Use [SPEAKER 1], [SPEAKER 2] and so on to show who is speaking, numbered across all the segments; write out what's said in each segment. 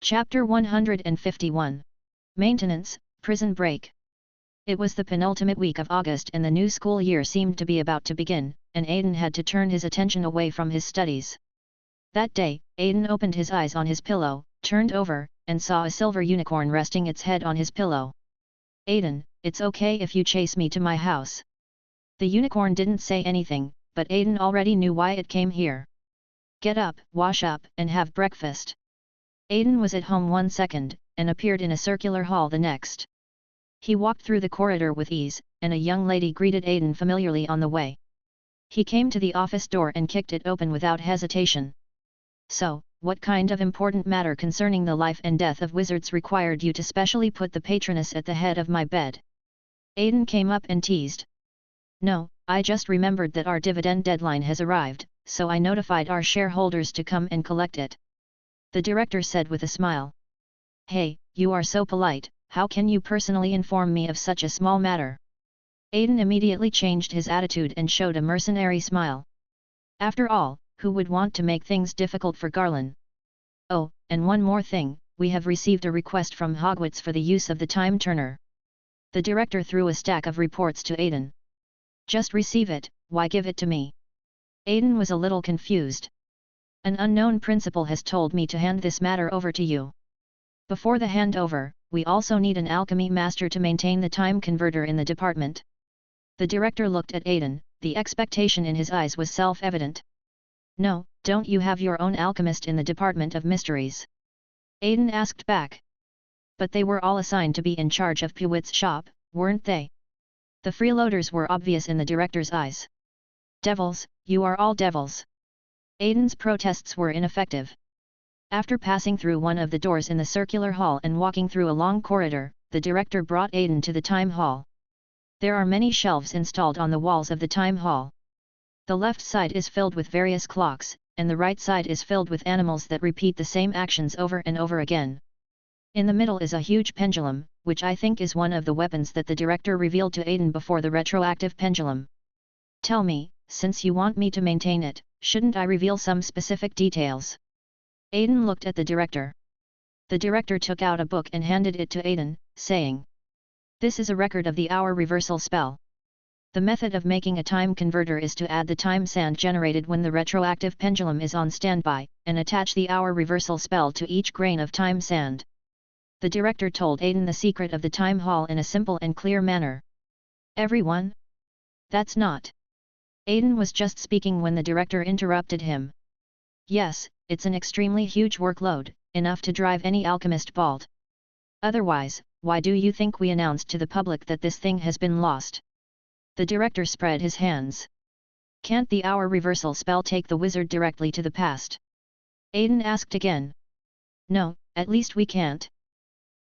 [SPEAKER 1] Chapter 151. Maintenance, Prison Break. It was the penultimate week of August and the new school year seemed to be about to begin, and Aiden had to turn his attention away from his studies. That day, Aiden opened his eyes on his pillow, turned over, and saw a silver unicorn resting its head on his pillow. "Aiden, it's okay if you chase me to my house." The unicorn didn't say anything, but Aiden already knew why it came here. "Get up, wash up, and have breakfast." Aiden was at home 1 second, and appeared in a circular hall the next. He walked through the corridor with ease, and a young lady greeted Aiden familiarly on the way. He came to the office door and kicked it open without hesitation. "So, what kind of important matter concerning the life and death of wizards required you to specially put the patroness at the head of my bed?" Aiden came up and teased. "No, I just remembered that our dividend deadline has arrived, so I notified our shareholders to come and collect it," the director said with a smile. "Hey, you are so polite, how can you personally inform me of such a small matter?" Aiden immediately changed his attitude and showed a mercenary smile. After all, who would want to make things difficult for Garland? "Oh, and one more thing, we have received a request from Hogwarts for the use of the time turner." The director threw a stack of reports to Aiden. "Just receive it, why give it to me?" Aiden was a little confused. "An unknown principal has told me to hand this matter over to you. Before the handover, we also need an alchemy master to maintain the time converter in the department." The director looked at Aiden, the expectation in his eyes was self-evident. "No, don't you have your own alchemist in the Department of Mysteries?" Aiden asked back. "But they were all assigned to be in charge of Pewitt's shop, weren't they?" The freeloaders were obvious in the director's eyes. "Devils, you are all devils." Aiden's protests were ineffective. After passing through one of the doors in the circular hall and walking through a long corridor, the director brought Aiden to the time hall. There are many shelves installed on the walls of the time hall. The left side is filled with various clocks, and the right side is filled with animals that repeat the same actions over and over again. In the middle is a huge pendulum, which I think is one of the weapons that the director revealed to Aiden before the retroactive pendulum. "Tell me, since you want me to maintain it, shouldn't I reveal some specific details?" Aiden looked at the director. The director took out a book and handed it to Aiden, saying, "This is a record of the hour reversal spell. The method of making a time converter is to add the time sand generated when the retroactive pendulum is on standby, and attach the hour reversal spell to each grain of time sand." The director told Aiden the secret of the time hall in a simple and clear manner. "Everyone? That's not." Aiden was just speaking when the director interrupted him. "Yes, it's an extremely huge workload, enough to drive any alchemist bald. Otherwise, why do you think we announced to the public that this thing has been lost?" The director spread his hands. "Can't the hour reversal spell take the wizard directly to the past?" Aiden asked again. "No, at least we can't.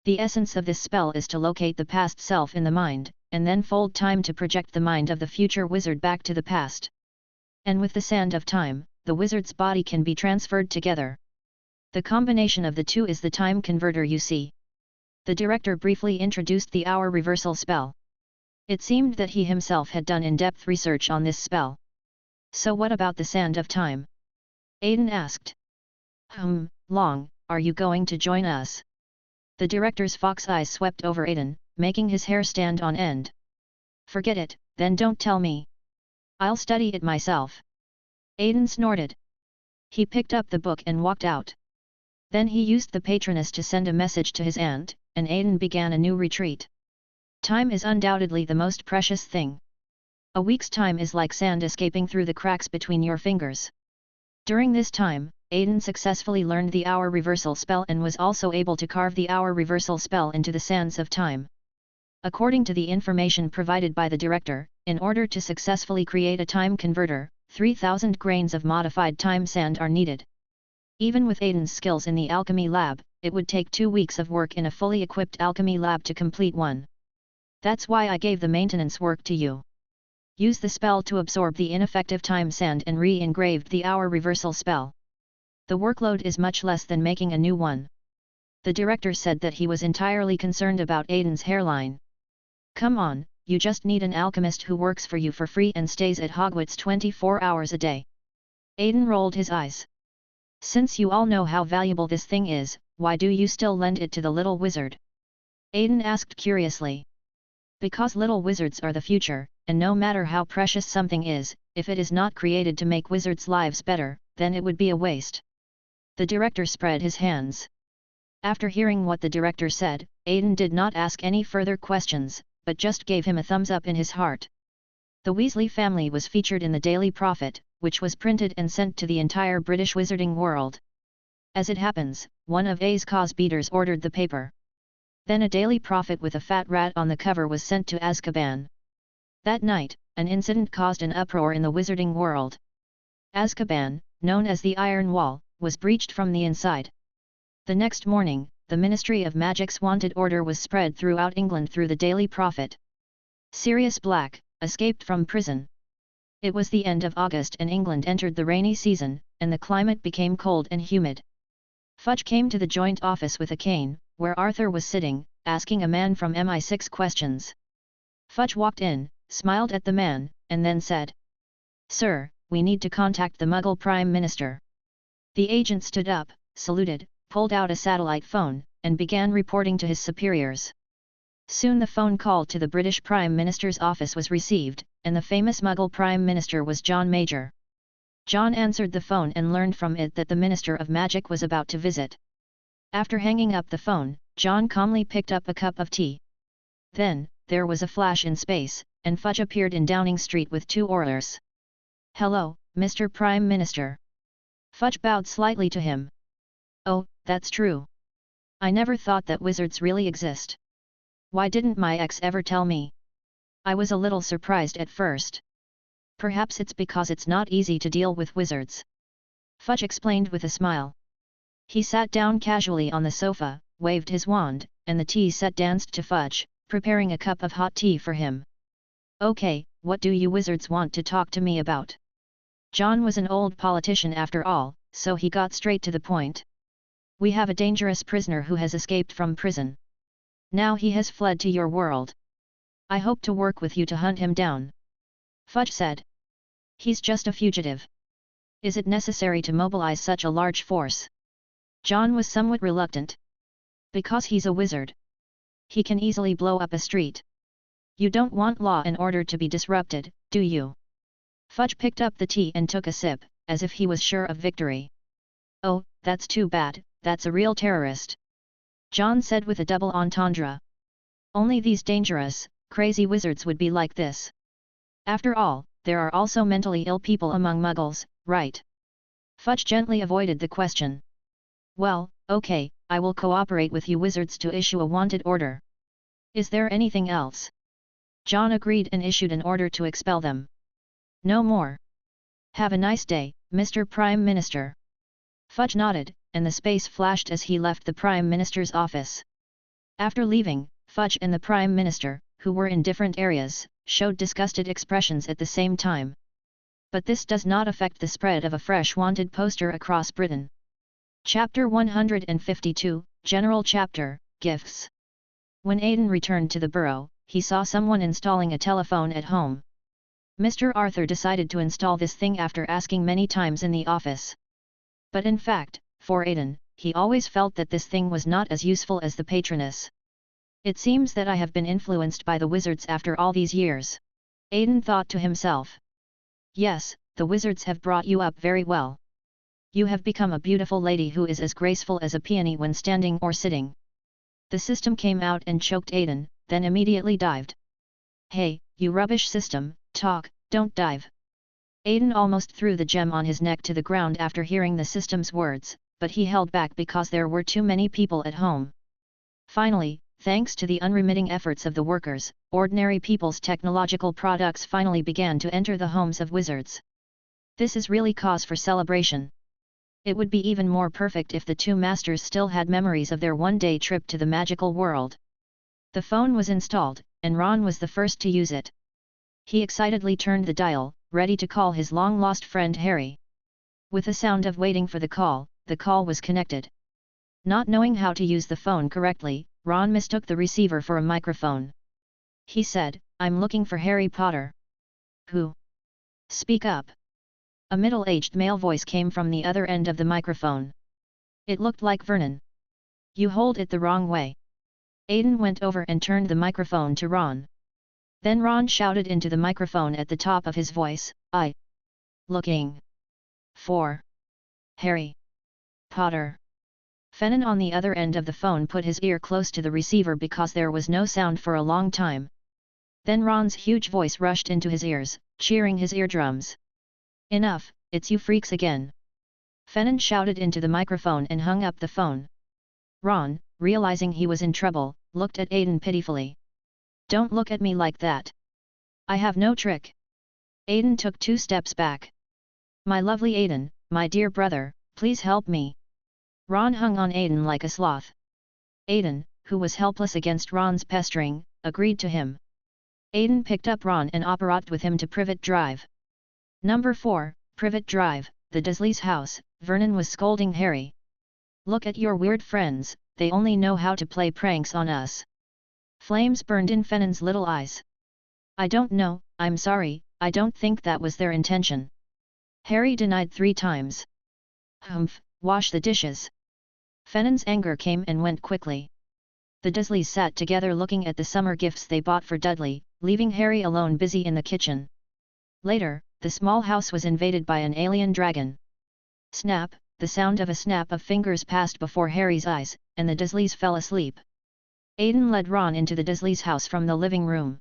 [SPEAKER 1] The essence of this spell is to locate the past self in the mind, and then fold time to project the mind of the future wizard back to the past. And with the sand of time, the wizard's body can be transferred together. The combination of the two is the time converter you see." The director briefly introduced the hour reversal spell. It seemed that he himself had done in-depth research on this spell. "So what about the sand of time?" Aiden asked. Long, are you going to join us?" The director's fox eyes swept over Aiden, making his hair stand on end. "Forget it, then don't tell me. I'll study it myself." Aiden snorted. He picked up the book and walked out. Then he used the patroness to send a message to his aunt, and Aiden began a new retreat. Time is undoubtedly the most precious thing. A week's time is like sand escaping through the cracks between your fingers. During this time, Aiden successfully learned the hour reversal spell and was also able to carve the hour reversal spell into the sands of time. According to the information provided by the director, in order to successfully create a time converter, 3,000 grains of modified time sand are needed. Even with Aiden's skills in the alchemy lab, it would take 2 weeks of work in a fully equipped alchemy lab to complete one. That's why I gave the maintenance work to you. Use the spell to absorb the ineffective time sand and re-engraved the hour reversal spell. The workload is much less than making a new one." The director said that he was entirely concerned about Aiden's hairline. "Come on, you just need an alchemist who works for you for free and stays at Hogwarts 24 hours a day." Aiden rolled his eyes. "Since you all know how valuable this thing is, why do you still lend it to the little wizard? Aiden asked curiously. Because little wizards are the future, and no matter how precious something is, if it is not created to make wizards' lives better, then it would be a waste. The director spread his hands. After hearing what the director said, Aiden did not ask any further questions, but just gave him a thumbs up in his heart. The Weasley family was featured in the Daily Prophet, which was printed and sent to the entire British wizarding world. As it happens, one of A's cause beaters ordered the paper. Then a Daily Prophet with a fat rat on the cover was sent to Azkaban. That night, an incident caused an uproar in the wizarding world. Azkaban, known as the Iron Wall, was breached from the inside. The next morning, the Ministry of Magic's wanted order was spread throughout England through the Daily Prophet. Sirius Black escaped from prison. It was the end of August and England entered the rainy season, and the climate became cold and humid. Fudge came to the joint office with a cane, where Arthur was sitting, asking a man from MI6 questions. Fudge walked in, smiled at the man, and then said, "Sir, we need to contact the Muggle Prime Minister." The agent stood up, saluted, pulled out a satellite phone, and began reporting to his superiors. Soon the phone call to the British Prime Minister's office was received, and the famous Muggle Prime Minister was John Major. John answered the phone and learned from it that the Minister of Magic was about to visit. After hanging up the phone, John calmly picked up a cup of tea. Then, there was a flash in space, and Fudge appeared in Downing Street with two Aurors. "Hello, Mr. Prime Minister." Fudge bowed slightly to him. "Oh, that's true. I never thought that wizards really exist. Why didn't my ex ever tell me? I was a little surprised at first. Perhaps it's because it's not easy to deal with wizards." Fudge explained with a smile. He sat down casually on the sofa, waved his wand, and the tea set danced to Fudge, preparing a cup of hot tea for him. "Okay, what do you wizards want to talk to me about?" John was an old politician after all, so he got straight to the point. "We have a dangerous prisoner who has escaped from prison. Now he has fled to your world. I hope to work with you to hunt him down." Fudge said. "He's just a fugitive. Is it necessary to mobilize such a large force?" John was somewhat reluctant. "Because he's a wizard. He can easily blow up a street. You don't want law and order to be disrupted, do you?" Fudge picked up the tea and took a sip, as if he was sure of victory. "Oh, that's too bad, that's a real terrorist," John said with a double entendre. "Only these dangerous, crazy wizards would be like this. After all, there are also mentally ill people among Muggles, right?" Fudge gently avoided the question. "Well, okay, I will cooperate with you wizards to issue a wanted order. Is there anything else?" John agreed and issued an order to expel them. "No more. Have a nice day, Mr. Prime Minister." Fudge nodded, and the space flashed as he left the Prime Minister's office. After leaving, Fudge and the Prime Minister, who were in different areas, showed disgusted expressions at the same time. But this does not affect the spread of a fresh wanted poster across Britain. Chapter 152, General Chapter, Gifts. When Aiden returned to the burrow, he saw someone installing a telephone at home. Mr. Arthur decided to install this thing after asking many times in the office. But in fact, for Aiden, he always felt that this thing was not as useful as the Patronus. "It seems that I have been influenced by the wizards after all these years," Aiden thought to himself. "Yes, the wizards have brought you up very well. You have become a beautiful lady who is as graceful as a peony when standing or sitting." The system came out and choked Aiden, then immediately dived. "Hey, you rubbish system, talk, don't dive." Aiden almost threw the gem on his neck to the ground after hearing the system's words, but he held back because there were too many people at home. Finally, thanks to the unremitting efforts of the workers, ordinary people's technological products finally began to enter the homes of wizards. This is really cause for celebration. It would be even more perfect if the two masters still had memories of their one-day trip to the magical world. The phone was installed, and Ron was the first to use it. He excitedly turned the dial, ready to call his long-lost friend Harry. With the sound of waiting for the call was connected. Not knowing how to use the phone correctly, Ron mistook the receiver for a microphone. He said, "I'm looking for Harry Potter." "Who? Speak up." A middle-aged male voice came from the other end of the microphone. It looked like Vernon. You hold it the wrong way. Aiden went over and turned the microphone to Ron. Then Ron shouted into the microphone at the top of his voice, "I looking for Harry Potter." Fennan on the other end of the phone put his ear close to the receiver because there was no sound for a long time. Then Ron's huge voice rushed into his ears, cheering his eardrums. "Enough, it's you freaks again." Fennan shouted into the microphone and hung up the phone. Ron, realizing he was in trouble, looked at Aiden pitifully. "Don't look at me like that. I have no trick." Aiden took 2 steps back. "My lovely Aiden, my dear brother, please help me." Ron hung on Aiden like a sloth. Aiden, who was helpless against Ron's pestering, agreed to him. Aiden picked up Ron and operated with him to Privet Drive. Number 4, Privet Drive, the Dursleys' house. Vernon was scolding Harry. "Look at your weird friends, they only know how to play pranks on us." Flames burned in Fennan's little eyes. "I don't know, I'm sorry, I don't think that was their intention." Harry denied 3 times. "Humph, wash the dishes." Fennan's anger came and went quickly. The Dursleys sat together looking at the summer gifts they bought for Dudley, leaving Harry alone busy in the kitchen. Later, the small house was invaded by an alien dragon. Snap, the sound of a snap of fingers passed before Harry's eyes, and the Dursleys fell asleep. Aiden led Ron into the Dursleys' house from the living room.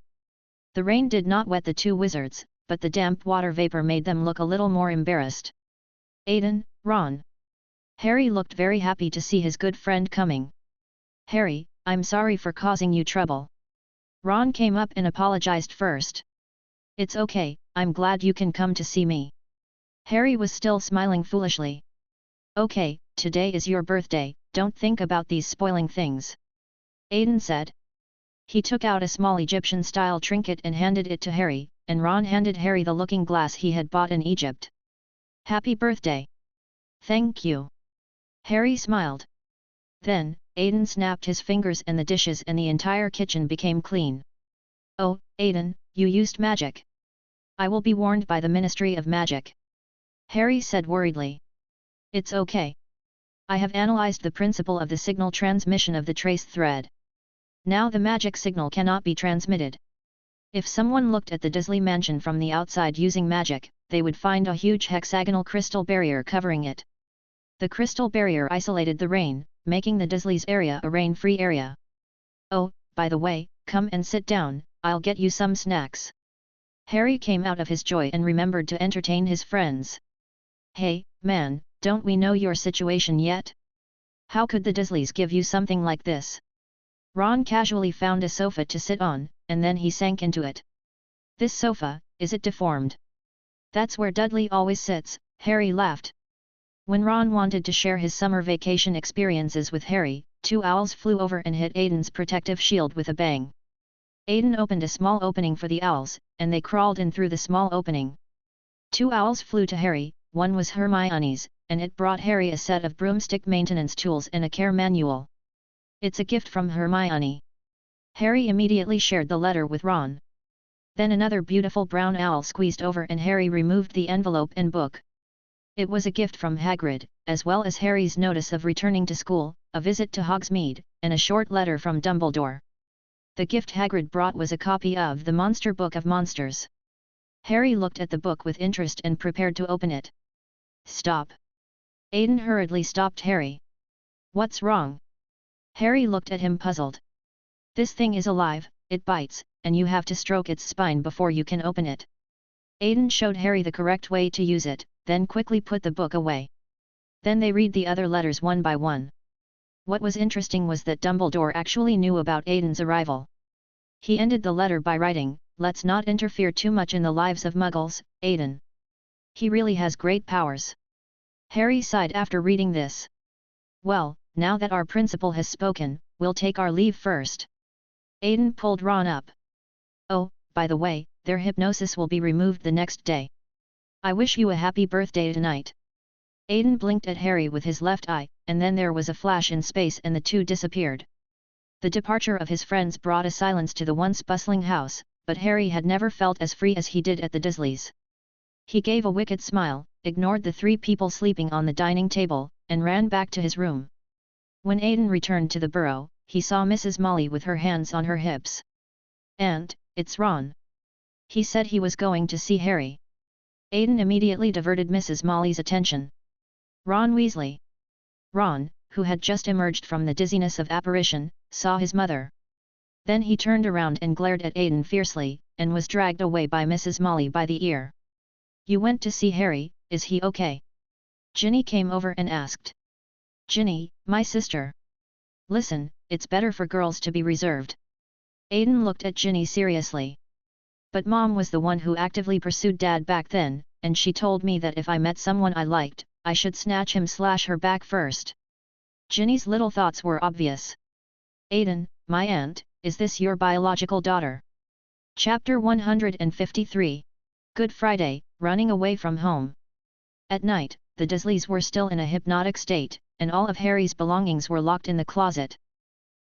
[SPEAKER 1] The rain did not wet the 2 wizards, but the damp water vapor made them look a little more embarrassed. "Aiden, Ron." Harry looked very happy to see his good friend coming. "Harry, I'm sorry for causing you trouble." Ron came up and apologized first. "It's okay, I'm glad you can come to see me." Harry was still smiling foolishly. "Okay, today is your birthday, don't think about these spoiling things," Aiden said. He took out a small Egyptian-style trinket and handed it to Harry, and Ron handed Harry the looking glass he had bought in Egypt. "Happy birthday!" "Thank you." Harry smiled. Then, Aiden snapped his fingers and the dishes and the entire kitchen became clean. "Oh, Aiden, you used magic. I will be warned by the Ministry of Magic," Harry said worriedly. "It's okay. I have analyzed the principle of the signal transmission of the trace thread. Now the magic signal cannot be transmitted. If someone looked at the Dursley mansion from the outside using magic, they would find a huge hexagonal crystal barrier covering it. The crystal barrier isolated the rain, making the Dursleys' area a rain-free area. Oh, by the way, come and sit down, I'll get you some snacks." Harry came out of his joy and remembered to entertain his friends. "Hey, man, don't we know your situation yet? How could the Dursleys give you something like this?" Ron casually found a sofa to sit on, and then he sank into it. "This sofa, is it deformed?" "That's where Dudley always sits," Harry laughed. When Ron wanted to share his summer vacation experiences with Harry, 2 owls flew over and hit Aiden's protective shield with a bang. Aiden opened a small opening for the owls, and they crawled in through the small opening. 2 owls flew to Harry, one was Hermione's, and it brought Harry a set of broomstick maintenance tools and a care manual. "It's a gift from Hermione." Harry immediately shared the letter with Ron. Then another beautiful brown owl squeezed over and Harry removed the envelope and book. It was a gift from Hagrid, as well as Harry's notice of returning to school, a visit to Hogsmeade, and a short letter from Dumbledore. The gift Hagrid brought was a copy of the Monster Book of Monsters. Harry looked at the book with interest and prepared to open it. "Stop!" Aiden hurriedly stopped Harry. "What's wrong?" Harry looked at him puzzled. "This thing is alive, it bites, and you have to stroke its spine before you can open it." Aiden showed Harry the correct way to use it, then quickly put the book away. Then they read the other letters one by one. What was interesting was that Dumbledore actually knew about Aiden's arrival. He ended the letter by writing, "Let's not interfere too much in the lives of Muggles, Aiden. He really has great powers." Harry sighed after reading this. "Well, now that our principal has spoken, we'll take our leave first." Aiden pulled Ron up. "Oh, by the way, their hypnosis will be removed the next day. I wish you a happy birthday tonight." Aiden blinked at Harry with his left eye, and then there was a flash in space and the 2 disappeared. The departure of his friends brought a silence to the once bustling house, but Harry had never felt as free as he did at the Dursleys. He gave a wicked smile, ignored the 3 people sleeping on the dining table, and ran back to his room. When Aiden returned to the burrow, he saw Mrs. Molly with her hands on her hips. "Aunt, it's Ron. He said he was going to see Harry." Aiden immediately diverted Mrs. Molly's attention. "Ron Weasley." Ron, who had just emerged from the dizziness of apparition, saw his mother. Then he turned around and glared at Aiden fiercely, and was dragged away by Mrs. Molly by the ear. "You went to see Harry, is he okay?" Ginny came over and asked. "Ginny, my sister. Listen, it's better for girls to be reserved." Aiden looked at Ginny seriously. "But Mom was the one who actively pursued Dad back then, and she told me that if I met someone I liked, I should snatch him/her back first." Ginny's little thoughts were obvious. "Aiden, my aunt, is this your biological daughter?" Chapter 153. Good Friday, running away from home. At night, the Dursleys were still in a hypnotic state, and all of Harry's belongings were locked in the closet.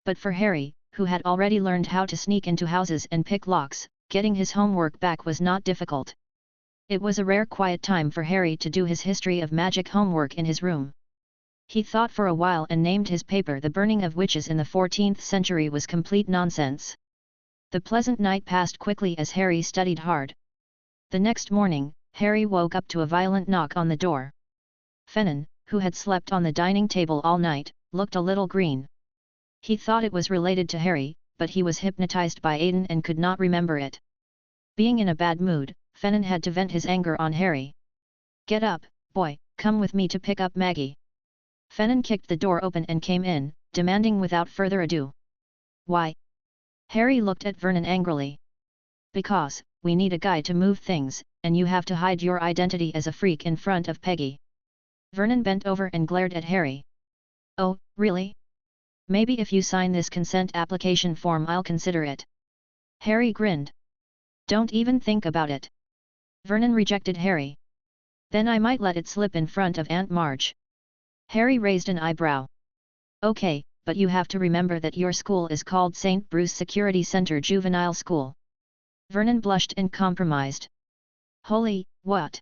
[SPEAKER 1] But for Harry, who had already learned how to sneak into houses and pick locks, getting his homework back was not difficult. It was a rare quiet time for Harry to do his history of magic homework in his room. He thought for a while and named his paper "The Burning of Witches in the 14th Century" was complete nonsense. The pleasant night passed quickly as Harry studied hard. The next morning, Harry woke up to a violent knock on the door. Fennan, who had slept on the dining table all night, looked a little green. He thought it was related to Harry, but he was hypnotized by Aiden and could not remember it. Being in a bad mood, Fennan had to vent his anger on Harry. "Get up, boy, come with me to pick up Maggie." Fennan kicked the door open and came in, demanding without further ado. "Why?" Harry looked at Vernon angrily. "Because, we need a guy to move things, and you have to hide your identity as a freak in front of Peggy." Vernon bent over and glared at Harry. "Oh, really? Maybe if you sign this consent application form I'll consider it." Harry grinned. "Don't even think about it." Vernon rejected Harry. "Then I might let it slip in front of Aunt Marge." Harry raised an eyebrow. "Okay, but you have to remember that your school is called St. Bruce Security Center Juvenile School." Vernon blushed and compromised. "Holy, what?"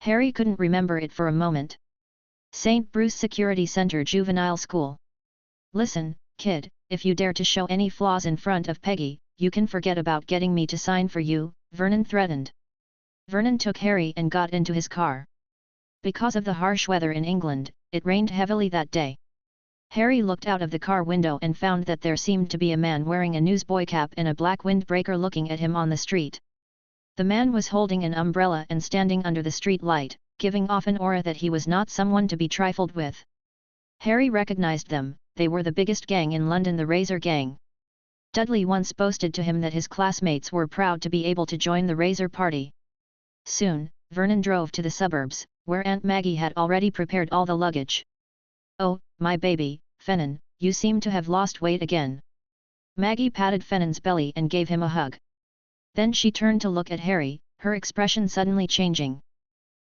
[SPEAKER 1] Harry couldn't remember it for a moment. "St. Bruce Security Center Juvenile School. Listen, kid, if you dare to show any flaws in front of Peggy, you can forget about getting me to sign for you," Vernon threatened. Vernon took Harry and got into his car. Because of the harsh weather in England, it rained heavily that day. Harry looked out of the car window and found that there seemed to be a man wearing a newsboy cap and a black windbreaker looking at him on the street. The man was holding an umbrella and standing under the street light, giving off an aura that he was not someone to be trifled with. Harry recognized them. They were the biggest gang in London, the Razor Gang. Dudley once boasted to him that his classmates were proud to be able to join the Razor Party. Soon, Vernon drove to the suburbs, where Aunt Maggie had already prepared all the luggage. "Oh, my baby, Fennan, you seem to have lost weight again." Maggie patted Fennan's belly and gave him a hug. Then she turned to look at Harry, her expression suddenly changing.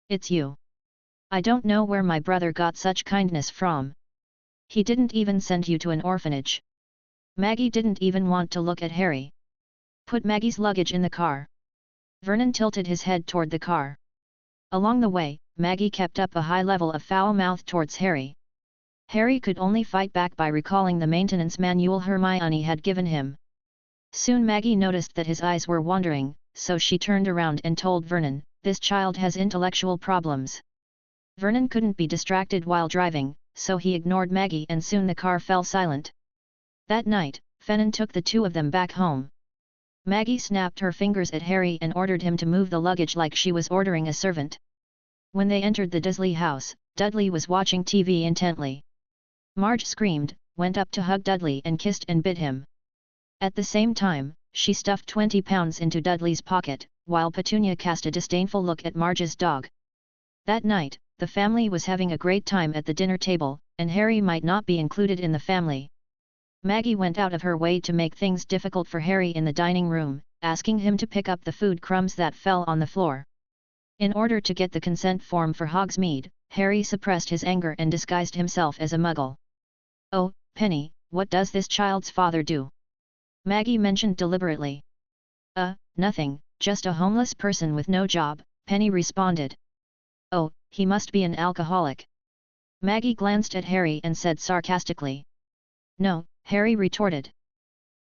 [SPEAKER 1] "It's you. I don't know where my brother got such kindness from. He didn't even send you to an orphanage." Maggie didn't even want to look at Harry. "Put Maggie's luggage in the car." Vernon tilted his head toward the car. Along the way, Maggie kept up a high level of foul mouth towards Harry. Harry could only fight back by recalling the maintenance manual Hermione had given him. Soon Maggie noticed that his eyes were wandering, so she turned around and told Vernon, "This child has intellectual problems." Vernon couldn't be distracted while driving, so he ignored Maggie and soon the car fell silent. That night, Fennan took the two of them back home. Maggie snapped her fingers at Harry and ordered him to move the luggage like she was ordering a servant. When they entered the Dursley house, Dudley was watching TV intently. Marge screamed, went up to hug Dudley and kissed and bit him. At the same time, she stuffed 20 pounds into Dudley's pocket, while Petunia cast a disdainful look at Marge's dog. That night, the family was having a great time at the dinner table, and Harry might not be included in the family. Maggie went out of her way to make things difficult for Harry in the dining room, asking him to pick up the food crumbs that fell on the floor. In order to get the consent form for Hogsmeade, Harry suppressed his anger and disguised himself as a muggle. "Oh, Penny, what does this child's father do?" Maggie mentioned deliberately. Nothing, just a homeless person with no job," Penny responded. "Oh, he must be an alcoholic." Maggie glanced at Harry and said sarcastically. No, Harry retorted.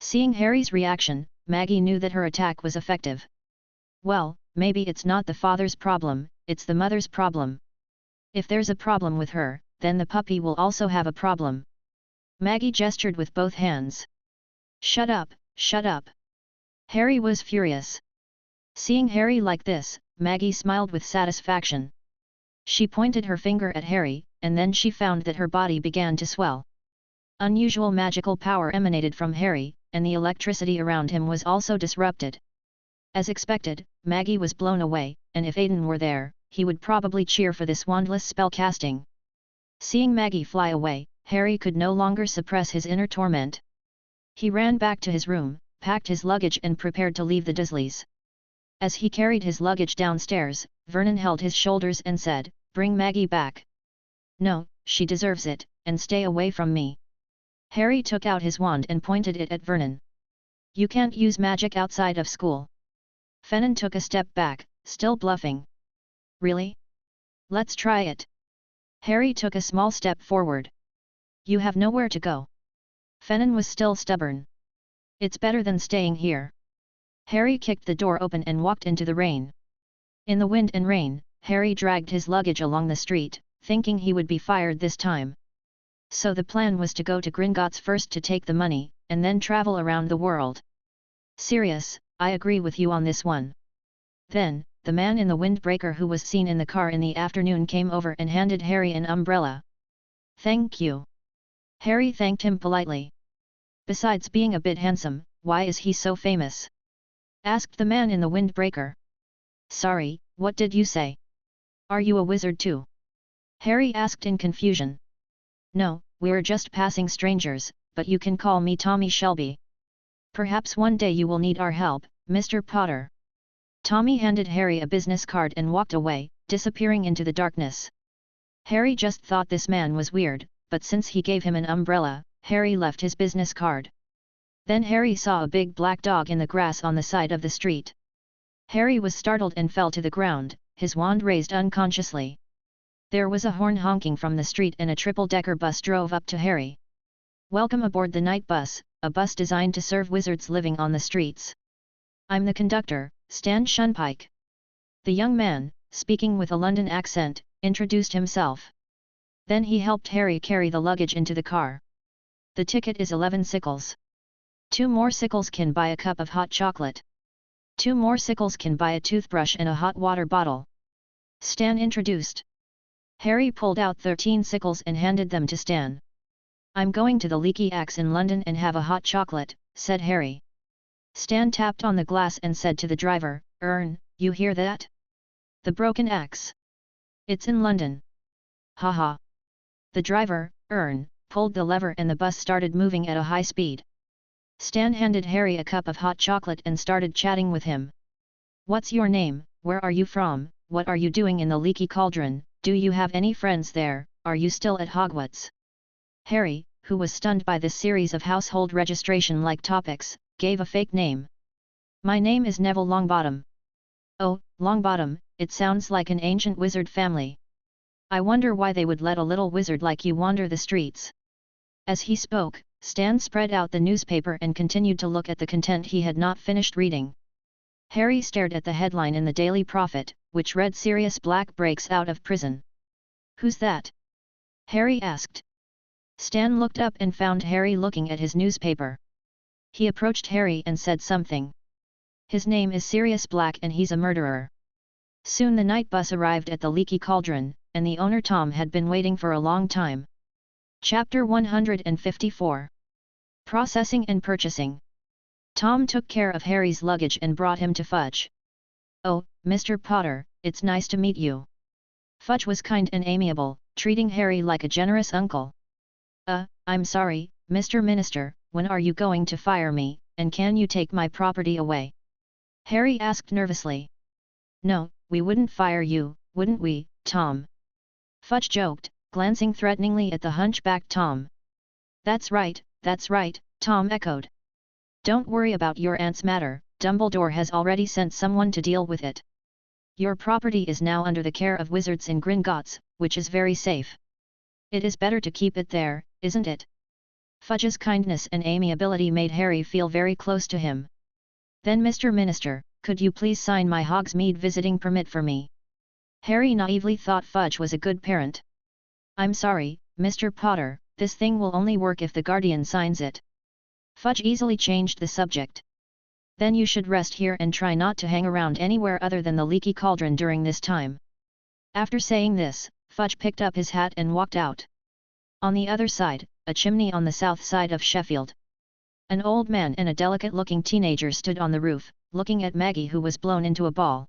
[SPEAKER 1] Seeing Harry's reaction, Maggie knew that her attack was effective. Well, maybe it's not the father's problem, it's the mother's problem. If there's a problem with her, then the puppy will also have a problem. Maggie gestured with both hands. Shut up, shut up. Harry was furious. Seeing Harry like this, Maggie smiled with satisfaction. She pointed her finger at Harry, and then she found that her body began to swell. Unusual magical power emanated from Harry, and the electricity around him was also disrupted. As expected, Maggie was blown away, and if Aiden were there, he would probably cheer for this wandless spell casting. Seeing Maggie fly away, Harry could no longer suppress his inner torment. He ran back to his room, packed his luggage and prepared to leave the Dursleys. As he carried his luggage downstairs, Vernon held his shoulders and said, "Bring Maggie back." "No, she deserves it, and stay away from me." Harry took out his wand and pointed it at Vernon. "You can't use magic outside of school." Vernon took a step back, still bluffing. "Really? Let's try it." Harry took a small step forward. "You have nowhere to go." Vernon was still stubborn. "It's better than staying here." Harry kicked the door open and walked into the rain. In the wind and rain, Harry dragged his luggage along the street, thinking he would be fired this time. So the plan was to go to Gringotts first to take the money, and then travel around the world. "Sirius, I agree with you on this one." Then, the man in the windbreaker who was seen in the car in the afternoon came over and handed Harry an umbrella. "Thank you." Harry thanked him politely. "Besides being a bit handsome, why is he so famous?" asked the man in the windbreaker. "Sorry, what did you say? Are you a wizard too?" Harry asked in confusion. "No, we're just passing strangers, but you can call me Tommy Shelby. Perhaps one day you will need our help, Mr. Potter." Tommy handed Harry a business card and walked away, disappearing into the darkness. Harry just thought this man was weird, but since he gave him an umbrella, Harry left his business card. Then Harry saw a big black dog in the grass on the side of the street. Harry was startled and fell to the ground, his wand raised unconsciously. There was a horn honking from the street and a triple-decker bus drove up to Harry. "Welcome aboard the night bus, a bus designed to serve wizards living on the streets. I'm the conductor, Stan Shunpike." The young man, speaking with a London accent, introduced himself. Then he helped Harry carry the luggage into the car. "The ticket is 11 sickles. 2 more sickles can buy a cup of hot chocolate. 2 more sickles can buy a toothbrush and a hot water bottle," Stan introduced. Harry pulled out 13 sickles and handed them to Stan. "I'm going to the Leaky Axe in London and have a hot chocolate," said Harry. Stan tapped on the glass and said to the driver, You hear that? The broken axe. It's in London." "Haha." The driver, pulled the lever and the bus started moving at a high speed. Stan handed Harry a cup of hot chocolate and started chatting with him. "What's your name, where are you from, what are you doing in the Leaky Cauldron, do you have any friends there, are you still at Hogwarts?" Harry, who was stunned by this series of household registration-like topics, gave a fake name. "My name is Neville Longbottom." "Oh, Longbottom, it sounds like an ancient wizard family. I wonder why they would let a little wizard like you wander the streets." As he spoke, Stan spread out the newspaper and continued to look at the content he had not finished reading. Harry stared at the headline in the Daily Prophet, which read "Sirius Black breaks out of prison." "Who's that?" Harry asked. Stan looked up and found Harry looking at his newspaper. He approached Harry and said something. "His name is Sirius Black and he's a murderer." Soon the night bus arrived at the Leaky Cauldron, and the owner Tom had been waiting for a long time. Chapter 154. Processing and Purchasing. Tom took care of Harry's luggage and brought him to Fudge. "Oh, Mr. Potter, it's nice to meet you." Fudge was kind and amiable, treating Harry like a generous uncle. I'm sorry, Mr. Minister, when are you going to fire me, and can you take my property away?" Harry asked nervously. "No, we wouldn't fire you, wouldn't we, Tom?" Fudge joked, glancing threateningly at the hunchbacked Tom. That's right," Tom echoed. "Don't worry about your aunt's matter, Dumbledore has already sent someone to deal with it. Your property is now under the care of wizards in Gringotts, which is very safe. It is better to keep it there, isn't it? Fudge's kindness and amiability made Harry feel very close to him. Then Mr. Minister, could you please sign my Hogsmeade visiting permit for me? Harry naively thought Fudge was a good parent. I'm sorry, Mr. Potter, this thing will only work if the Guardian signs it. Fudge easily changed the subject. Then you should rest here and try not to hang around anywhere other than the leaky cauldron during this time. After saying this, Fudge picked up his hat and walked out. On the other side, a chimney on the south side of Sheffield. An old man and a delicate-looking teenager stood on the roof, looking at Maggie, who was blown into a ball.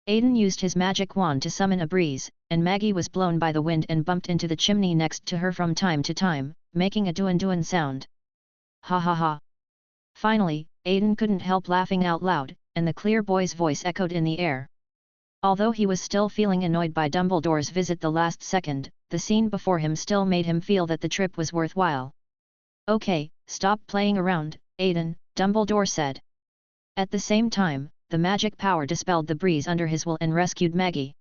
[SPEAKER 1] Aiden used his magic wand to summon a breeze, and Maggie was blown by the wind and bumped into the chimney next to her from time to time, making a dooin' sound. Ha ha ha. Finally, Aiden couldn't help laughing out loud, and the clear boy's voice echoed in the air. Although he was still feeling annoyed by Dumbledore's visit the last second, the scene before him still made him feel that the trip was worthwhile. Okay, stop playing around, Aiden, Dumbledore said. At the same time, the magic power dispelled the breeze under his will and rescued Maggie.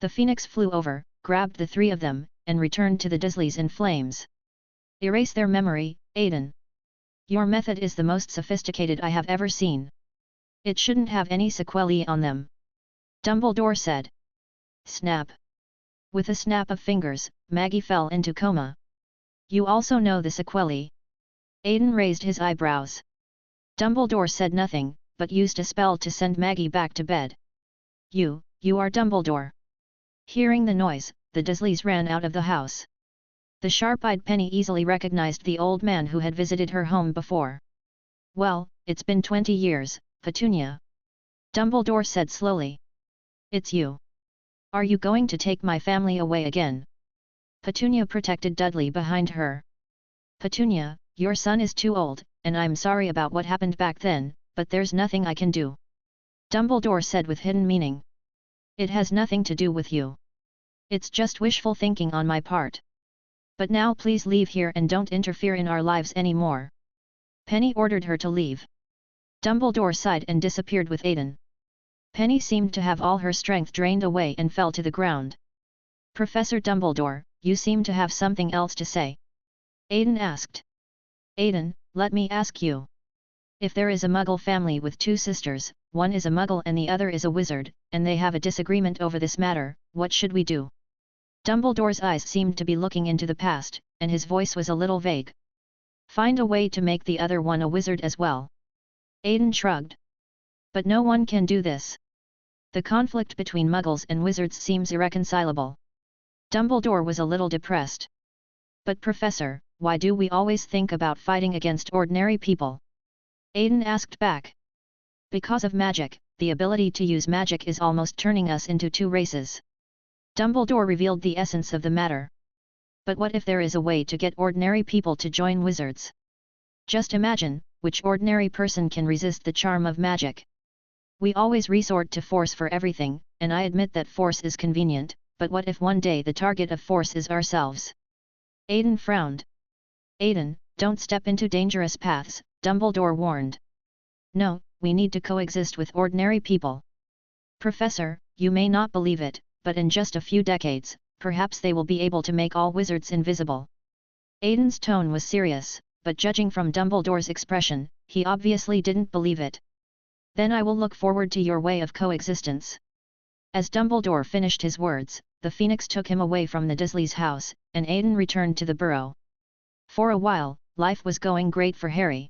[SPEAKER 1] The phoenix flew over, grabbed the three of them, and returned to the Dursleys in flames. Erase their memory, Aiden. Your method is the most sophisticated I have ever seen. It shouldn't have any sequelae on them. Dumbledore said. Snap. With a snap of fingers, Maggie fell into coma. You also know the sequelae. Aiden raised his eyebrows. Dumbledore said nothing, but used a spell to send Maggie back to bed. You are Dumbledore. Hearing the noise, the Dursleys ran out of the house. The sharp-eyed Penny easily recognized the old man who had visited her home before. Well, it's been 20 years, Petunia. Dumbledore said slowly. It's you. Are you going to take my family away again? Petunia protected Dudley behind her. Petunia, your son is too old, and I'm sorry about what happened back then, but there's nothing I can do. Dumbledore said with hidden meaning. It has nothing to do with you. It's just wishful thinking on my part. But now please leave here and don't interfere in our lives anymore. Penny ordered her to leave. Dumbledore sighed and disappeared with Aiden. Penny seemed to have all her strength drained away and fell to the ground. Professor Dumbledore, you seem to have something else to say. Aiden asked. Aiden, let me ask you. If there is a Muggle family with two sisters, one is a Muggle and the other is a wizard, and they have a disagreement over this matter, what should we do? Dumbledore's eyes seemed to be looking into the past, and his voice was a little vague. Find a way to make the other one a wizard as well. Aiden shrugged. But no one can do this. The conflict between Muggles and wizards seems irreconcilable. Dumbledore was a little depressed. But Professor, why do we always think about fighting against ordinary people? Aiden asked back. Because of magic, the ability to use magic is almost turning us into two races. Dumbledore revealed the essence of the matter. But what if there is a way to get ordinary people to join wizards? Just imagine, which ordinary person can resist the charm of magic? We always resort to force for everything, and I admit that force is convenient, but what if one day the target of force is ourselves? Aiden frowned. Aiden, don't step into dangerous paths, Dumbledore warned. No, we need to coexist with ordinary people. Professor, you may not believe it, but in just a few decades, perhaps they will be able to make all wizards invisible. Aiden's tone was serious, but judging from Dumbledore's expression, he obviously didn't believe it. Then I will look forward to your way of coexistence. As Dumbledore finished his words, the Phoenix took him away from the Dursleys' house, and Aiden returned to the burrow. For a while, life was going great for Harry.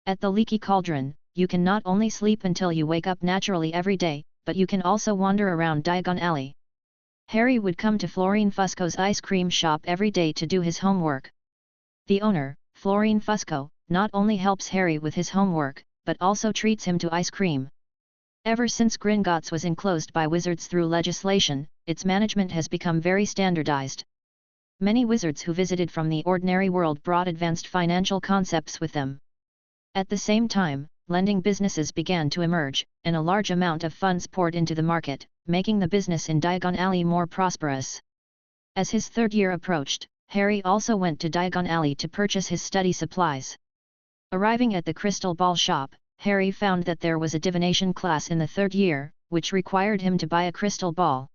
[SPEAKER 1] At the Leaky Cauldron, you can not only sleep until you wake up naturally every day, but you can also wander around Diagon Alley. Harry would come to Florine Fusco's ice cream shop every day to do his homework. The owner, Florine Fusco, not only helps Harry with his homework, but also treats him to ice cream. Ever since Gringotts was enclosed by wizards through legislation, its management has become very standardized. Many wizards who visited from the ordinary world brought advanced financial concepts with them. At the same time, lending businesses began to emerge, and a large amount of funds poured into the market, making the business in Diagon Alley more prosperous. As his third year approached, Harry also went to Diagon Alley to purchase his study supplies. Arriving at the crystal ball shop, Harry found that there was a divination class in the third year, which required him to buy a crystal ball.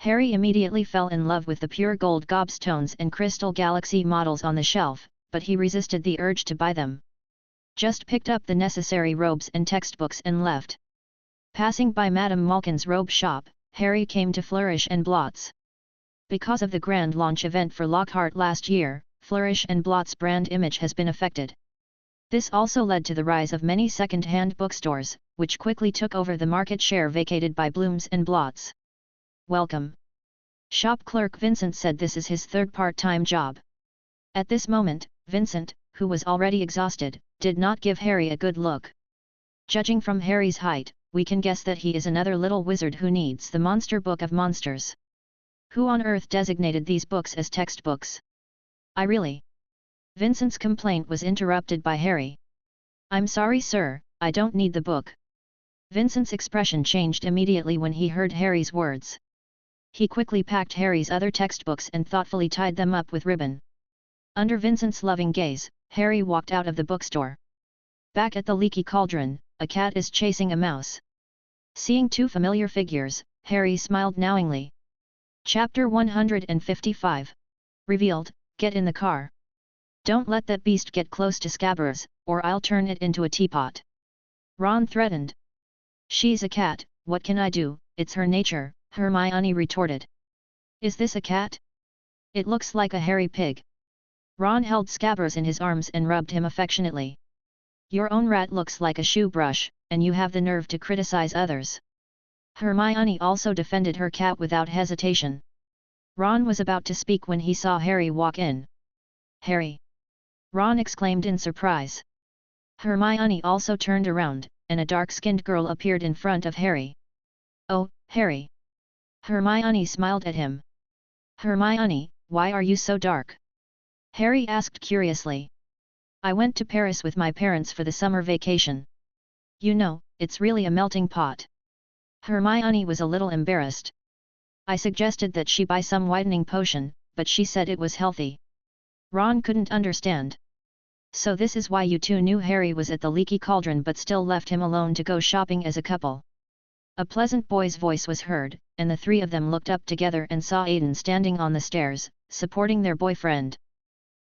[SPEAKER 1] Harry immediately fell in love with the pure gold gobstones and crystal galaxy models on the shelf, but he resisted the urge to buy them. Just picked up the necessary robes and textbooks and left. Passing by Madame Malkin's robe shop, Harry came to Flourish and Blott's. Because of the grand launch event for Lockhart last year, Flourish and Blott's brand image has been affected. This also led to the rise of many second-hand bookstores, which quickly took over the market share vacated by Blooms and Blott's. Welcome. Shop clerk Vincent said this is his third part-time job. At this moment, Vincent, who was already exhausted, did not give Harry a good look. Judging from Harry's height, we can guess that he is another little wizard who needs the monster book of monsters. Who on earth designated these books as textbooks? I really... Vincent's complaint was interrupted by Harry. I'm sorry sir, I don't need the book. Vincent's expression changed immediately when he heard Harry's words. He quickly packed Harry's other textbooks and thoughtfully tied them up with ribbon. Under Vincent's loving gaze, Harry walked out of the bookstore. Back at the Leaky Cauldron, a cat is chasing a mouse. Seeing two familiar figures, Harry smiled knowingly. Chapter 155. Revealed, get in the car. Don't let that beast get close to Scabbers, or I'll turn it into a teapot. Ron threatened. She's a cat, what can I do, it's her nature, Hermione retorted. Is this a cat? It looks like a hairy pig. Ron held Scabbers in his arms and rubbed him affectionately. Your own rat looks like a shoe brush, and you have the nerve to criticize others. Hermione also defended her cat without hesitation. Ron was about to speak when he saw Harry walk in. Harry! Ron exclaimed in surprise. Hermione also turned around, and a dark-skinned girl appeared in front of Harry. Oh, Harry! Hermione smiled at him. Hermione, why are you so dark? Harry asked curiously. I went to Paris with my parents for the summer vacation. You know, it's really a melting pot. Hermione was a little embarrassed. I suggested that she buy some whitening potion, but she said it was healthy. Ron couldn't understand. So this is why you two knew Harry was at the Leaky Cauldron but still left him alone to go shopping as a couple. A pleasant boy's voice was heard, and the three of them looked up together and saw Aiden standing on the stairs, supporting their boyfriend.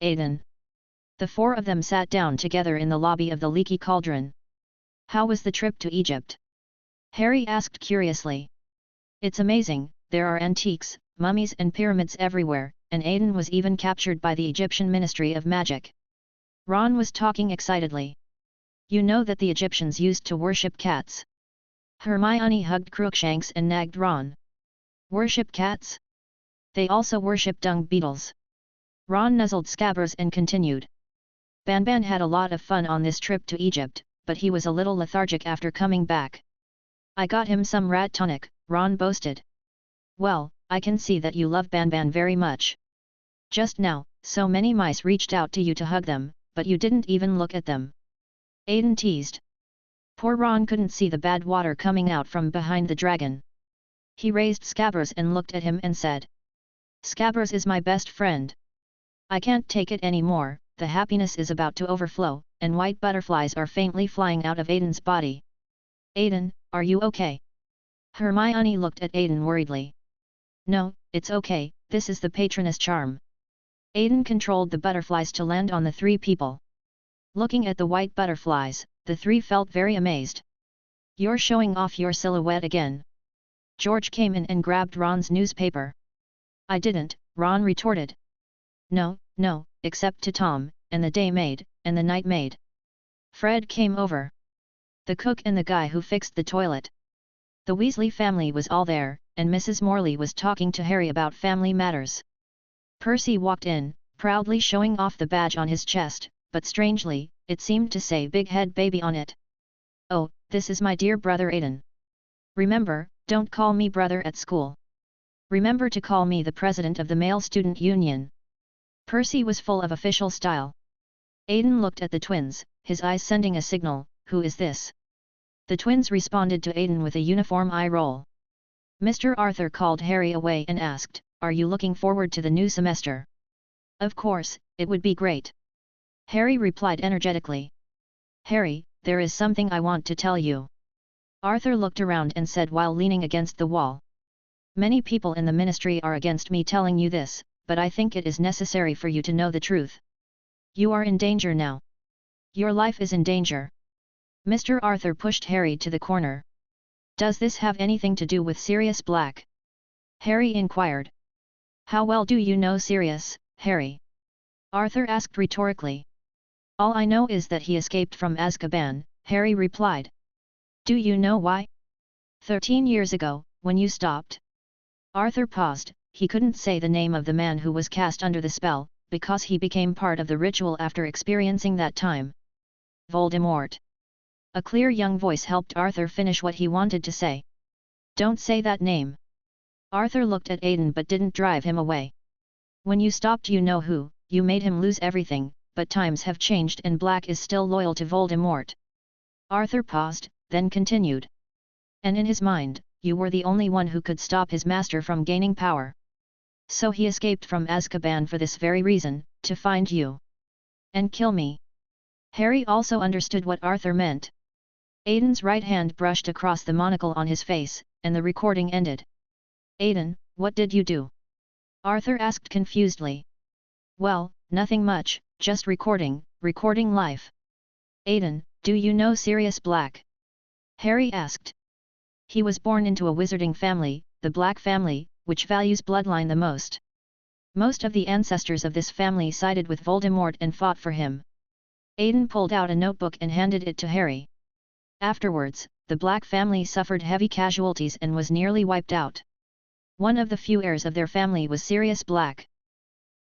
[SPEAKER 1] Aiden. The four of them sat down together in the lobby of the Leaky Cauldron. How was the trip to Egypt? Harry asked curiously. It's amazing, there are antiques, mummies and pyramids everywhere, and Aiden was even captured by the Egyptian Ministry of Magic. Ron was talking excitedly. You know that the Egyptians used to worship cats. Hermione hugged Crookshanks and nagged Ron. Worship cats? They also worship dung beetles. Ron nuzzled Scabbers and continued. Banban had a lot of fun on this trip to Egypt, but he was a little lethargic after coming back. I got him some rat tonic, Ron boasted. Well, I can see that you love Banban very much. Just now, so many mice reached out to you to hug them, but you didn't even look at them. Aiden teased. Poor Ron couldn't see the bad water coming out from behind the dragon. He raised Scabbers and looked at him and said. Scabbers is my best friend. I can't take it anymore, the happiness is about to overflow, and white butterflies are faintly flying out of Aiden's body. Aiden, are you okay? Hermione looked at Aiden worriedly. No, it's okay, this is the patroness charm. Aiden controlled the butterflies to land on the three people. Looking at the white butterflies, the three felt very amazed. You're showing off your silhouette again. George came in and grabbed Ron's newspaper. I didn't, Ron retorted. No, except to Tom, and the day maid, and the night maid. Fred came over. The cook and the guy who fixed the toilet. The Weasley family was all there, and Mrs. Morley was talking to Harry about family matters. Percy walked in, proudly showing off the badge on his chest, but strangely, it seemed to say Big Head Baby on it. Oh, this is my dear brother Aiden. Remember, don't call me brother at school. Remember to call me the president of the Male Student Union. Percy was full of official style. Aiden looked at the twins, his eyes sending a signal, who is this? The twins responded to Aiden with a uniform eye roll. Mr. Arthur called Harry away and asked, are you looking forward to the new semester? Of course, it would be great. Harry replied energetically. Harry, there is something I want to tell you. Arthur looked around and said while leaning against the wall. Many people in the ministry are against me telling you this, but I think it is necessary for you to know the truth. You are in danger now. Your life is in danger. Mr. Arthur pushed Harry to the corner. Does this have anything to do with Sirius Black? Harry inquired. How well do you know Sirius, Harry? Arthur asked rhetorically. All I know is that he escaped from Azkaban, Harry replied. Do you know why? 13 years ago, when you stopped. Arthur paused. He couldn't say the name of the man who was cast under the spell, because he became part of the ritual after experiencing that time. Voldemort. A clear young voice helped Arthur finish what he wanted to say. Don't say that name. Arthur looked at Aiden but didn't drive him away. When you stopped you know who, you made him lose everything, but times have changed and Black is still loyal to Voldemort. Arthur paused, then continued. And in his mind, you were the only one who could stop his master from gaining power. So he escaped from Azkaban for this very reason, to find you. And kill me. Harry also understood what Arthur meant. Aiden's right hand brushed across the monocle on his face, and the recording ended. Aiden, what did you do? Arthur asked confusedly. Well, nothing much, just recording life. Aiden, do you know Sirius Black? Harry asked. He was born into a wizarding family, the Black family, which values bloodline the most. Most of the ancestors of this family sided with Voldemort and fought for him. Aiden pulled out a notebook and handed it to Harry. Afterwards, the Black family suffered heavy casualties and was nearly wiped out. One of the few heirs of their family was Sirius Black.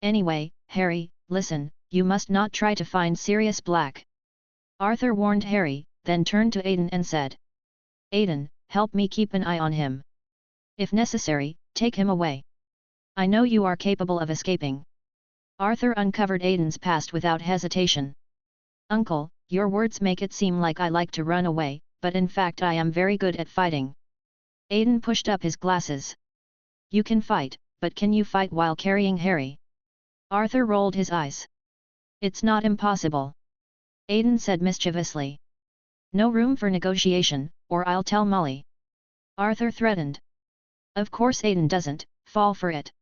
[SPEAKER 1] Anyway, Harry, listen, you must not try to find Sirius Black. Arthur warned Harry, then turned to Aiden and said. Aiden, help me keep an eye on him. If necessary, take him away. I know you are capable of escaping. Arthur uncovered Aiden's past without hesitation. Uncle, your words make it seem like I like to run away, but in fact I am very good at fighting. Aiden pushed up his glasses. You can fight, but can you fight while carrying Harry? Arthur rolled his eyes. It's not impossible. Aiden said mischievously. No room for negotiation, or I'll tell Molly. Arthur threatened. Of course Aiden doesn't fall for it.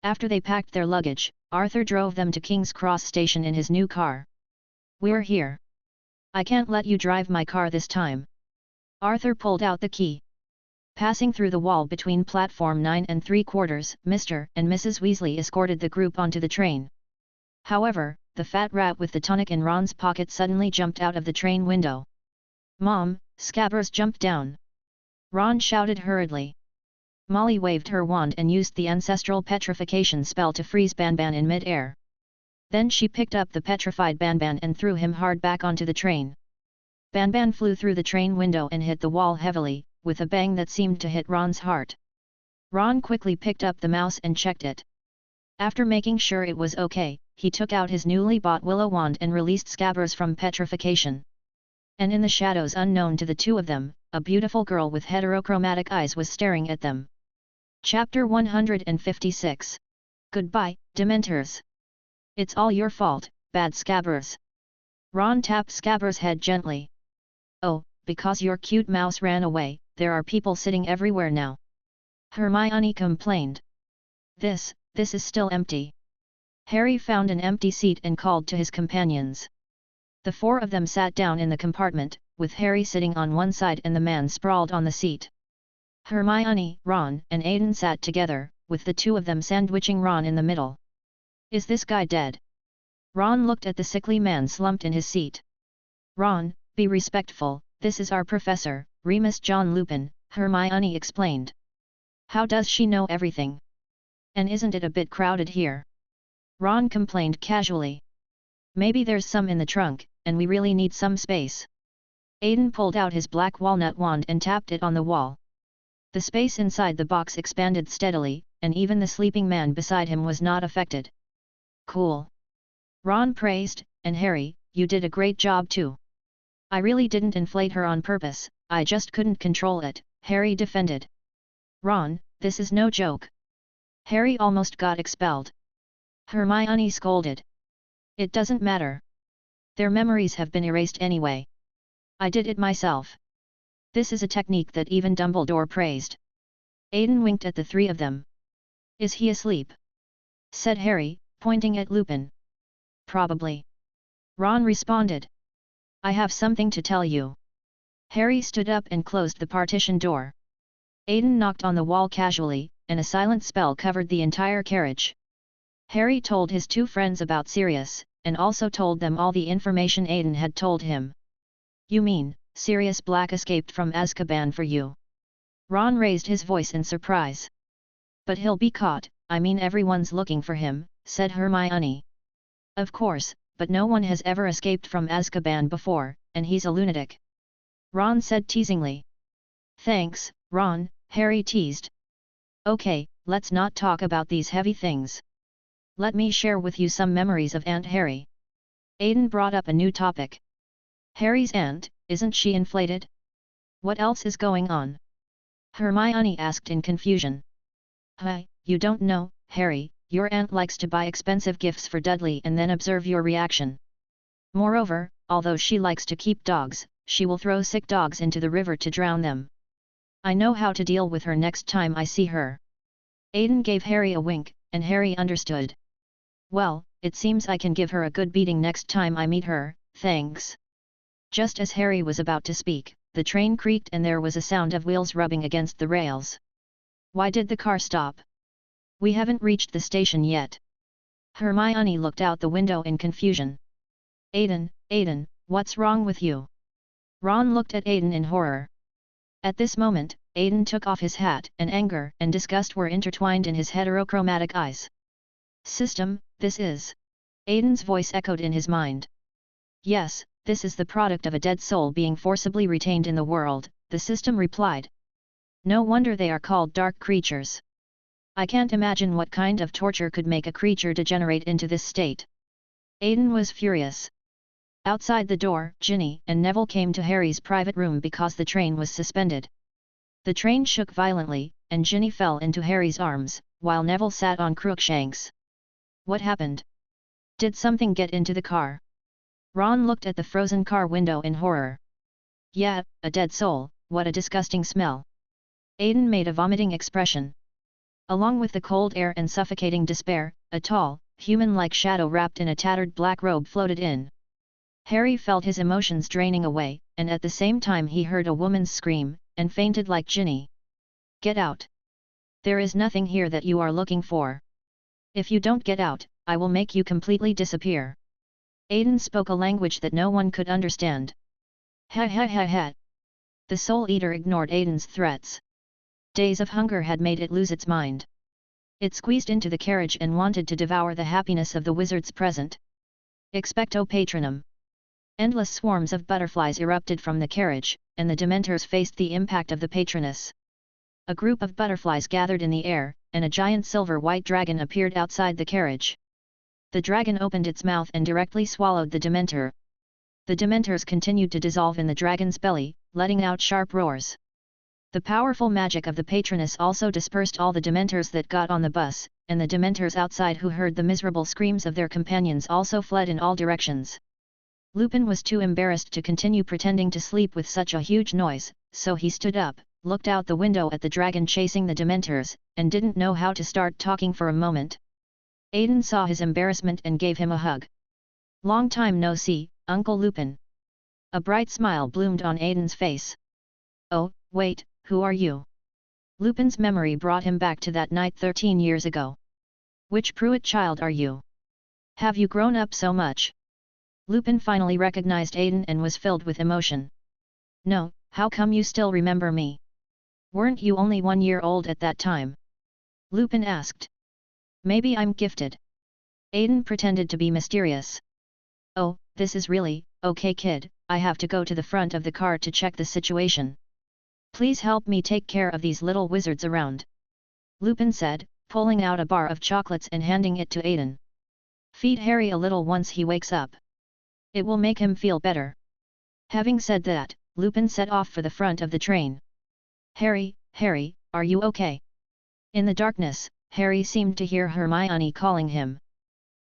[SPEAKER 1] After they packed their luggage, Arthur drove them to King's Cross Station in his new car. We're here. I can't let you drive my car this time. Arthur pulled out the key. Passing through the wall between platform 9 and 3/4, Mr. and Mrs. Weasley escorted the group onto the train. However, the fat rat with the tonic in Ron's pocket suddenly jumped out of the train window. Mom, Scabbers jumped down! Ron shouted hurriedly. Molly waved her wand and used the ancestral petrification spell to freeze Banban in mid-air. Then she picked up the petrified Banban and threw him hard back onto the train. Banban flew through the train window and hit the wall heavily, with a bang that seemed to hit Ron's heart. Ron quickly picked up the mouse and checked it. After making sure it was okay, he took out his newly bought willow wand and released Scabbers from petrification. And in the shadows unknown to the two of them, a beautiful girl with heterochromatic eyes was staring at them. Chapter 156. Goodbye, Dementors. It's all your fault, bad Scabbers. Ron tapped Scabbers' head gently. Oh, because your cute mouse ran away, there are people sitting everywhere now. Hermione complained. This is still empty. Harry found an empty seat and called to his companions. The four of them sat down in the compartment, with Harry sitting on one side and the man sprawled on the seat. Hermione, Ron, and Aiden sat together, with the two of them sandwiching Ron in the middle. Is this guy dead? Ron looked at the sickly man slumped in his seat. Ron, be respectful, this is our professor, Remus John Lupin, Hermione explained. How does she know everything? And isn't it a bit crowded here? Ron complained casually. Maybe there's some in the trunk, and we really need some space. Aiden pulled out his black walnut wand and tapped it on the wall. The space inside the box expanded steadily, and even the sleeping man beside him was not affected. Cool. Ron praised, and Harry, you did a great job too. I really didn't inflate her on purpose, I just couldn't control it, Harry defended. Ron, this is no joke. Harry almost got expelled. Hermione scolded. It doesn't matter. Their memories have been erased anyway. I did it myself. This is a technique that even Dumbledore praised. Aiden winked at the three of them. "Is he asleep?" said Harry, pointing at Lupin. "Probably," Ron responded. "I have something to tell you." Harry stood up and closed the partition door. Aiden knocked on the wall casually, and a silent spell covered the entire carriage. Harry told his two friends about Sirius, and also told them all the information Aiden had told him. "You mean, Sirius Black escaped from Azkaban for you?" Ron raised his voice in surprise. "But he'll be caught, I mean everyone's looking for him," said Hermione. "Of course, but no one has ever escaped from Azkaban before, and he's a lunatic," Ron said teasingly. "Thanks, Ron," Harry teased. "Okay, let's not talk about these heavy things. Let me share with you some memories of Aunt Harry." Aiden brought up a new topic. "Harry's aunt, isn't she inflated? What else is going on?" Hermione asked in confusion. "Hi, you don't know, Harry, your aunt likes to buy expensive gifts for Dudley and then observe your reaction. Moreover, although she likes to keep dogs, she will throw sick dogs into the river to drown them. I know how to deal with her next time I see her." Aiden gave Harry a wink, and Harry understood. "Well, it seems I can give her a good beating next time I meet her, thanks." Just as Harry was about to speak, the train creaked and there was a sound of wheels rubbing against the rails. "Why did the car stop? We haven't reached the station yet." Hermione looked out the window in confusion. Aiden, what's wrong with you?" Ron looked at Aiden in horror. At this moment, Aiden took off his hat, and anger and disgust were intertwined in his heterochromatic eyes. "System, this is..." Aiden's voice echoed in his mind. "Yes, this is the product of a dead soul being forcibly retained in the world," the system replied. "No wonder they are called dark creatures. I can't imagine what kind of torture could make a creature degenerate into this state." Aiden was furious. Outside the door, Ginny and Neville came to Harry's private room because the train was suspended. The train shook violently, and Ginny fell into Harry's arms, while Neville sat on Crookshanks. "What happened? Did something get into the car?" Ron looked at the frozen car window in horror. "Yeah, a dead soul, what a disgusting smell." Aiden made a vomiting expression. Along with the cold air and suffocating despair, a tall, human-like shadow wrapped in a tattered black robe floated in. Harry felt his emotions draining away, and at the same time he heard a woman's scream, and fainted like Ginny. "Get out! There is nothing here that you are looking for. If you don't get out, I will make you completely disappear." Aiden spoke a language that no one could understand. "Ha ha ha ha!" The Soul Eater ignored Aiden's threats. Days of hunger had made it lose its mind. It squeezed into the carriage and wanted to devour the happiness of the wizards present. Expecto Patronum! Endless swarms of butterflies erupted from the carriage, and the Dementors faced the impact of the patroness. A group of butterflies gathered in the air, and a giant silver-white dragon appeared outside the carriage. The dragon opened its mouth and directly swallowed the Dementor. The Dementors continued to dissolve in the dragon's belly, letting out sharp roars. The powerful magic of the patroness also dispersed all the Dementors that got on the bus, and the Dementors outside who heard the miserable screams of their companions also fled in all directions. Lupin was too embarrassed to continue pretending to sleep with such a huge noise, so he stood up, looked out the window at the dragon chasing the Dementors, and didn't know how to start talking for a moment. Aiden saw his embarrassment and gave him a hug. "Long time no see, Uncle Lupin." A bright smile bloomed on Aiden's face. "Oh, wait, who are you?" Lupin's memory brought him back to that night 13 years ago. "Which Pruitt child are you? Have you grown up so much?" Lupin finally recognized Aiden and was filled with emotion. "No, how come you still remember me? Weren't you only 1 year old at that time?" Lupin asked. "Maybe I'm gifted." Aiden pretended to be mysterious. "Oh, this is really, okay kid, I have to go to the front of the car to check the situation. Please help me take care of these little wizards around," Lupin said, pulling out a bar of chocolates and handing it to Aiden. "Feed Harry a little once he wakes up. It will make him feel better." Having said that, Lupin set off for the front of the train. Harry, are you okay?" In the darkness, Harry seemed to hear Hermione calling him.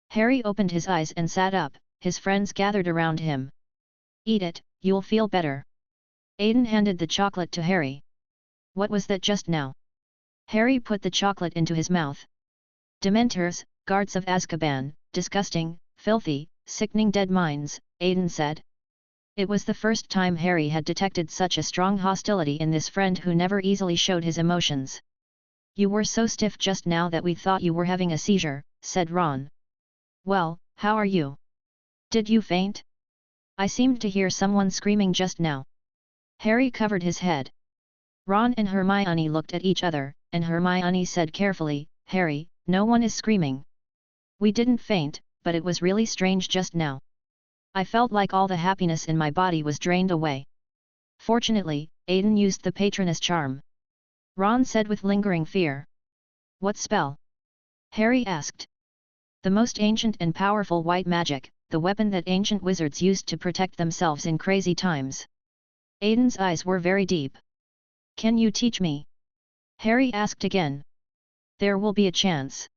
[SPEAKER 1] Harry opened his eyes and sat up, his friends gathered around him. "Eat it, you'll feel better." Aiden handed the chocolate to Harry. "What was that just now?" Harry put the chocolate into his mouth. Dementors, guards of Azkaban, disgusting, filthy, sickening dead minds, Aiden said. It was the first time Harry had detected such a strong hostility in this friend who never easily showed his emotions. You were so stiff just now that we thought you were having a seizure, said Ron. Well, how are you? Did you faint? I seemed to hear someone screaming just now. Harry covered his head. Ron and Hermione looked at each other, and Hermione said carefully, Harry, no one is screaming. We didn't faint, but it was really strange just now. I felt like all the happiness in my body was drained away. Fortunately, Aiden used the Patronus charm. Ron said with lingering fear. What spell? Harry asked. The most ancient and powerful white magic, the weapon that ancient wizards used to protect themselves in crazy times. Aiden's eyes were very deep. Can you teach me? Harry asked again. There will be a chance.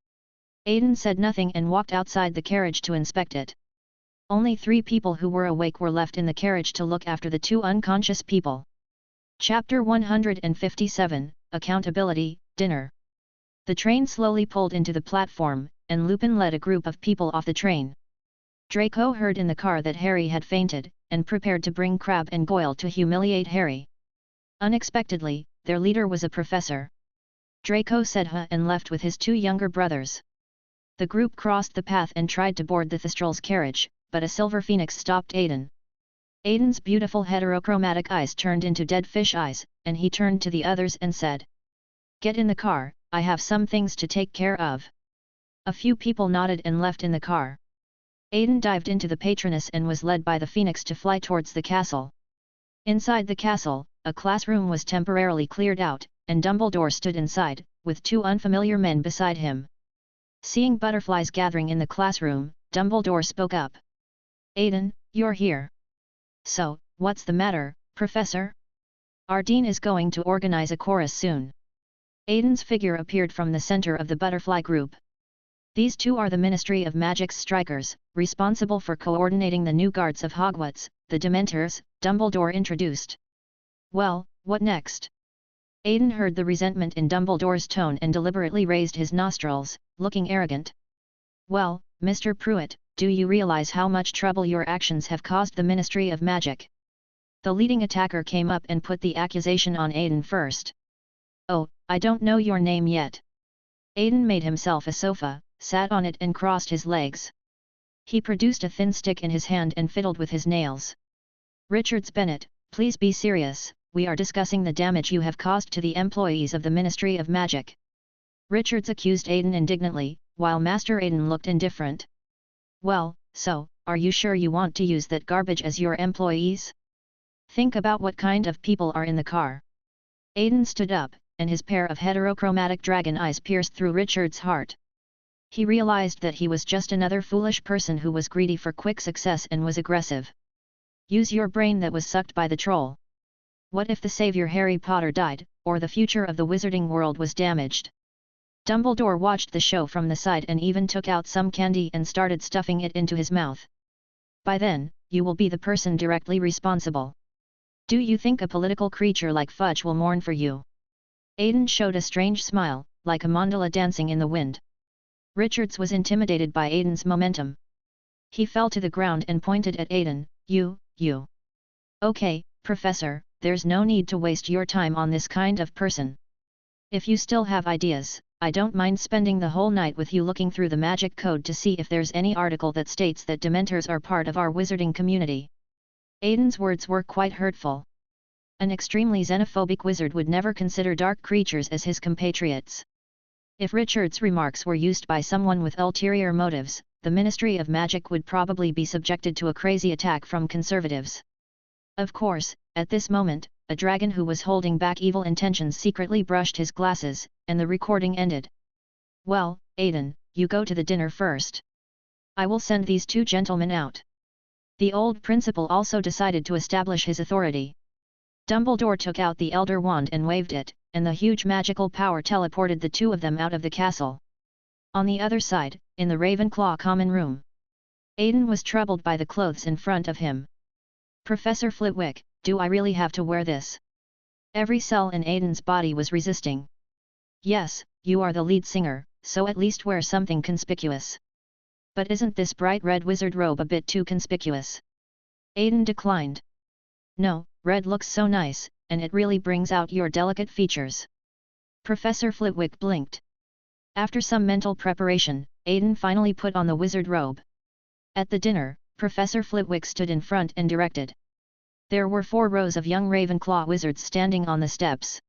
[SPEAKER 1] Aiden said nothing and walked outside the carriage to inspect it. Only 3 people who were awake were left in the carriage to look after the 2 unconscious people. Chapter 157, Accountability, Dinner. The train slowly pulled into the platform, and Lupin led a group of people off the train. Draco heard in the car that Harry had fainted, and prepared to bring Crabbe and Goyle to humiliate Harry. Unexpectedly, their leader was a professor. Draco said huh and left with his 2 younger brothers. The group crossed the path and tried to board the Thestral's carriage, but a silver phoenix stopped Aiden. Aiden's beautiful heterochromatic eyes turned into dead fish eyes, and he turned to the others and said, Get in the car, I have some things to take care of. A few people nodded and left in the car. Aiden dived into the Patronus and was led by the phoenix to fly towards the castle. Inside the castle, a classroom was temporarily cleared out, and Dumbledore stood inside, with 2 unfamiliar men beside him. Seeing butterflies gathering in the classroom, Dumbledore spoke up. Aiden, you're here. So, what's the matter, Professor? Our dean is going to organize a chorus soon. Aiden's figure appeared from the center of the butterfly group. These 2 are the Ministry of Magic's strikers, responsible for coordinating the new guards of Hogwarts, the Dementors, Dumbledore introduced. Well, what next? Aiden heard the resentment in Dumbledore's tone and deliberately raised his nostrils, looking arrogant. Well, Mr. Pruitt, do you realize how much trouble your actions have caused the Ministry of Magic? The leading attacker came up and put the accusation on Aiden first. Oh, I don't know your name yet. Aiden made himself a sofa, sat on it and crossed his legs. He produced a thin stick in his hand and fiddled with his nails. Richards Bennett, please be serious, we are discussing the damage you have caused to the employees of the Ministry of Magic. Richards accused Aiden indignantly, while Master Aiden looked indifferent. Well, so, are you sure you want to use that garbage as your employees? Think about what kind of people are in the car. Aiden stood up, and his pair of heterochromatic dragon eyes pierced through Richard's heart. He realized that he was just another foolish person who was greedy for quick success and was aggressive. Use your brain that was sucked by the troll. What if the savior Harry Potter died, or the future of the wizarding world was damaged? Dumbledore watched the show from the side and even took out some candy and started stuffing it into his mouth. By then, you will be the person directly responsible. Do you think a political creature like Fudge will mourn for you? Aiden showed a strange smile, like a mandala dancing in the wind. Richards was intimidated by Aiden's momentum. He fell to the ground and pointed at Aiden, you. Okay, Professor, there's no need to waste your time on this kind of person. If you still have ideas, I don't mind spending the whole night with you looking through the magic code to see if there's any article that states that Dementors are part of our wizarding community. Aiden's words were quite hurtful. An extremely xenophobic wizard would never consider dark creatures as his compatriots. If Richard's remarks were used by someone with ulterior motives, the Ministry of Magic would probably be subjected to a crazy attack from conservatives. Of course, at this moment, a dragon who was holding back evil intentions secretly brushed his glasses, and the recording ended. Well, Aiden, you go to the dinner first. I will send these 2 gentlemen out. The old principal also decided to establish his authority. Dumbledore took out the Elder Wand and waved it, and the huge magical power teleported the 2 of them out of the castle. On the other side, in the Ravenclaw common room, Aiden was troubled by the clothes in front of him. Professor Flitwick, do I really have to wear this? Every cell in Aiden's body was resisting. Yes, you are the lead singer, so at least wear something conspicuous. But isn't this bright red wizard robe a bit too conspicuous? Aiden declined. No, red looks so nice, and it really brings out your delicate features. Professor Flitwick blinked. After some mental preparation, Aiden finally put on the wizard robe. At the dinner, Professor Flitwick stood in front and directed. There were 4 rows of young Ravenclaw wizards standing on the steps.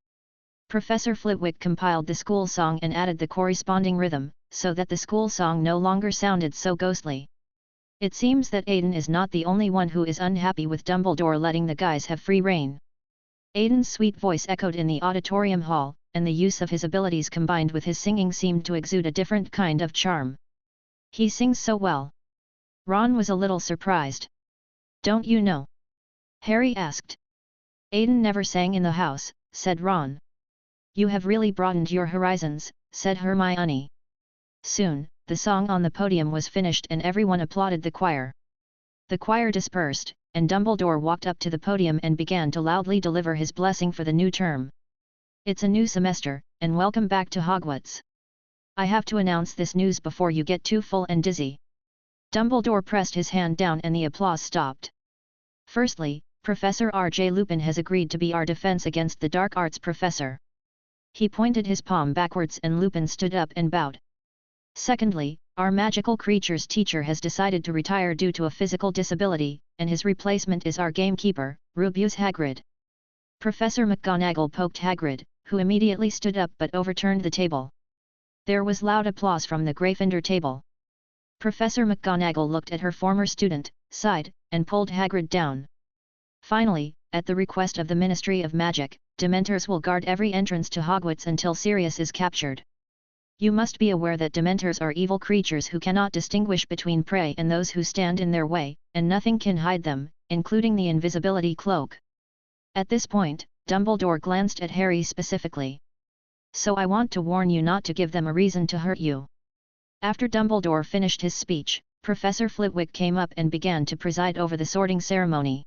[SPEAKER 1] Professor Flitwick compiled the school song and added the corresponding rhythm, so that the school song no longer sounded so ghostly. It seems that Aiden is not the only one who is unhappy with Dumbledore letting the guys have free rein. Aiden's sweet voice echoed in the auditorium hall, and the use of his abilities combined with his singing seemed to exude a different kind of charm. He sings so well. Ron was a little surprised. Don't you know? Harry asked. Aiden never sang in the house, said Ron. You have really broadened your horizons, said Hermione. Soon, the song on the podium was finished and everyone applauded the choir. The choir dispersed, and Dumbledore walked up to the podium and began to loudly deliver his blessing for the new term. It's a new semester, and welcome back to Hogwarts. I have to announce this news before you get too full and dizzy. Dumbledore pressed his hand down and the applause stopped. Firstly, Professor R.J. Lupin has agreed to be our defense against the dark arts professor. He pointed his palm backwards and Lupin stood up and bowed. Secondly, our magical creatures teacher has decided to retire due to a physical disability, and his replacement is our gamekeeper, Rubeus Hagrid. Professor McGonagall poked Hagrid, who immediately stood up but overturned the table. There was loud applause from the Gryffindor table. Professor McGonagall looked at her former student, sighed, and pulled Hagrid down. Finally, at the request of the Ministry of Magic, Dementors will guard every entrance to Hogwarts until Sirius is captured. You must be aware that Dementors are evil creatures who cannot distinguish between prey and those who stand in their way, and nothing can hide them, including the invisibility cloak. At this point, Dumbledore glanced at Harry specifically. So I want to warn you not to give them a reason to hurt you. After Dumbledore finished his speech, Professor Flitwick came up and began to preside over the sorting ceremony.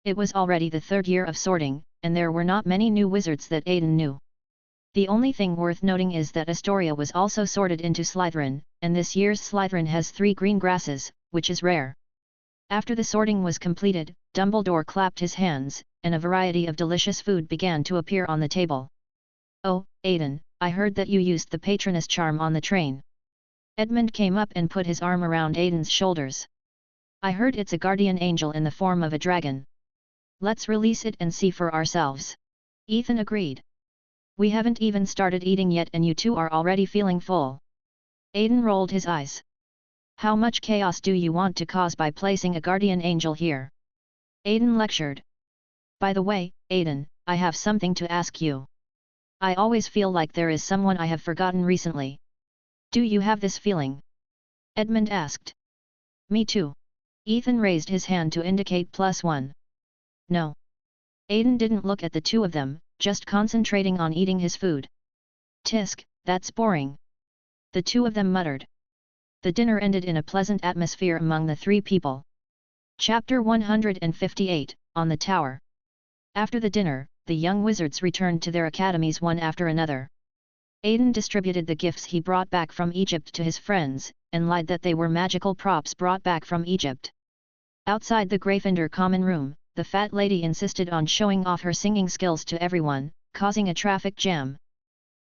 [SPEAKER 1] It was already the 3rd year of sorting, and there were not many new wizards that Aiden knew. The only thing worth noting is that Astoria was also sorted into Slytherin, and this year's Slytherin has 3 green grasses, which is rare. After the sorting was completed, Dumbledore clapped his hands, and a variety of delicious food began to appear on the table. Oh, Aiden, I heard that you used the Patronus charm on the train. Edmund came up and put his arm around Aiden's shoulders. I heard it's a guardian angel in the form of a dragon. Let's release it and see for ourselves. Ethan agreed. We haven't even started eating yet and you two are already feeling full. Aiden rolled his eyes. How much chaos do you want to cause by placing a guardian angel here? Aiden lectured. By the way, Aiden, I have something to ask you. I always feel like there is someone I have forgotten recently. Do you have this feeling? Edmund asked. Me too. Ethan raised his hand to indicate +1. No. Aiden didn't look at the two of them, just concentrating on eating his food. Tisk, that's boring. The two of them muttered. The dinner ended in a pleasant atmosphere among the 3 people. Chapter 158, On the Tower. After the dinner, the young wizards returned to their academies one after another. Aiden distributed the gifts he brought back from Egypt to his friends, and lied that they were magical props brought back from Egypt. Outside the Gryffindor common room, the fat lady insisted on showing off her singing skills to everyone, causing a traffic jam.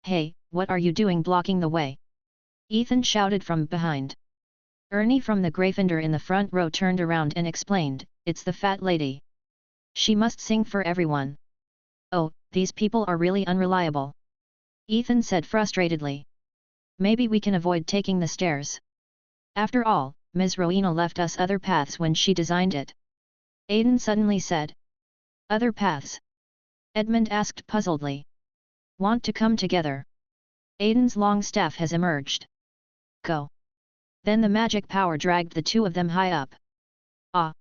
[SPEAKER 1] Hey, what are you doing blocking the way? Ethan shouted from behind. Ernie from the Gryffindor in the front row turned around and explained, it's the fat lady. She must sing for everyone. Oh, these people are really unreliable. Ethan said frustratedly. Maybe we can avoid taking the stairs. After all, Ms. Rowena left us other paths when she designed it. Aiden suddenly said. Other paths? Edmund asked puzzledly. Want to come together? Aiden's long staff has emerged. Go. Then the magic power dragged the two of them high up. Ah!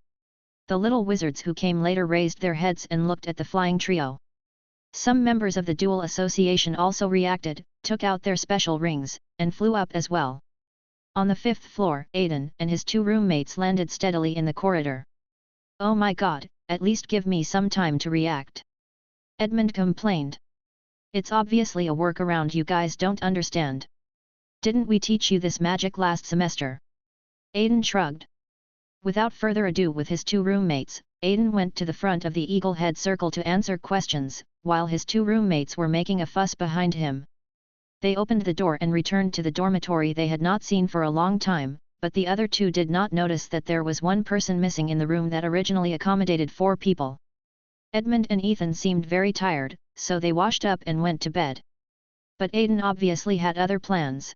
[SPEAKER 1] The little wizards who came later raised their heads and looked at the flying trio. Some members of the Duel Association also reacted, took out their special rings, and flew up as well. On the 5th floor, Aiden and his 2 roommates landed steadily in the corridor. Oh my god, at least give me some time to react. Edmund complained. It's obviously a workaround you guys don't understand. Didn't we teach you this magic last semester? Aiden shrugged. Without further ado, with his two roommates, Aiden went to the front of the eagle head circle to answer questions, while his two roommates were making a fuss behind him. They opened the door and returned to the dormitory they had not seen for a long time, but the other two did not notice that there was one person missing in the room that originally accommodated 4 people. Edmund and Ethan seemed very tired, so they washed up and went to bed. But Aiden obviously had other plans.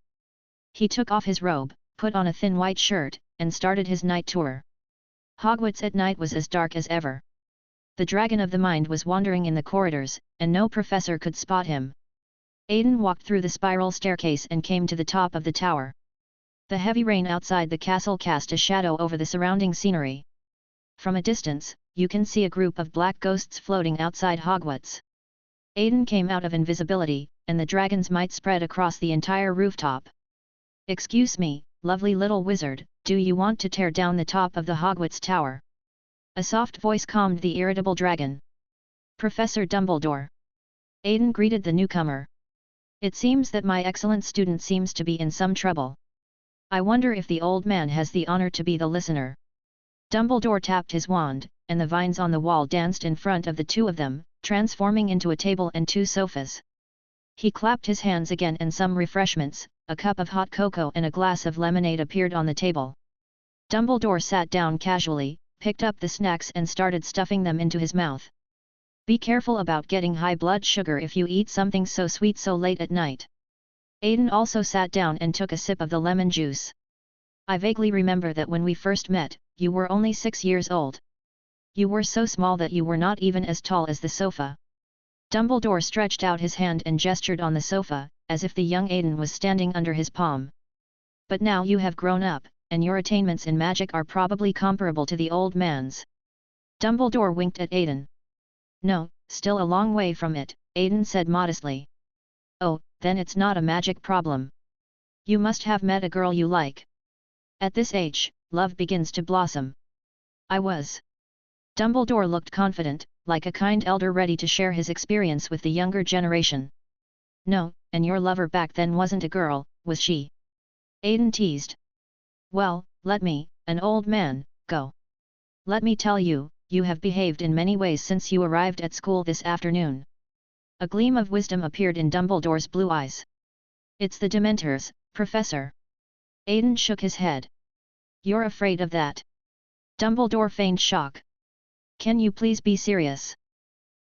[SPEAKER 1] He took off his robe, put on a thin white shirt, and started his night tour. Hogwarts at night was as dark as ever. The Dragon of the Mind was wandering in the corridors, and no professor could spot him. Aiden walked through the spiral staircase and came to the top of the tower. The heavy rain outside the castle cast a shadow over the surrounding scenery. From a distance, you can see a group of black ghosts floating outside Hogwarts. Aiden came out of invisibility, and the dragon's might spread across the entire rooftop. "Excuse me, lovely little wizard, do you want to tear down the top of the Hogwarts tower?" A soft voice calmed the irritable dragon. "Professor Dumbledore." Aiden greeted the newcomer. "It seems that my excellent student seems to be in some trouble. I wonder if the old man has the honor to be the listener." Dumbledore tapped his wand, and the vines on the wall danced in front of the two of them, transforming into a table and 2 sofas. He clapped his hands again and some refreshments, a cup of hot cocoa and a glass of lemonade appeared on the table. Dumbledore sat down casually, picked up the snacks and started stuffing them into his mouth. "Be careful about getting high blood sugar if you eat something so sweet so late at night." Aiden also sat down and took a sip of the lemon juice. "I vaguely remember that when we first met, you were only 6 years old. You were so small that you were not even as tall as the sofa." Dumbledore stretched out his hand and gestured on the sofa, as if the young Aiden was standing under his palm. "But now you have grown up, and your attainments in magic are probably comparable to the old man's." Dumbledore winked at Aiden. "No, still a long way from it," Aiden said modestly. "Oh, then it's not a magic problem. You must have met a girl you like. At this age, love begins to blossom." "I was." Dumbledore looked confident, like a kind elder ready to share his experience with the younger generation. "No, and your lover back then wasn't a girl, was she?" Aiden teased. "Well, let me, an old man, go. Let me tell you, you have behaved in many ways since you arrived at school this afternoon." A gleam of wisdom appeared in Dumbledore's blue eyes. "It's the Dementors, Professor." Aiden shook his head. "You're afraid of that?" Dumbledore feigned shock. "Can you please be serious?"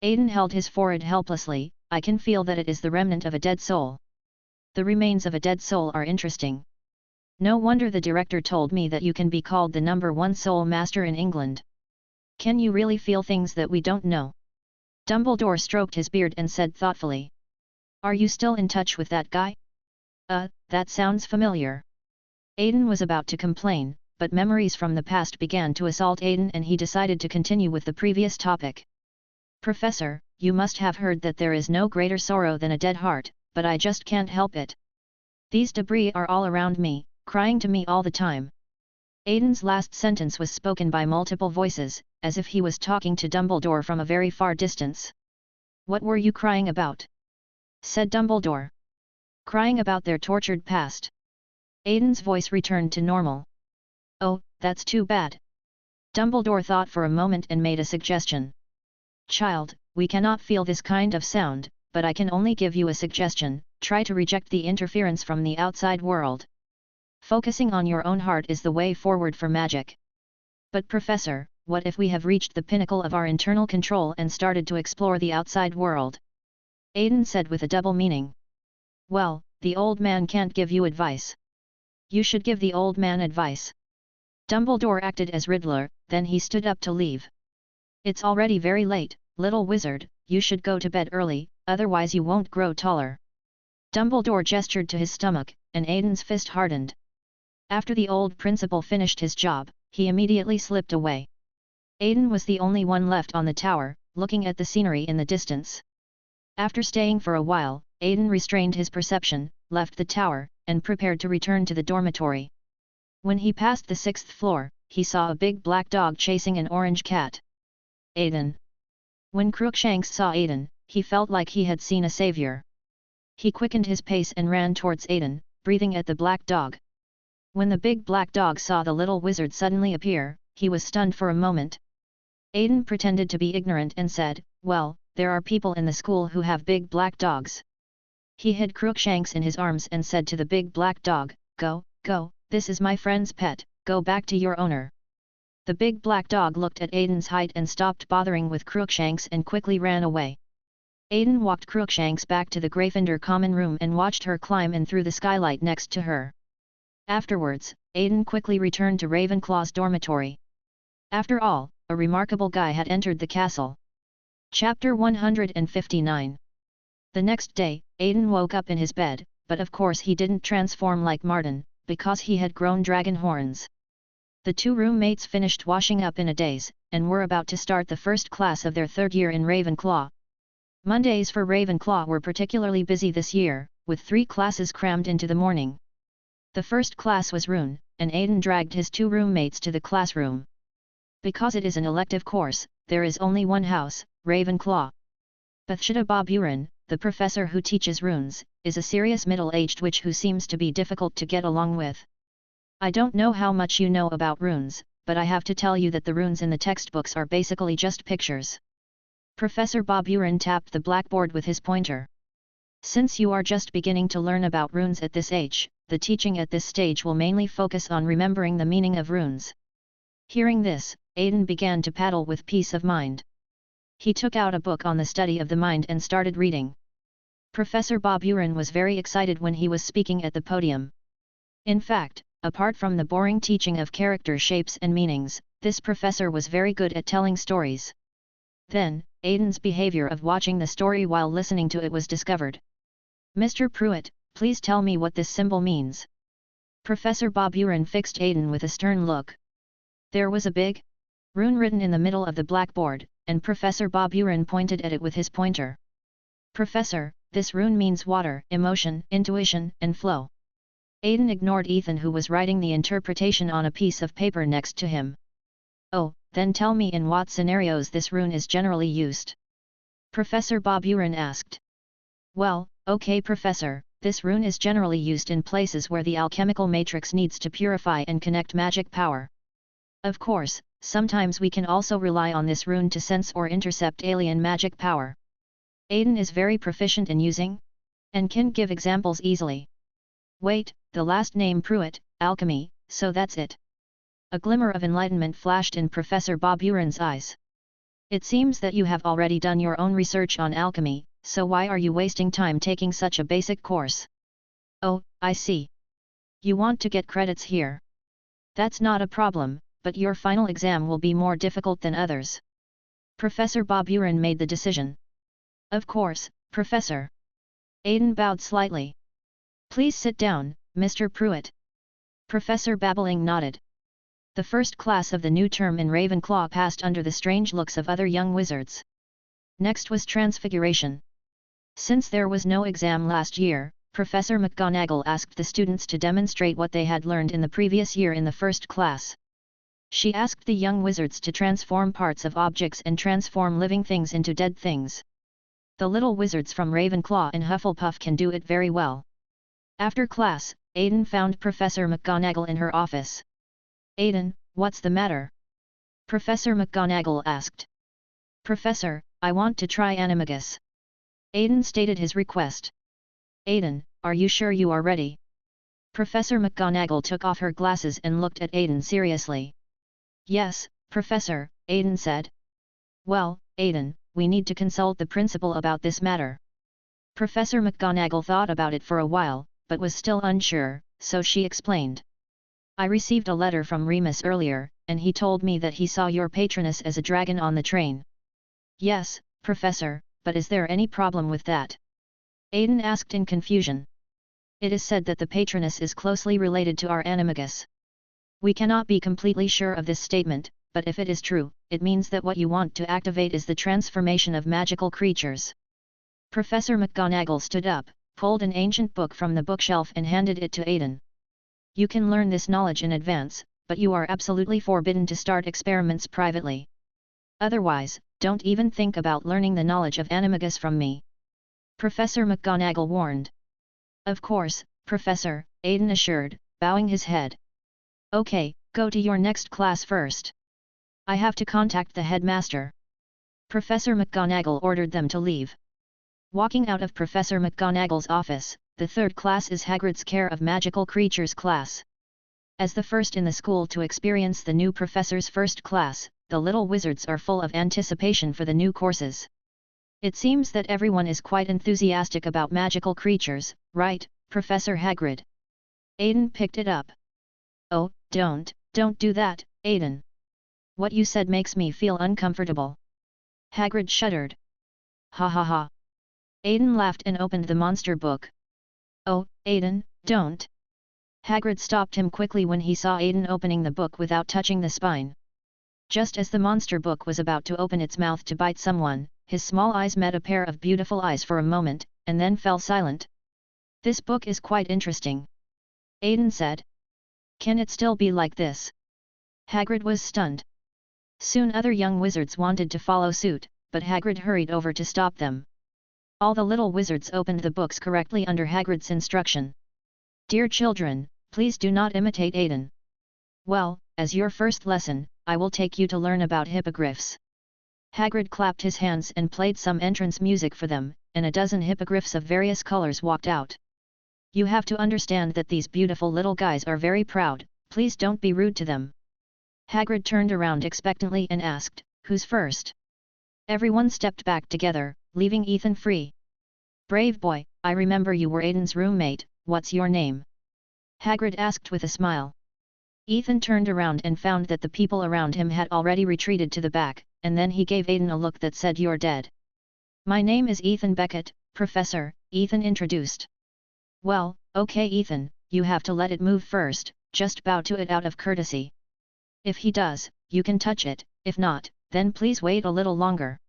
[SPEAKER 1] Aiden held his forehead helplessly. "I can feel that it is the remnant of a dead soul." "The remains of a dead soul are interesting. No wonder the director told me that you can be called the #1 soul master in England. Can you really feel things that we don't know?" Dumbledore stroked his beard and said thoughtfully. "Are you still in touch with that guy?" That sounds familiar." Aiden was about to complain, but memories from the past began to assault Aiden and he decided to continue with the previous topic. "Professor, you must have heard that there is no greater sorrow than a dead heart, but I just can't help it. These debris are all around me, crying to me all the time." Aiden's last sentence was spoken by multiple voices, as if he was talking to Dumbledore from a very far distance. "What were you crying about?" said Dumbledore. "Crying about their tortured past." Aiden's voice returned to normal. "Oh, that's too bad." Dumbledore thought for a moment and made a suggestion. "Child, we cannot feel this kind of sound, but I can only give you a suggestion: try to reject the interference from the outside world. Focusing on your own heart is the way forward for magic." "But Professor, what if we have reached the pinnacle of our internal control and started to explore the outside world?" Aiden said with a double meaning. "Well, the old man can't give you advice. You should give the old man advice." Dumbledore acted as Riddler, then he stood up to leave. "It's already very late, little wizard, you should go to bed early, otherwise you won't grow taller." Dumbledore gestured to his stomach, and Aiden's fist hardened. After the old principal finished his job, he immediately slipped away. Aiden was the only one left on the tower, looking at the scenery in the distance. After staying for a while, Aiden restrained his perception, left the tower, and prepared to return to the dormitory. When he passed the 6th floor, he saw a big black dog chasing an orange cat. "Aiden!" When Crookshanks saw Aiden, he felt like he had seen a savior. He quickened his pace and ran towards Aiden, breathing at the black dog. When the big black dog saw the little wizard suddenly appear, he was stunned for a moment. Aiden pretended to be ignorant and said, "Well, there are people in the school who have big black dogs." He hid Crookshanks in his arms and said to the big black dog, "Go, go, this is my friend's pet, go back to your owner." The big black dog looked at Aiden's height and stopped bothering with Crookshanks and quickly ran away. Aiden walked Crookshanks back to the Gryffindor common room and watched her climb in through the skylight next to her. Afterwards, Aiden quickly returned to Ravenclaw's dormitory. After all, a remarkable guy had entered the castle. Chapter 159. The next day, Aiden woke up in his bed, but of course he didn't transform like Martin, because he had grown dragon horns. The two roommates finished washing up in a daze, and were about to start the first class of their third year in Ravenclaw. Mondays for Ravenclaw were particularly busy this year, with 3 classes crammed into the morning. The first class was Rune, and Aiden dragged his 2 roommates to the classroom. Because it is an elective course, there is only one house, Ravenclaw. Bathsheba Boburin, the professor who teaches runes, is a serious middle-aged witch who seems to be difficult to get along with. "I don't know how much you know about runes, but I have to tell you that the runes in the textbooks are basically just pictures." Professor Boburin tapped the blackboard with his pointer. "Since you are just beginning to learn about runes at this age, the teaching at this stage will mainly focus on remembering the meaning of runes." Hearing this, Aiden began to paddle with peace of mind. He took out a book on the study of the mind and started reading. Professor Boburin was very excited when he was speaking at the podium. In fact, apart from the boring teaching of character shapes and meanings, this professor was very good at telling stories. Then, Aiden's behavior of watching the story while listening to it was discovered. "Mr. Pruitt, please tell me what this symbol means." Professor Boburin fixed Aiden with a stern look. There was a big rune written in the middle of the blackboard, and Professor Boburin pointed at it with his pointer. "Professor, this rune means water, emotion, intuition, and flow." Aiden ignored Ethan, who was writing the interpretation on a piece of paper next to him. "Oh, then tell me in what scenarios this rune is generally used?" Professor Boburin asked. "Well, okay Professor, this rune is generally used in places where the alchemical matrix needs to purify and connect magic power. Of course, sometimes we can also rely on this rune to sense or intercept alien magic power." Aiden is very proficient in using and can give examples easily. "Wait, the last name Pruitt, alchemy, so that's it." A glimmer of enlightenment flashed in Professor Boburin's eyes. "It seems that you have already done your own research on alchemy, so why are you wasting time taking such a basic course?" "Oh, I see. You want to get credits here. That's not a problem, but your final exam will be more difficult than others." Professor Boburin made the decision. "Of course, Professor." Aiden bowed slightly. "Please sit down, Mr. Pruitt." Professor Babbling nodded. The first class of the new term in Ravenclaw passed under the strange looks of other young wizards. Next was Transfiguration. Since there was no exam last year, Professor McGonagall asked the students to demonstrate what they had learned in the previous year in the first class. She asked the young wizards to transform parts of objects and transform living things into dead things. The little wizards from Ravenclaw and Hufflepuff can do it very well. After class, Aiden found Professor McGonagall in her office. "Aiden, what's the matter?" Professor McGonagall asked. "Professor, I want to try Animagus." Aiden stated his request. "Aiden, are you sure you are ready?" Professor McGonagall took off her glasses and looked at Aiden seriously. "Yes, Professor," Aiden said. "Well, Aiden, we need to consult the principal about this matter." Professor McGonagall thought about it for a while, but was still unsure, so she explained. "I received a letter from Remus earlier, and he told me that he saw your patroness as a dragon on the train." "Yes, Professor, but is there any problem with that?" Aiden asked in confusion. "It is said that the patroness is closely related to our animagus. We cannot be completely sure of this statement, but if it is true, it means that what you want to activate is the transformation of magical creatures." Professor McGonagall stood up, pulled an ancient book from the bookshelf and handed it to Aiden. "You can learn this knowledge in advance, but you are absolutely forbidden to start experiments privately." Otherwise, don't even think about learning the knowledge of animagus from me," Professor McGonagall warned. "Of course, Professor," Aiden assured, bowing his head. "Okay, go to your next class first. I have to contact the headmaster." Professor McGonagall ordered them to leave. Walking out of Professor McGonagall's office, the third class is Hagrid's Care of Magical Creatures class. As the first in the school to experience the new professor's first class, the little wizards are full of anticipation for the new courses. It seems that everyone is quite enthusiastic about magical creatures, right, Professor Hagrid? Aiden picked it up. "Oh, don't do that, Aiden. What you said makes me feel uncomfortable." Hagrid shuddered. "Ha ha ha." Aiden laughed and opened the monster book. "Oh, Aiden, don't." Hagrid stopped him quickly when he saw Aiden opening the book without touching the spine. Just as the monster book was about to open its mouth to bite someone, his small eyes met a pair of beautiful eyes for a moment, and then fell silent. "This book is quite interesting," Aiden said. "Can it still be like this?" Hagrid was stunned. Soon other young wizards wanted to follow suit, but Hagrid hurried over to stop them. All the little wizards opened the books correctly under Hagrid's instruction. "Dear children, please do not imitate Aiden. Well, as your first lesson, I will take you to learn about hippogriffs." Hagrid clapped his hands and played some entrance music for them, and a dozen hippogriffs of various colors walked out. "You have to understand that these beautiful little guys are very proud, please don't be rude to them." Hagrid turned around expectantly and asked, "Who's first?" Everyone stepped back together, leaving Ethan free. "Brave boy, I remember you were Aiden's roommate, what's your name?" Hagrid asked with a smile. Ethan turned around and found that the people around him had already retreated to the back, and then he gave Aiden a look that said, "You're dead." "My name is Ethan Beckett, Professor," Ethan introduced. "Well, okay Ethan, you have to let it move first, just bow to it out of courtesy. If he does, you can touch it, if not, then please wait a little longer,"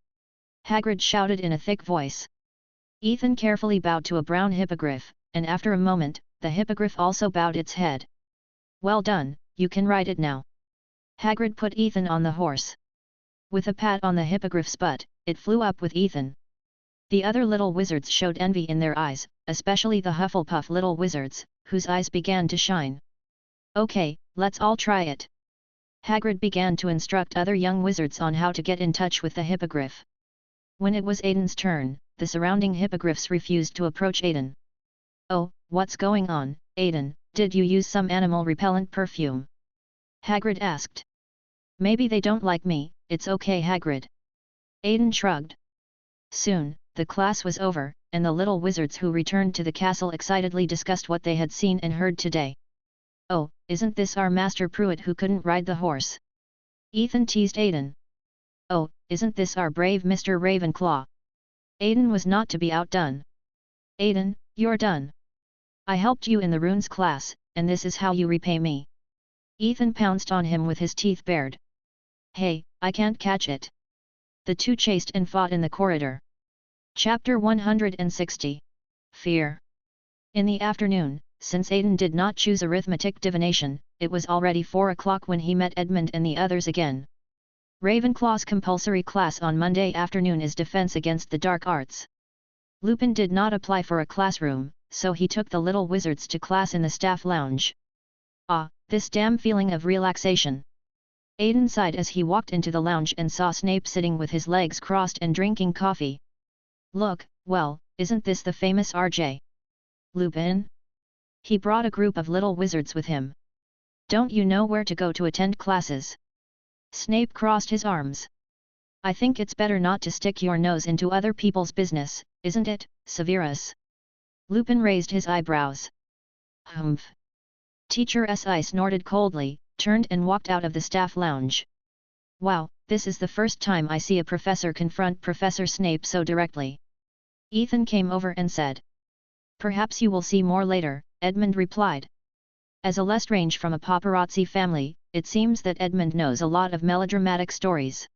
[SPEAKER 1] Hagrid shouted in a thick voice. Ethan carefully bowed to a brown hippogriff, and after a moment, the hippogriff also bowed its head. "Well done, you can ride it now." Hagrid put Ethan on the horse. With a pat on the hippogriff's butt, it flew up with Ethan. The other little wizards showed envy in their eyes, especially the Hufflepuff little wizards, whose eyes began to shine. "Okay, let's all try it." Hagrid began to instruct other young wizards on how to get in touch with the hippogriff. When it was Aiden's turn, the surrounding hippogriffs refused to approach Aiden. "Oh, what's going on, Aiden, did you use some animal repellent perfume?" Hagrid asked. "Maybe they don't like me, it's okay Hagrid." Aiden shrugged. Soon, the class was over, and the little wizards who returned to the castle excitedly discussed what they had seen and heard today. "Oh, isn't this our Master Pruitt who couldn't ride the horse?" Ethan teased Aiden. "Oh, isn't this our brave Mr. Ravenclaw?" Aiden was not to be outdone. "Aiden, you're done. I helped you in the runes class, and this is how you repay me." Ethan pounced on him with his teeth bared. "Hey, I can't catch it." The two chased and fought in the corridor. Chapter 160. Fear. In the afternoon, since Aiden did not choose arithmetic divination, it was already 4 o'clock when he met Edmund and the others again. Ravenclaw's compulsory class on Monday afternoon is Defense Against the Dark Arts. Lupin did not apply for a classroom, so he took the little wizards to class in the staff lounge. "Ah, this damn feeling of relaxation." Aiden sighed as he walked into the lounge and saw Snape sitting with his legs crossed and drinking coffee. "Look, well, isn't this the famous RJ Lupin? He brought a group of little wizards with him. Don't you know where to go to attend classes?" Snape crossed his arms. "I think it's better not to stick your nose into other people's business, isn't it, Severus?" Lupin raised his eyebrows. "Humph." Teacher S.I. snorted coldly, turned and walked out of the staff lounge. "Wow, this is the first time I see a professor confront Professor Snape so directly." Ethan came over and said. "Perhaps you will see more later," Edmund replied. As a Lestrange from a paparazzi family, it seems that Edmund knows a lot of melodramatic stories.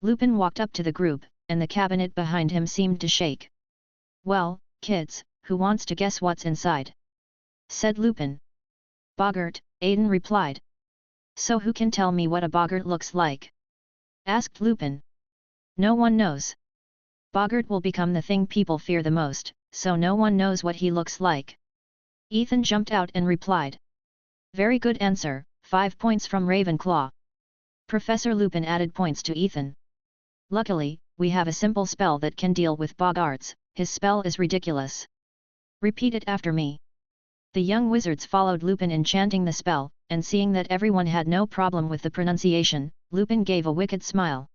[SPEAKER 1] Lupin walked up to the group, and the cabinet behind him seemed to shake. "Well, kids, who wants to guess what's inside?" said Lupin. "Boggart," Aiden replied. "So who can tell me what a boggart looks like?" asked Lupin. No one knows. Boggart will become the thing people fear the most, so no one knows what he looks like. Ethan jumped out and replied. Very good answer, 5 points from Ravenclaw. Professor Lupin added points to Ethan. Luckily, we have a simple spell that can deal with Boggarts, his spell is ridiculous. Repeat it after me. The young wizards followed Lupin in chanting the spell, and seeing that everyone had no problem with the pronunciation, Lupin gave a wicked smile.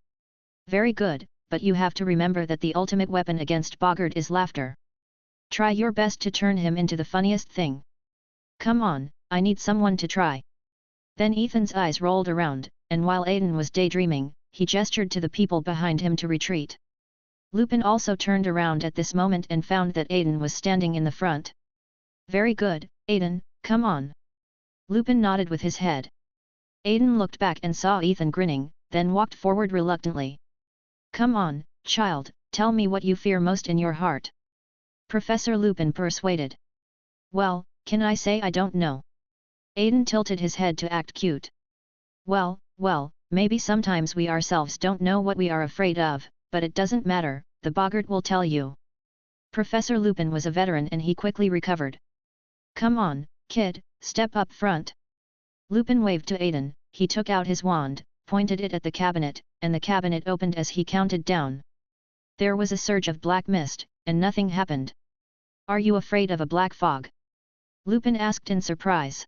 [SPEAKER 1] Very good, but you have to remember that the ultimate weapon against Boggart is laughter. Try your best to turn him into the funniest thing. Come on, I need someone to try. Then Ethan's eyes rolled around, and while Aiden was daydreaming, he gestured to the people behind him to retreat. Lupin also turned around at this moment and found that Aiden was standing in the front. Very good, Aiden, come on. Lupin nodded with his head. Aiden looked back and saw Ethan grinning, then walked forward reluctantly. Come on, child, tell me what you fear most in your heart. Professor Lupin persuaded. Well, can I say I don't know? Aiden tilted his head to act cute. Well, maybe sometimes we ourselves don't know what we are afraid of, but it doesn't matter, the Boggart will tell you. Professor Lupin was a veteran and he quickly recovered. Come on, kid, step up front. Lupin waved to Aiden, he took out his wand, pointed it at the cabinet, and the cabinet opened as he counted down. There was a surge of black mist, and nothing happened. Are you afraid of a black fog? Lupin asked in surprise.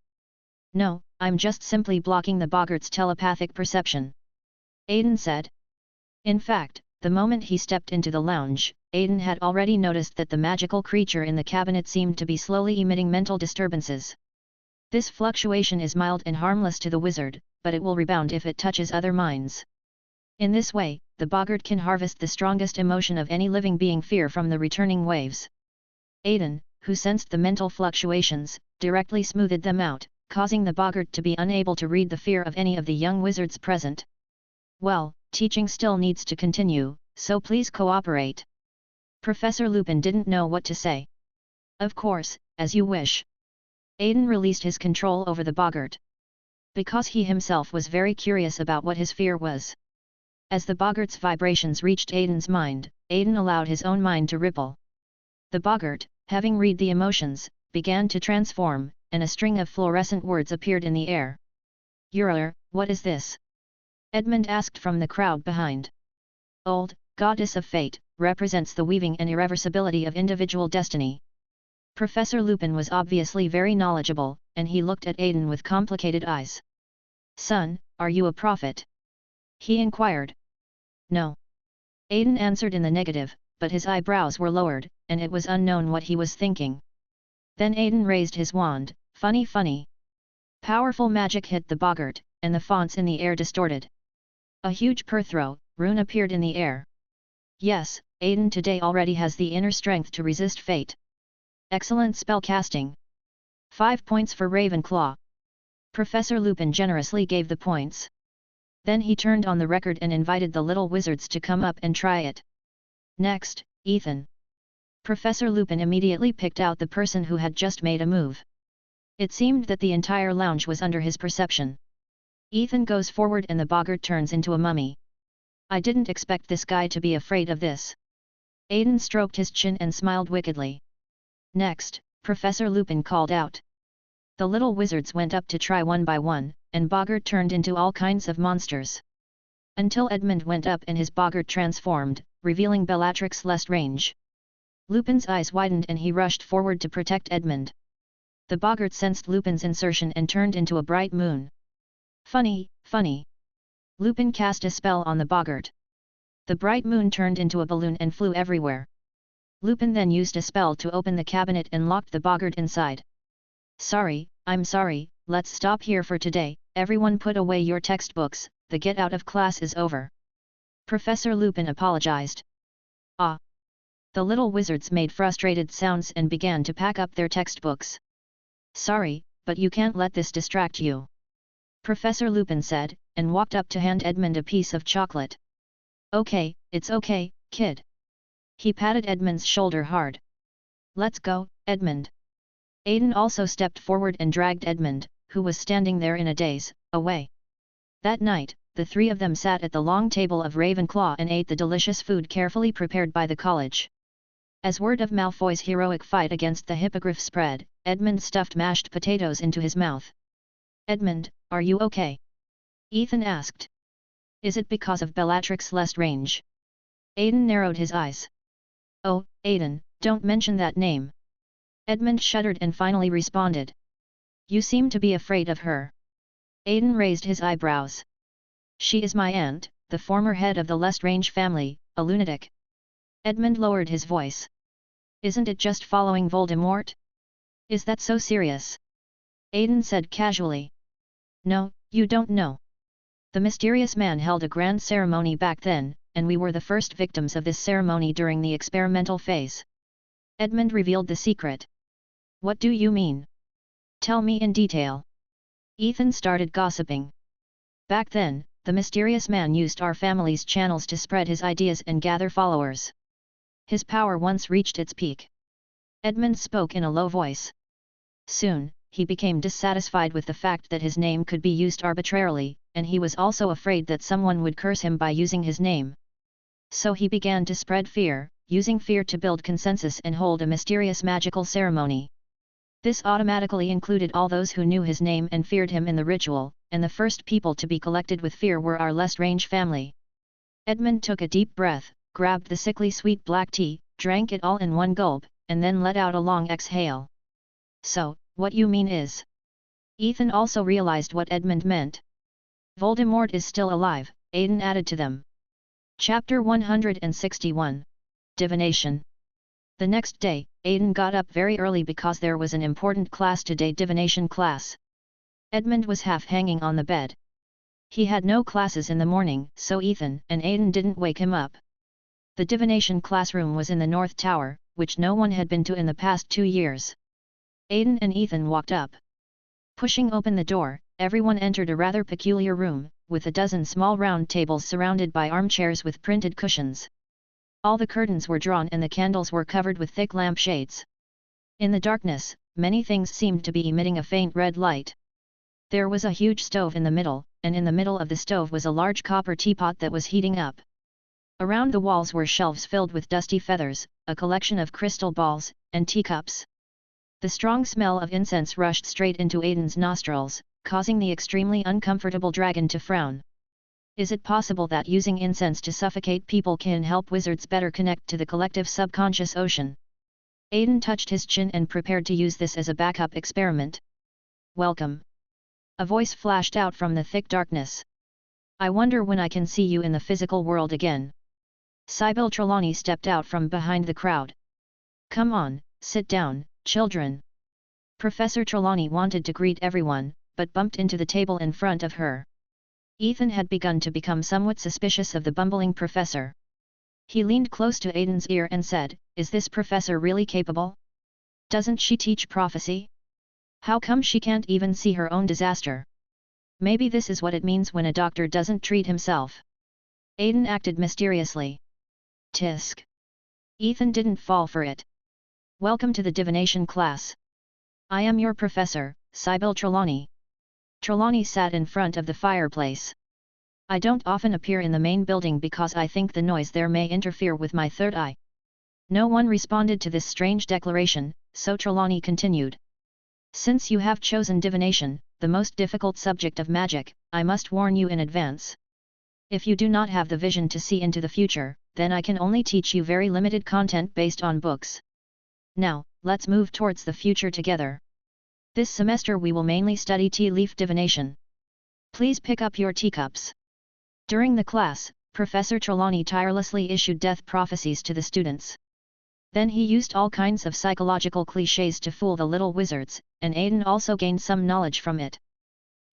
[SPEAKER 1] No, I'm just simply blocking the Boggart's telepathic perception. Aiden said. In fact, the moment he stepped into the lounge, Aiden had already noticed that the magical creature in the cabinet seemed to be slowly emitting mental disturbances. This fluctuation is mild and harmless to the wizard, but it will rebound if it touches other minds. In this way, the Boggart can harvest the strongest emotion of any living being, fear, from the returning waves. Aiden, who sensed the mental fluctuations, directly smoothed them out, causing the Boggart to be unable to read the fear of any of the young wizards present. Well, teaching still needs to continue, so please cooperate. Professor Lupin didn't know what to say. Of course, as you wish. Aiden released his control over the Boggart. Because he himself was very curious about what his fear was. As the Boggart's vibrations reached Aiden's mind, Aiden allowed his own mind to ripple. The Boggart, having read the emotions, began to transform, and a string of fluorescent words appeared in the air. Uriel, what is this? Edmund asked from the crowd behind. Old, goddess of fate, represents the weaving and irreversibility of individual destiny. Professor Lupin was obviously very knowledgeable, and he looked at Aiden with complicated eyes. Son, are you a prophet? He inquired. No. Aiden answered in the negative, but his eyebrows were lowered, and it was unknown what he was thinking. Then Aiden raised his wand, funny. Powerful magic hit the Boggart, and the fonts in the air distorted. A huge Perthrow rune appeared in the air. Yes, Aiden today already has the inner strength to resist fate. Excellent spell casting. 5 points for Ravenclaw. Professor Lupin generously gave the points. Then he turned on the record and invited the little wizards to come up and try it. Next, Ethan. Professor Lupin immediately picked out the person who had just made a move. It seemed that the entire lounge was under his perception. Ethan goes forward and the Boggart turns into a mummy. I didn't expect this guy to be afraid of this. Aiden stroked his chin and smiled wickedly. Next, Professor Lupin called out. The little wizards went up to try one by one, and Boggart turned into all kinds of monsters. Until Edmund went up and his Boggart transformed, revealing Bellatrix Lestrange. Lupin's eyes widened and he rushed forward to protect Edmund. The Boggart sensed Lupin's insertion and turned into a bright moon. Funny. Lupin cast a spell on the Boggart. The bright moon turned into a balloon and flew everywhere. Lupin then used a spell to open the cabinet and locked the Boggart inside. I'm sorry, let's stop here for today, everyone put away your textbooks, the get out of class is over. Professor Lupin apologized. Ah! The little wizards made frustrated sounds and began to pack up their textbooks. Sorry, but you can't let this distract you. Professor Lupin said, and walked up to hand Edmund a piece of chocolate. Okay, it's okay, kid. He patted Edmund's shoulder hard. Let's go, Edmund. Aiden also stepped forward and dragged Edmund, who was standing there in a daze, away. That night, the three of them sat at the long table of Ravenclaw and ate the delicious food carefully prepared by the college. As word of Malfoy's heroic fight against the Hippogriff spread, Edmund stuffed mashed potatoes into his mouth. "Edmund, are you okay?" Ethan asked. "Is it because of Bellatrix Lestrange?" Aiden narrowed his eyes. "Oh, Aiden, don't mention that name." Edmund shuddered and finally responded. "You seem to be afraid of her." Aiden raised his eyebrows. "She is my aunt, the former head of the Lestrange family, a lunatic." Edmund lowered his voice. "Isn't it just following Voldemort? Is that so serious?" Aiden said casually. "No, you don't know. The mysterious man held a grand ceremony back then, and we were the first victims of this ceremony during the experimental phase." Edmund revealed the secret. "What do you mean? Tell me in detail." Ethan started gossiping. "Back then, the mysterious man used our family's channels to spread his ideas and gather followers. His power once reached its peak." Edmund spoke in a low voice. "Soon, he became dissatisfied with the fact that his name could be used arbitrarily, and he was also afraid that someone would curse him by using his name. So he began to spread fear, using fear to build consensus and hold a mysterious magical ceremony. This automatically included all those who knew his name and feared him in the ritual, and the first people to be collected with fear were our Lestrange family." Edmund took a deep breath, grabbed the sickly sweet black tea, drank it all in one gulp, and then let out a long exhale. "So, what you mean is..." Ethan also realized what Edmund meant. "Voldemort is still alive," Aiden added to them. Chapter 161. Divination. The next day, Aiden got up very early because there was an important class today, divination class. Edmund was half hanging on the bed. He had no classes in the morning, so Ethan and Aiden didn't wake him up. The divination classroom was in the North Tower, which no one had been to in the past 2 years. Aiden and Ethan walked up. Pushing open the door, everyone entered a rather peculiar room, with a dozen small round tables surrounded by armchairs with printed cushions. All the curtains were drawn and the candles were covered with thick lampshades. In the darkness, many things seemed to be emitting a faint red light. There was a huge stove in the middle, and in the middle of the stove was a large copper teapot that was heating up. Around the walls were shelves filled with dusty feathers, a collection of crystal balls, and teacups. The strong smell of incense rushed straight into Aiden's nostrils, causing the extremely uncomfortable dragon to frown. Is it possible that using incense to suffocate people can help wizards better connect to the collective subconscious ocean? Aiden touched his chin and prepared to use this as a backup experiment. "Welcome." A voice flashed out from the thick darkness. "I wonder when I can see you in the physical world again." Sybil Trelawney stepped out from behind the crowd. "Come on, sit down, children." Professor Trelawney wanted to greet everyone, but bumped into the table in front of her. Ethan had begun to become somewhat suspicious of the bumbling professor. He leaned close to Aiden's ear and said, "Is this professor really capable? Doesn't she teach prophecy? How come she can't even see her own disaster? Maybe this is what it means when a doctor doesn't treat himself." Aiden acted mysteriously. Tisk. Ethan didn't fall for it. "Welcome to the divination class. I am your professor, Sybil Trelawney." Trelawney sat in front of the fireplace. "I don't often appear in the main building because I think the noise there may interfere with my third eye." No one responded to this strange declaration, so Trelawney continued. "Since you have chosen divination, the most difficult subject of magic, I must warn you in advance. If you do not have the vision to see into the future, then I can only teach you very limited content based on books. Now, let's move towards the future together. This semester we will mainly study tea leaf divination. Please pick up your teacups." During the class, Professor Trelawney tirelessly issued death prophecies to the students. Then he used all kinds of psychological clichés to fool the little wizards, and Aiden also gained some knowledge from it.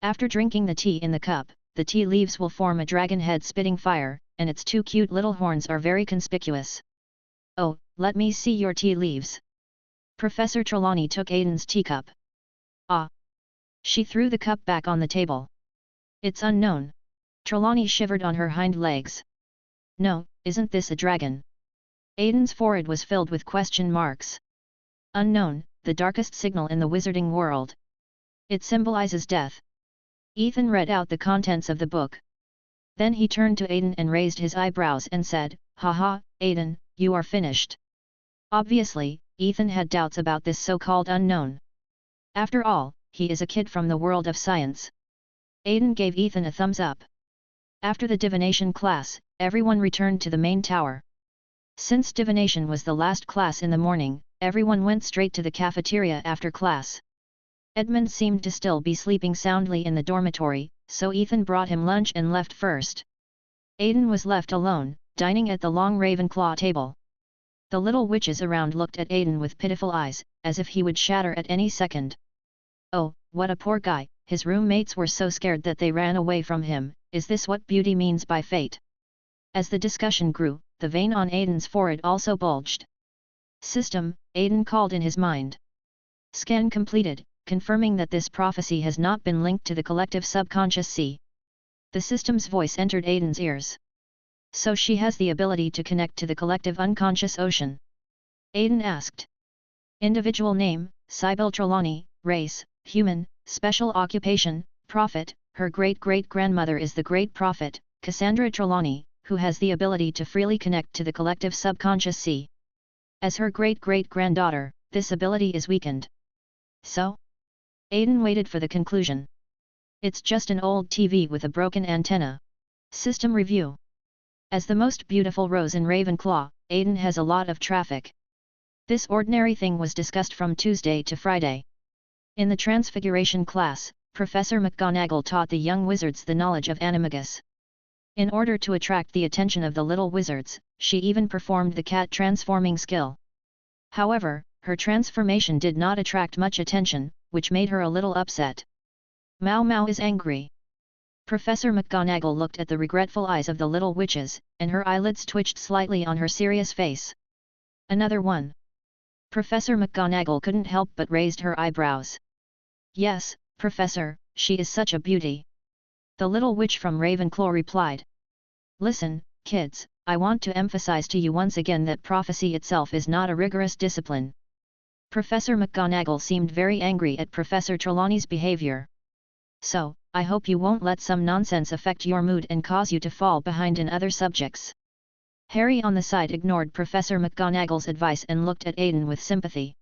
[SPEAKER 1] After drinking the tea in the cup, the tea leaves will form a dragon head spitting fire, and its 2 cute little horns are very conspicuous. "Oh, let me see your tea leaves." Professor Trelawney took Aiden's teacup. "Ah!" She threw the cup back on the table. "It's unknown." Trelawney shivered on her hind legs. "No, isn't this a dragon?" Aiden's forehead was filled with question marks. "Unknown, the darkest signal in the wizarding world. It symbolizes death." Ethan read out the contents of the book. Then he turned to Aiden and raised his eyebrows and said, "Haha, Aiden, you are finished." Obviously, Ethan had doubts about this so-called unknown. After all, he is a kid from the world of science. Aiden gave Ethan a thumbs up. After the divination class, everyone returned to the main tower. Since divination was the last class in the morning, everyone went straight to the cafeteria after class. Edmund seemed to still be sleeping soundly in the dormitory, so Ethan brought him lunch and left first. Aiden was left alone, dining at the long Ravenclaw table. The little witches around looked at Aiden with pitiful eyes, as if he would shatter at any second. Oh, what a poor guy, his roommates were so scared that they ran away from him. Is this what beauty means by fate? As the discussion grew, the vein on Aiden's forehead also bulged. System, Aiden called in his mind. Scan completed, confirming that this prophecy has not been linked to the collective subconscious sea. The system's voice entered Aiden's ears. So she has the ability to connect to the collective unconscious ocean. Aiden asked. Individual name, Sybil Trelawney, race, human, special occupation, prophet, her great-great-grandmother is the great prophet, Cassandra Trelawney, who has the ability to freely connect to the collective subconscious sea. As her great-great-granddaughter, this ability is weakened. So? Aiden waited for the conclusion. It's just an old TV with a broken antenna. System review. As the most beautiful rose in Ravenclaw, Aiden has a lot of traffic. This ordinary thing was discussed from Tuesday to Friday. In the Transfiguration class, Professor McGonagall taught the young wizards the knowledge of animagus. In order to attract the attention of the little wizards, she even performed the cat transforming skill. However, her transformation did not attract much attention, which made her a little upset. Mau Mau is angry. Professor McGonagall looked at the regretful eyes of the little witches, and her eyelids twitched slightly on her serious face. Another one. Professor McGonagall couldn't help but raised her eyebrows. Yes, Professor, she is such a beauty. The little witch from Ravenclaw replied. Listen, kids, I want to emphasize to you once again that prophecy itself is not a rigorous discipline. Professor McGonagall seemed very angry at Professor Trelawney's behavior. So, I hope you won't let some nonsense affect your mood and cause you to fall behind in other subjects. Harry on the side ignored Professor McGonagall's advice and looked at Aiden with sympathy.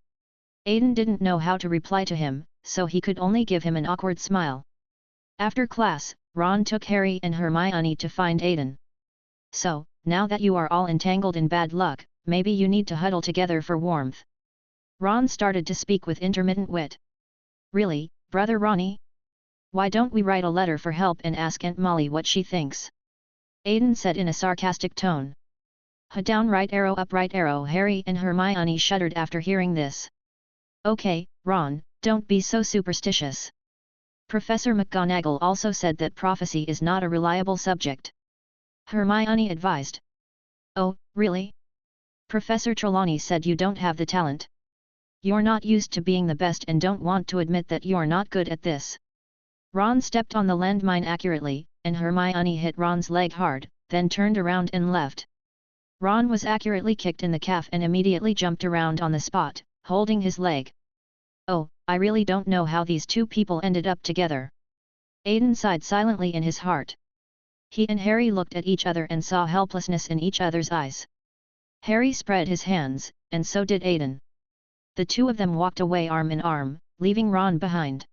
[SPEAKER 1] Aiden didn't know how to reply to him, so he could only give him an awkward smile. After class, Ron took Harry and Hermione to find Aiden. So, now that you are all entangled in bad luck, maybe you need to huddle together for warmth. Ron started to speak with intermittent wit. Really, Brother Ronnie? Why don't we write a letter for help and ask Aunt Molly what she thinks? Aiden said in a sarcastic tone. Down right arrow up right arrow. Harry and Hermione shuddered after hearing this. Okay, Ron, don't be so superstitious. Professor McGonagall also said that prophecy is not a reliable subject. Hermione advised. Oh, really? Professor Trelawney said you don't have the talent. You're not used to being the best and don't want to admit that you're not good at this. Ron stepped on the landmine accurately, and Hermione hit Ron's leg hard, then turned around and left. Ron was accurately kicked in the calf and immediately jumped around on the spot, holding his leg. Oh, I really don't know how these two people ended up together. Aiden sighed silently in his heart. He and Harry looked at each other and saw helplessness in each other's eyes. Harry spread his hands, and so did Aiden. The two of them walked away arm in arm, leaving Ron behind.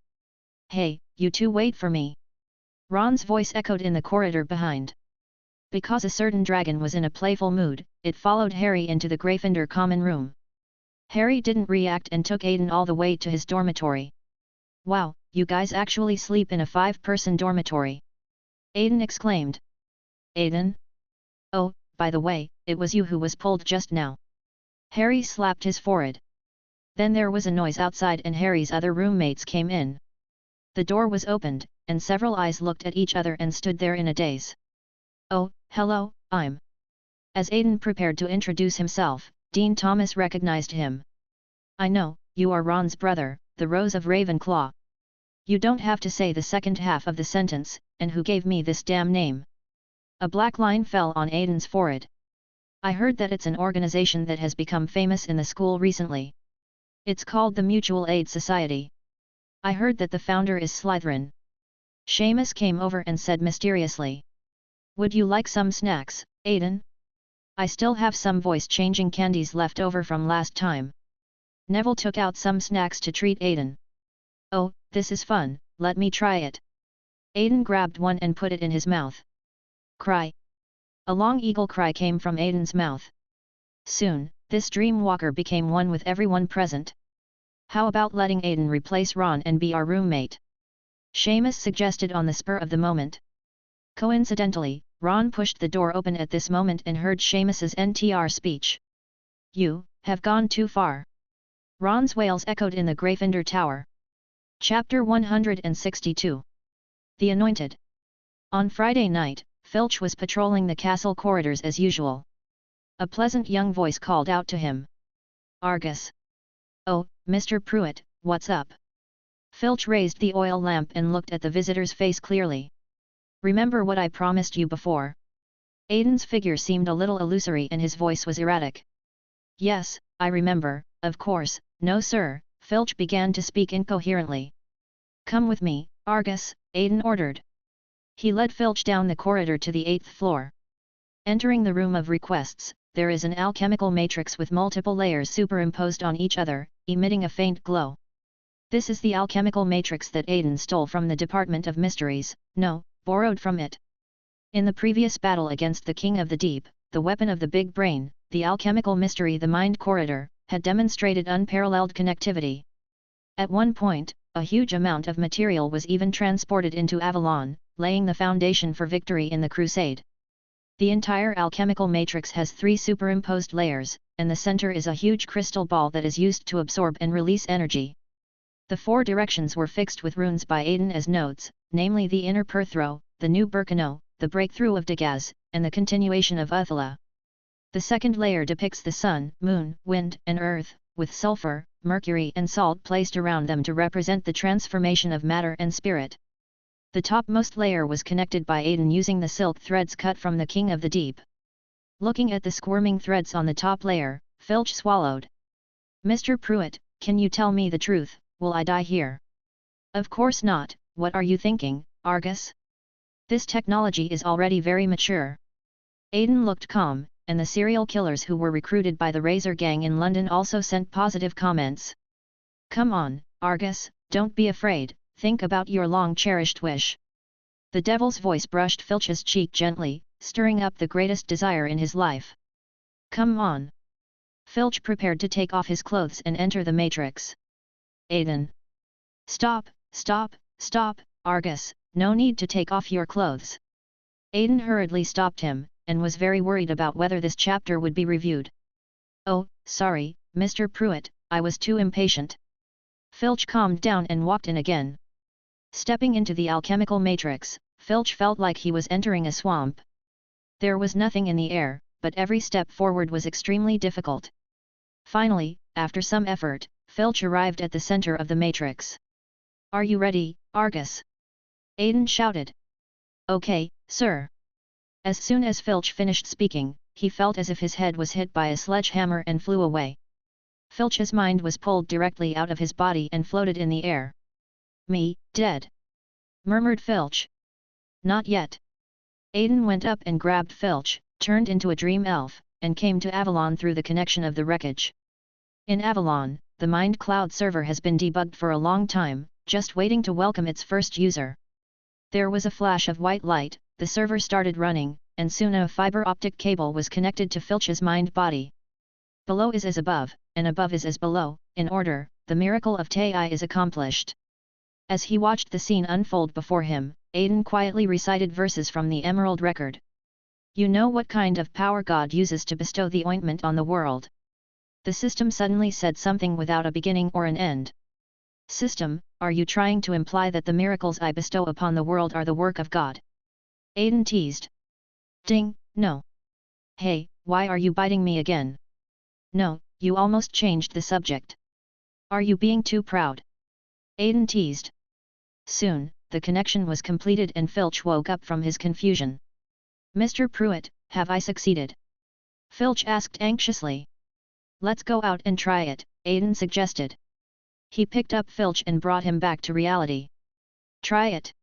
[SPEAKER 1] Hey, you two wait for me. Ron's voice echoed in the corridor behind. Because a certain dragon was in a playful mood, it followed Harry into the Gryffindor common room. Harry didn't react and took Aiden all the way to his dormitory. Wow, you guys actually sleep in a 5-person dormitory. Aiden exclaimed. Aiden? Oh, by the way, it was you who was pulled just now. Harry slapped his forehead. Then there was a noise outside and Harry's other roommates came in. The door was opened, and several eyes looked at each other and stood there in a daze. Oh, hello, I'm. As Aiden prepared to introduce himself, Dean Thomas recognized him. I know, you are Ron's brother, the Rose of Ravenclaw. You don't have to say the second half of the sentence, and who gave me this damn name? A black line fell on Aiden's forehead. I heard that it's an organization that has become famous in the school recently. It's called the Mutual Aid Society. I heard that the founder is Slytherin. Seamus came over and said mysteriously. Would you like some snacks, Aiden? I still have some voice-changing candies left over from last time. Neville took out some snacks to treat Aiden. Oh, this is fun, let me try it. Aiden grabbed one and put it in his mouth. Cry. A long eagle cry came from Aiden's mouth. Soon, this dream walker became one with everyone present. How about letting Aiden replace Ron and be our roommate? Seamus suggested on the spur of the moment. Coincidentally, Ron pushed the door open at this moment and heard Seamus's NTR speech. You have gone too far. Ron's wails echoed in the Gryffindor Tower. Chapter 162. The Anointed. On Friday night, Filch was patrolling the castle corridors as usual. A pleasant young voice called out to him. Argus. Oh, Mr. Pruitt, what's up? Filch raised the oil lamp and looked at the visitor's face clearly. Remember what I promised you before? Aiden's figure seemed a little illusory and his voice was erratic. Yes, I remember, of course. No sir, Filch began to speak incoherently. Come with me, Argus, Aiden ordered. He led Filch down the corridor to the 8th floor. Entering the room of requests, there is an alchemical matrix with multiple layers superimposed on each other, emitting a faint glow. This is the alchemical matrix that Aiden stole from the Department of Mysteries, borrowed from it. In the previous battle against the King of the Deep, the weapon of the big brain, the alchemical mystery the Mind Corridor, had demonstrated unparalleled connectivity. At one point, a huge amount of material was even transported into Avalon, laying the foundation for victory in the crusade. The entire alchemical matrix has 3 superimposed layers, and the center is a huge crystal ball that is used to absorb and release energy. The 4 directions were fixed with runes by Aiden as nodes, namely the inner Perthro, the new Birkenau, the breakthrough of Dagaz, and the continuation of Uthala. The second layer depicts the sun, moon, wind, and earth, with sulfur, mercury and salt placed around them to represent the transformation of matter and spirit. The topmost layer was connected by Aiden using the silk threads cut from the King of the Deep. Looking at the squirming threads on the top layer, Filch swallowed. Mr. Pruitt, can you tell me the truth, will I die here? Of course not, what are you thinking, Argus? This technology is already very mature. Aiden looked calm, and the serial killers who were recruited by the Razor Gang in London also sent positive comments. Come on, Argus, don't be afraid, think about your long-cherished wish. The devil's voice brushed Filch's cheek gently, stirring up the greatest desire in his life. Come on. Filch prepared to take off his clothes and enter the matrix. Aiden. Stop, Argus, no need to take off your clothes. Aiden hurriedly stopped him, and was very worried about whether this chapter would be reviewed. Oh, sorry, Mr. Pruitt, I was too impatient. Filch calmed down and walked in again. Stepping into the alchemical matrix, Filch felt like he was entering a swamp. There was nothing in the air, but every step forward was extremely difficult. Finally, after some effort, Filch arrived at the center of the matrix. Are you ready, Argus? Aiden shouted. Okay, sir. As soon as Filch finished speaking, he felt as if his head was hit by a sledgehammer and flew away. Filch's mind was pulled directly out of his body and floated in the air. Me, dead? Murmured Filch. Not yet. Aiden went up and grabbed Filch, turned into a dream elf, and came to Avalon through the connection of the wreckage. In Avalon, the Mind Cloud server has been debugged for a long time, just waiting to welcome its first user. There was a flash of white light, the server started running, and soon a fiber optic cable was connected to Filch's mind body. Below is as above, and above is as below, in order, the miracle of Tai is accomplished. As he watched the scene unfold before him, Aiden quietly recited verses from the Emerald Record. You know what kind of power God uses to bestow the ointment on the world. The system suddenly said something without a beginning or an end. System, are you trying to imply that the miracles I bestow upon the world are the work of God? Aiden teased. Ding, no. Hey, why are you biting me again? No, you almost changed the subject. Are you being too proud? Aiden teased. Soon, the connection was completed and Filch woke up from his confusion. Mr. Pruitt, have I succeeded? Filch asked anxiously. Let's go out and try it, Aiden suggested. He picked up Filch and brought him back to reality. Try it.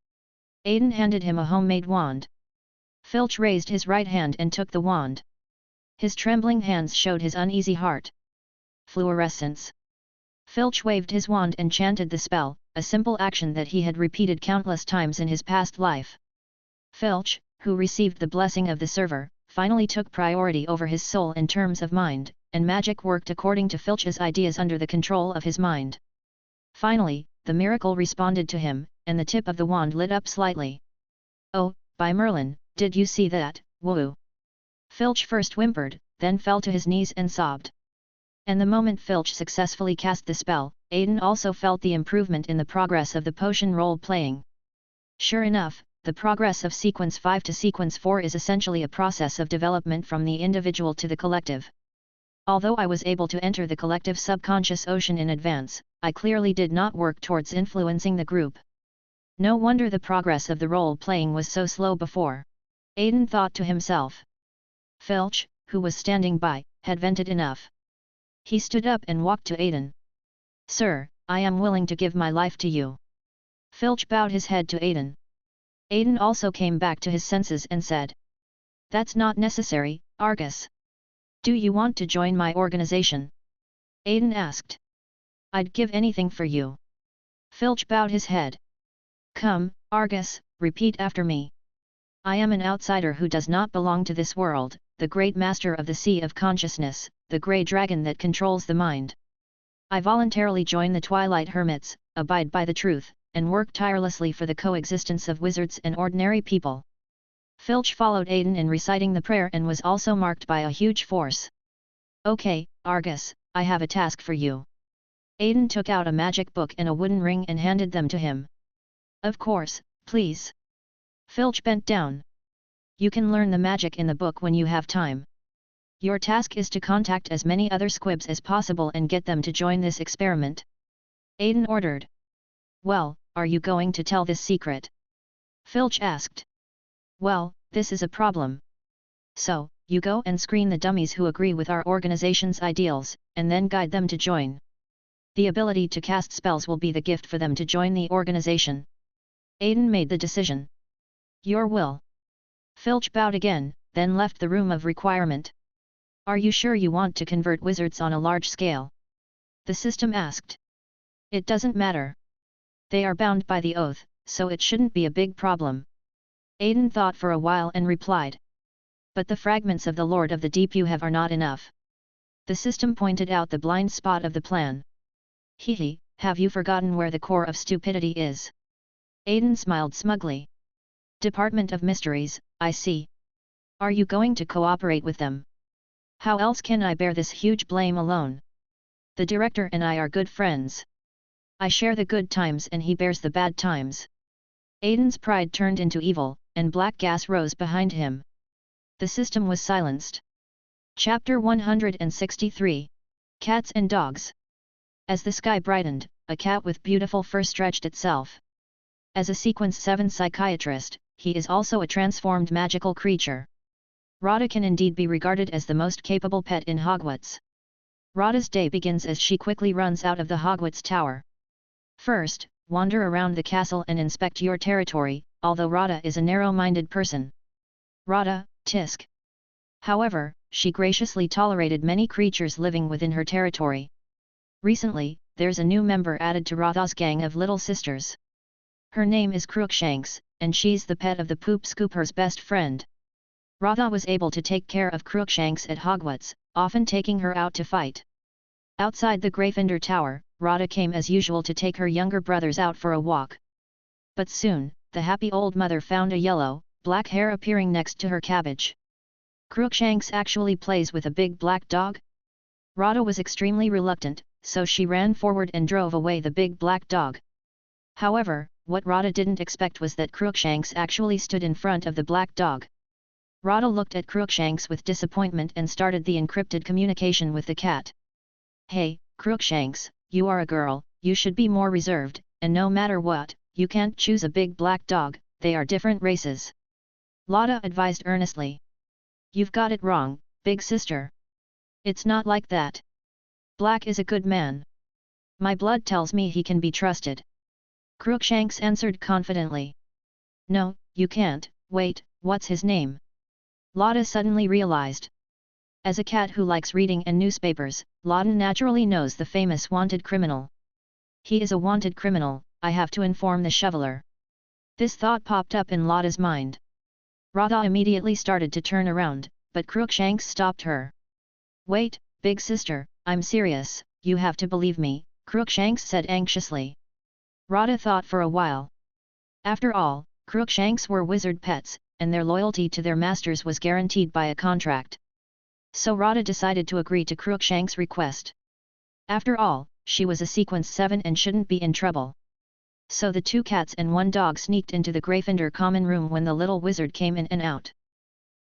[SPEAKER 1] Aiden handed him a homemade wand. Filch raised his right hand and took the wand. His trembling hands showed his uneasy heart. Fluorescence. Filch waved his wand and chanted the spell, a simple action that he had repeated countless times in his past life. Filch, who received the blessing of the server, finally took priority over his soul in terms of mind, and magic worked according to Filch's ideas under the control of his mind. Finally, the miracle responded to him, and the tip of the wand lit up slightly. "Oh, by Merlin, did you see that, woo?" Filch first whimpered, then fell to his knees and sobbed. And the moment Filch successfully cast the spell, Aiden also felt the improvement in the progress of the potion role-playing. Sure enough, the progress of Sequence 5 to Sequence 4 is essentially a process of development from the individual to the collective. Although I was able to enter the collective subconscious ocean in advance, I clearly did not work towards influencing the group. No wonder the progress of the role-playing was so slow before. Aiden thought to himself. Filch, who was standing by, had vented enough. He stood up and walked to Aiden. "Sir, I am willing to give my life to you." Filch bowed his head to Aiden. Aiden also came back to his senses and said. "That's not necessary, Argus. Do you want to join my organization?" Aiden asked. "I'd give anything for you." Filch bowed his head. "Come, Argus, repeat after me. I am an outsider who does not belong to this world, the great master of the Sea of Consciousness, the grey dragon that controls the mind. I voluntarily join the Twilight Hermits, abide by the truth, and work tirelessly for the coexistence of wizards and ordinary people." Filch followed Aiden in reciting the prayer and was also marked by a huge force. "Okay, Argus, I have a task for you." Aiden took out a magic book and a wooden ring and handed them to him. "Of course, please." Filch bent down. "You can learn the magic in the book when you have time. Your task is to contact as many other squibs as possible and get them to join this experiment," Aiden ordered. "Well, are you going to tell this secret?" Filch asked. "Well, this is a problem. So, you go and screen the dummies who agree with our organization's ideals, and then guide them to join. The ability to cast spells will be the gift for them to join the organization." Aiden made the decision. "Your will." Filch bowed again, then left the room of requirement. "Are you sure you want to convert wizards on a large scale?" the system asked. "It doesn't matter. They are bound by the oath, so it shouldn't be a big problem." Aiden thought for a while and replied. "But the fragments of the Lord of the Deep you have are not enough." The system pointed out the blind spot of the plan. "Hehe, have you forgotten where the core of stupidity is?" Aiden smiled smugly. "Department of Mysteries, I see. Are you going to cooperate with them? How else can I bear this huge blame alone? The director and I are good friends. I share the good times and he bears the bad times." Aiden's pride turned into evil, and black gas rose behind him. The system was silenced. Chapter 163. Cats and Dogs. As the sky brightened, a cat with beautiful fur stretched itself. As a Sequence 7 psychiatrist, he is also a transformed magical creature. Radha can indeed be regarded as the most capable pet in Hogwarts. Radha's day begins as she quickly runs out of the Hogwarts Tower. First, wander around the castle and inspect your territory, although Radha is a narrow-minded person. Radha, tisk. However, she graciously tolerated many creatures living within her territory. Recently, there's a new member added to Radha's gang of little sisters. Her name is Crookshanks, and she's the pet of the Poop Scooper's best friend. Radha was able to take care of Crookshanks at Hogwarts, often taking her out to fight. Outside the Gryffindor Tower, Radha came as usual to take her younger brothers out for a walk. But soon, the happy old mother found a yellow, black hair appearing next to her cabbage. "Crookshanks actually plays with a big black dog?" Radha was extremely reluctant, so she ran forward and drove away the big black dog. However, what Radha didn't expect was that Crookshanks actually stood in front of the black dog. Radha looked at Crookshanks with disappointment and started the encrypted communication with the cat. "Hey, Crookshanks, you are a girl, you should be more reserved, and no matter what, you can't choose a big black dog, they are different races." Lada advised earnestly. "You've got it wrong, big sister. It's not like that. Black is a good man. My blood tells me he can be trusted." Crookshanks answered confidently. "No, you can't, wait, What's his name? Lotta suddenly realized. As a cat who likes reading and newspapers, Lotta naturally knows the famous wanted criminal. He is a wanted criminal, I have to inform the shoveler. This thought popped up in Lotta's mind. Radha immediately started to turn around, but Crookshanks stopped her. Wait, big sister, I'm serious, you have to believe me, Crookshanks said anxiously. Radha thought for a while. After all, Crookshanks were wizard pets, and their loyalty to their masters was guaranteed by a contract. So Radha decided to agree to Crookshanks' request. After all, she was a sequence 7 and shouldn't be in trouble. So the 2 cats and 1 dog sneaked into the Gryffindor common room when the little wizard came in and out.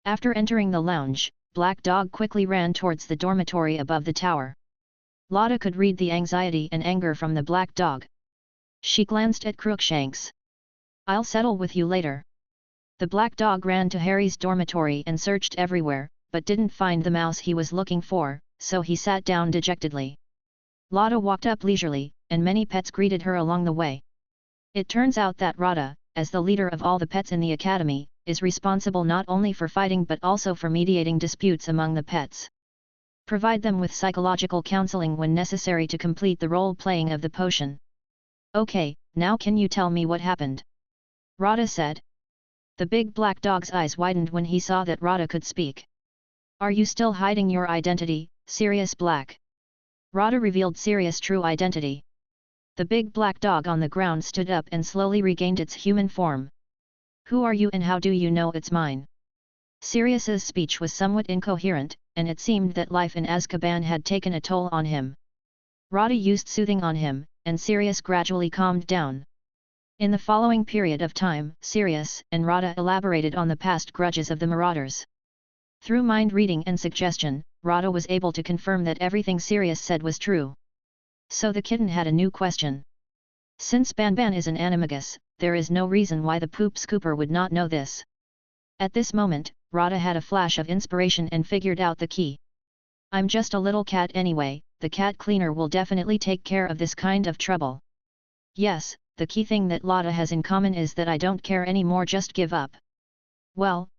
[SPEAKER 1] After entering the lounge, Black Dog quickly ran towards the dormitory above the tower. Lotta could read the anxiety and anger from the Black Dog. She glanced at Crookshanks. I'll settle with you later. The Black Dog ran to Harry's dormitory and searched everywhere, but didn't find the mouse he was looking for, so he sat down dejectedly. Lotta walked up leisurely, and many pets greeted her along the way. It turns out that Radha, as the leader of all the pets in the academy, is responsible not only for fighting but also for mediating disputes among the pets. Provide them with psychological counseling when necessary to complete the role-playing of the potion. Okay, now can you tell me what happened? Radha said. The big black dog's eyes widened when he saw that Radha could speak. Are you still hiding your identity, Sirius Black? Radha revealed Sirius' true identity. The big black dog on the ground stood up and slowly regained its human form. Who are you and how do you know it's mine? Sirius's speech was somewhat incoherent, and it seemed that life in Azkaban had taken a toll on him. Radha used soothing on him, and Sirius gradually calmed down. In the following period of time, Sirius and Radha elaborated on the past grudges of the Marauders. Through mind reading and suggestion, Radha was able to confirm that everything Sirius said was true. So the kitten had a new question. Since Banban is an animagus, there is no reason why the poop scooper would not know this. At this moment, Radha had a flash of inspiration and figured out the key. I'm just a little cat anyway, the cat cleaner will definitely take care of this kind of trouble. Yes, the key thing that Lotta has in common is that I don't care anymore, just give up. Well,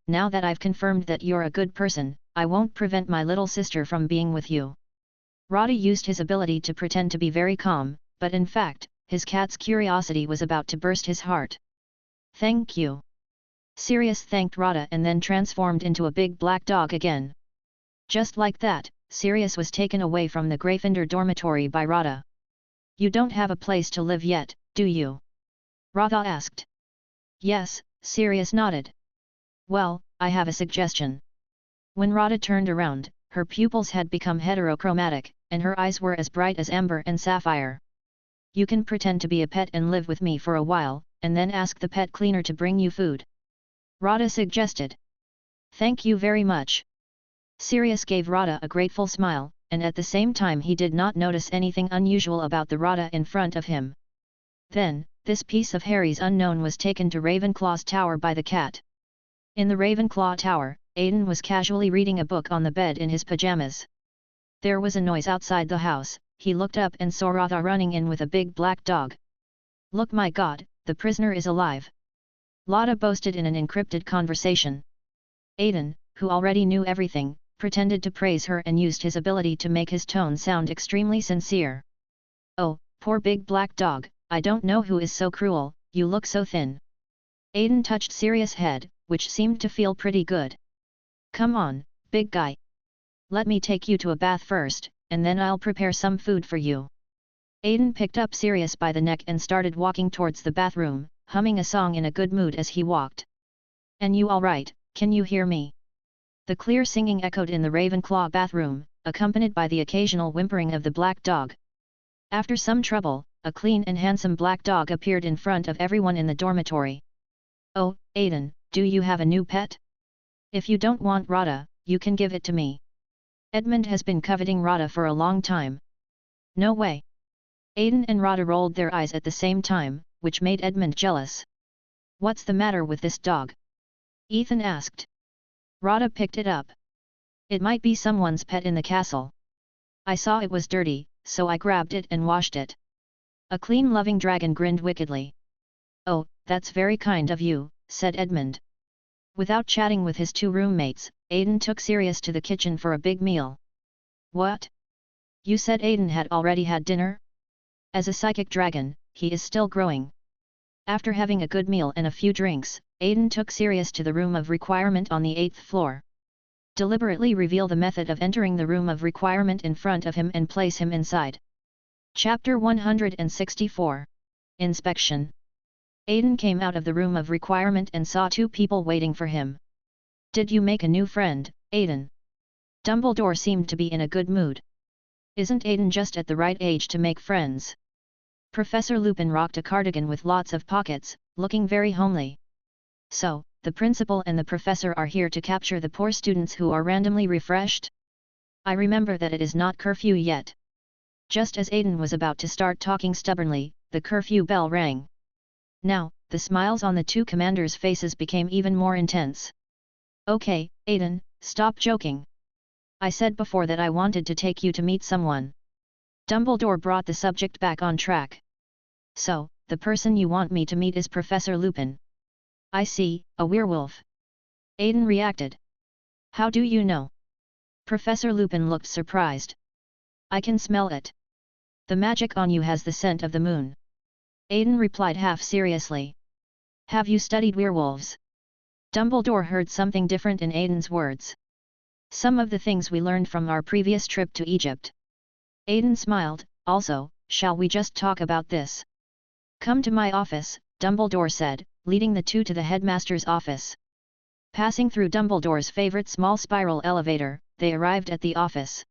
[SPEAKER 1] now that I've confirmed that you're a good person, I won't prevent my little sister from being with you. Radha used his ability to pretend to be very calm, but in fact, his cat's curiosity was about to burst his heart. Thank you. Sirius thanked Radha and then transformed into a big black dog again. Just like that, Sirius was taken away from the Gryffindor dormitory by Radha. You don't have a place to live yet, do you? Radha asked. Yes, Sirius nodded. Well, I have a suggestion. When Radha turned around, her pupils had become heterochromatic, and her eyes were as bright as amber and sapphire. You can pretend to be a pet and live with me for a while, and then ask the pet cleaner to bring you food. Radha suggested. Thank you very much. Sirius gave Radha a grateful smile, and at the same time he did not notice anything unusual about the Radha in front of him. Then, this piece of Harry's unknown was taken to Ravenclaw's tower by the cat. In the Ravenclaw tower, Aiden was casually reading a book on the bed in his pajamas. There was a noise outside the house. He looked up and saw Radha running in with a big black dog. Look, my God, the prisoner is alive! Lotta boasted in an encrypted conversation. Aiden, who already knew everything, pretended to praise her and used his ability to make his tone sound extremely sincere. Oh, poor big black dog, I don't know who is so cruel, you look so thin. Aiden touched Sirius' head, which seemed to feel pretty good. Come on, big guy. Let me take you to a bath first, and then I'll prepare some food for you. Aiden picked up Sirius by the neck and started walking towards the bathroom, humming a song in a good mood as he walked. And you all right, can you hear me? The clear singing echoed in the Ravenclaw bathroom, accompanied by the occasional whimpering of the black dog. After some trouble, a clean and handsome black dog appeared in front of everyone in the dormitory. Oh, Aiden, do you have a new pet? If you don't want Radha, you can give it to me. Edmund has been coveting Radha for a long time. No way. Aiden and Radha rolled their eyes at the same time, which made Edmund jealous. What's the matter with this dog? Ethan asked. Radha picked it up. It might be someone's pet in the castle. I saw it was dirty, so I grabbed it and washed it. A clean loving dragon grinned wickedly. Oh, that's very kind of you, said Edmund. Without chatting with his two roommates, Aiden took Sirius to the kitchen for a big meal. What? You said Aiden had already had dinner? As a psychic dragon, he is still growing. After having a good meal and a few drinks, Aiden took Sirius to the room of requirement on the 8th floor. Deliberately reveal the method of entering the room of requirement in front of him and place him inside. Chapter 164. Inspection. Aiden came out of the room of requirement and saw two people waiting for him. Did you make a new friend, Aiden? Dumbledore seemed to be in a good mood. Isn't Aiden just at the right age to make friends? Professor Lupin rocked a cardigan with lots of pockets, looking very homely. So, the principal and the professor are here to capture the poor students who are randomly refreshed? I remember that it is not curfew yet. Just as Aiden was about to start talking stubbornly, the curfew bell rang. Now, the smiles on the two commanders' faces became even more intense. Okay, Aiden, stop joking. I said before that I wanted to take you to meet someone. Dumbledore brought the subject back on track. So, the person you want me to meet is Professor Lupin. I see, a werewolf. Aiden reacted. How do you know? Professor Lupin looked surprised. I can smell it. The magic on you has the scent of the moon. Aiden replied half seriously. Have you studied werewolves? Dumbledore heard something different in Aiden's words. Some of the things we learned from our previous trip to Egypt. Aiden smiled. Also, shall we just talk about this? Come to my office, Dumbledore said, leading the two to the headmaster's office. Passing through Dumbledore's favorite small spiral elevator, they arrived at the office.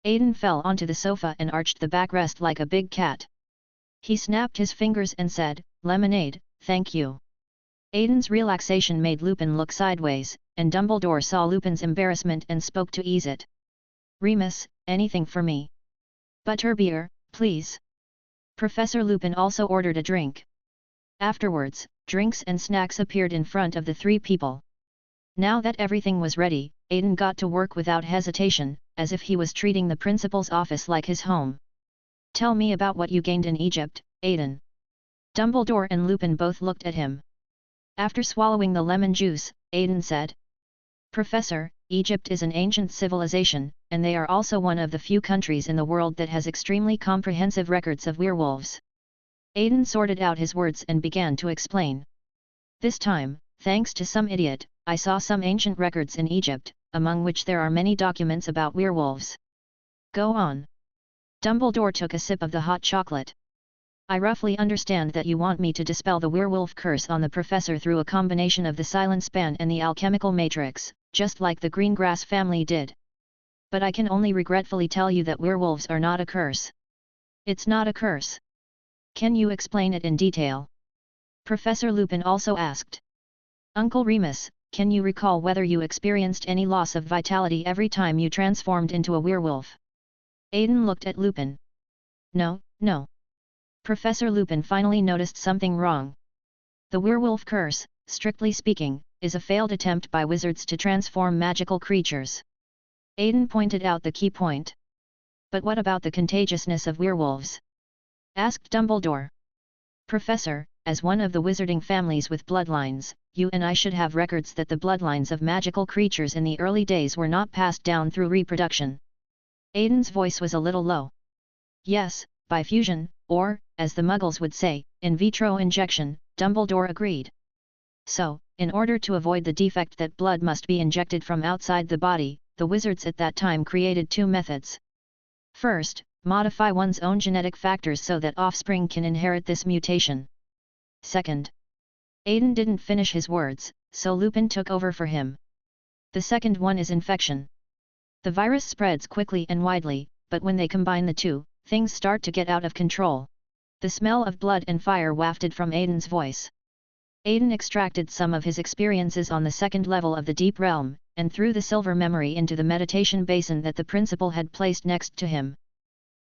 [SPEAKER 1] Aiden fell onto the sofa and arched the backrest like a big cat. He snapped his fingers and said, "Lemonade, thank you." Aiden's relaxation made Lupin look sideways, and Dumbledore saw Lupin's embarrassment and spoke to ease it. "Remus, anything for me? Butterbeer, please." Professor Lupin also ordered a drink. Afterwards, drinks and snacks appeared in front of the three people. Now that everything was ready, Aiden got to work without hesitation, as if he was treating the principal's office like his home. Tell me about what you gained in Egypt, Aiden. Dumbledore and Lupin both looked at him. After swallowing the lemon juice, Aiden said, "Professor, Egypt is an ancient civilization, and they are also one of the few countries in the world that has extremely comprehensive records of werewolves." Aiden sorted out his words and began to explain. "This time, thanks to some idiot, I saw some ancient records in Egypt, among which there are many documents about werewolves." "Go on." Dumbledore took a sip of the hot chocolate. "I roughly understand that you want me to dispel the werewolf curse on the professor through a combination of the silent span and the alchemical matrix, just like the Greengrass family did. But I can only regretfully tell you that werewolves are not a curse." "It's not a curse. Can you explain it in detail?" Professor Lupin also asked. "Uncle Remus, can you recall whether you experienced any loss of vitality every time you transformed into a werewolf?" Aiden looked at Lupin. No. Professor Lupin finally noticed something wrong. The werewolf curse, strictly speaking, is a failed attempt by wizards to transform magical creatures. Aiden pointed out the key point. "But what about the contagiousness of werewolves?" asked Dumbledore. "Professor, as one of the wizarding families with bloodlines, you and I should have records that the bloodlines of magical creatures in the early days were not passed down through reproduction." Aiden's voice was a little low. "Yes, by fusion, or, as the Muggles would say, in vitro injection," Dumbledore agreed. "So, in order to avoid the defect that blood must be injected from outside the body, the wizards at that time created two methods. First, modify one's own genetic factors so that offspring can inherit this mutation. Second." Aiden didn't finish his words, so Lupin took over for him. "The second one is infection. The virus spreads quickly and widely, but when they combine the two, things start to get out of control." The smell of blood and fire wafted from Aiden's voice. Aiden extracted some of his experiences on the second level of the deep realm, and threw the silver memory into the meditation basin that the principal had placed next to him.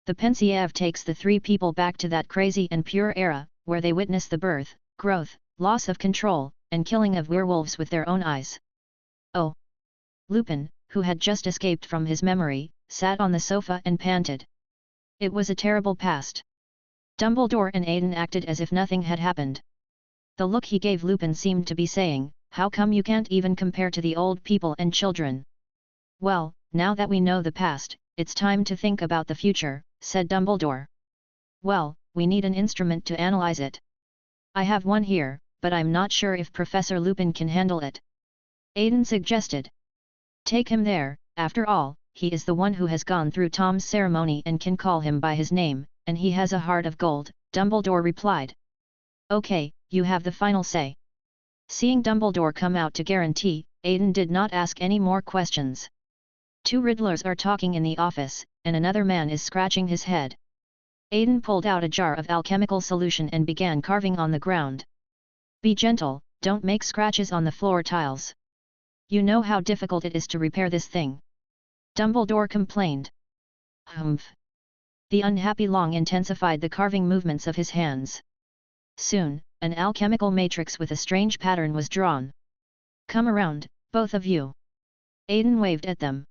[SPEAKER 1] The Pensieve takes the three people back to that crazy and pure era, where they witness the birth, growth, loss of control, and killing of werewolves with their own eyes. "Oh!" Lupin, who had just escaped from his memory, sat on the sofa and panted. It was a terrible past. Dumbledore and Aiden acted as if nothing had happened. The look he gave Lupin seemed to be saying, how come you can't even compare to the old people and children? Well, now that we know the past, it's time to think about the future, said Dumbledore. Well, we need an instrument to analyze it. I have one here, but I'm not sure if Professor Lupin can handle it. Aiden suggested. Take him there, after all, he is the one who has gone through Tom's ceremony and can call him by his name, and he has a heart of gold, Dumbledore replied. Okay, you have the final say. Seeing Dumbledore come out to guarantee, Aiden did not ask any more questions. Two Riddlers are talking in the office, and another man is scratching his head. Aiden pulled out a jar of alchemical solution and began carving on the ground. Be gentle, don't make scratches on the floor tiles. You know how difficult it is to repair this thing. Dumbledore complained. Humph. The unhappy Long intensified the carving movements of his hands. Soon, an alchemical matrix with a strange pattern was drawn. Come around, both of you. Aiden waved at them.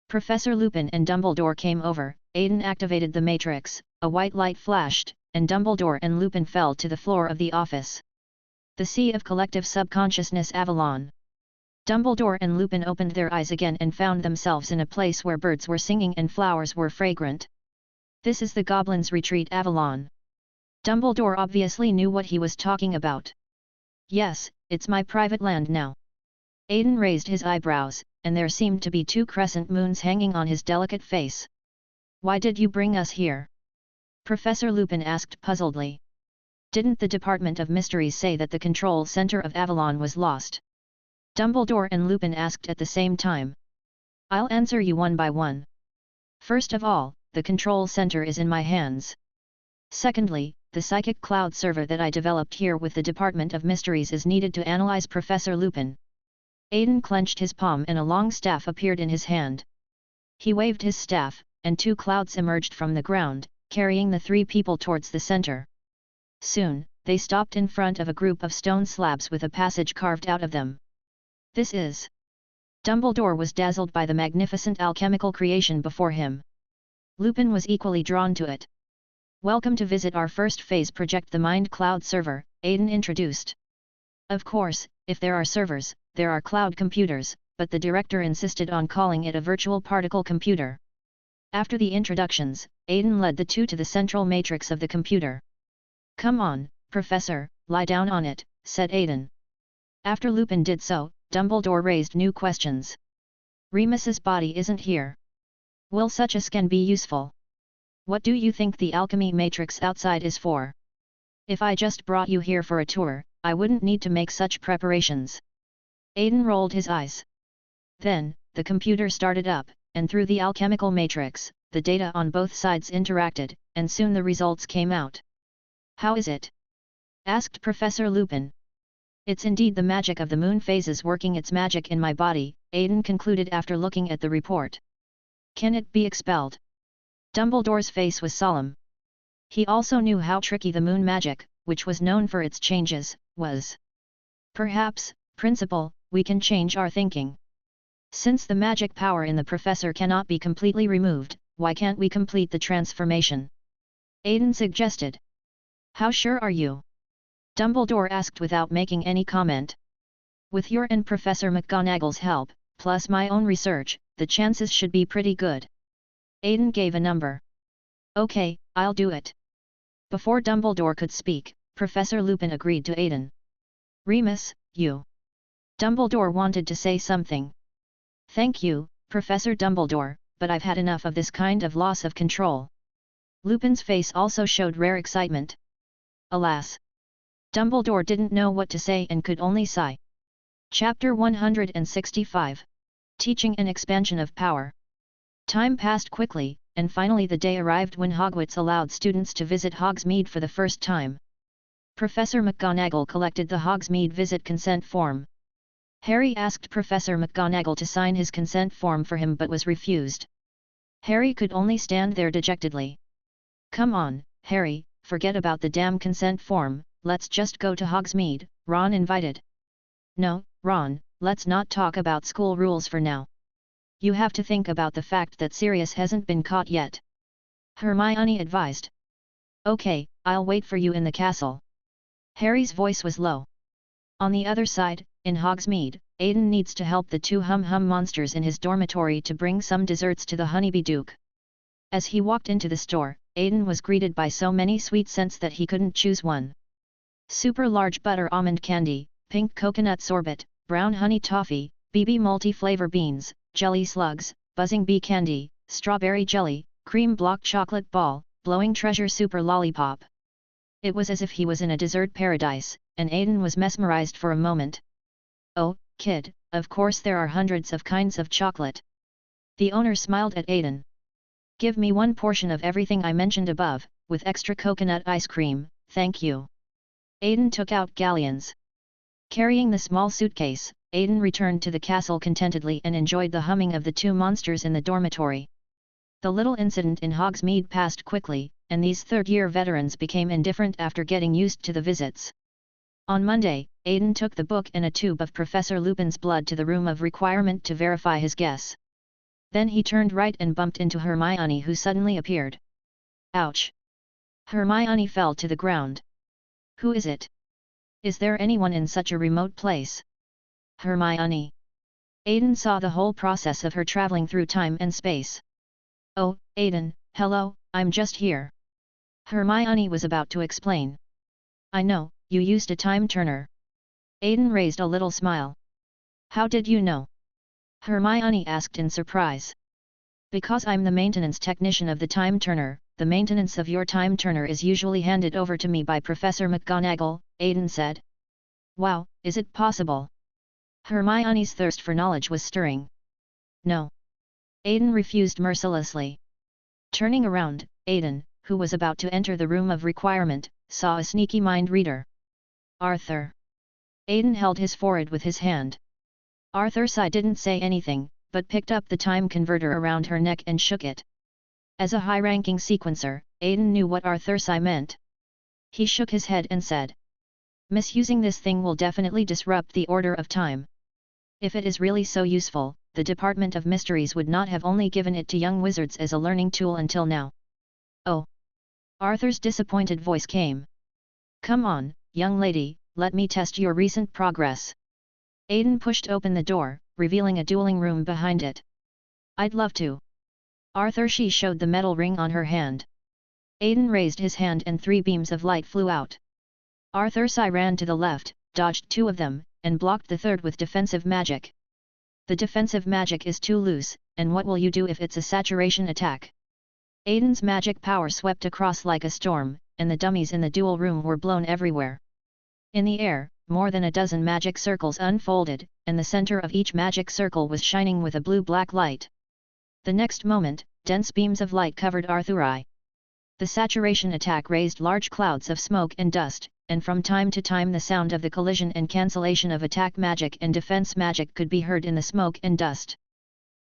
[SPEAKER 1] Professor Lupin and Dumbledore came over. Aiden activated the matrix, a white light flashed, and Dumbledore and Lupin fell to the floor of the office. The Sea of Collective Subconsciousness Avalon. Dumbledore and Lupin opened their eyes again and found themselves in a place where birds were singing and flowers were fragrant. This is the Goblins' Retreat Avalon. Dumbledore obviously knew what he was talking about. Yes, it's my private land now. Aiden raised his eyebrows, and there seemed to be two crescent moons hanging on his delicate face. Why did you bring us here? Professor Lupin asked puzzledly. Didn't the Department of Mysteries say that the control center of Avalon was lost? Dumbledore and Lupin asked at the same time. I'll answer you one by one. First of all, the control center is in my hands. Secondly, the psychic cloud server that I developed here with the Department of Mysteries is needed to analyze Professor Lupin. Aiden clenched his palm and a long staff appeared in his hand. He waved his staff, and two clouds emerged from the ground, carrying the three people towards the center. Soon, they stopped in front of a group of stone slabs with a passage carved out of them. This is... Dumbledore was dazzled by the magnificent alchemical creation before him. Lupin was equally drawn to it. Welcome to visit our first phase project, the Mind Cloud server, Aiden introduced. Of course, if there are servers, there are cloud computers, but the director insisted on calling it a virtual particle computer. After the introductions, Aiden led the two to the central matrix of the computer. Come on, Professor, lie down on it, said Aiden. After Lupin did so, Dumbledore raised new questions. Remus's body isn't here. Will such a scan be useful? What do you think the alchemy matrix outside is for? If I just brought you here for a tour, I wouldn't need to make such preparations. Aiden rolled his eyes. Then, the computer started up, and through the alchemical matrix, the data on both sides interacted, and soon the results came out. How is it? Asked Professor Lupin. It's indeed the magic of the moon phases working its magic in my body, Aiden concluded after looking at the report. Can it be expelled? Dumbledore's face was solemn. He also knew how tricky the moon magic, which was known for its changes, was. Perhaps, Principal, we can change our thinking. Since the magic power in the professor cannot be completely removed, why can't we complete the transformation? Aiden suggested. How sure are you? Dumbledore asked without making any comment. With your and Professor McGonagall's help, plus my own research, the chances should be pretty good. Aiden gave a number. Okay, I'll do it. Before Dumbledore could speak, Professor Lupin agreed to Aiden. Remus, you. Dumbledore wanted to say something. Thank you, Professor Dumbledore, but I've had enough of this kind of loss of control. Lupin's face also showed rare excitement. Alas! Dumbledore didn't know what to say and could only sigh. Chapter 165. Teaching and Expansion of Power. Time passed quickly, and finally the day arrived when Hogwarts allowed students to visit Hogsmeade for the first time. Professor McGonagall collected the Hogsmeade visit consent form. Harry asked Professor McGonagall to sign his consent form for him but was refused. Harry could only stand there dejectedly. Come on, Harry, forget about the damn consent form, let's just go to Hogsmeade, Ron invited. No, Ron, let's not talk about school rules for now. You have to think about the fact that Sirius hasn't been caught yet. Hermione advised. Okay, I'll wait for you in the castle. Harry's voice was low. On the other side, In Hogsmeade, Aiden needs to help the two hum-hum monsters in his dormitory to bring some desserts to the Honeybee Duke. As he walked into the store, Aiden was greeted by so many sweet scents that he couldn't choose one. Super large butter almond candy, pink coconut sorbet, brown honey toffee, BB multi-flavor beans, jelly slugs, buzzing bee candy, strawberry jelly, cream block chocolate ball, blowing treasure super lollipop. It was as if he was in a dessert paradise, and Aiden was mesmerized for a moment. "Oh, kid, of course there are hundreds of kinds of chocolate." The owner smiled at Aiden. "Give me one portion of everything I mentioned above, with extra coconut ice cream, thank you." Aiden took out galleons. Carrying the small suitcase, Aiden returned to the castle contentedly and enjoyed the humming of the two monsters in the dormitory. The little incident in Hogsmeade passed quickly, and these third-year veterans became indifferent after getting used to the visits. On Monday, Aiden took the book and a tube of Professor Lupin's blood to the room of requirement to verify his guess. Then he turned right and bumped into Hermione, who suddenly appeared. Ouch! Hermione fell to the ground. "Who is it? Is there anyone in such a remote place?" "Hermione." Aiden saw the whole process of her traveling through time and space. "Oh, Aiden, hello, I'm just here." Hermione was about to explain. "I know, you used a time turner." Aiden raised a little smile. "How did you know?" Hermione asked in surprise. "Because I'm the maintenance technician of the time turner, the maintenance of your time turner is usually handed over to me by Professor McGonagall," Aiden said. "Wow, is it possible?" Hermione's thirst for knowledge was stirring. "No." Aiden refused mercilessly. Turning around, Aiden, who was about to enter the room of requirement, saw a sneaky mind reader. "Arthur." Aiden held his forehead with his hand. Arthur's eye didn't say anything, but picked up the time converter around her neck and shook it. As a high-ranking sequencer, Aiden knew what Arthur's eye meant. He shook his head and said, "Misusing this thing will definitely disrupt the order of time. If it is really so useful, the Department of Mysteries would not have only given it to young wizards as a learning tool until now." "Oh!" Arthur's disappointed voice came. "Come on, young lady, let me test your recent progress." Aiden pushed open the door, revealing a dueling room behind it. "I'd love to." She showed the metal ring on her hand. Aiden raised his hand and 3 beams of light flew out. Arthur's eye ran to the left, dodged 2 of them, and blocked the third with defensive magic. "The defensive magic is too loose, and what will you do if it's a saturation attack?" Aiden's magic power swept across like a storm, and the dummies in the duel room were blown everywhere. In the air, more than a dozen magic circles unfolded, and the center of each magic circle was shining with a blue-black light. The next moment, dense beams of light covered Arthur's eye. The saturation attack raised large clouds of smoke and dust, and from time to time the sound of the collision and cancellation of attack magic and defense magic could be heard in the smoke and dust.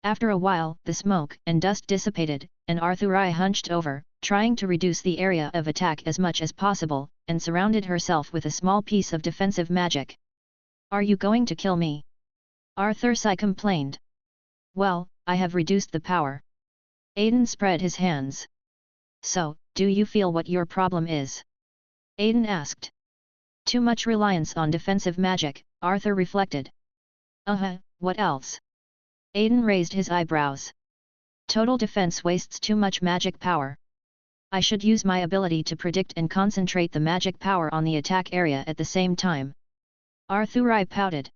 [SPEAKER 1] After a while, the smoke and dust dissipated, and Arthur's eye hunched over, trying to reduce the area of attack as much as possible, and surrounded herself with a small piece of defensive magic. "Are you going to kill me?" Arthur's eye complained. "Well, I have reduced the power." Aiden spread his hands. "So, do you feel what your problem is?" Aiden asked. "Too much reliance on defensive magic," Arthur reflected. What else?" Aiden raised his eyebrows. "Total defense wastes too much magic power. I should use my ability to predict and concentrate the magic power on the attack area at the same time." Arthur pouted.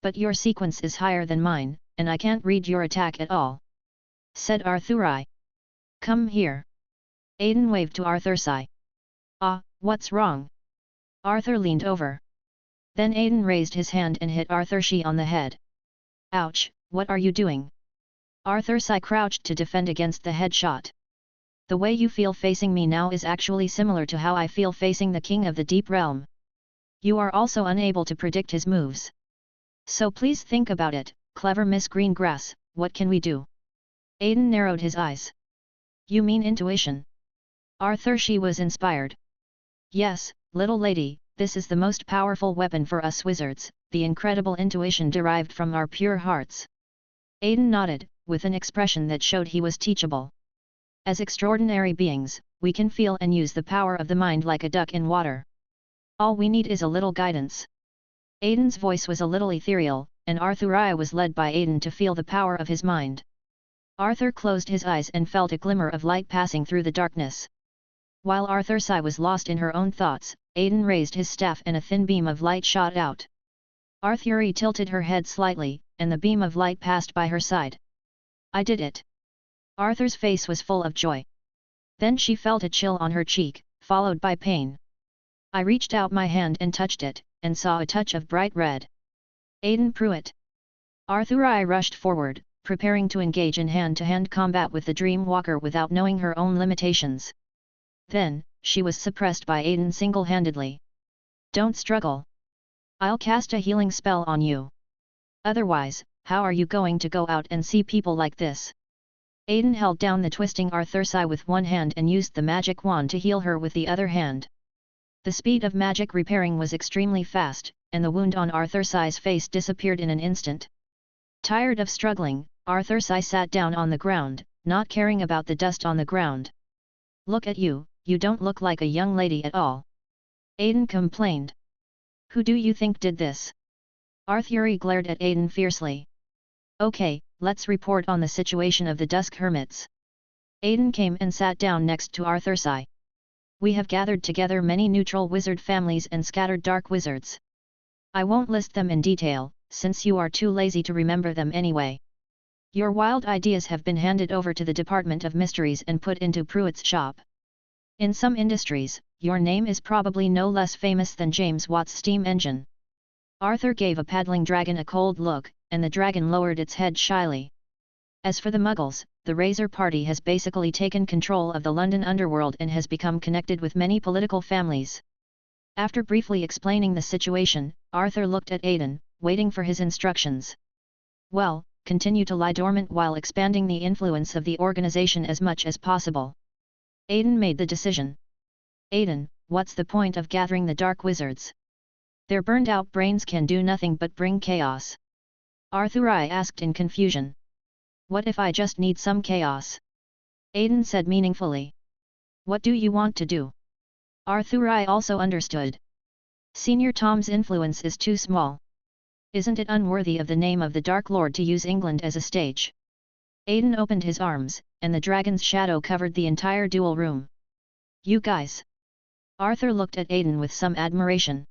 [SPEAKER 1] "But your sequence is higher than mine, and I can't read your attack at all," said Arthur. "Come here." Aiden waved to Arthur's eye. "Ah, what's wrong?" Arthur leaned over. Then Aiden raised his hand and hit Arthur's on the head. "Ouch, what are you doing?" Arthur's crouched to defend against the headshot. "The way you feel facing me now is actually similar to how I feel facing the King of the Deep Realm. You are also unable to predict his moves. So please think about it, clever Miss Greengrass, what can we do?" Aiden narrowed his eyes. "You mean intuition?" Arthur was inspired. "Yes, little lady, this is the most powerful weapon for us wizards, the incredible intuition derived from our pure hearts." Aiden nodded, with an expression that showed he was teachable. "As extraordinary beings, we can feel and use the power of the mind like a duck in water. All we need is a little guidance." Aiden's voice was a little ethereal, and Arthur's eye was led by Aiden to feel the power of his mind. Arthur closed his eyes and felt a glimmer of light passing through the darkness. While Arthur's eye was lost in her own thoughts, Aiden raised his staff and a thin beam of light shot out. Arthur tilted her head slightly, and the beam of light passed by her side. "I did it!" Arthur's face was full of joy. Then she felt a chill on her cheek, followed by pain. "I reached out my hand and touched it, and saw a touch of bright red." Aiden Pruitt. Arthur rushed forward, preparing to engage in hand-to-hand combat with the Dream Walker without knowing her own limitations. Then, she was suppressed by Aiden single-handedly. "Don't struggle. I'll cast a healing spell on you. Otherwise, how are you going to go out and see people like this?" Aiden held down the twisting Arthur's eye with one hand and used the magic wand to heal her with the other hand. The speed of magic repairing was extremely fast, and the wound on Arthur's eye's face disappeared in an instant. Tired of struggling, Arthur's eye sat down on the ground, not caring about the dust on the ground. "Look at you, you don't look like a young lady at all," Aiden complained. "Who do you think did this?" Arthur glared at Aiden fiercely. "Okay, let's report on the situation of the Dusk Hermits." Aiden came and sat down next to Arthur's eye. "We have gathered together many neutral wizard families and scattered dark wizards. I won't list them in detail, since you are too lazy to remember them anyway. Your wild ideas have been handed over to the Department of Mysteries and put into Pruitt's shop. In some industries, your name is probably no less famous than James Watt's steam engine." Arthur gave a paddling dragon a cold look, and the dragon lowered its head shyly. "As for the Muggles, the Razor Party has basically taken control of the London underworld and has become connected with many political families." After briefly explaining the situation, Arthur looked at Aiden, waiting for his instructions. "Well, continue to lie dormant while expanding the influence of the organization as much as possible." Aiden made the decision. "Aiden, what's the point of gathering the dark wizards? Their burned-out brains can do nothing but bring chaos." Arthur asked in confusion. "What if I just need some chaos?" Aiden said meaningfully. "What do you want to do?" Arthur also understood. Senior Tom's influence is too small. Isn't it unworthy of the name of the Dark Lord to use England as a stage? Aiden opened his arms, and the dragon's shadow covered the entire duel room. "You guys!" Arthur looked at Aiden with some admiration.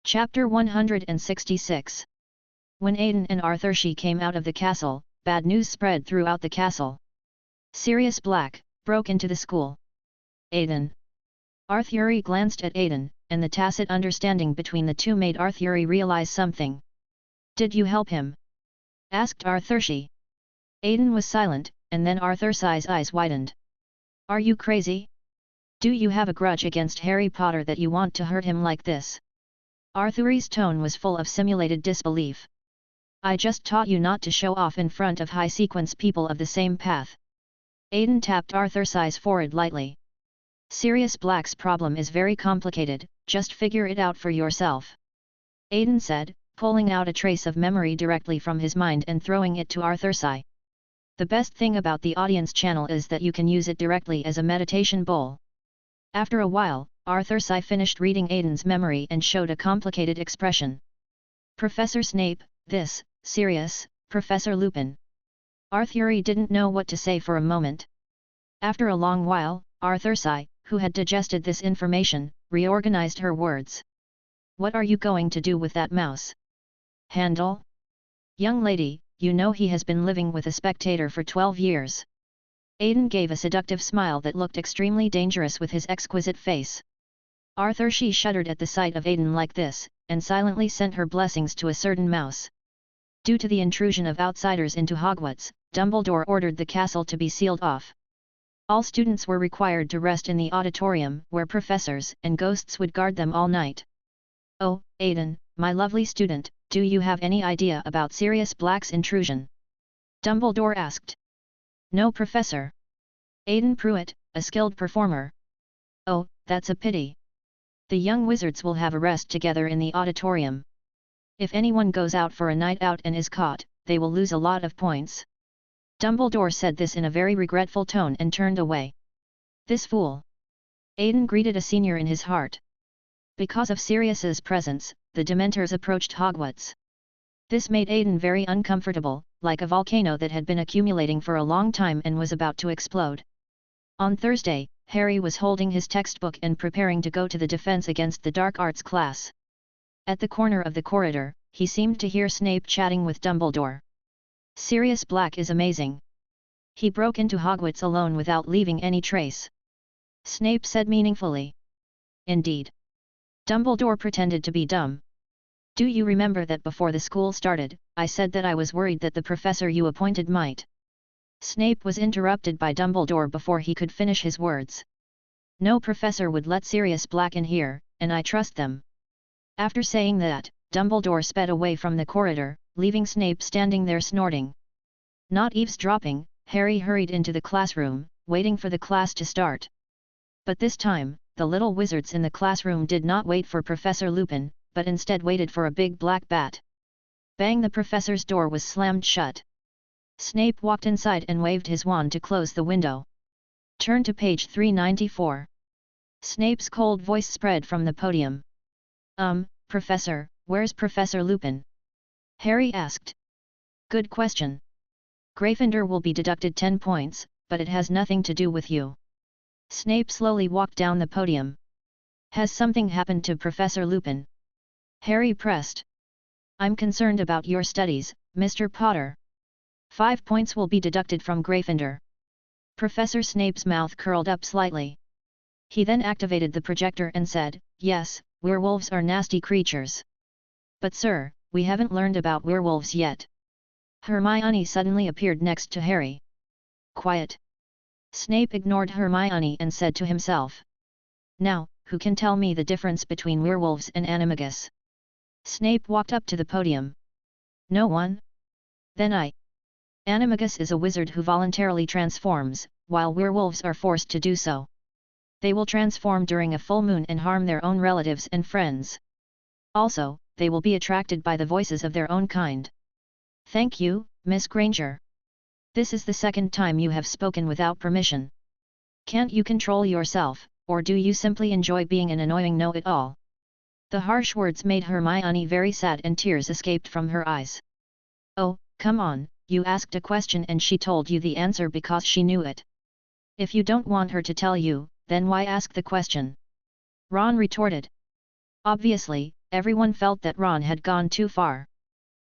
[SPEAKER 1] Chapter 166. When Aiden and Arthur came out of the castle, bad news spread throughout the castle. Sirius Black broke into the school. "Aiden!" Arthur glanced at Aiden, and the tacit understanding between the two made Arthur realize something. "Did you help him?" asked Arthur. Aiden was silent, and then Arthur's eyes widened. "Are you crazy? Do you have a grudge against Harry Potter that you want to hurt him like this?" Arthur's tone was full of simulated disbelief. "I just taught you not to show off in front of high-sequence people of the same path." Aiden tapped Arthur's forehead lightly. "Sirius Black's problem is very complicated, just figure it out for yourself," Aiden said, pulling out a trace of memory directly from his mind and throwing it to Arthur's eye. "The best thing about the audience channel is that you can use it directly as a meditation bowl." After a while, Arthur's eye finished reading Aiden's memory and showed a complicated expression. "Professor Snape, this, Sirius, Professor Lupin." Arthur didn't know what to say for a moment. After a long while, Arthur's eye, who had digested this information, reorganized her words. "What are you going to do with that mouse? Handle? Young lady, you know he has been living with a spectator for 12 years. Aiden gave a seductive smile that looked extremely dangerous with his exquisite face. Arthur shuddered at the sight of Aiden like this, and silently sent her blessings to a certain mouse. Due to the intrusion of outsiders into Hogwarts, Dumbledore ordered the castle to be sealed off. All students were required to rest in the auditorium where professors and ghosts would guard them all night. "Oh, Aiden, my lovely student, do you have any idea about Sirius Black's intrusion?" Dumbledore asked. "No, Professor." Aiden Pruitt, a skilled performer. "Oh, that's a pity. The young wizards will have a rest together in the auditorium. If anyone goes out for a night out and is caught, they will lose a lot of points." Dumbledore said this in a very regretful tone and turned away. "This fool!" Aiden greeted a senior in his heart. Because of Sirius's presence, the Dementors approached Hogwarts. This made Aiden very uncomfortable, like a volcano that had been accumulating for a long time and was about to explode. On Thursday, Harry was holding his textbook and preparing to go to the defense against the dark arts class. At the corner of the corridor, he seemed to hear Snape chatting with Dumbledore. Sirius Black is amazing. He broke into Hogwarts alone without leaving any trace. Snape said meaningfully. Indeed. Dumbledore pretended to be dumb. Do you remember that before the school started, I said that I was worried that the professor you appointed might? Snape was interrupted by Dumbledore before he could finish his words. No professor would let Sirius Black in here, and I trust them. After saying that, Dumbledore sped away from the corridor, leaving Snape standing there snorting. Not eavesdropping, Harry hurried into the classroom, waiting for the class to start. But this time, the little wizards in the classroom did not wait for Professor Lupin, but instead waited for a big black bat. Bang! The professor's door was slammed shut. Snape walked inside and waved his wand to close the window. Turn to page 394. Snape's cold voice spread from the podium. Professor, where's Professor Lupin? Harry asked. Good question. Gryffindor will be deducted 10 points, but it has nothing to do with you. Snape slowly walked down the podium. Has something happened to Professor Lupin? Harry pressed. I'm concerned about your studies, Mr. Potter. 5 points will be deducted from Gryffindor. Professor Snape's mouth curled up slightly. He then activated the projector and said, yes, werewolves are nasty creatures. But sir, we haven't learned about werewolves yet. Hermione suddenly appeared next to Harry. Quiet. Snape ignored Hermione and said to himself. Now, who can tell me the difference between werewolves and animagus? Snape walked up to the podium. No one? Then I. Animagus is a wizard who voluntarily transforms, while werewolves are forced to do so. They will transform during a full moon and harm their own relatives and friends. Also, they will be attracted by the voices of their own kind. Thank you, Miss Granger. This is the second time you have spoken without permission. Can't you control yourself, or do you simply enjoy being an annoying know-it-all? The harsh words made Hermione very sad and tears escaped from her eyes. Oh, come on, you asked a question and she told you the answer because she knew it. If you don't want her to tell you, then why ask the question? Ron retorted. Obviously, everyone felt that Ron had gone too far.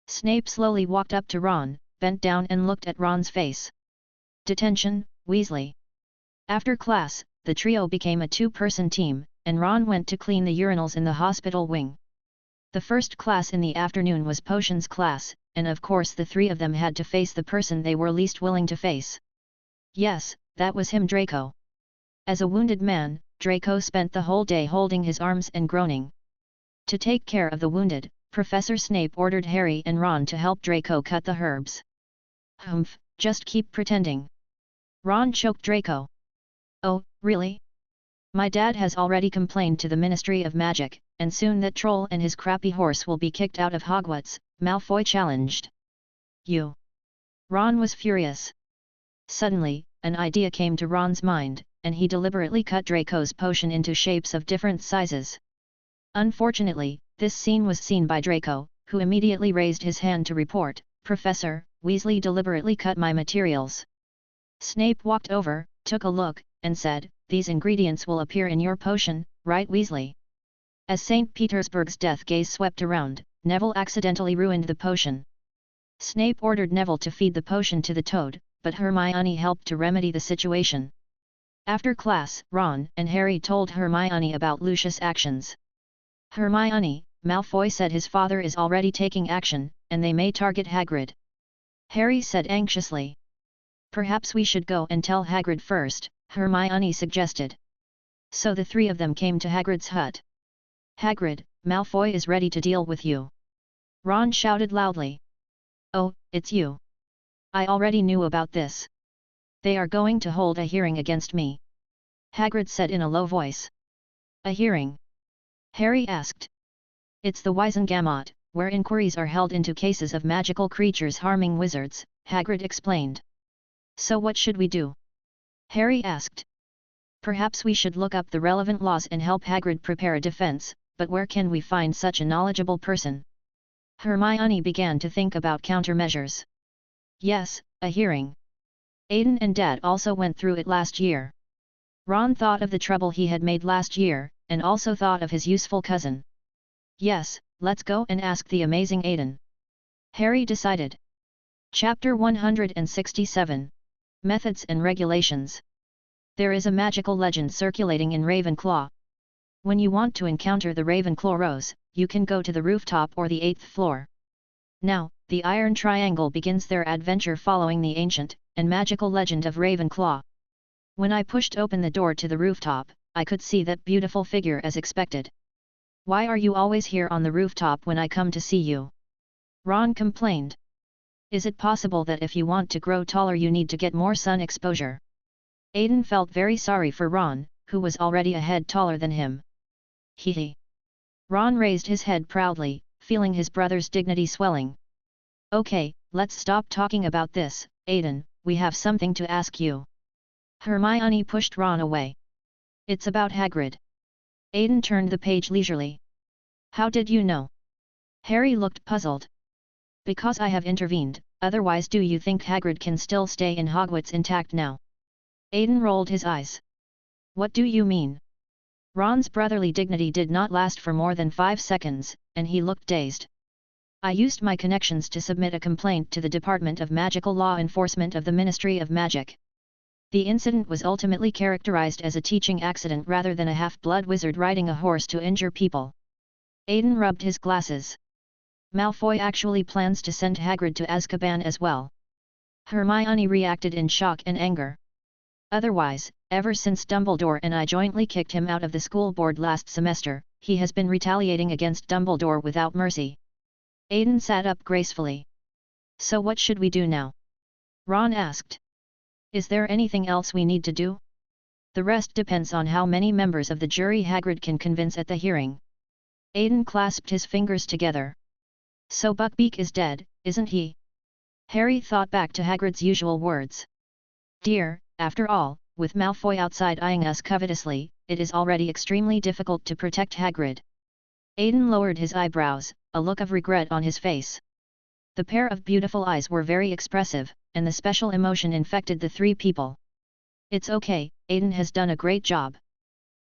[SPEAKER 1] Snape slowly walked up to Ron, bent down and looked at Ron's face. Detention, Weasley. After class, the trio became a two-person team, and Ron went to clean the urinals in the hospital wing. The first class in the afternoon was potions class, and of course the three of them had to face the person they were least willing to face. Yes, that was him, Draco. As a wounded man, Draco spent the whole day holding his arms and groaning. To take care of the wounded, Professor Snape ordered Harry and Ron to help Draco cut the herbs. Humph, just keep pretending. Ron choked Draco. Oh, really? My dad has already complained to the Ministry of Magic, and soon that troll and his crappy horse will be kicked out of Hogwarts, Malfoy challenged. You. Ron was furious. Suddenly, an idea came to Ron's mind, and he deliberately cut Draco's potion into shapes of different sizes. Unfortunately, this scene was seen by Draco, who immediately raised his hand to report, Professor, Weasley deliberately cut my materials. Snape walked over, took a look, and said, these ingredients will appear in your potion, right Weasley? As St. Petersburg's death gaze swept around, Neville accidentally ruined the potion. Snape ordered Neville to feed the potion to the toad, but Hermione helped to remedy the situation. After class, Ron and Harry told Hermione about Lucius' actions. Hermione, Malfoy said his father is already taking action, and they may target Hagrid. Harry said anxiously. Perhaps we should go and tell Hagrid first, Hermione suggested. So the three of them came to Hagrid's hut. Hagrid, Malfoy is ready to deal with you. Ron shouted loudly. Oh, it's you. I already knew about this. They are going to hold a hearing against me. Hagrid said in a low voice. A hearing? Harry asked. It's the Wizengamot, where inquiries are held into cases of magical creatures harming wizards, Hagrid explained. So what should we do? Harry asked. Perhaps we should look up the relevant laws and help Hagrid prepare a defense, but where can we find such a knowledgeable person? Hermione began to think about countermeasures. Yes, a hearing. Aiden and Dad also went through it last year. Ron thought of the trouble he had made last year, and also thought of his useful cousin. Yes, let's go and ask the amazing Aiden. Harry decided. Chapter 167. Methods and Regulations. There is a magical legend circulating in Ravenclaw. When you want to encounter the Ravenclaw Rose, you can go to the rooftop or the 8th floor. Now, the Iron Triangle begins their adventure following the ancient and magical legend of Ravenclaw. When I pushed open the door to the rooftop, I could see that beautiful figure as expected. Why are you always here on the rooftop when I come to see you? Ron complained. Is it possible that if you want to grow taller you need to get more sun exposure? Aiden felt very sorry for Ron, who was already a head taller than him. Hee. Ron raised his head proudly, feeling his brother's dignity swelling. Okay, let's stop talking about this, Aiden, we have something to ask you. Hermione pushed Ron away. It's about Hagrid. Aiden turned the page leisurely. How did you know? Harry looked puzzled. Because I have intervened, otherwise do you think Hagrid can still stay in Hogwarts intact now? Aiden rolled his eyes. What do you mean? Ron's brotherly dignity did not last for more than 5 seconds, and he looked dazed. I used my connections to submit a complaint to the Department of Magical Law Enforcement of the Ministry of Magic. The incident was ultimately characterized as a teaching accident rather than a half-blood wizard riding a horse to injure people. Aiden rubbed his glasses. Malfoy actually plans to send Hagrid to Azkaban as well. Hermione reacted in shock and anger. Otherwise, ever since Dumbledore and I jointly kicked him out of the school board last semester, he has been retaliating against Dumbledore without mercy. Aiden sat up gracefully. So what should we do now? Ron asked. Is there anything else we need to do? The rest depends on how many members of the jury Hagrid can convince at the hearing. Aiden clasped his fingers together. So Buckbeak is dead, isn't he? Harry thought back to Hagrid's usual words. Dear, after all, with Malfoy outside eyeing us covetously, it is already extremely difficult to protect Hagrid. Aiden lowered his eyebrows, a look of regret on his face. The pair of beautiful eyes were very expressive, and the special emotion infected the 3 people. It's okay, Aiden has done a great job.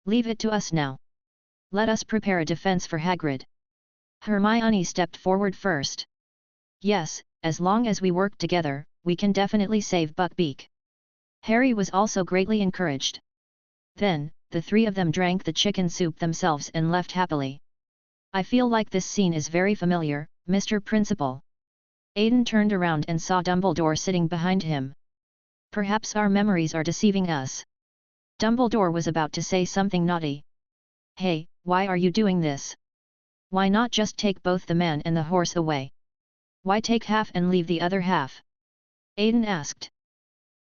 [SPEAKER 1] Leave it to us now. Let us prepare a defense for Hagrid. Hermione stepped forward first. Yes, as long as we work together, we can definitely save Buckbeak. Harry was also greatly encouraged. Then, the 3 of them drank the chicken soup themselves and left happily. I feel like this scene is very familiar, Mr. Principal. Aiden turned around and saw Dumbledore sitting behind him. Perhaps our memories are deceiving us. Dumbledore was about to say something naughty. Hey, why are you doing this? Why not just take both the man and the horse away? Why take half and leave the other half? Aiden asked.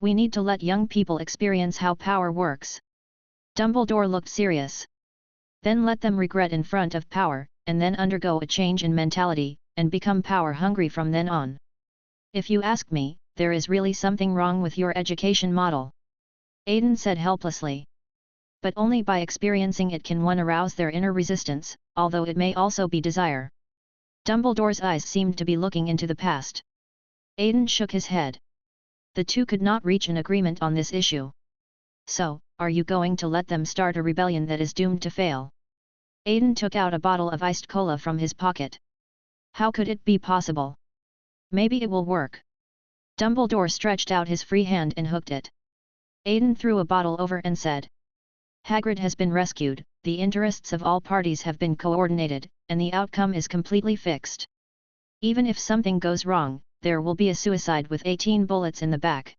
[SPEAKER 1] We need to let young people experience how power works. Dumbledore looked serious. Then let them regret in front of power, and then undergo a change in mentality, and become power-hungry from then on. If you ask me, there is really something wrong with your education model. Aiden said helplessly. But only by experiencing it can one arouse their inner resistance, although it may also be desire. Dumbledore's eyes seemed to be looking into the past. Aiden shook his head. The 2 could not reach an agreement on this issue. So, are you going to let them start a rebellion that is doomed to fail? Aiden took out a bottle of iced cola from his pocket. How could it be possible? Maybe it will work. Dumbledore stretched out his free hand and hooked it. Aiden threw a bottle over and said. Hagrid has been rescued, the interests of all parties have been coordinated, and the outcome is completely fixed. Even if something goes wrong, there will be a suicide with 18 bullets in the back.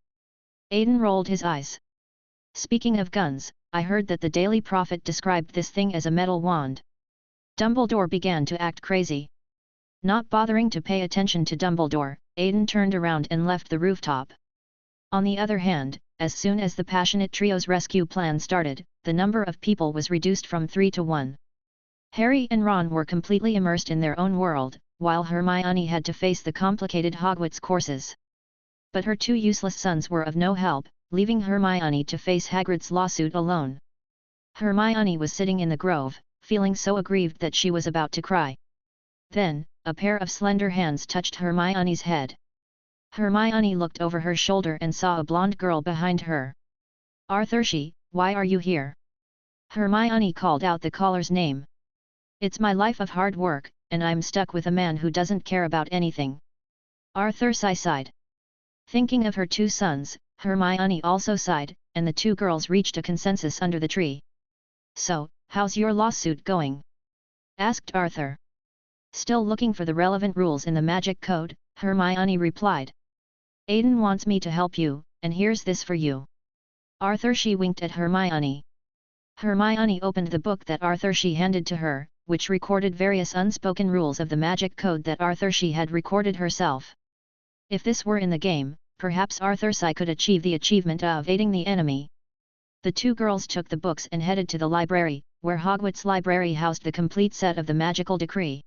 [SPEAKER 1] Aiden rolled his eyes. Speaking of guns, I heard that the Daily Prophet described this thing as a metal wand. Dumbledore began to act crazy. Not bothering to pay attention to Dumbledore, Aiden turned around and left the rooftop. On the other hand, as soon as the Passionate Trio's rescue plan started, the number of people was reduced from 3 to 1. Harry and Ron were completely immersed in their own world, while Hermione had to face the complicated Hogwarts courses. But her 2 useless sons were of no help, leaving Hermione to face Hagrid's lawsuit alone. Hermione was sitting in the grove, feeling so aggrieved that she was about to cry. Then, a pair of slender hands touched Hermione's head. Hermione looked over her shoulder and saw a blonde girl behind her. "Arthur, why are you here?" Hermione called out the caller's name. "It's my life of hard work, and I'm stuck with a man who doesn't care about anything." Arthur sighed. Thinking of her two sons, Hermione also sighed, and the two girls reached a consensus under the tree. "So, how's your lawsuit going?" asked Arthur. Still looking for the relevant rules in the magic code, Hermione replied. "Aiden wants me to help you, and here's this for you." Arthur winked at Hermione. Hermione opened the book that Arthur handed to her, which recorded various unspoken rules of the magic code that Arthur had recorded herself. If this were in the game, perhaps Arthur could achieve the achievement of aiding the enemy. The two girls took the books and headed to the library, where Hogwarts Library housed the complete set of the magical decree.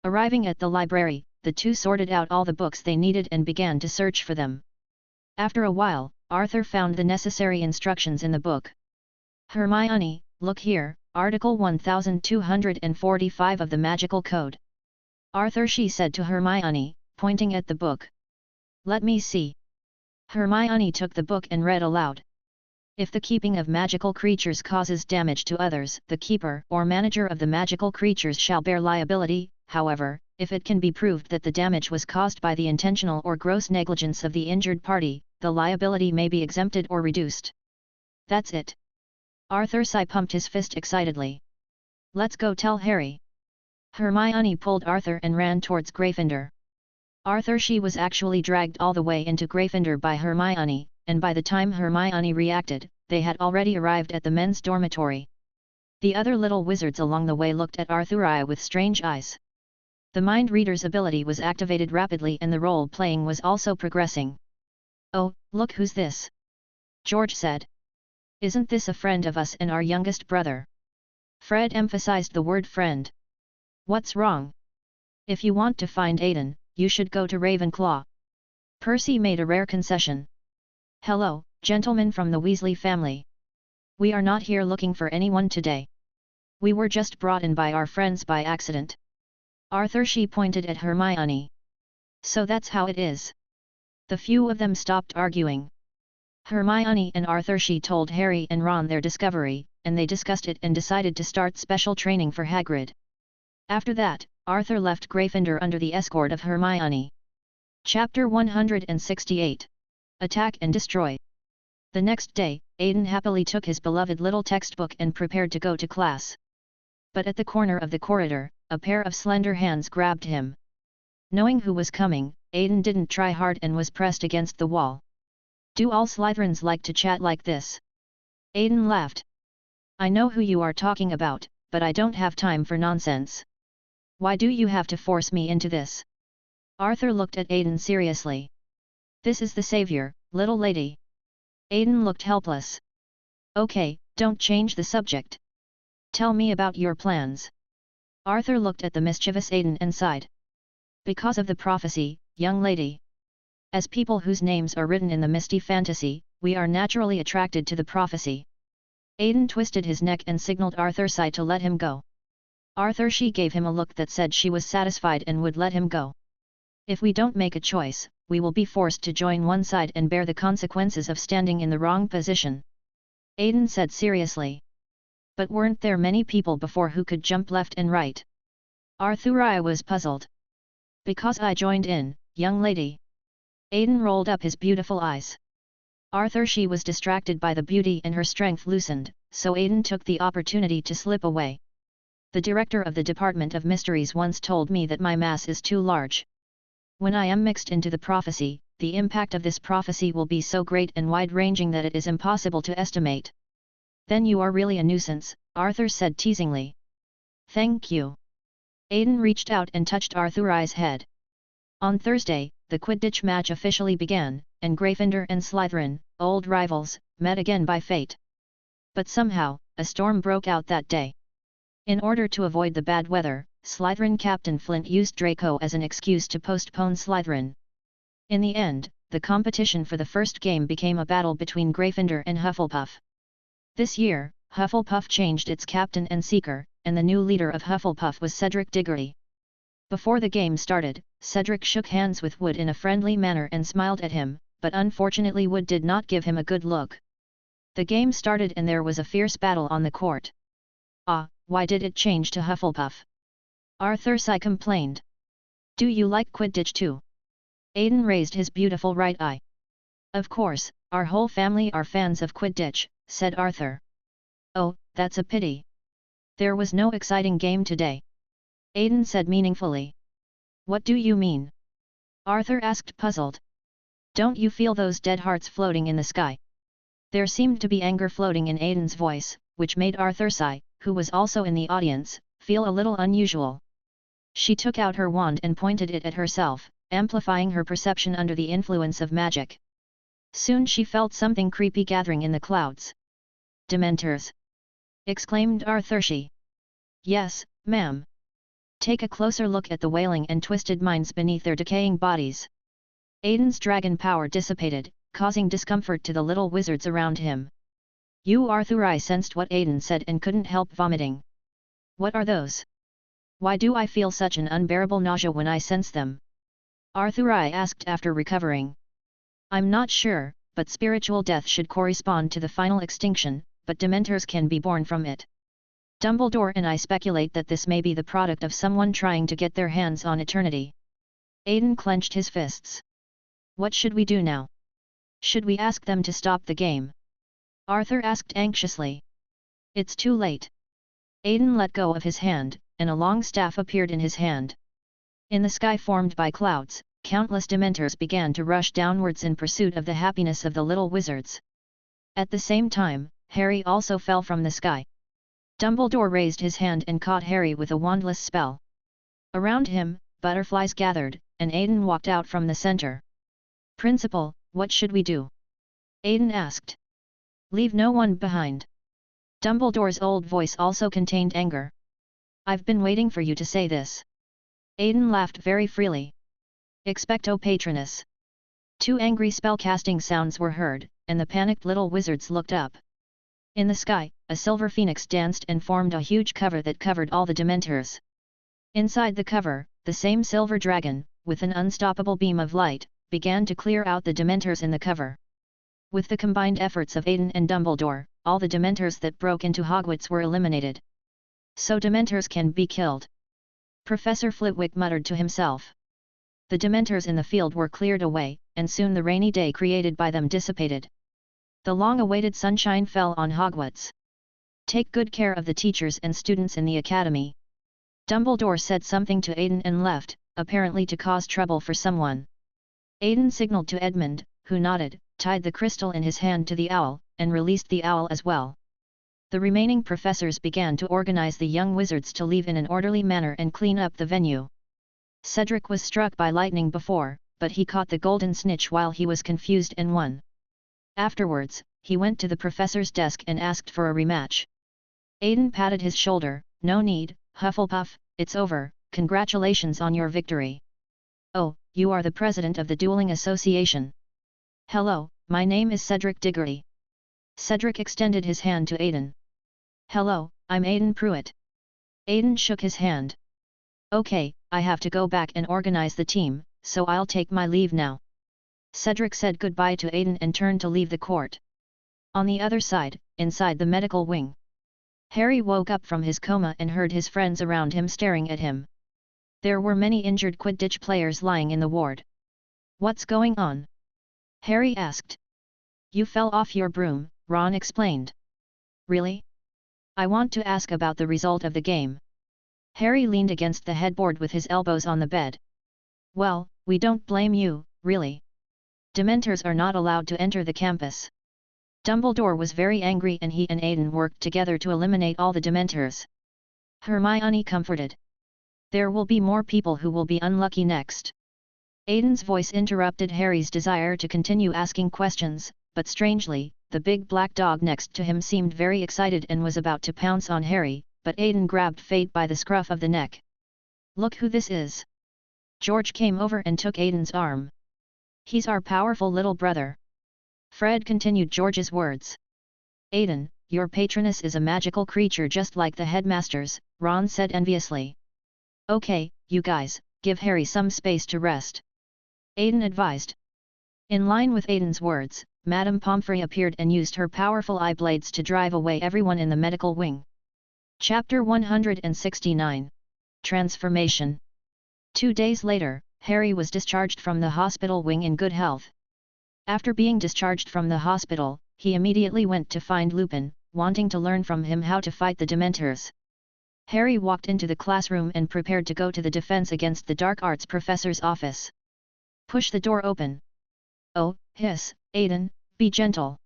[SPEAKER 1] Arriving at the library, the two sorted out all the books they needed and began to search for them. After a while, Arthur found the necessary instructions in the book. "Hermione, look here, Article 1245 of the Magical Code." Arthur said to Hermione, pointing at the book. "Let me see." Hermione took the book and read aloud. "If the keeping of magical creatures causes damage to others, the keeper or manager of the magical creatures shall bear liability. However, if it can be proved that the damage was caused by the intentional or gross negligence of the injured party, the liability may be exempted or reduced." "That's it." Arthur pumped his fist excitedly. "Let's go tell Harry." Hermione pulled Arthur and ran towards Gryffindor. Arthur was actually dragged all the way into Gryffindor by Hermione, and by the time Hermione reacted, they had already arrived at the men's dormitory. The other little wizards along the way looked at Arthur with strange eyes. The mind reader's ability was activated rapidly and the role-playing was also progressing. "Oh, look who's this!" George said. "Isn't this a friend of us and our youngest brother?" Fred emphasized the word friend. "What's wrong? If you want to find Aiden, you should go to Ravenclaw." Percy made a rare concession. "Hello, gentlemen from the Weasley family. We are not here looking for anyone today. We were just brought in by our friends by accident." Arthur pointed at Hermione. "So that's how it is." The few of them stopped arguing. Hermione and Arthur told Harry and Ron their discovery, and they discussed it and decided to start special training for Hagrid. After that, Arthur left Gryffindor under the escort of Hermione. Chapter 168. Attack and Destroy. The next day, Aiden happily took his beloved little textbook and prepared to go to class. But at the corner of the corridor, a pair of slender hands grabbed him. Knowing who was coming, Aiden didn't try hard and was pressed against the wall. "Do all Slytherins like to chat like this?" Aiden laughed. "I know who you are talking about, but I don't have time for nonsense. Why do you have to force me into this?" Arthur looked at Aiden seriously. "This is the savior, little lady." Aiden looked helpless. "Okay, don't change the subject. Tell me about your plans." Arthur looked at the mischievous Aiden and sighed. "Because of the prophecy, young lady. As people whose names are written in the misty fantasy, we are naturally attracted to the prophecy." Aiden twisted his neck and signaled Arthur to let him go. Arthur gave him a look that said she was satisfied and would let him go. "If we don't make a choice, we will be forced to join one side and bear the consequences of standing in the wrong position," Aiden said seriously. "But weren't there many people before who could jump left and right?" Arthur was puzzled. "Because I joined in, young lady." Aiden rolled up his beautiful eyes. Arthur was distracted by the beauty and her strength loosened, so Aiden took the opportunity to slip away. "The director of the Department of Mysteries once told me that my mass is too large. When I am mixed into the prophecy, the impact of this prophecy will be so great and wide-ranging that it is impossible to estimate." "Then you are really a nuisance," Arthur said teasingly. "Thank you." Aiden reached out and touched Arthur's head. On Thursday, the Quidditch match officially began, and Gryffindor and Slytherin, old rivals, met again by fate. But somehow, a storm broke out that day. In order to avoid the bad weather, Slytherin Captain Flint used Draco as an excuse to postpone Slytherin. In the end, the competition for the first game became a battle between Gryffindor and Hufflepuff. This year, Hufflepuff changed its captain and seeker, and the new leader of Hufflepuff was Cedric Diggory. Before the game started, Cedric shook hands with Wood in a friendly manner and smiled at him, but unfortunately Wood did not give him a good look. The game started and there was a fierce battle on the court. "Ah, why did it change to Hufflepuff?" Arthur Sy complained. "Do you like Quidditch too?" Aiden raised his beautiful right eye. "Of course, our whole family are fans of Quidditch," said Arthur. "Oh, that's a pity. There was no exciting game today," Aiden said meaningfully. "What do you mean?" Arthur asked puzzled. "Don't you feel those dead hearts floating in the sky?" There seemed to be anger floating in Aiden's voice, which made Arthur Sy, who was also in the audience, feel a little unusual. She took out her wand and pointed it at herself, amplifying her perception under the influence of magic. Soon she felt something creepy gathering in the clouds. "Dementors!" exclaimed Arthur Sy. "Yes, ma'am. Take a closer look at the wailing and twisted minds beneath their decaying bodies." Aiden's dragon power dissipated, causing discomfort to the little wizards around him. Arthur I sensed what Aiden said and couldn't help vomiting. "What are those? Why do I feel such an unbearable nausea when I sense them?" Arthur I asked after recovering. "I'm not sure, but spiritual death should correspond to the final extinction, but Dementors can be born from it. Dumbledore and I speculate that this may be the product of someone trying to get their hands on eternity." Aiden clenched his fists. "What should we do now? Should we ask them to stop the game?" Arthur asked anxiously. "It's too late." Aiden let go of his hand, and a long staff appeared in his hand. In the sky formed by clouds, countless Dementors began to rush downwards in pursuit of the happiness of the little wizards. At the same time, Harry also fell from the sky. Dumbledore raised his hand and caught Harry with a wandless spell. Around him, butterflies gathered, and Aiden walked out from the center. "Principal, what should we do?" Aiden asked. "Leave no one behind." Dumbledore's old voice also contained anger. "I've been waiting for you to say this." Aiden laughed very freely. "Expecto Patronus." Two angry spell-casting sounds were heard, and the panicked little wizards looked up. In the sky, a silver phoenix danced and formed a huge cover that covered all the Dementors. Inside the cover, the same silver dragon, with an unstoppable beam of light, began to clear out the Dementors in the cover. With the combined efforts of Aiden and Dumbledore, all the Dementors that broke into Hogwarts were eliminated. "So Dementors can be killed," Professor Flitwick muttered to himself. The Dementors in the field were cleared away, and soon the rainy day created by them dissipated. The long-awaited sunshine fell on Hogwarts. "Take good care of the teachers and students in the academy." Dumbledore said something to Aiden and left, apparently to cause trouble for someone. Aiden signaled to Edmund, who nodded, tied the crystal in his hand to the owl, and released the owl as well. The remaining professors began to organize the young wizards to leave in an orderly manner and clean up the venue. Cedric was struck by lightning before, but he caught the golden snitch while he was confused and won. Afterwards, he went to the professor's desk and asked for a rematch. Aiden patted his shoulder. "No need, Hufflepuff, it's over, congratulations on your victory." "Oh, you are the president of the Dueling Association." "Hello, my name is Cedric Diggory." Cedric extended his hand to Aiden. "Hello, I'm Aiden Pruitt." Aiden shook his hand. "Okay, I have to go back and organize the team, so I'll take my leave now." Cedric said goodbye to Aiden and turned to leave the court. On the other side, inside the medical wing, Harry woke up from his coma and heard his friends around him staring at him. There were many injured Quidditch players lying in the ward. "What's going on?" Harry asked. "You fell off your broom," Ron explained. "Really? I want to ask about the result of the game." Harry leaned against the headboard with his elbows on the bed. "Well, we don't blame you, really. Dementors are not allowed to enter the campus." Dumbledore was very angry and he and Aiden worked together to eliminate all the Dementors. Hermione comforted. "There will be more people who will be unlucky next." Aiden's voice interrupted Harry's desire to continue asking questions, but strangely, the big black dog next to him seemed very excited and was about to pounce on Harry, but Aiden grabbed Fate by the scruff of the neck. "Look who this is!" George came over and took Aiden's arm. "He's our powerful little brother." Fred continued George's words. "Aiden, your patroness is a magical creature just like the headmasters, Ron said enviously. Okay, you guys, give Harry some space to rest, Aiden advised. In line with Aiden's words, Madame Pomfrey appeared and used her powerful eye blades to drive away everyone in the medical wing. Chapter 169. Transformation. 2 days later, Harry was discharged from the hospital wing in good health. After being discharged from the hospital, he immediately went to find Lupin, wanting to learn from him how to fight the Dementors. Harry walked into the classroom and prepared to go to the Defense Against the Dark Arts professor's office. Push the door open. Oh, hiss, Aiden, be gentle.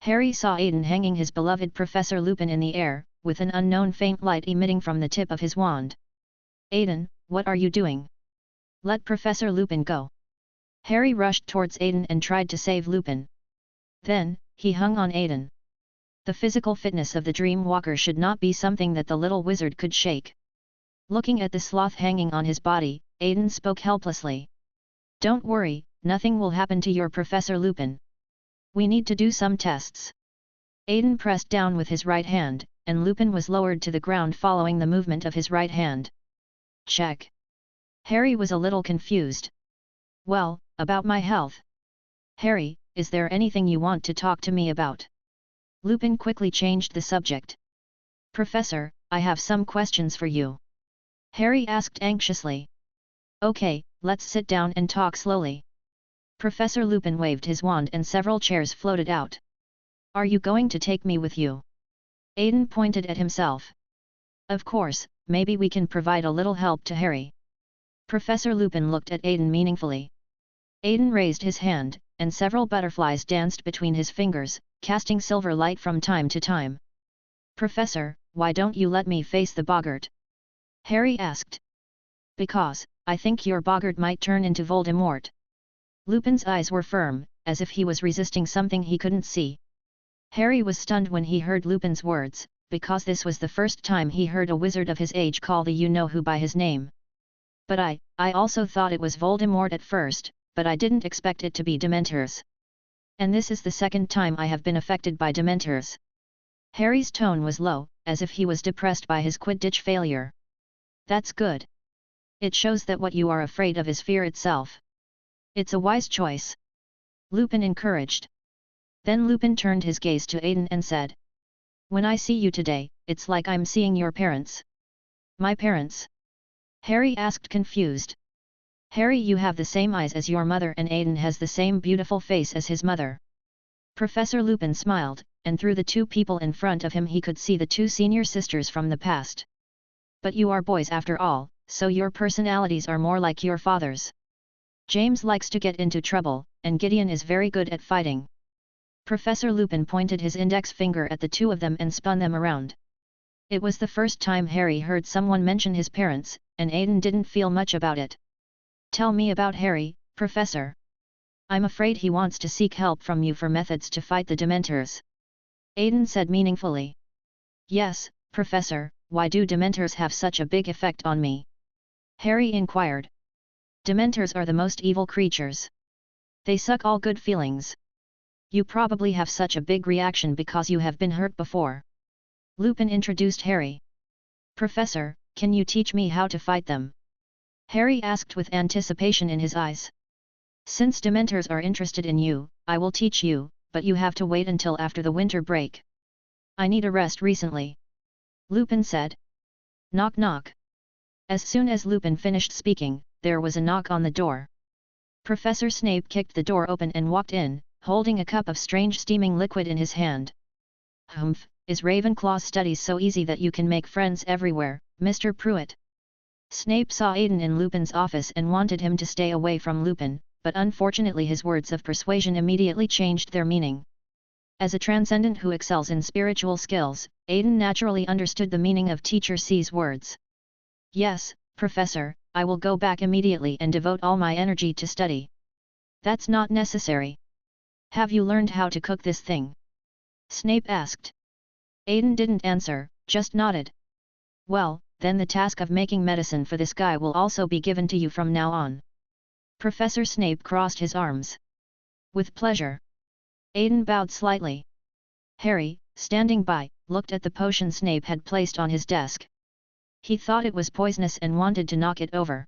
[SPEAKER 1] Harry saw Aiden hanging his beloved Professor Lupin in the air, with an unknown faint light emitting from the tip of his wand. Aiden, what are you doing? Let Professor Lupin go. Harry rushed towards Aiden and tried to save Lupin. Then, he hung on Aiden. The physical fitness of the Dream Walker should not be something that the little wizard could shake. Looking at the sloth hanging on his body, Aiden spoke helplessly. Don't worry, nothing will happen to your Professor Lupin. We need to do some tests. Aiden pressed down with his right hand, and Lupin was lowered to the ground following the movement of his right hand. Check. Harry was a little confused. Well, about my health. Harry, is there anything you want to talk to me about? Lupin quickly changed the subject. Professor, I have some questions for you. Harry asked anxiously. Okay, let's sit down and talk slowly. Professor Lupin waved his wand and several chairs floated out. Are you going to take me with you? Aiden pointed at himself. Of course, maybe we can provide a little help to Harry. Professor Lupin looked at Aiden meaningfully. Aiden raised his hand, and several butterflies danced between his fingers, casting silver light from time to time. Professor, why don't you let me face the boggart? Harry asked. Because, I think your boggart might turn into Voldemort. Lupin's eyes were firm, as if he was resisting something he couldn't see. Harry was stunned when he heard Lupin's words, because this was the first time he heard a wizard of his age call the you-know-who by his name. But I also thought it was Voldemort at first, but I didn't expect it to be Dementors. And this is the second time I have been affected by Dementors. Harry's tone was low, as if he was depressed by his Quidditch failure. That's good. It shows that what you are afraid of is fear itself. It's a wise choice. Lupin encouraged. Then Lupin turned his gaze to Aiden and said. When I see you today, it's like I'm seeing your parents. My parents? Harry asked confused. Harry, you have the same eyes as your mother and Aiden has the same beautiful face as his mother. Professor Lupin smiled, and through the two people in front of him he could see the two senior sisters from the past. But you are boys after all, so your personalities are more like your father's. James likes to get into trouble, and Gideon is very good at fighting. Professor Lupin pointed his index finger at the two of them and spun them around. It was the first time Harry heard someone mention his parents, and Aiden didn't feel much about it. Tell me about Harry, Professor. I'm afraid he wants to seek help from you for methods to fight the Dementors. Aiden said meaningfully. Yes, Professor, why do Dementors have such a big effect on me? Harry inquired. Dementors are the most evil creatures. They suck all good feelings. You probably have such a big reaction because you have been hurt before. Lupin introduced Harry. Professor, can you teach me how to fight them? Harry asked with anticipation in his eyes. Since Dementors are interested in you, I will teach you, but you have to wait until after the winter break. I need a rest recently. Lupin said. Knock knock. As soon as Lupin finished speaking, there was a knock on the door. Professor Snape kicked the door open and walked in, holding a cup of strange steaming liquid in his hand. Humph, is Ravenclaw's studies so easy that you can make friends everywhere, Mr. Pruitt? Snape saw Aiden in Lupin's office and wanted him to stay away from Lupin, but unfortunately his words of persuasion immediately changed their meaning. As a transcendent who excels in spiritual skills, Aiden naturally understood the meaning of Teacher C's words. Yes, Professor, I will go back immediately and devote all my energy to study. That's not necessary. Have you learned how to cook this thing? Snape asked. Aiden didn't answer, just nodded. Well, then the task of making medicine for this guy will also be given to you from now on. Professor Snape crossed his arms. With pleasure. Aiden bowed slightly. Harry, standing by, looked at the potion Snape had placed on his desk. He thought it was poisonous and wanted to knock it over.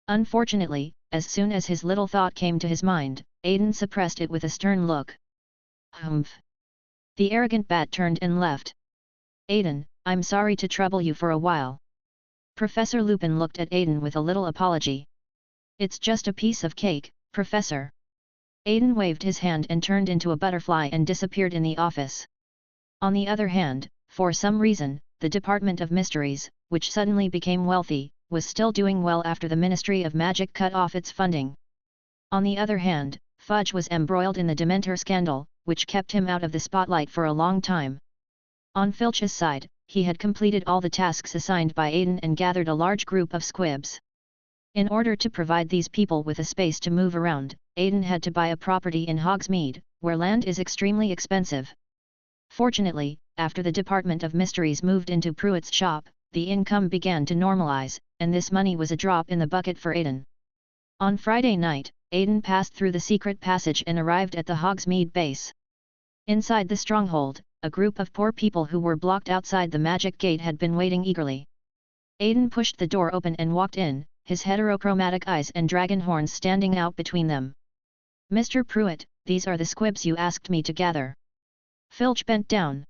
[SPEAKER 1] Unfortunately, as soon as his little thought came to his mind, Aiden suppressed it with a stern look. Humph! The arrogant bat turned and left. Aiden, I'm sorry to trouble you for a while. Professor Lupin looked at Aiden with a little apology. It's just a piece of cake, Professor. Aiden waved his hand and turned into a butterfly and disappeared in the office. On the other hand, for some reason, the Department of Mysteries, which suddenly became wealthy, was still doing well after the Ministry of Magic cut off its funding. On the other hand, Fudge was embroiled in the Dementor scandal, which kept him out of the spotlight for a long time. On Filch's side, he had completed all the tasks assigned by Aiden and gathered a large group of squibs. In order to provide these people with a space to move around, Aiden had to buy a property in Hogsmeade, where land is extremely expensive. Fortunately, after the Department of Mysteries moved into Pruitt's shop, the income began to normalize, and this money was a drop in the bucket for Aiden. On Friday night, Aiden passed through the secret passage and arrived at the Hogsmeade base. Inside the stronghold, a group of poor people who were blocked outside the magic gate had been waiting eagerly. Aiden pushed the door open and walked in, his heterochromatic eyes and dragon horns standing out between them. Mr. Pruitt, these are the squibs you asked me to gather. Filch bent down.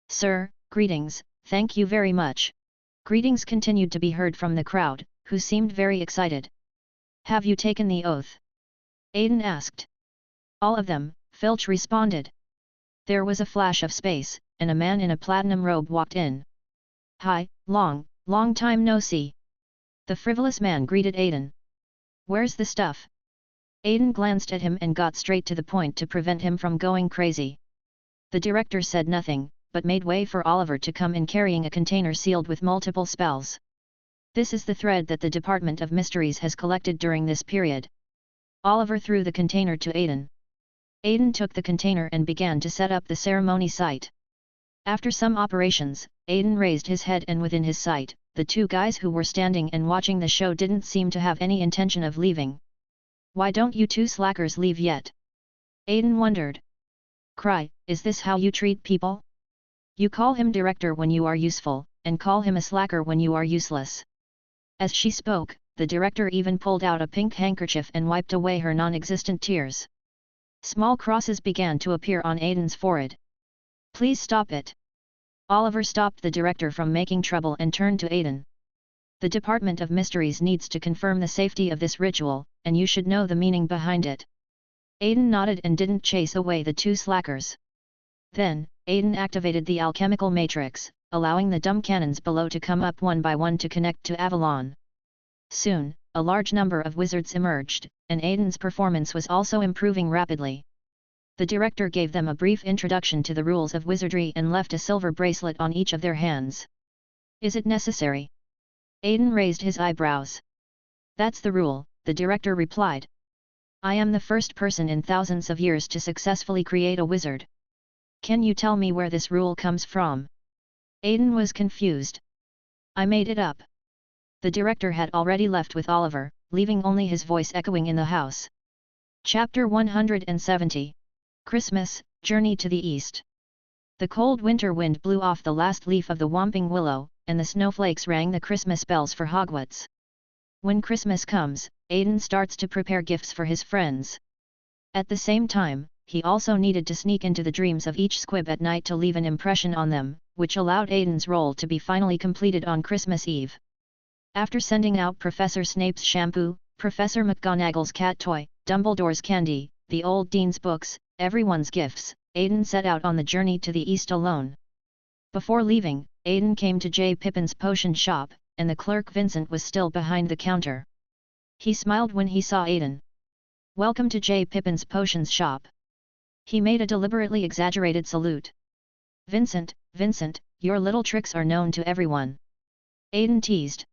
[SPEAKER 1] Sir, greetings, thank you very much. Greetings continued to be heard from the crowd, who seemed very excited. Have you taken the oath? Aiden asked. All of them, Filch responded. There was a flash of space, and a man in a platinum robe walked in. Hi, long time no see. The frivolous man greeted Aiden. Where's the stuff? Aiden glanced at him and got straight to the point to prevent him from going crazy. The director said nothing, but made way for Oliver to come in carrying a container sealed with multiple spells. This is the thread that the Department of Mysteries has collected during this period. Oliver threw the container to Aiden. Aiden took the container and began to set up the ceremony site. After some operations, Aiden raised his head and within his sight, the two guys who were standing and watching the show didn't seem to have any intention of leaving. Why don't you two slackers leave yet? Aiden wondered. Cry, is this how you treat people? You call him director when you are useful, and call him a slacker when you are useless. As she spoke, the director even pulled out a pink handkerchief and wiped away her non-existent tears. Small crosses began to appear on Aiden's forehead. Please stop it. Oliver stopped the director from making trouble and turned to Aiden. The Department of Mysteries needs to confirm the safety of this ritual, and you should know the meaning behind it. Aiden nodded and didn't chase away the two slackers. Then, Aiden activated the alchemical matrix, allowing the dumb cannons below to come up one by one to connect to Avalon. Soon, a large number of wizards emerged, and Aiden's performance was also improving rapidly. The director gave them a brief introduction to the rules of wizardry and left a silver bracelet on each of their hands. Is it necessary? Aiden raised his eyebrows. That's the rule, the director replied. I am the first person in thousands of years to successfully create a wizard. Can you tell me where this rule comes from? Aiden was confused. I made it up. The director had already left with Oliver, leaving only his voice echoing in the house. Chapter 170. Christmas, Journey to the East. The cold winter wind blew off the last leaf of the whomping willow, and the snowflakes rang the Christmas bells for Hogwarts. When Christmas comes, Aiden starts to prepare gifts for his friends. At the same time, he also needed to sneak into the dreams of each squib at night to leave an impression on them, which allowed Aiden's role to be finally completed on Christmas Eve. After sending out Professor Snape's shampoo, Professor McGonagall's cat toy, Dumbledore's candy, the old dean's books, everyone's gifts, Aiden set out on the journey to the east alone. Before leaving, Aiden came to J. Pippin's potion shop, and the clerk Vincent was still behind the counter. He smiled when he saw Aiden. Welcome to J. Pippin's potions shop. He made a deliberately exaggerated salute. Vincent, your little tricks are known to everyone. Aiden teased.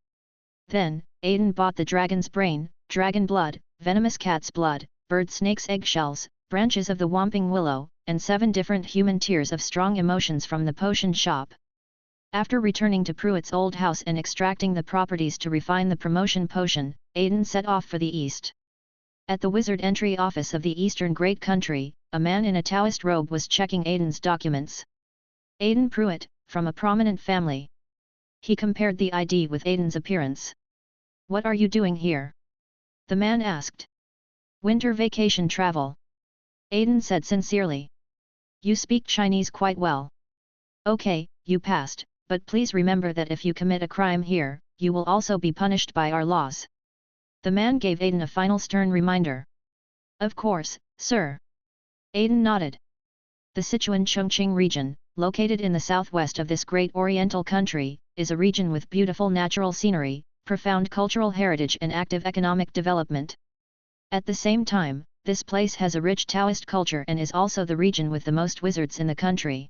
[SPEAKER 1] Then, Aiden bought the dragon's brain, dragon blood, venomous cat's blood, bird snake's eggshells, branches of the whomping willow, and 7 different human tears of strong emotions from the potion shop. After returning to Pruitt's old house and extracting the properties to refine the promotion potion, Aiden set off for the east. At the wizard entry office of the Eastern Great Country, a man in a Taoist robe was checking Aiden's documents. Aiden Pruitt, from a prominent family. He compared the ID with Aiden's appearance. What are you doing here? The man asked. Winter vacation travel. Aiden said sincerely. You speak Chinese quite well. Okay, you passed, but please remember that if you commit a crime here, you will also be punished by our laws. The man gave Aiden a final stern reminder. Of course, sir. Aiden nodded. The Sichuan-Chongqing region, located in the southwest of this great oriental country, is a region with beautiful natural scenery, profound cultural heritage and active economic development. At the same time, this place has a rich Taoist culture and is also the region with the most wizards in the country.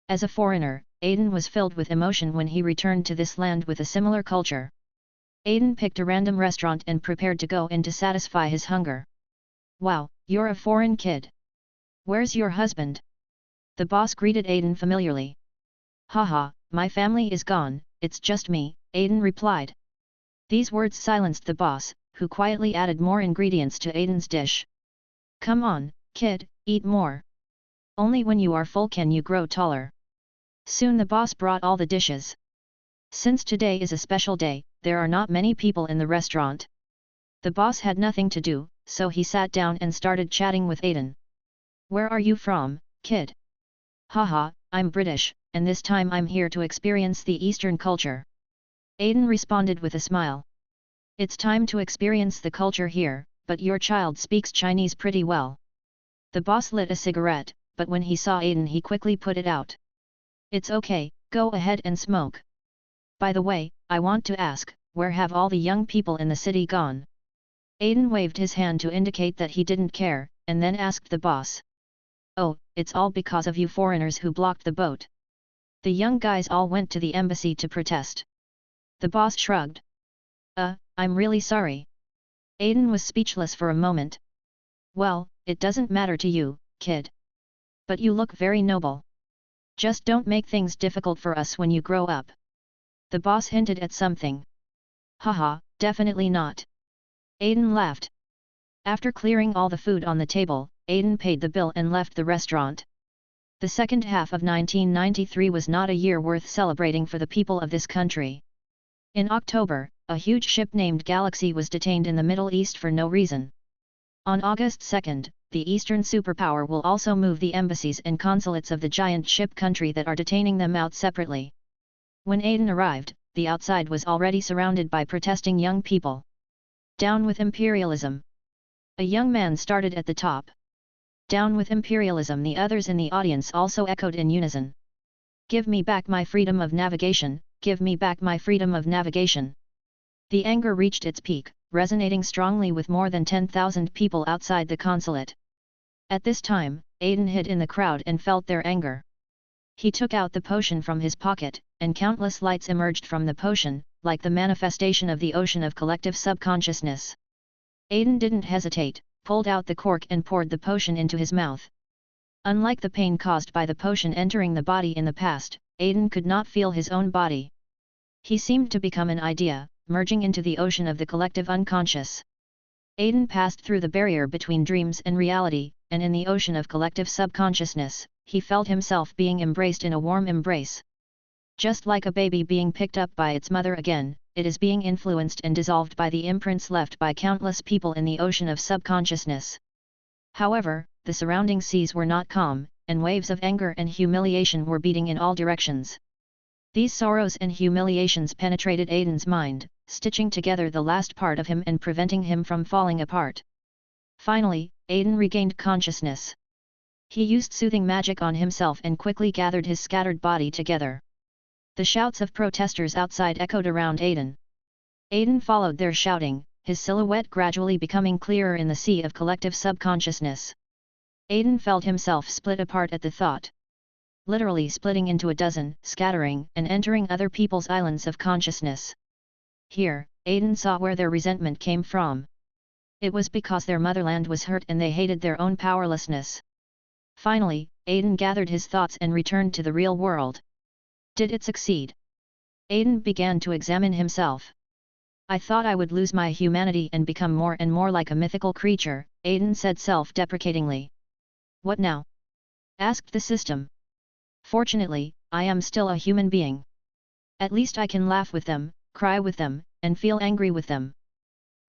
[SPEAKER 1] As a foreigner, Aiden was filled with emotion when he returned to this land with a similar culture. Aiden picked a random restaurant and prepared to go in to satisfy his hunger. Wow, you're a foreign kid. Where's your husband? The boss greeted Aiden familiarly. Haha, my family is gone, it's just me, Aiden replied. These words silenced the boss, who quietly added more ingredients to Aiden's dish. Come on, kid, eat more. Only when you are full can you grow taller. Soon the boss brought all the dishes. Since today is a special day, there are not many people in the restaurant. The boss had nothing to do, so he sat down and started chatting with Aiden. Where are you from, kid? Haha, I'm British, and this time I'm here to experience the Eastern culture. Aiden responded with a smile. It's time to experience the culture here, but your child speaks Chinese pretty well. The boss lit a cigarette, but when he saw Aiden he quickly put it out. It's okay, go ahead and smoke. By the way, I want to ask, where have all the young people in the city gone? Aiden waved his hand to indicate that he didn't care, and then asked the boss. Oh, it's all because of you foreigners who blocked the boat. The young guys all went to the embassy to protest. The boss shrugged. I'm really sorry. Aiden was speechless for a moment. Well, it doesn't matter to you, kid. But you look very noble. Just don't make things difficult for us when you grow up. The boss hinted at something. Haha, definitely not. Aiden laughed. After clearing all the food on the table, Aiden paid the bill and left the restaurant. The second half of 1993 was not a year worth celebrating for the people of this country. In October, a huge ship named Galaxy was detained in the Middle East for no reason. On August 2, the Eastern superpower will also move the embassies and consulates of the giant ship country that are detaining them out separately. When Aiden arrived, the outside was already surrounded by protesting young people. Down with imperialism! A young man started at the top. Down with imperialism! The others in the audience also echoed in unison. Give me back my freedom of navigation, give me back my freedom of navigation. The anger reached its peak, resonating strongly with more than 10,000 people outside the consulate. At this time, Aiden hid in the crowd and felt their anger. He took out the potion from his pocket, and countless lights emerged from the potion, like the manifestation of the ocean of collective subconsciousness. Aiden didn't hesitate, pulled out the cork and poured the potion into his mouth. Unlike the pain caused by the potion entering the body in the past, Aiden could not feel his own body. He seemed to become an idea, merging into the ocean of the collective unconscious. Aiden passed through the barrier between dreams and reality, and in the ocean of collective subconsciousness, he felt himself being embraced in a warm embrace. Just like a baby being picked up by its mother again, it is being influenced and dissolved by the imprints left by countless people in the ocean of subconsciousness. However, the surrounding seas were not calm, and waves of anger and humiliation were beating in all directions. These sorrows and humiliations penetrated Aiden's mind, stitching together the last part of him and preventing him from falling apart. Finally, Aiden regained consciousness. He used soothing magic on himself and quickly gathered his scattered body together. The shouts of protesters outside echoed around Aiden. Aiden followed their shouting, his silhouette gradually becoming clearer in the sea of collective subconsciousness. Aiden felt himself split apart at the thought. Literally splitting into a dozen, scattering and entering other people's islands of consciousness. Here, Aiden saw where their resentment came from. It was because their motherland was hurt and they hated their own powerlessness. Finally, Aiden gathered his thoughts and returned to the real world. Did it succeed? Aiden began to examine himself. I thought I would lose my humanity and become more and more like a mythical creature, Aiden said self-deprecatingly. What now? Asked the system. Fortunately, I am still a human being. At least I can laugh with them, cry with them, and feel angry with them.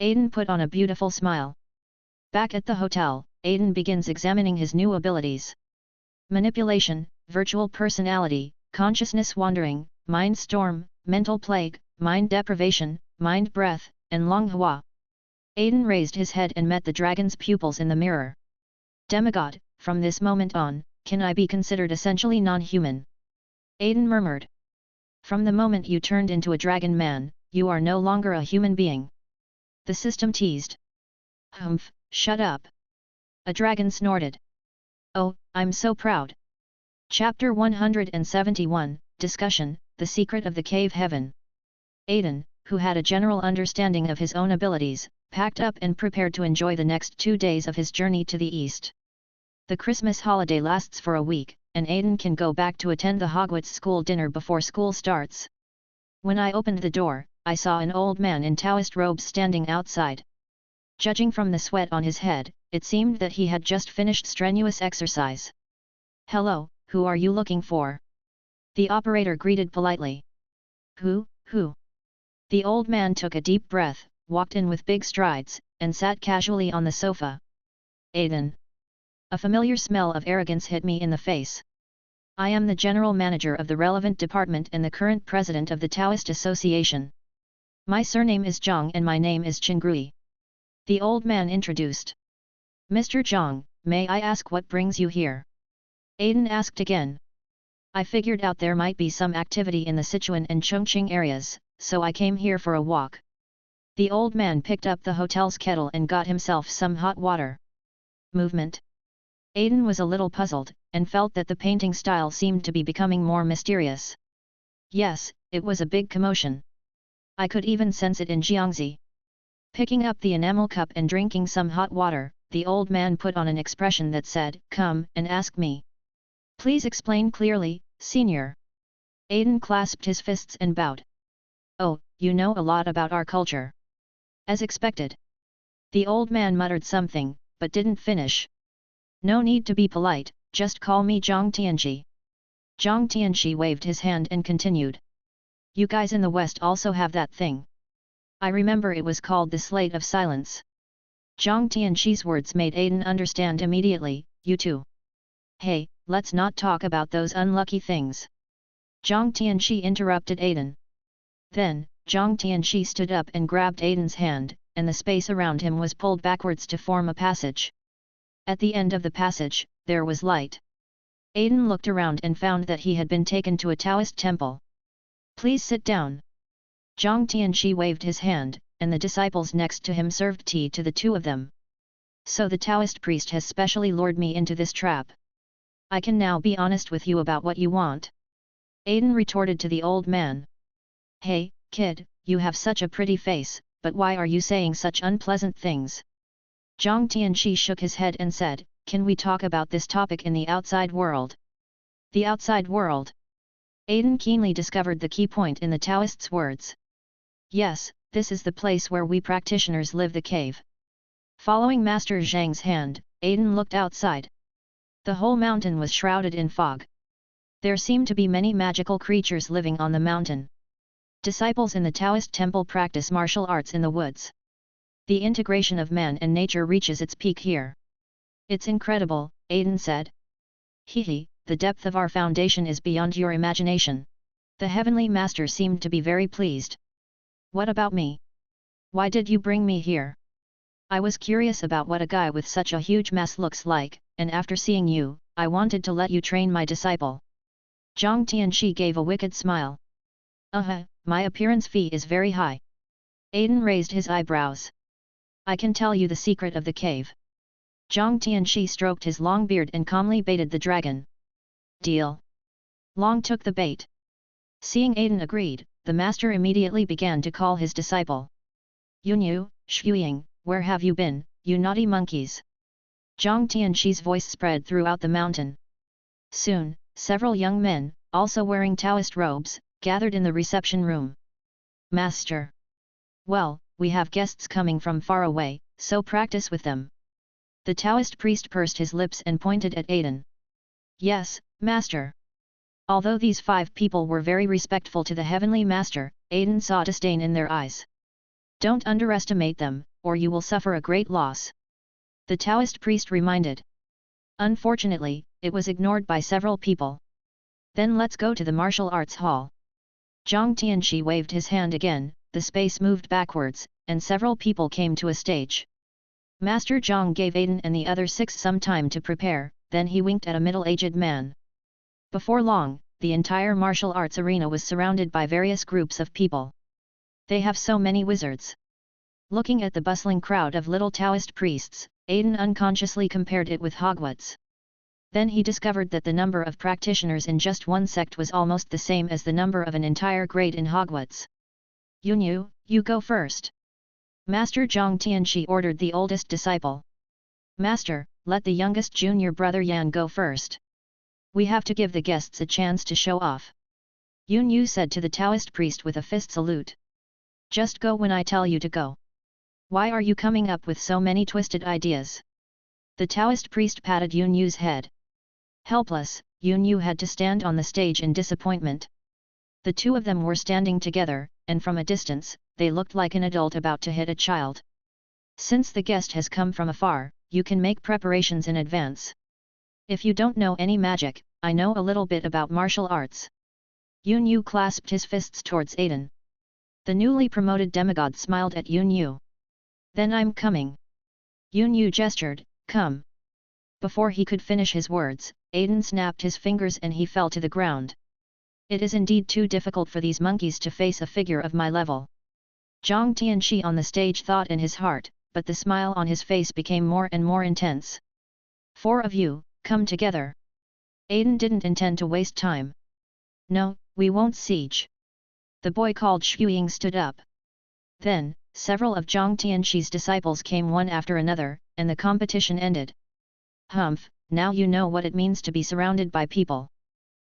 [SPEAKER 1] Aiden put on a beautiful smile. Back at the hotel, Aiden begins examining his new abilities. Manipulation, virtual personality, consciousness wandering, mind storm, mental plague, mind deprivation, mind breath, and long hua. Aiden raised his head and met the dragon's pupils in the mirror. Demigod, from this moment on, can I be considered essentially non-human? Aiden murmured. From the moment you turned into a dragon man, you are no longer a human being. The system teased. Humph, shut up. A dragon snorted. Oh, I'm so proud. Chapter 171, Discussion, The Secret of the Cave Heaven. Aiden, who had a general understanding of his own abilities, packed up and prepared to enjoy the next 2 days of his journey to the east. The Christmas holiday lasts for a week, and Aiden can go back to attend the Hogwarts school dinner before school starts. When I opened the door, I saw an old man in Taoist robes standing outside. Judging from the sweat on his head, it seemed that he had just finished strenuous exercise. Hello, who are you looking for? The operator greeted politely. Who? The old man took a deep breath, walked in with big strides, and sat casually on the sofa. Aiden. A familiar smell of arrogance hit me in the face. I am the general manager of the relevant department and the current president of the Taoist Association. My surname is Zhang and my name is Qingrui. The old man introduced. Mr. Zhang, may I ask what brings you here? Aiden asked again. I figured out there might be some activity in the Sichuan and Chongqing areas, so I came here for a walk. The old man picked up the hotel's kettle and got himself some hot water. Movement. Aiden was a little puzzled, and felt that the painting style seemed to be becoming more mysterious. Yes, it was a big commotion. I could even sense it in Jiangxi. Picking up the enamel cup and drinking some hot water, the old man put on an expression that said, "Come and ask me. Please explain clearly, senior." Aiden clasped his fists and bowed. Oh, you know a lot about our culture. As expected. The old man muttered something, but didn't finish. No need to be polite, just call me Zhang Tianxi. Zhang Tianxi waved his hand and continued. You guys in the West also have that thing. I remember it was called the Slate of Silence. Zhang Tianxi's words made Aiden understand immediately, you too. Hey, let's not talk about those unlucky things. Zhang Tianxi interrupted Aiden. Then, Zhang Tianxi stood up and grabbed Aiden's hand, and the space around him was pulled backwards to form a passage. At the end of the passage, there was light. Aiden looked around and found that he had been taken to a Taoist temple. Please sit down. Zhang Tianxi waved his hand, and the disciples next to him served tea to the two of them. So the Taoist priest has specially lured me into this trap. I can now be honest with you about what you want. Aiden retorted to the old man. Hey, kid, you have such a pretty face, but why are you saying such unpleasant things? Zhang Tianxi shook his head and said, can we talk about this topic in the outside world? The outside world? Aiden keenly discovered the key point in the Taoist's words. Yes, this is the place where we practitioners live, the cave. Following Master Zhang's hand, Aiden looked outside. The whole mountain was shrouded in fog. There seemed to be many magical creatures living on the mountain. Disciples in the Taoist temple practice martial arts in the woods. The integration of man and nature reaches its peak here. It's incredible, Aiden said. Hehe, the depth of our foundation is beyond your imagination. The heavenly master seemed to be very pleased. What about me? Why did you bring me here? I was curious about what a guy with such a huge mass looks like, and after seeing you, I wanted to let you train my disciple. Zhang Tianxi gave a wicked smile. My appearance fee is very high. Aiden raised his eyebrows. I can tell you the secret of the cave. Zhang Tianxi stroked his long beard and calmly baited the dragon. Deal. Long took the bait. Seeing Aiden agreed, the master immediately began to call his disciple. Yunyu, Shuying, where have you been, you naughty monkeys? Zhang Tianxi's voice spread throughout the mountain. Soon, several young men, also wearing Taoist robes, gathered in the reception room. Master. Well, we have guests coming from far away, so practice with them. The Taoist priest pursed his lips and pointed at Aiden. Yes, master. Although these 5 people were very respectful to the Heavenly Master, Aiden saw disdain in their eyes. Don't underestimate them, or you will suffer a great loss. The Taoist priest reminded. Unfortunately, it was ignored by several people. Then let's go to the martial arts hall. Zhang Tianxi waved his hand again, the space moved backwards, and several people came to a stage. Master Zhang gave Aiden and the other 6 some time to prepare, then he winked at a middle-aged man. Before long, the entire martial arts arena was surrounded by various groups of people. They have so many wizards. Looking at the bustling crowd of little Taoist priests, Aiden unconsciously compared it with Hogwarts. Then he discovered that the number of practitioners in just one sect was almost the same as the number of an entire grade in Hogwarts. Yunyu, you go first. Master Zhang Tianxi ordered the oldest disciple. Master, let the youngest junior brother Yan go first. We have to give the guests a chance to show off. Yunyu said to the Taoist priest with a fist salute. Just go when I tell you to go. Why are you coming up with so many twisted ideas? The Taoist priest patted Yunyu's head. Helpless, Yunyu had to stand on the stage in disappointment. The 2 of them were standing together, and from a distance, they looked like an adult about to hit a child. Since the guest has come from afar, you can make preparations in advance. If you don't know any magic, I know a little bit about martial arts. Yunyu clasped his fists towards Aiden. The newly promoted demigod smiled at Yunyu. Then I'm coming. Yunyu gestured, come. Before he could finish his words, Aiden snapped his fingers and he fell to the ground. It is indeed too difficult for these monkeys to face a figure of my level. Zhang Tianxi on the stage thought in his heart, but the smile on his face became more and more intense. 4 of you, come together. Aiden didn't intend to waste time. No, we won't siege. The boy called Xuying stood up. Then, several of Zhang Tianxi's disciples came one after another, and the competition ended. Humph, now you know what it means to be surrounded by people.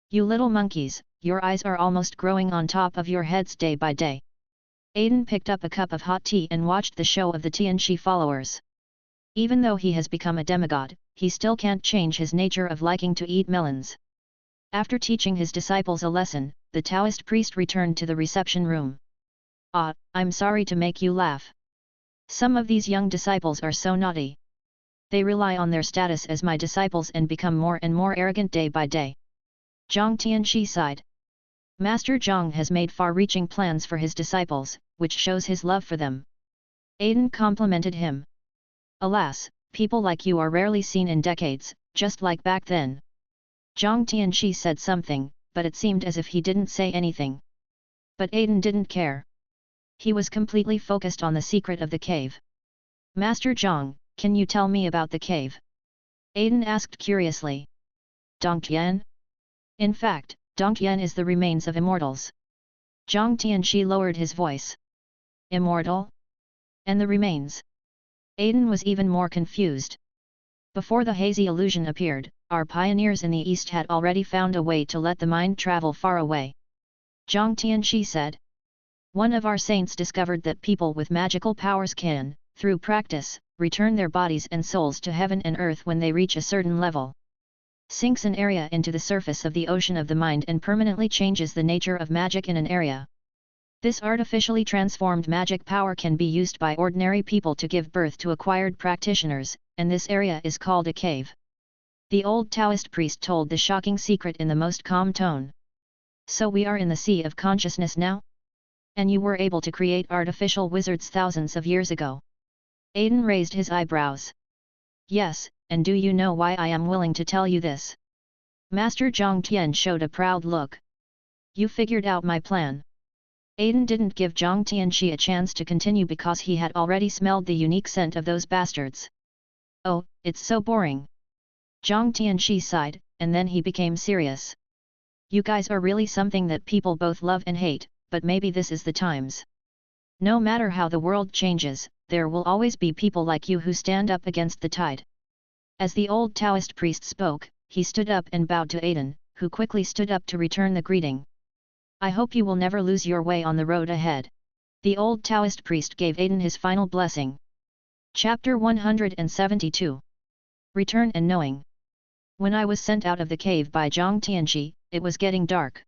[SPEAKER 1] You little monkeys, your eyes are almost growing on top of your heads day by day. Aiden picked up a cup of hot tea and watched the show of the Tianxi followers. Even though he has become a demigod, he still can't change his nature of liking to eat melons. After teaching his disciples a lesson, the Taoist priest returned to the reception room. Ah, I'm sorry to make you laugh. Some of these young disciples are so naughty. They rely on their status as my disciples and become more and more arrogant day by day. Zhang Tianxi sighed. Master Zhang has made far-reaching plans for his disciples, which shows his love for them. Aiden complimented him. Alas, people like you are rarely seen in decades, just like back then. Zhang Tianxi said something, but it seemed as if he didn't say anything. But Aiden didn't care. He was completely focused on the secret of the cave. Master Zhang, can you tell me about the cave? Aiden asked curiously. Dongtian? In fact, Dongtian is the remains of immortals. Zhang Tianxi lowered his voice. Immortal? And the remains? Aiden was even more confused. Before the hazy illusion appeared, our pioneers in the east had already found a way to let the mind travel far away. Zhang Tianxi said. One of our saints discovered that people with magical powers can, through practice, return their bodies and souls to heaven and earth when they reach a certain level. Sinks an area into the surface of the ocean of the mind and permanently changes the nature of magic in an area. This artificially transformed magic power can be used by ordinary people to give birth to acquired practitioners, and this area is called a cave. The old Taoist priest told the shocking secret in the most calm tone. So we are in the sea of consciousness now? And you were able to create artificial wizards thousands of years ago. Aiden raised his eyebrows. Yes, and do you know why I am willing to tell you this? Master Zhang Tian showed a proud look. You figured out my plan. Aiden didn't give Zhang Tianxi a chance to continue because he had already smelled the unique scent of those bastards. Oh, it's so boring. Zhang Tianxi sighed, and then he became serious. You guys are really something that people both love and hate, but maybe this is the times. No matter how the world changes, there will always be people like you who stand up against the tide. As the old Taoist priest spoke, he stood up and bowed to Aiden, who quickly stood up to return the greeting. I hope you will never lose your way on the road ahead. The old Taoist priest gave Aiden his final blessing. Chapter 172. Return and Knowing. When I was sent out of the cave by Zhang Tianxi, it was getting dark.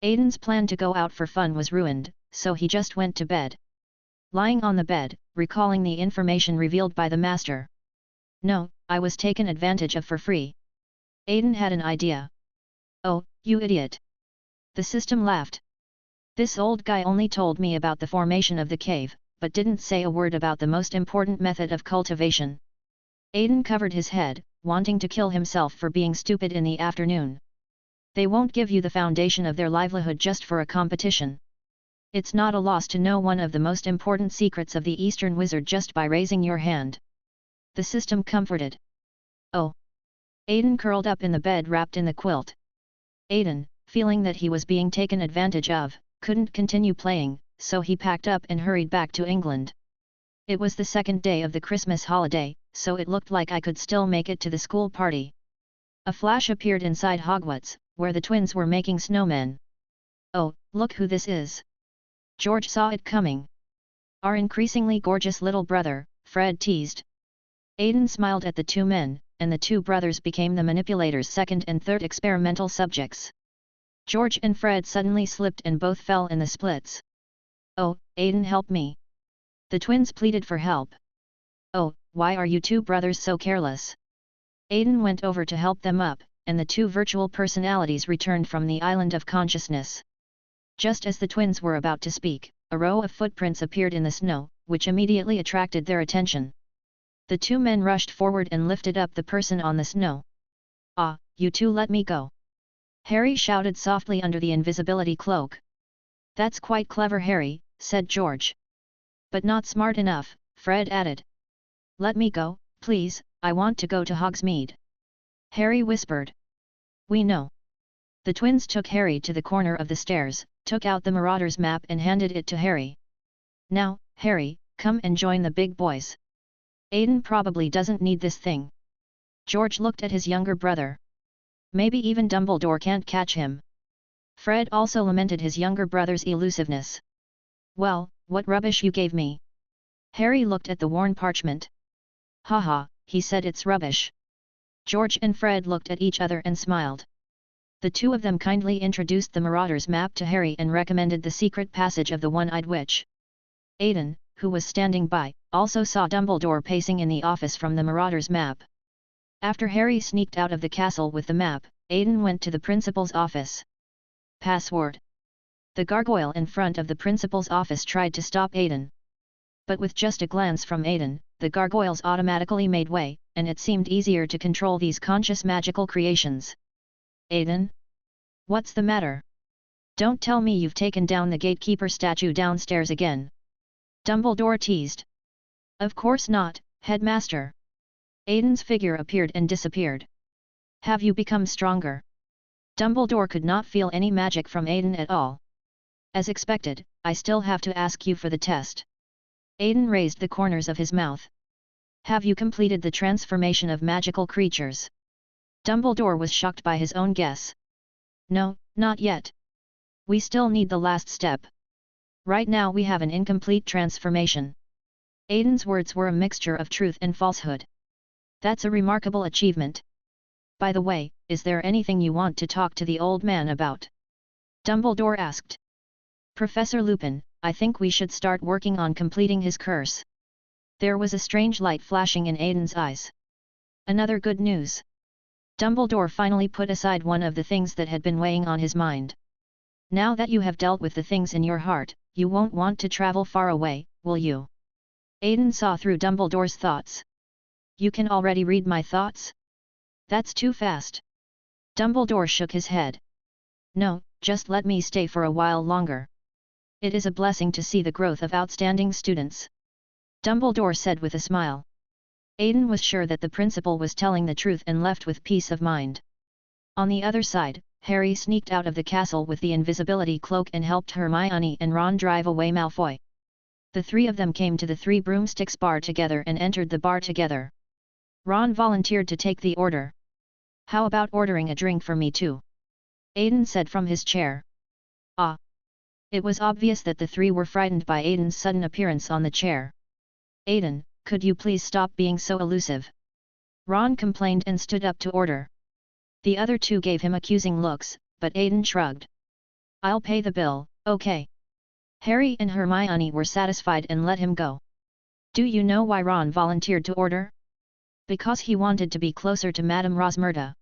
[SPEAKER 1] Aiden's plan to go out for fun was ruined, so he just went to bed. Lying on the bed, recalling the information revealed by the master. No, I was taken advantage of for free. Aiden had an idea. Oh, you idiot! The system laughed. This old guy only told me about the formation of the cave, but didn't say a word about the most important method of cultivation. Aiden covered his head, wanting to kill himself for being stupid in the afternoon. They won't give you the foundation of their livelihood just for a competition. It's not a loss to know one of the most important secrets of the Eastern Wizard just by raising your hand. The system comforted. Oh! Aiden curled up in the bed wrapped in the quilt. Aiden, feeling that he was being taken advantage of, couldn't continue playing, so he packed up and hurried back to England. It was the second day of the Christmas holiday, so it looked like I could still make it to the school party. A flash appeared inside Hogwarts, where the twins were making snowmen. Oh, look who this is! George saw it coming. Our increasingly gorgeous little brother, Fred teased. Aiden smiled at the two men, and the two brothers became the manipulator's second and third experimental subjects. George and Fred suddenly slipped and both fell in the splits. Oh, Aiden, help me! The twins pleaded for help. Oh, why are you two brothers so careless? Aiden went over to help them up, and the two virtual personalities returned from the island of consciousness. Just as the twins were about to speak, a row of footprints appeared in the snow, which immediately attracted their attention. The two men rushed forward and lifted up the person on the snow. Ah, you two, let me go! Harry shouted softly under the invisibility cloak. That's quite clever, Harry, said George. But not smart enough, Fred added. Let me go, please, I want to go to Hogsmeade. Harry whispered. We know. The twins took Harry to the corner of the stairs, took out the Marauder's map and handed it to Harry. Now, Harry, come and join the big boys. Aiden probably doesn't need this thing. George looked at his younger brother. Maybe even Dumbledore can't catch him. Fred also lamented his younger brother's elusiveness. Well, what rubbish you gave me. Harry looked at the worn parchment. Haha, he said, it's rubbish. George and Fred looked at each other and smiled. The two of them kindly introduced the Marauder's map to Harry and recommended the secret passage of the One-Eyed Witch. Aiden, who was standing by, also saw Dumbledore pacing in the office from the Marauder's map. After Harry sneaked out of the castle with the map, Aiden went to the principal's office. Password. The gargoyle in front of the principal's office tried to stop Aiden. But with just a glance from Aiden, the gargoyles automatically made way, and it seemed easier to control these conscious magical creations. Aiden? What's the matter? Don't tell me you've taken down the gatekeeper statue downstairs again. Dumbledore teased. Of course not, Headmaster. Aiden's figure appeared and disappeared. Have you become stronger? Dumbledore could not feel any magic from Aiden at all. As expected, I still have to ask you for the test. Aiden raised the corners of his mouth. Have you completed the transformation of magical creatures? Dumbledore was shocked by his own guess. No, not yet. We still need the last step. Right now we have an incomplete transformation. Aiden's words were a mixture of truth and falsehood. That's a remarkable achievement. By the way, is there anything you want to talk to the old man about? Dumbledore asked. Professor Lupin, I think we should start working on completing his curse. There was a strange light flashing in Aiden's eyes. Another good news. Dumbledore finally put aside one of the things that had been weighing on his mind. Now that you have dealt with the things in your heart, you won't want to travel far away, will you? Aiden saw through Dumbledore's thoughts. You can already read my thoughts? That's too fast. Dumbledore shook his head. No, just let me stay for a while longer. It is a blessing to see the growth of outstanding students. Dumbledore said with a smile. Aiden was sure that the principal was telling the truth and left with peace of mind. On the other side, Harry sneaked out of the castle with the invisibility cloak and helped Hermione and Ron drive away Malfoy. The three of them came to the Three Broomsticks bar together and entered the bar together. Ron volunteered to take the order. How about ordering a drink for me too? Aiden said from his chair. Ah! It was obvious that the three were frightened by Aiden's sudden appearance on the chair. Aiden, could you please stop being so elusive? Ron complained and stood up to order. The other two gave him accusing looks, but Aiden shrugged. "I'll pay the bill, okay." Harry and Hermione were satisfied and let him go. Do you know why Ron volunteered to order? Because he wanted to be closer to Madame Rosmerta.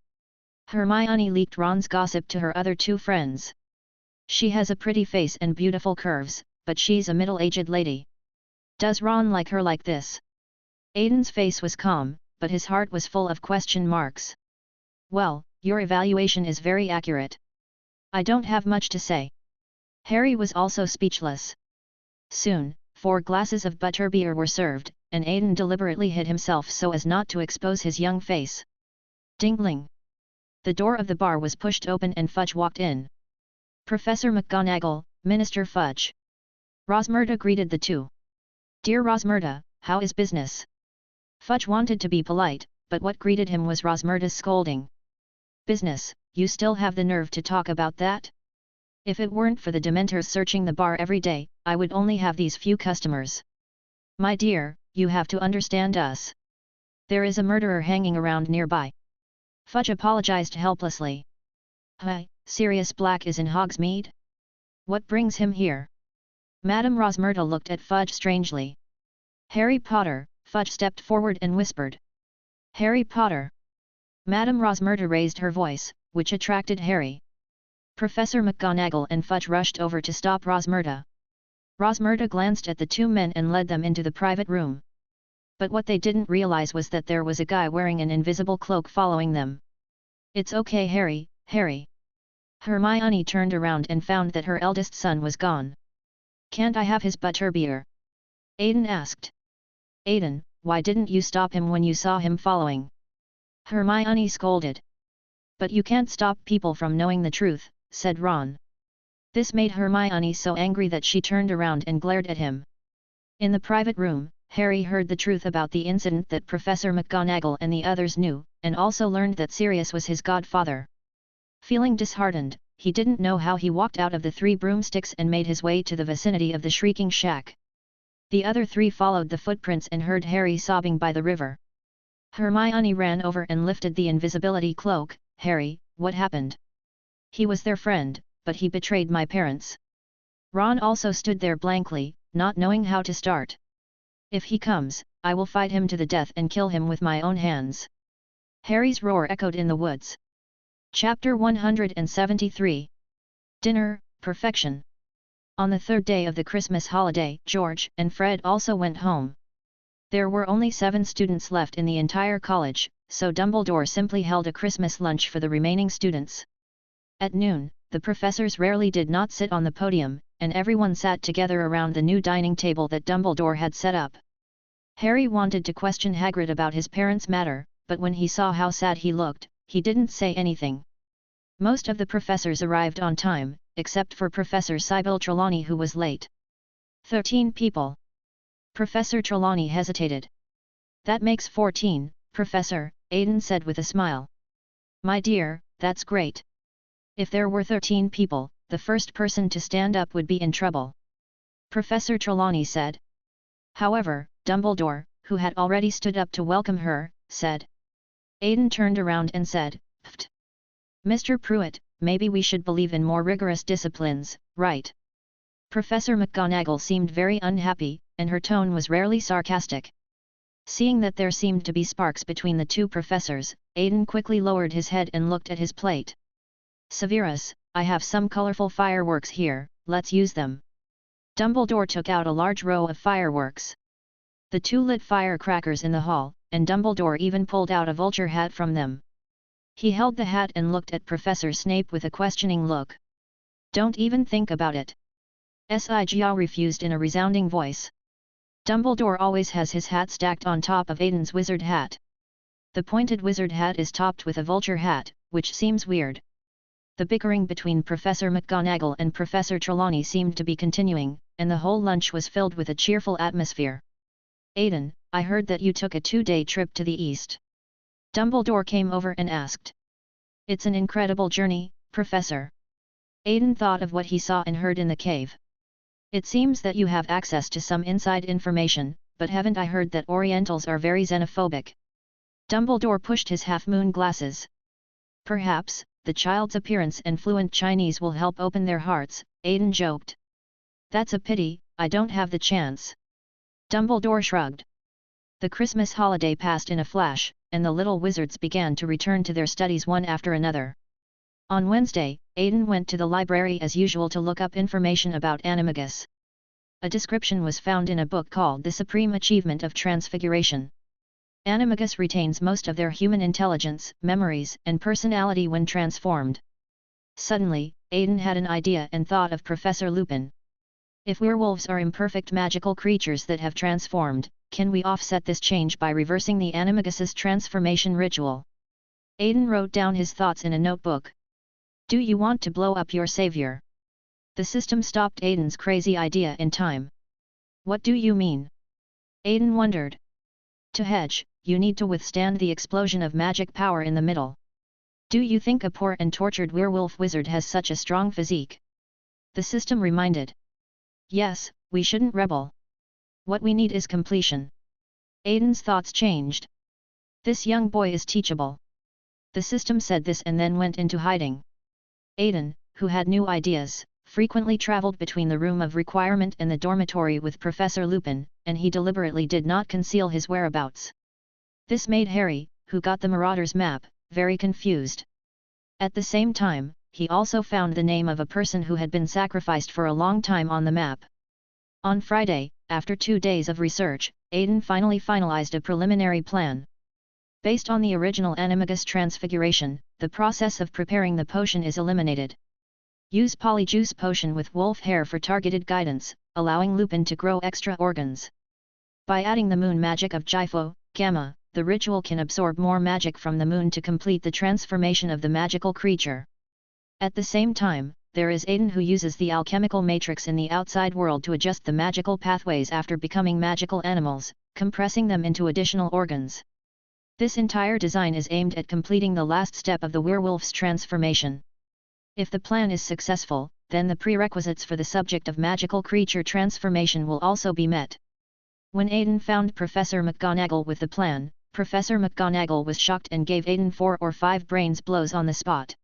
[SPEAKER 1] Hermione leaked Ron's gossip to her other two friends. She has a pretty face and beautiful curves, but she's a middle-aged lady. Does Ron like her like this? Aiden's face was calm, but his heart was full of question marks. Well, your evaluation is very accurate. I don't have much to say. Harry was also speechless. Soon, 4 glasses of butterbeer were served, and Aiden deliberately hid himself so as not to expose his young face. Ding-ling! The door of the bar was pushed open and Fudge walked in. Professor McGonagall, Minister Fudge. Rosmerta greeted the two. Dear Rosmerta, how is business? Fudge wanted to be polite, but what greeted him was Rosmerta's scolding. Business, you still have the nerve to talk about that? If it weren't for the Dementors searching the bar every day, I would only have these few customers. My dear, you have to understand us. There is a murderer hanging around nearby. Fudge apologized helplessly. Hi, Sirius Black is in Hogsmeade? What brings him here? Madame Rosmerta looked at Fudge strangely. Harry Potter, Fudge stepped forward and whispered. Harry Potter. Madame Rosmerta raised her voice, which attracted Harry. Professor McGonagall and Fudge rushed over to stop Rosmerta. Rosmerta glanced at the two men and led them into the private room. But what they didn't realize was that there was a guy wearing an invisible cloak following them. It's okay, Harry, Harry. Hermione turned around and found that her eldest son was gone. Can't I have his butterbeer? Aiden asked. Aiden, why didn't you stop him when you saw him following? Hermione scolded. But you can't stop people from knowing the truth, said Ron. This made Hermione so angry that she turned around and glared at him. In the private room, Harry heard the truth about the incident that Professor McGonagall and the others knew, and also learned that Sirius was his godfather. Feeling disheartened, he didn't know how he walked out of the 3 broomsticks and made his way to the vicinity of the Shrieking Shack. The other 3 followed the footprints and heard Harry sobbing by the river. Hermione ran over and lifted the invisibility cloak. Harry, what happened? He was their friend, but he betrayed my parents. Ron also stood there blankly, not knowing how to start. If he comes, I will fight him to the death and kill him with my own hands. Harry's roar echoed in the woods. Chapter 173. Dinner, Perfection. On the 3rd day of the Christmas holiday, George and Fred also went home. There were only 7 students left in the entire college, so Dumbledore simply held a Christmas lunch for the remaining students. At noon, the professors rarely did not sit on the podium, and everyone sat together around the new dining table that Dumbledore had set up. Harry wanted to question Hagrid about his parents' matter, but when he saw how sad he looked, he didn't say anything. Most of the professors arrived on time, except for Professor Sybil Trelawney who was late. 13 people. Professor Trelawney hesitated. That makes 14, Professor, Aiden said with a smile. My dear, that's great. If there were 13 people, the first person to stand up would be in trouble. Professor Trelawney said. However, Dumbledore, who had already stood up to welcome her, said. Aiden turned around and said, Pfft. Mr. Pruitt, maybe we should believe in more rigorous disciplines, right? Professor McGonagall seemed very unhappy, and her tone was rarely sarcastic. Seeing that there seemed to be sparks between the two professors, Aiden quickly lowered his head and looked at his plate. Severus, I have some colorful fireworks here, let's use them. Dumbledore took out a large row of fireworks. The 2 lit firecrackers in the hall, and Dumbledore even pulled out a vulture hat from them. He held the hat and looked at Professor Snape with a questioning look. Don't even think about it. Sigao refused in a resounding voice. Dumbledore always has his hat stacked on top of Aiden's wizard hat. The pointed wizard hat is topped with a vulture hat, which seems weird. The bickering between Professor McGonagall and Professor Trelawney seemed to be continuing, and the whole lunch was filled with a cheerful atmosphere. Aiden, I heard that you took a 2-day trip to the east. Dumbledore came over and asked. It's an incredible journey, Professor. Aiden thought of what he saw and heard in the cave. It seems that you have access to some inside information, but haven't I heard that Orientals are very xenophobic? Dumbledore pushed his half-moon glasses. Perhaps, the child's appearance and fluent Chinese will help open their hearts, Aiden joked. That's a pity, I don't have the chance. Dumbledore shrugged. The Christmas holiday passed in a flash, and the little wizards began to return to their studies one after another. On Wednesday, Aiden went to the library as usual to look up information about animagus. A description was found in a book called The Supreme Achievement of Transfiguration. Animagus retains most of their human intelligence, memories, and personality when transformed. Suddenly, Aiden had an idea and thought of Professor Lupin. If werewolves are imperfect magical creatures that have transformed, can we offset this change by reversing the animagus's transformation ritual? Aiden wrote down his thoughts in a notebook. Do you want to blow up your savior? The system stopped Aiden's crazy idea in time. What do you mean? Aiden wondered. To hedge, you need to withstand the explosion of magic power in the middle. Do you think a poor and tortured werewolf wizard has such a strong physique? The system reminded. Yes, we shouldn't rebel. What we need is completion. Aiden's thoughts changed. This young boy is teachable. The system said this and then went into hiding. Aiden, who had new ideas, frequently traveled between the room of requirement and the dormitory with Professor Lupin, and he deliberately did not conceal his whereabouts. This made Harry, who got the Marauder's map, very confused. At the same time, he also found the name of a person who had been sacrificed for a long time on the map. On Friday, after 2 days of research, Aiden finally finalized a preliminary plan. Based on the original animagus transfiguration, the process of preparing the potion is eliminated. Use polyjuice potion with wolf hair for targeted guidance, allowing Lupin to grow extra organs. By adding the moon magic of Gypho, Gamma, the ritual can absorb more magic from the moon to complete the transformation of the magical creature. At the same time, there is Aiden who uses the alchemical matrix in the outside world to adjust the magical pathways after becoming magical animals, compressing them into additional organs. This entire design is aimed at completing the last step of the werewolf's transformation. If the plan is successful, then the prerequisites for the subject of magical creature transformation will also be met. When Aiden found Professor McGonagall with the plan, Professor McGonagall was shocked and gave Aiden 4 or 5 brains blows on the spot.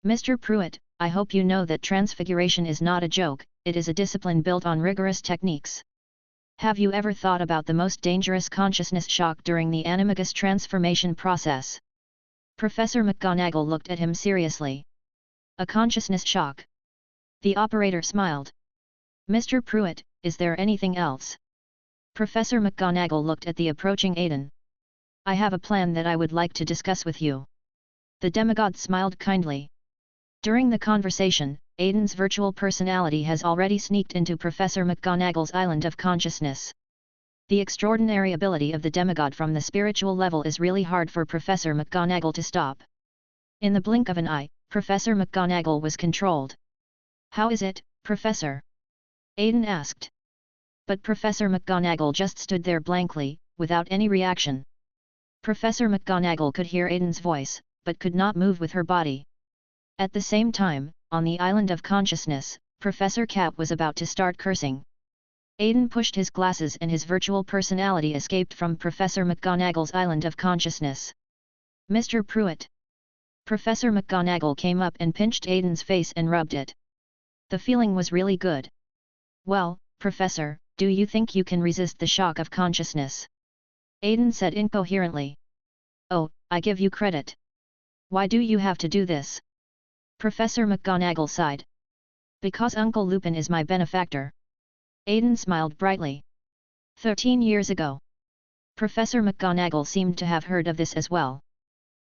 [SPEAKER 1] Mr. Pruitt, I hope you know that transfiguration is not a joke, it is a discipline built on rigorous techniques. Have you ever thought about the most dangerous consciousness shock during the animagus transformation process? Professor McGonagall looked at him seriously. A consciousness shock. The operator smiled. Mr. Pruitt, is there anything else? Professor McGonagall looked at the approaching Aiden. I have a plan that I would like to discuss with you. The demigod smiled kindly. During the conversation, Aiden's virtual personality has already sneaked into Professor McGonagall's island of consciousness. The extraordinary ability of the demigod from the spiritual level is really hard for Professor McGonagall to stop. In the blink of an eye, Professor McGonagall was controlled. How is it, Professor? Aiden asked. But Professor McGonagall just stood there blankly, without any reaction. Professor McGonagall could hear Aiden's voice, but could not move with her body. At the same time, on the island of consciousness, Professor Cat was about to start cursing. Aiden pushed his glasses and his virtual personality escaped from Professor McGonagall's island of consciousness. Mr. Pruitt. Professor McGonagall came up and pinched Aiden's face and rubbed it. The feeling was really good. Well, Professor, do you think you can resist the shock of consciousness? Aiden said incoherently. Oh, I give you credit. Why do you have to do this? Professor McGonagall sighed. Because Uncle Lupin is my benefactor. Aiden smiled brightly. 13 years ago. Professor McGonagall seemed to have heard of this as well.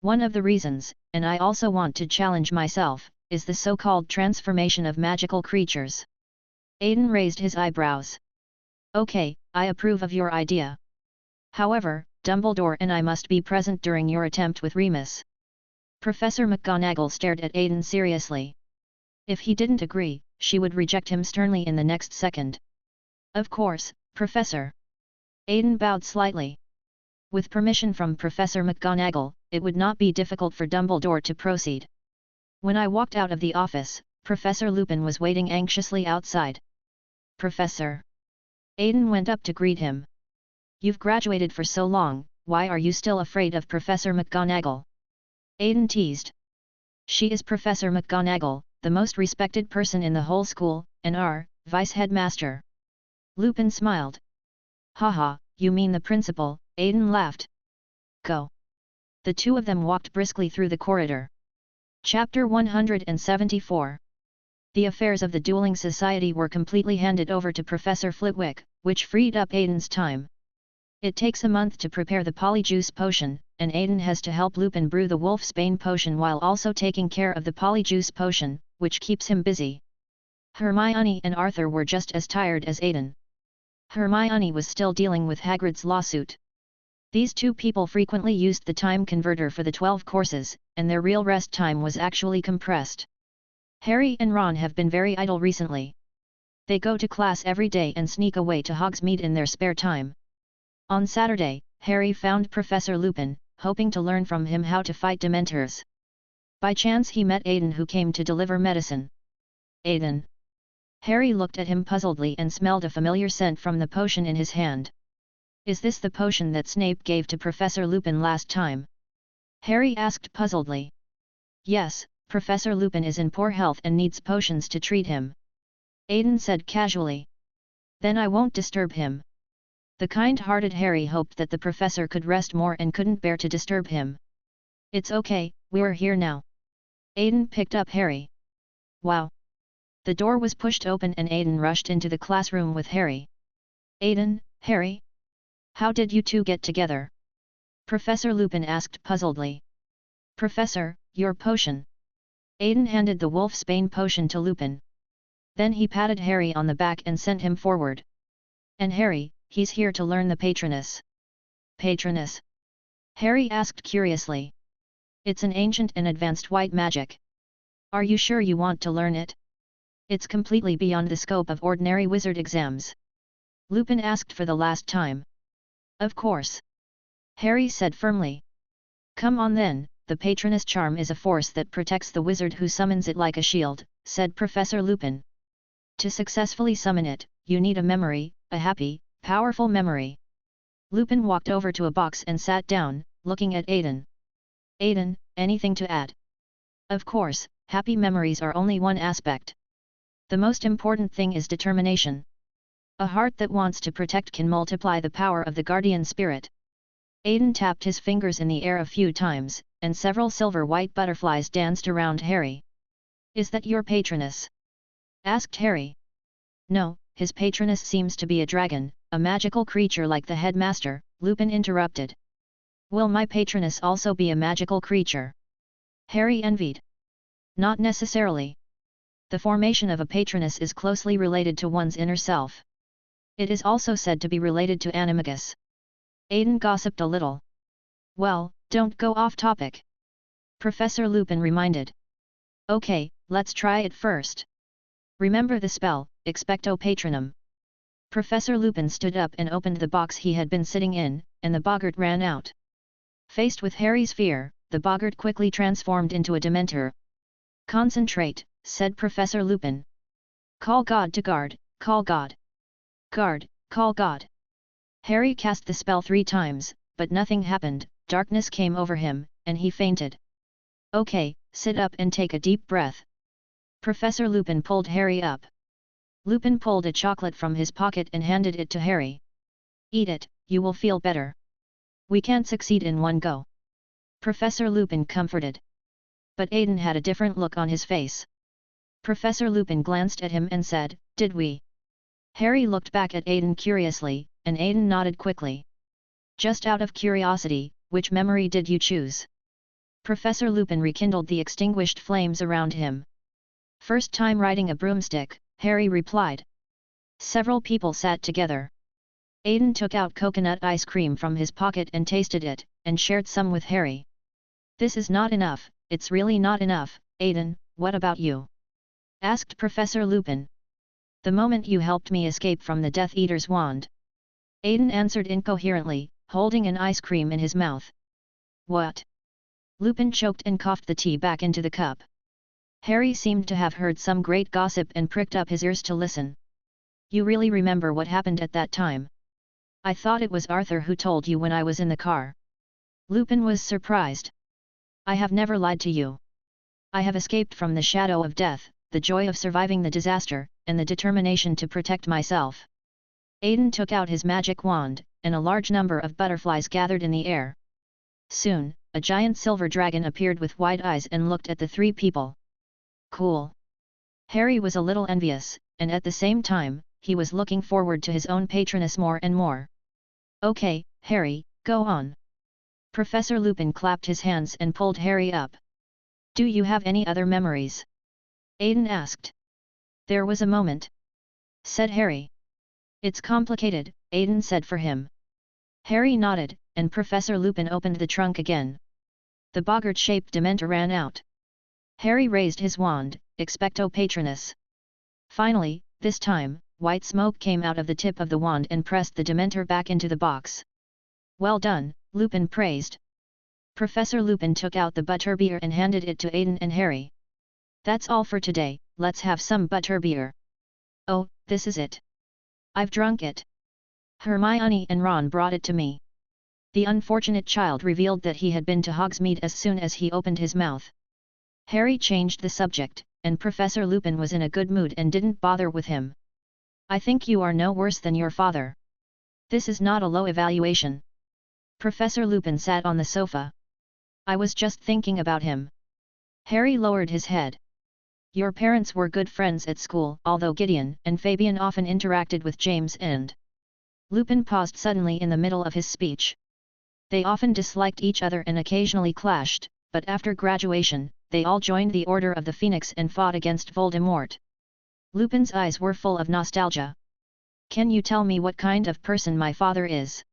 [SPEAKER 1] One of the reasons, and I also want to challenge myself, is the so-called transformation of magical creatures. Aiden raised his eyebrows. Okay, I approve of your idea. However, Dumbledore and I must be present during your attempt with Remus. Professor McGonagall stared at Aiden seriously. If he didn't agree, she would reject him sternly in the next second. Of course, Professor. Aiden bowed slightly. With permission from Professor McGonagall, it would not be difficult for Dumbledore to proceed. When I walked out of the office, Professor Lupin was waiting anxiously outside. Professor. Aiden went up to greet him. You've graduated for so long, why are you still afraid of Professor McGonagall? Aiden teased. She is Professor McGonagall, the most respected person in the whole school, and our vice-headmaster. Lupin smiled. Haha, you mean the principal, Aiden laughed. Go. The two of them walked briskly through the corridor. Chapter 174. The affairs of the Dueling Society were completely handed over to Professor Flitwick, which freed up Aiden's time. It takes a month to prepare the Polyjuice potion, and Aiden has to help Lupin brew the Wolfsbane potion while also taking care of the Polyjuice potion, which keeps him busy. Hermione and Arthur were just as tired as Aiden. Hermione was still dealing with Hagrid's lawsuit. These two people frequently used the time converter for the 12 courses, and their real rest time was actually compressed. Harry and Ron have been very idle recently. They go to class every day and sneak away to Hogsmeade in their spare time. On Saturday, Harry found Professor Lupin, hoping to learn from him how to fight Dementors. By chance he met Aiden, who came to deliver medicine. Aiden. Harry looked at him puzzledly and smelled a familiar scent from the potion in his hand. Is this the potion that Snape gave to Professor Lupin last time? Harry asked puzzledly. Yes, Professor Lupin is in poor health and needs potions to treat him. Aiden said casually. Then I won't disturb him. The kind-hearted Harry hoped that the professor could rest more and couldn't bear to disturb him. It's okay, we're here now. Aiden picked up Harry. Wow. The door was pushed open and Aiden rushed into the classroom with Harry. Aiden, Harry? How did you two get together? Professor Lupin asked puzzledly. Professor, your potion. Aiden handed the Wolfsbane potion to Lupin. Then he patted Harry on the back and sent him forward. And Harry, he's here to learn the Patronus. Patronus? Harry asked curiously. It's an ancient and advanced white magic. Are you sure you want to learn it? It's completely beyond the scope of ordinary wizard exams. Lupin asked for the last time. Of course. Harry said firmly. Come on then, the Patronus charm is a force that protects the wizard who summons it like a shield, said Professor Lupin. To successfully summon it, you need a memory, a happy, powerful memory. Lupin walked over to a box and sat down, looking at Aiden. Aiden, anything to add? Of course, happy memories are only one aspect. The most important thing is determination. A heart that wants to protect can multiply the power of the guardian spirit. Aiden tapped his fingers in the air a few times, and several silver-white butterflies danced around Harry. Is that your Patronus? Asked Harry. No, his Patronus seems to be a dragon, a magical creature like the headmaster, Lupin interrupted. Will my Patronus also be a magical creature? Harry envied. Not necessarily. The formation of a Patronus is closely related to one's inner self. It is also said to be related to animagus. Aiden gossiped a little. Well, don't go off topic. Professor Lupin reminded. Okay, let's try it first. Remember the spell, Expecto Patronum. Professor Lupin stood up and opened the box he had been sitting in, and the boggart ran out. Faced with Harry's fear, the boggart quickly transformed into a Dementor. Concentrate, said Professor Lupin. Call God to guard, call God. Guard, call God. Harry cast the spell 3 times, but nothing happened, darkness came over him, and he fainted. Okay, sit up and take a deep breath. Professor Lupin pulled Harry up. Lupin pulled a chocolate from his pocket and handed it to Harry. Eat it, you will feel better. We can't succeed in one go. Professor Lupin comforted. But Aiden had a different look on his face. Professor Lupin glanced at him and said, Did we? Harry looked back at Aiden curiously, and Aiden nodded quickly. Just out of curiosity, which memory did you choose? Professor Lupin rekindled the extinguished flames around him. First time riding a broomstick, Harry replied. Several people sat together. Aiden took out coconut ice cream from his pocket and tasted it, and shared some with Harry. This is not enough, it's really not enough, Aiden, what about you? Asked Professor Lupin. The moment you helped me escape from the Death Eater's wand. Aiden answered incoherently, holding an ice cream in his mouth. What? Lupin choked and coughed the tea back into the cup. Harry seemed to have heard some great gossip and pricked up his ears to listen. You really remember what happened at that time? I thought it was Arthur who told you when I was in the car. Lupin was surprised. I have never lied to you. I have escaped from the shadow of death, the joy of surviving the disaster, and the determination to protect myself. Aiden took out his magic wand, and a large number of butterflies gathered in the air. Soon, a giant silver dragon appeared with wide eyes and looked at the three people. Cool. Harry was a little envious, and at the same time, he was looking forward to his own patroness more and more. Okay, Harry, go on. Professor Lupin clapped his hands and pulled Harry up. Do you have any other memories? Aiden asked. There was a moment, said Harry. It's complicated, Aiden said for him. Harry nodded, and Professor Lupin opened the trunk again. The boggart-shaped Dementor ran out. Harry raised his wand, expecto patronus. Finally, this time, white smoke came out of the tip of the wand and pressed the Dementor back into the box. Well done, Lupin praised. Professor Lupin took out the butterbeer and handed it to Aiden and Harry. That's all for today, let's have some butterbeer. Oh, this is it. I've drunk it. Hermione and Ron brought it to me. The unfortunate child revealed that he had been to Hogsmeade as soon as he opened his mouth. Harry changed the subject, and Professor Lupin was in a good mood and didn't bother with him. I think you are no worse than your father. This is not a low evaluation. Professor Lupin sat on the sofa. I was just thinking about him. Harry lowered his head. Your parents were good friends at school, although Gideon and Fabian often interacted with James and... Lupin paused suddenly in the middle of his speech. They often disliked each other and occasionally clashed, but after graduation, they all joined the Order of the Phoenix and fought against Voldemort. Lupin's eyes were full of nostalgia. Can you tell me what kind of person my father is?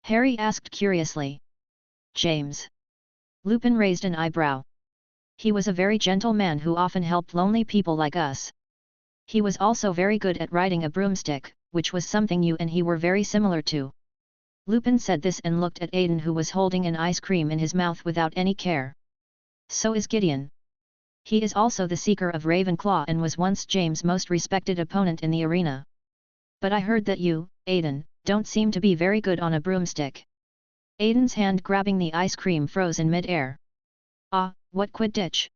[SPEAKER 1] Harry asked curiously. James. Lupin raised an eyebrow. He was a very gentle man who often helped lonely people like us. He was also very good at riding a broomstick, which was something you and he were very similar to. Lupin said this and looked at Aiden, who was holding an ice cream in his mouth without any care. So is Gideon. He is also the Seeker of Ravenclaw and was once James' most respected opponent in the arena. But I heard that you, Aiden, don't seem to be very good on a broomstick. Aiden's hand grabbing the ice cream froze in mid-air. Ah, what Quidditch?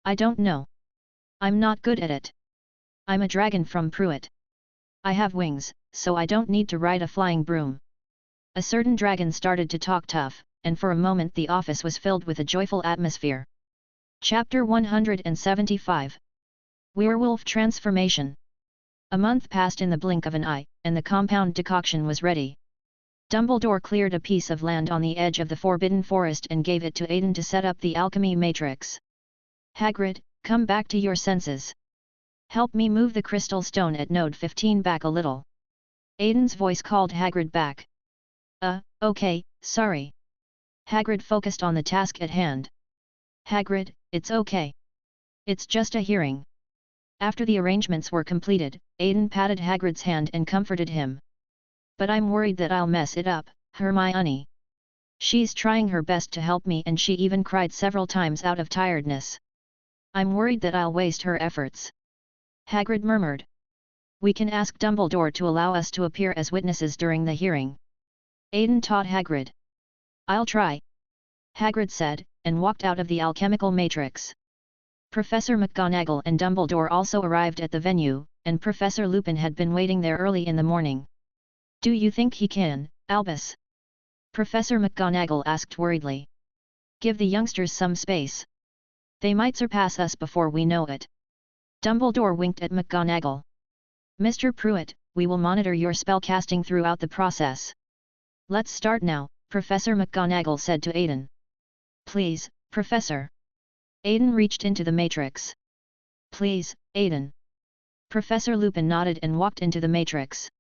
[SPEAKER 1] I don't know. I'm not good at it. I'm a dragon from Pruitt. I have wings, so I don't need to ride a flying broom. A certain dragon started to talk tough, and for a moment the office was filled with a joyful atmosphere. Chapter 175. Werewolf Transformation. A month passed in the blink of an eye, and the compound decoction was ready. Dumbledore cleared a piece of land on the edge of the Forbidden Forest and gave it to Aiden to set up the alchemy matrix. Hagrid, come back to your senses. Help me move the crystal stone at node 15 back a little. Aiden's voice called Hagrid back. Okay, sorry. Hagrid focused on the task at hand. Hagrid, it's okay. It's just a hearing. After the arrangements were completed, Aiden patted Hagrid's hand and comforted him. But I'm worried that I'll mess it up, Hermione. She's trying her best to help me and she even cried several times out of tiredness. I'm worried that I'll waste her efforts. Hagrid murmured. We can ask Dumbledore to allow us to appear as witnesses during the hearing. Aiden taught Hagrid. I'll try. Hagrid said, and walked out of the alchemical matrix. Professor McGonagall and Dumbledore also arrived at the venue, and Professor Lupin had been waiting there early in the morning. Do you think he can, Albus? Professor McGonagall asked worriedly. Give the youngsters some space. They might surpass us before we know it. Dumbledore winked at McGonagall. Mr. Pruitt, we will monitor your spellcasting throughout the process. Let's start now, Professor McGonagall said to Aiden. Please, Professor. Aiden reached into the matrix. Please, Aiden. Professor Lupin nodded and walked into the matrix.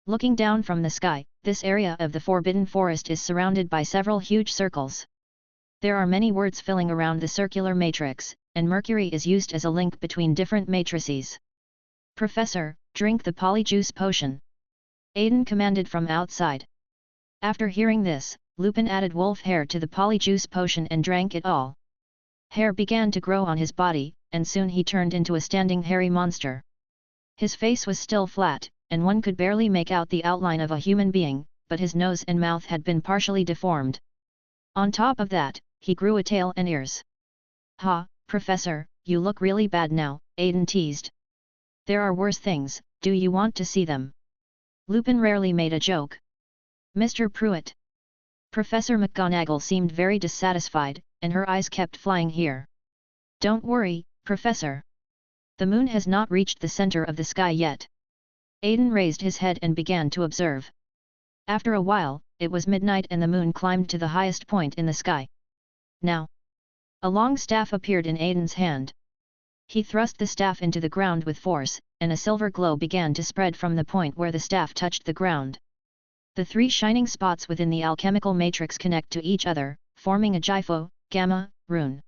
[SPEAKER 1] Looking down from the sky, this area of the Forbidden Forest is surrounded by several huge circles. There are many words filling around the circular matrix, and mercury is used as a link between different matrices. Professor, drink the polyjuice potion. Aiden commanded from outside. After hearing this, Lupin added wolf hair to the polyjuice potion and drank it all. Hair began to grow on his body, and soon he turned into a standing hairy monster. His face was still flat, and one could barely make out the outline of a human being, but his nose and mouth had been partially deformed. On top of that, he grew a tail and ears. Ha, Professor, you look really bad now, Aiden teased. There are worse things, do you want to see them? Lupin rarely made a joke. Mr. Pruitt. Professor McGonagall seemed very dissatisfied, and her eyes kept flying here. Don't worry, Professor. The moon has not reached the center of the sky yet. Aiden raised his head and began to observe. After a while, it was midnight and the moon climbed to the highest point in the sky. Now, a long staff appeared in Aiden's hand. He thrust the staff into the ground with force, and a silver glow began to spread from the point where the staff touched the ground. The three shining spots within the alchemical matrix connect to each other, forming a Gypho, Gamma, rune.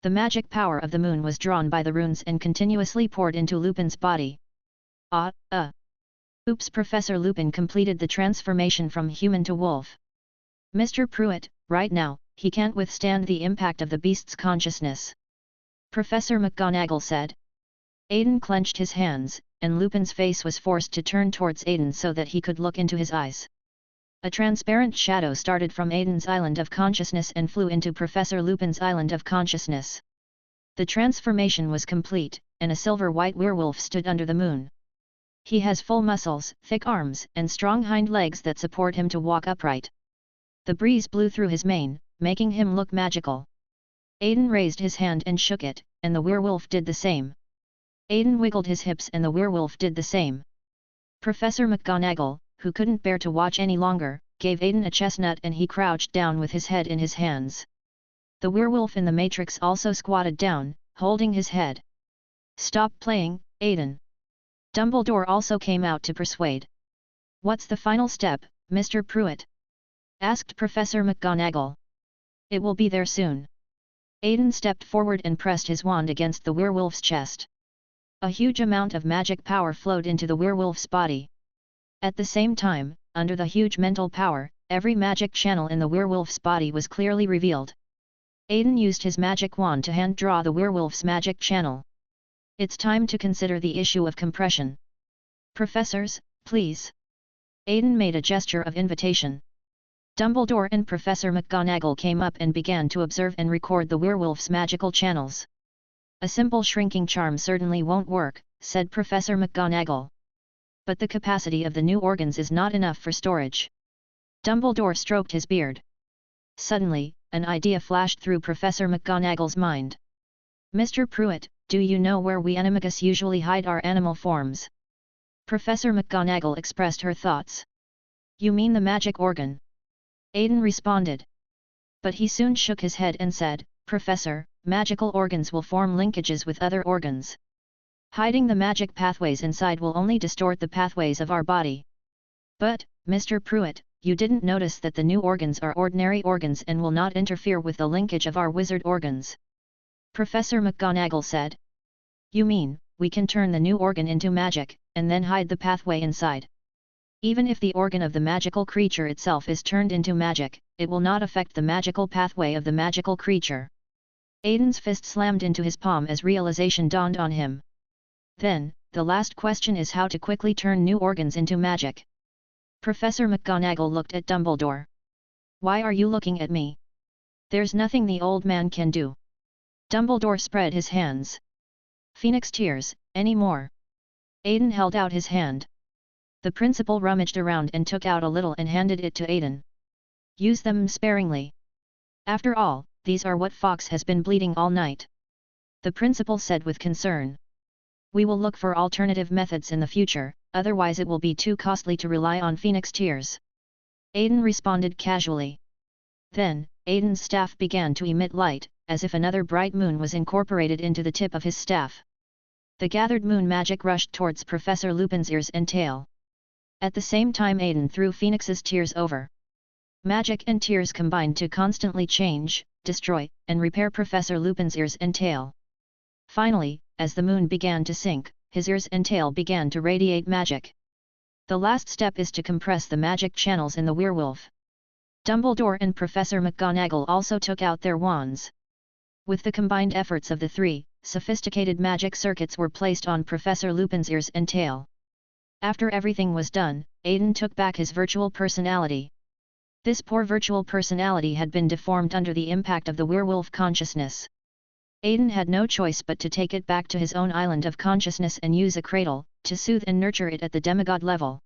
[SPEAKER 1] The magic power of the moon was drawn by the runes and continuously poured into Lupin's body. Oops! Professor Lupin completed the transformation from human to wolf. Mr. Pruitt, right now, he can't withstand the impact of the beast's consciousness. Professor McGonagall said. Aiden clenched his hands, and Lupin's face was forced to turn towards Aiden so that he could look into his eyes. A transparent shadow started from Aiden's island of consciousness and flew into Professor Lupin's island of consciousness. The transformation was complete, and a silver-white werewolf stood under the moon. He has full muscles, thick arms, and strong hind legs that support him to walk upright. The breeze blew through his mane, making him look magical. Aiden raised his hand and shook it, and the werewolf did the same. Aiden wiggled his hips and the werewolf did the same. Professor McGonagall, who couldn't bear to watch any longer, gave Aiden a chestnut and he crouched down with his head in his hands. The werewolf in the matrix also squatted down, holding his head. Stop playing, Aiden. Dumbledore also came out to persuade. What's the final step, Mr. Pruitt? Asked Professor McGonagall. It will be there soon. Aiden stepped forward and pressed his wand against the werewolf's chest. A huge amount of magic power flowed into the werewolf's body. At the same time, under the huge mental power, every magic channel in the werewolf's body was clearly revealed. Aiden used his magic wand to hand-draw the werewolf's magic channel. It's time to consider the issue of compression. Professors, please. Aiden made a gesture of invitation. Dumbledore and Professor McGonagall came up and began to observe and record the werewolf's magical channels. A simple shrinking charm certainly won't work, said Professor McGonagall. But the capacity of the new organs is not enough for storage. Dumbledore stroked his beard. Suddenly, an idea flashed through Professor McGonagall's mind. Mr. Pruitt, do you know where we animagus usually hide our animal forms? Professor McGonagall expressed her thoughts. You mean the magic organ? Aiden responded. But he soon shook his head and said, Professor, magical organs will form linkages with other organs. Hiding the magic pathways inside will only distort the pathways of our body. But, Mr. Pruitt, you didn't notice that the new organs are ordinary organs and will not interfere with the linkage of our wizard organs. Professor McGonagall said. You mean, we can turn the new organ into magic, and then hide the pathway inside. Even if the organ of the magical creature itself is turned into magic, it will not affect the magical pathway of the magical creature. Aiden's fist slammed into his palm as realization dawned on him. Then, the last question is how to quickly turn new organs into magic. Professor McGonagall looked at Dumbledore. Why are you looking at me? There's nothing the old man can do. Dumbledore spread his hands. Phoenix tears, any more? Aiden held out his hand. The principal rummaged around and took out a little and handed it to Aiden. Use them sparingly. After all, these are what Fox has been bleeding all night. The principal said with concern. We will look for alternative methods in the future, otherwise it will be too costly to rely on Phoenix tears. Aiden responded casually. Then, Aiden's staff began to emit light, as if another bright moon was incorporated into the tip of his staff. The gathered moon magic rushed towards Professor Lupin's ears and tail. At the same time Aiden threw Phoenix's tears over. Magic and tears combined to constantly change, destroy, and repair Professor Lupin's ears and tail. Finally, as the moon began to sink, his ears and tail began to radiate magic. The last step is to compress the magic channels in the werewolf. Dumbledore and Professor McGonagall also took out their wands. With the combined efforts of the three, sophisticated magic circuits were placed on Professor Lupin's ears and tail. After everything was done, Aiden took back his virtual personality. This poor virtual personality had been deformed under the impact of the werewolf consciousness. Aiden had no choice but to take it back to his own island of consciousness and use a cradle, to soothe and nurture it at the demigod level.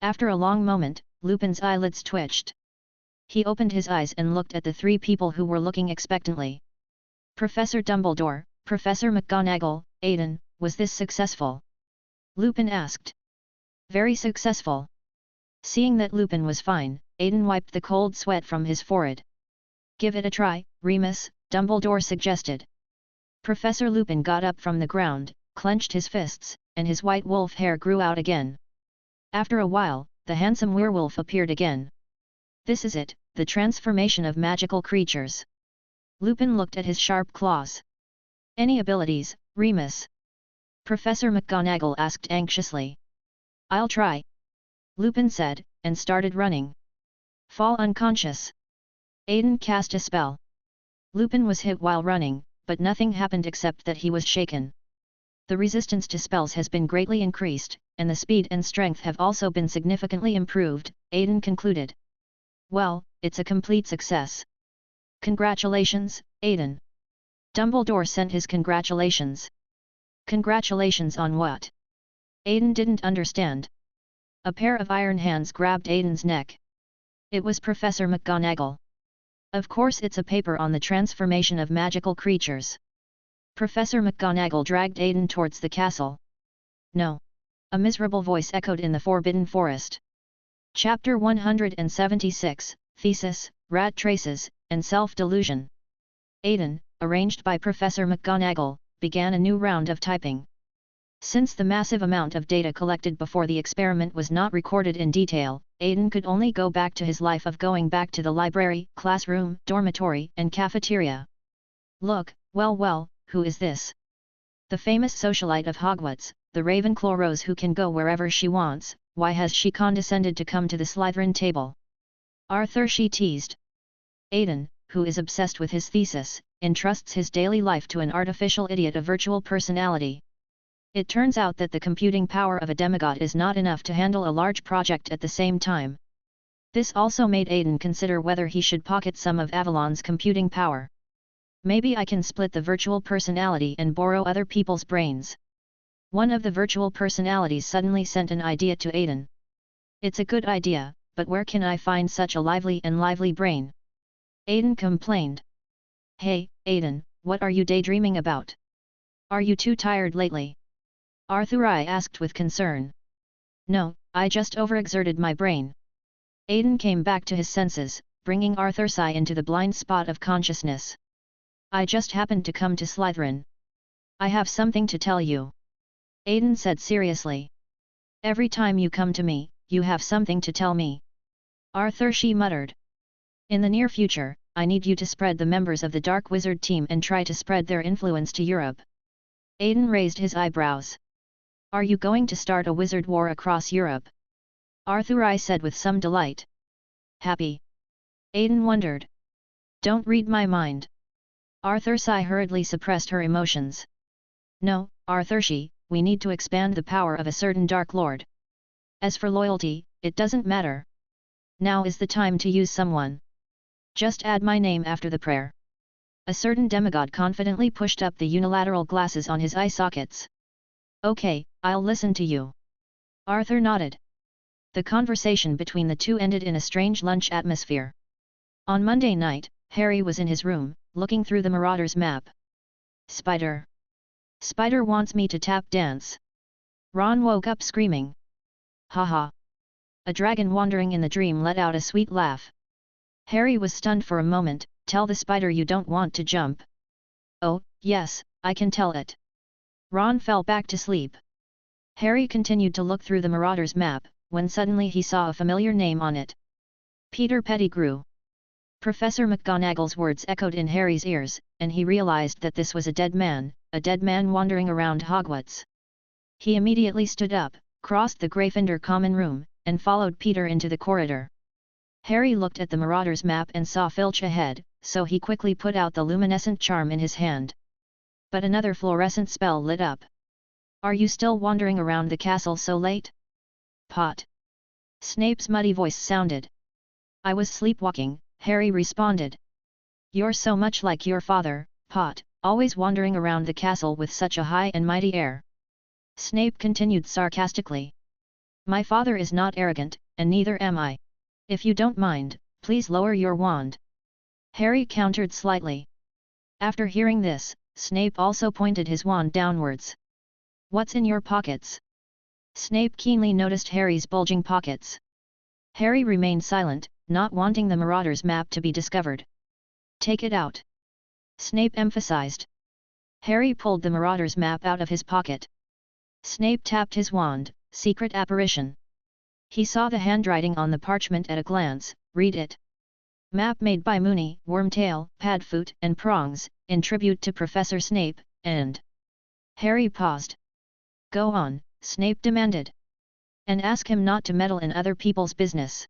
[SPEAKER 1] After a long moment, Lupin's eyelids twitched. He opened his eyes and looked at the three people who were looking expectantly. Professor Dumbledore, Professor McGonagall, Aiden, was this successful? Lupin asked. Very successful. Seeing that Lupin was fine, Aiden wiped the cold sweat from his forehead. Give it a try, Remus, Dumbledore suggested. Professor Lupin got up from the ground, clenched his fists, and his white wolf hair grew out again. After a while, the handsome werewolf appeared again. This is it, the transformation of magical creatures. Lupin looked at his sharp claws. Any abilities, Remus? Professor McGonagall asked anxiously. I'll try. Lupin said, and started running. Fall unconscious. Aiden cast a spell. Lupin was hit while running, but nothing happened except that he was shaken. The resistance to spells has been greatly increased, and the speed and strength have also been significantly improved, Aiden concluded. Well, it's a complete success. Congratulations, Aiden. Dumbledore sent his congratulations. Congratulations on what? Aiden didn't understand. A pair of iron hands grabbed Aiden's neck. It was Professor McGonagall. Of course it's a paper on the transformation of magical creatures. Professor McGonagall dragged Aiden towards the castle. No. A miserable voice echoed in the Forbidden Forest. Chapter 176, Thesis, Rat Traces, and Self-Delusion. Aiden, arranged by Professor McGonagall, began a new round of typing. Since the massive amount of data collected before the experiment was not recorded in detail, Aiden could only go back to his life of going back to the library, classroom, dormitory, and cafeteria. Look, well, who is this? The famous socialite of Hogwarts, the Ravenclaw Rose who can go wherever she wants. Why has she condescended to come to the Slytherin table? Arthur, she teased. Aiden, who is obsessed with his thesis, entrusts his daily life to an artificial idiot, a virtual personality. It turns out that the computing power of a demigod is not enough to handle a large project at the same time. This also made Aiden consider whether he should pocket some of Avalon's computing power. Maybe I can split the virtual personality and borrow other people's brains. One of the virtual personalities suddenly sent an idea to Aiden. It's a good idea, but where can I find such a lively brain? Aiden complained. Hey, Aiden, what are you daydreaming about? Are you too tired lately? Arthur asked with concern. No, I just overexerted my brain. Aiden came back to his senses, bringing Arthur's eye into the blind spot of consciousness. I just happened to come to Slytherin. I have something to tell you. Aiden said seriously. Every time you come to me, you have something to tell me. Arthur, she muttered. In the near future, I need you to spread the members of the Dark Wizard team and try to spread their influence to Europe. Aiden raised his eyebrows. Are you going to start a wizard war across Europe? Arthur said with some delight. Happy? Aiden wondered. Don't read my mind. Arthur hurriedly suppressed her emotions. No, Arthur, we need to expand the power of a certain Dark Lord. As for loyalty, it doesn't matter. Now is the time to use someone. Just add my name after the prayer. A certain demigod confidently pushed up the unilateral glasses on his eye sockets. Okay, I'll listen to you. Arthur nodded. The conversation between the two ended in a strange lunch atmosphere. On Monday night, Harry was in his room, looking through the Marauder's map. Spider. Spider wants me to tap dance. Ron woke up screaming. Haha. A dragon wandering in the dream let out a sweet laugh. Harry was stunned for a moment. Tell the spider you don't want to jump. Oh, yes, I can tell it. Ron fell back to sleep. Harry continued to look through the Marauder's map, when suddenly he saw a familiar name on it. Peter Pettigrew. Professor McGonagall's words echoed in Harry's ears, and he realized that this was a dead man wandering around Hogwarts. He immediately stood up, crossed the Gryffindor common room, and followed Peter into the corridor. Harry looked at the Marauder's map and saw Filch ahead, so he quickly put out the luminescent charm in his hand. But another fluorescent spell lit up. Are you still wandering around the castle so late? Pot. Snape's muddy voice sounded. I was sleepwalking, Harry responded. You're so much like your father, Pot, always wandering around the castle with such a high and mighty air. Snape continued sarcastically. My father is not arrogant, and neither am I. If you don't mind, please lower your wand. Harry countered slightly. After hearing this, Snape also pointed his wand downwards. What's in your pockets? Snape keenly noticed Harry's bulging pockets. Harry remained silent, not wanting the Marauder's map to be discovered. Take it out. Snape emphasized. Harry pulled the Marauder's map out of his pocket. Snape tapped his wand, secret apparition. He saw the handwriting on the parchment at a glance. Read it. Map made by Moony, Wormtail, Padfoot and Prongs, in tribute to Professor Snape, and... Harry paused. Go on, Snape demanded. And ask him not to meddle in other people's business.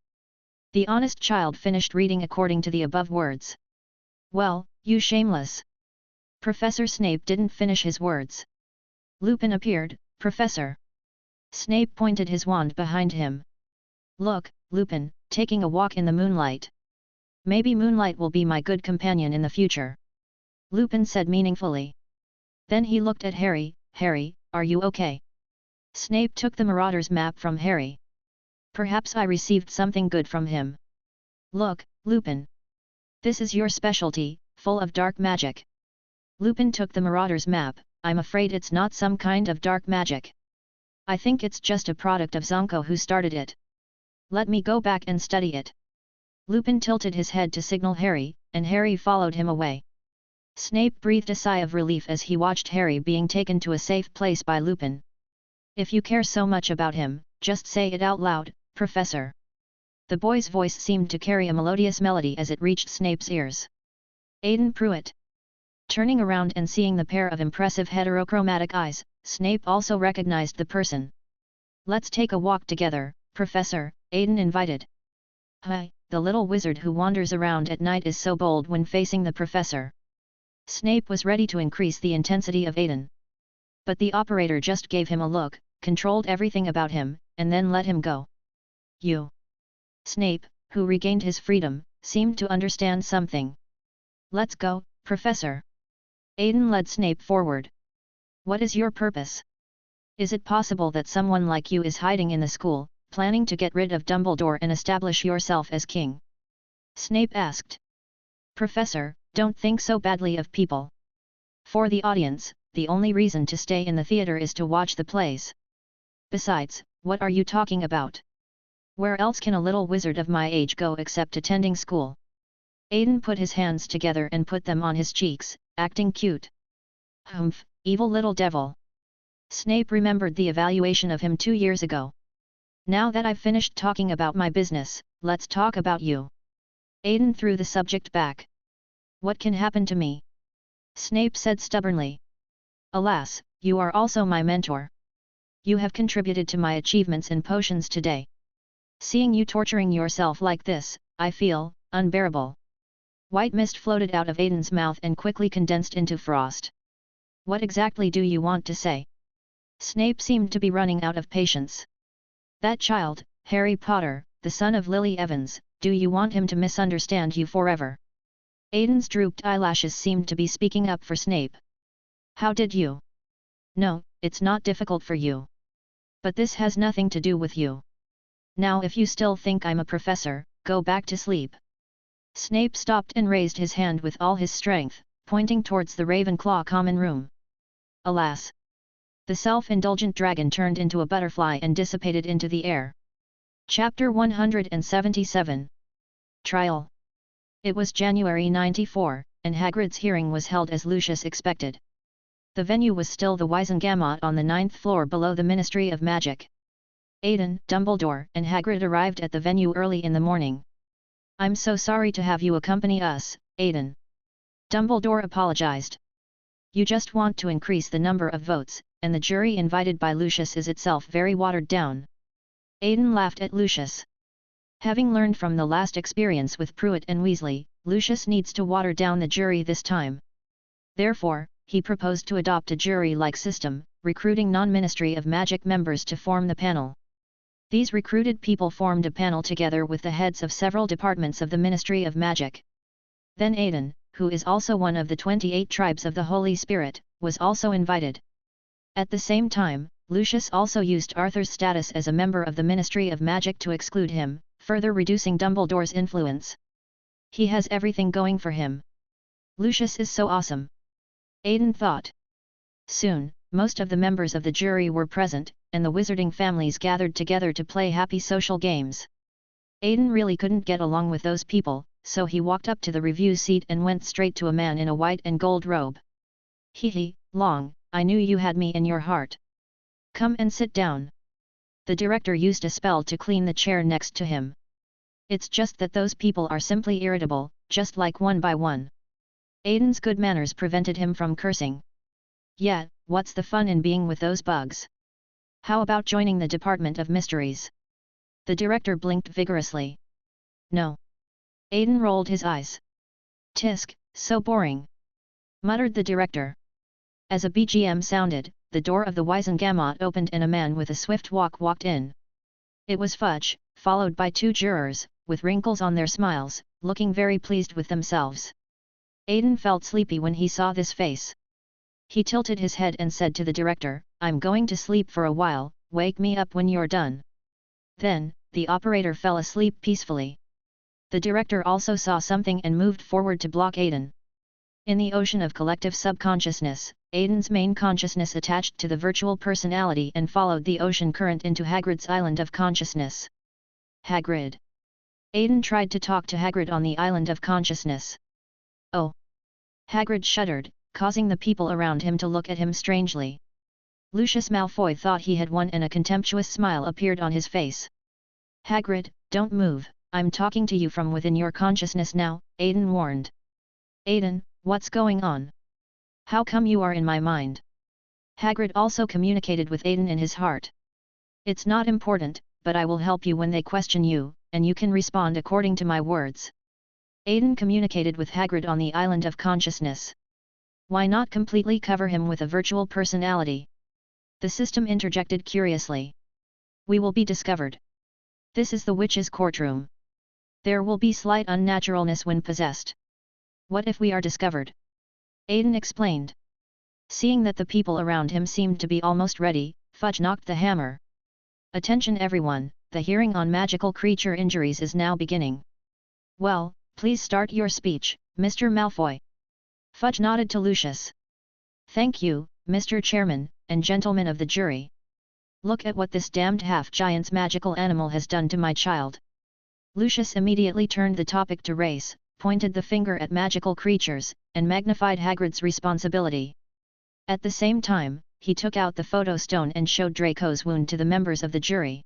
[SPEAKER 1] The honest child finished reading according to the above words. Well, you shameless. Professor Snape didn't finish his words. Lupin appeared. Professor. Snape pointed his wand behind him. Look, Lupin, taking a walk in the moonlight. Maybe moonlight will be my good companion in the future. Lupin said meaningfully. Then he looked at Harry. Harry, are you okay? Snape took the Marauder's map from Harry. Perhaps I received something good from him. Look, Lupin. This is your specialty, full of dark magic. Lupin took the Marauder's map. I'm afraid it's not some kind of dark magic. I think it's just a product of Zonko who started it. Let me go back and study it. Lupin tilted his head to signal Harry, and Harry followed him away. Snape breathed a sigh of relief as he watched Harry being taken to a safe place by Lupin. If you care so much about him, just say it out loud, Professor. The boy's voice seemed to carry a melodious melody as it reached Snape's ears. Aiden Pruitt. Turning around and seeing the pair of impressive heterochromatic eyes, Snape also recognized the person. Let's take a walk together, Professor, Aiden invited. Hi, the little wizard who wanders around at night is so bold when facing the professor. Snape was ready to increase the intensity of Aiden. But the operator just gave him a look, controlled everything about him, and then let him go. You. Snape, who regained his freedom, seemed to understand something. Let's go, Professor. Aiden led Snape forward. What is your purpose? Is it possible that someone like you is hiding in the school, planning to get rid of Dumbledore and establish yourself as king? Snape asked. Professor, don't think so badly of people. For the audience, the only reason to stay in the theater is to watch the plays. Besides, what are you talking about? Where else can a little wizard of my age go except attending school? Aiden put his hands together and put them on his cheeks, acting cute. Humph, evil little devil. Snape remembered the evaluation of him 2 years ago. Now that I've finished talking about my business, let's talk about you. Aiden threw the subject back. What can happen to me? Snape said stubbornly. Alas, you are also my mentor. You have contributed to my achievements in potions today. Seeing you torturing yourself like this, I feel unbearable. White mist floated out of Aiden's mouth and quickly condensed into frost. What exactly do you want to say? Snape seemed to be running out of patience. That child, Harry Potter, the son of Lily Evans, do you want him to misunderstand you forever? Aiden's drooped eyelashes seemed to be speaking up for Snape. How did you? No, it's not difficult for you. But this has nothing to do with you. Now if you still think I'm a professor, go back to sleep. Snape stopped and raised his hand with all his strength, pointing towards the Ravenclaw common room. Alas! The self-indulgent dragon turned into a butterfly and dissipated into the air. Chapter 177. Trial. It was January 94, and Hagrid's hearing was held as Lucius expected. The venue was still the Wizengamot on the 9th floor below the Ministry of Magic. Aiden, Dumbledore, and Hagrid arrived at the venue early in the morning. I'm so sorry to have you accompany us, Aiden. Dumbledore apologized. You just want to increase the number of votes, and the jury invited by Lucius is itself very watered down. Aiden laughed at Lucius. Having learned from the last experience with Pruitt and Weasley, Lucius needs to water down the jury this time. Therefore, he proposed to adopt a jury-like system, recruiting non-Ministry of Magic members to form the panel. These recruited people formed a panel together with the heads of several departments of the Ministry of Magic. Then Aiden, who is also one of the 28 tribes of the Holy Spirit, was also invited. At the same time, Lucius also used Arthur's status as a member of the Ministry of Magic to exclude him, further reducing Dumbledore's influence. He has everything going for him. Lucius is so awesome. Aiden thought. Soon, most of the members of the jury were present, and the wizarding families gathered together to play happy social games. Aiden really couldn't get along with those people, so he walked up to the review seat and went straight to a man in a white and gold robe. Hee, Long, I knew you had me in your heart. Come and sit down. The director used a spell to clean the chair next to him. It's just that those people are simply irritable, just like one by one. Aiden's good manners prevented him from cursing. Yeah, what's the fun in being with those bugs? How about joining the Department of Mysteries? The director blinked vigorously. No. Aiden rolled his eyes. Tisk, so boring. Muttered the director. As a BGM sounded, the door of the Wizengamot opened and a man with a swift walk walked in. It was Fudge, followed by 2 jurors, with wrinkles on their smiles, looking very pleased with themselves. Aiden felt sleepy when he saw this face. He tilted his head and said to the director, I'm going to sleep for a while, wake me up when you're done. Then, the operator fell asleep peacefully. The director also saw something and moved forward to block Aiden. In the ocean of collective subconsciousness, Aiden's main consciousness attached to the virtual personality and followed the ocean current into Hagrid's island of consciousness. Hagrid. Aiden tried to talk to Hagrid on the island of consciousness. Oh! Hagrid shuddered, causing the people around him to look at him strangely. Lucius Malfoy thought he had won and a contemptuous smile appeared on his face. Hagrid, don't move, I'm talking to you from within your consciousness now, Aiden warned. Aiden, what's going on? How come you are in my mind? Hagrid also communicated with Aiden in his heart. It's not important, but I will help you when they question you, and you can respond according to my words. Aiden communicated with Hagrid on the island of consciousness. Why not completely cover him with a virtual personality? The system interjected curiously. We will be discovered. This is the witch's courtroom. There will be slight unnaturalness when possessed. What if we are discovered? Aiden explained. Seeing that the people around him seemed to be almost ready, Fudge knocked the hammer. Attention everyone, the hearing on magical creature injuries is now beginning. Well, please start your speech, Mr. Malfoy. Fudge nodded to Lucius. Thank you, Mr. Chairman, and gentlemen of the jury. Look at what this damned half-giant's magical animal has done to my child. Lucius immediately turned the topic to race, pointed the finger at magical creatures, and magnified Hagrid's responsibility. At the same time, he took out the photo stone and showed Draco's wound to the members of the jury.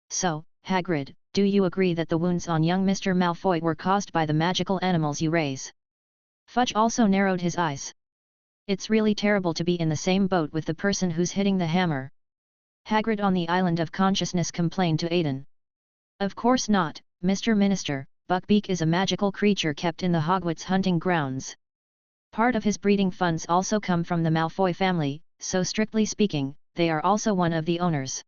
[SPEAKER 1] So, Hagrid, do you agree that the wounds on young Mr. Malfoy were caused by the magical animals you raise? Fudge also narrowed his eyes. It's really terrible to be in the same boat with the person who's hitting the hammer. Hagrid on the island of consciousness complained to Aiden. Of course not, Mr. Minister, Buckbeak is a magical creature kept in the Hogwarts hunting grounds. Part of his breeding funds also come from the Malfoy family, so strictly speaking, they are also one of the owners.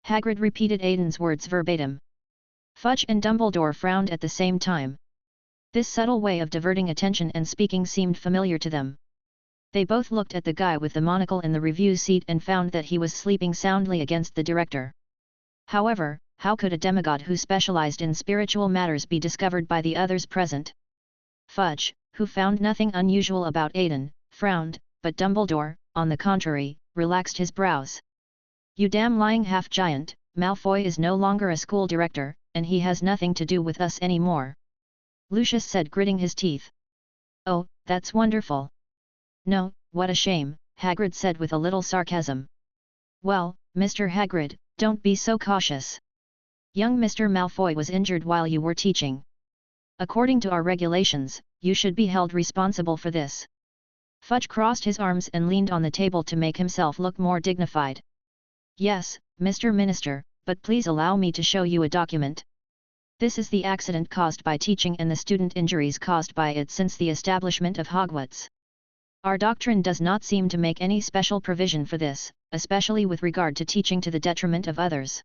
[SPEAKER 1] Hagrid repeated Aiden's words verbatim. Fudge and Dumbledore frowned at the same time. This subtle way of diverting attention and speaking seemed familiar to them. They both looked at the guy with the monocle in the review seat and found that he was sleeping soundly against the director. However, how could a demigod who specialized in spiritual matters be discovered by the others present? Fudge, who found nothing unusual about Aiden, frowned, but Dumbledore, on the contrary, relaxed his brows. You damn lying half-giant, Malfoy is no longer a school director, and he has nothing to do with us anymore. Lucius said, gritting his teeth. Oh, that's wonderful. No, what a shame, Hagrid said with a little sarcasm. Well, Mr. Hagrid, don't be so cautious. Young Mr. Malfoy was injured while you were teaching. According to our regulations, you should be held responsible for this. Fudge crossed his arms and leaned on the table to make himself look more dignified. Yes, Mr. Minister, but please allow me to show you a document. This is the accident caused by teaching and the student injuries caused by it since the establishment of Hogwarts. Our doctrine does not seem to make any special provision for this, especially with regard to teaching to the detriment of others.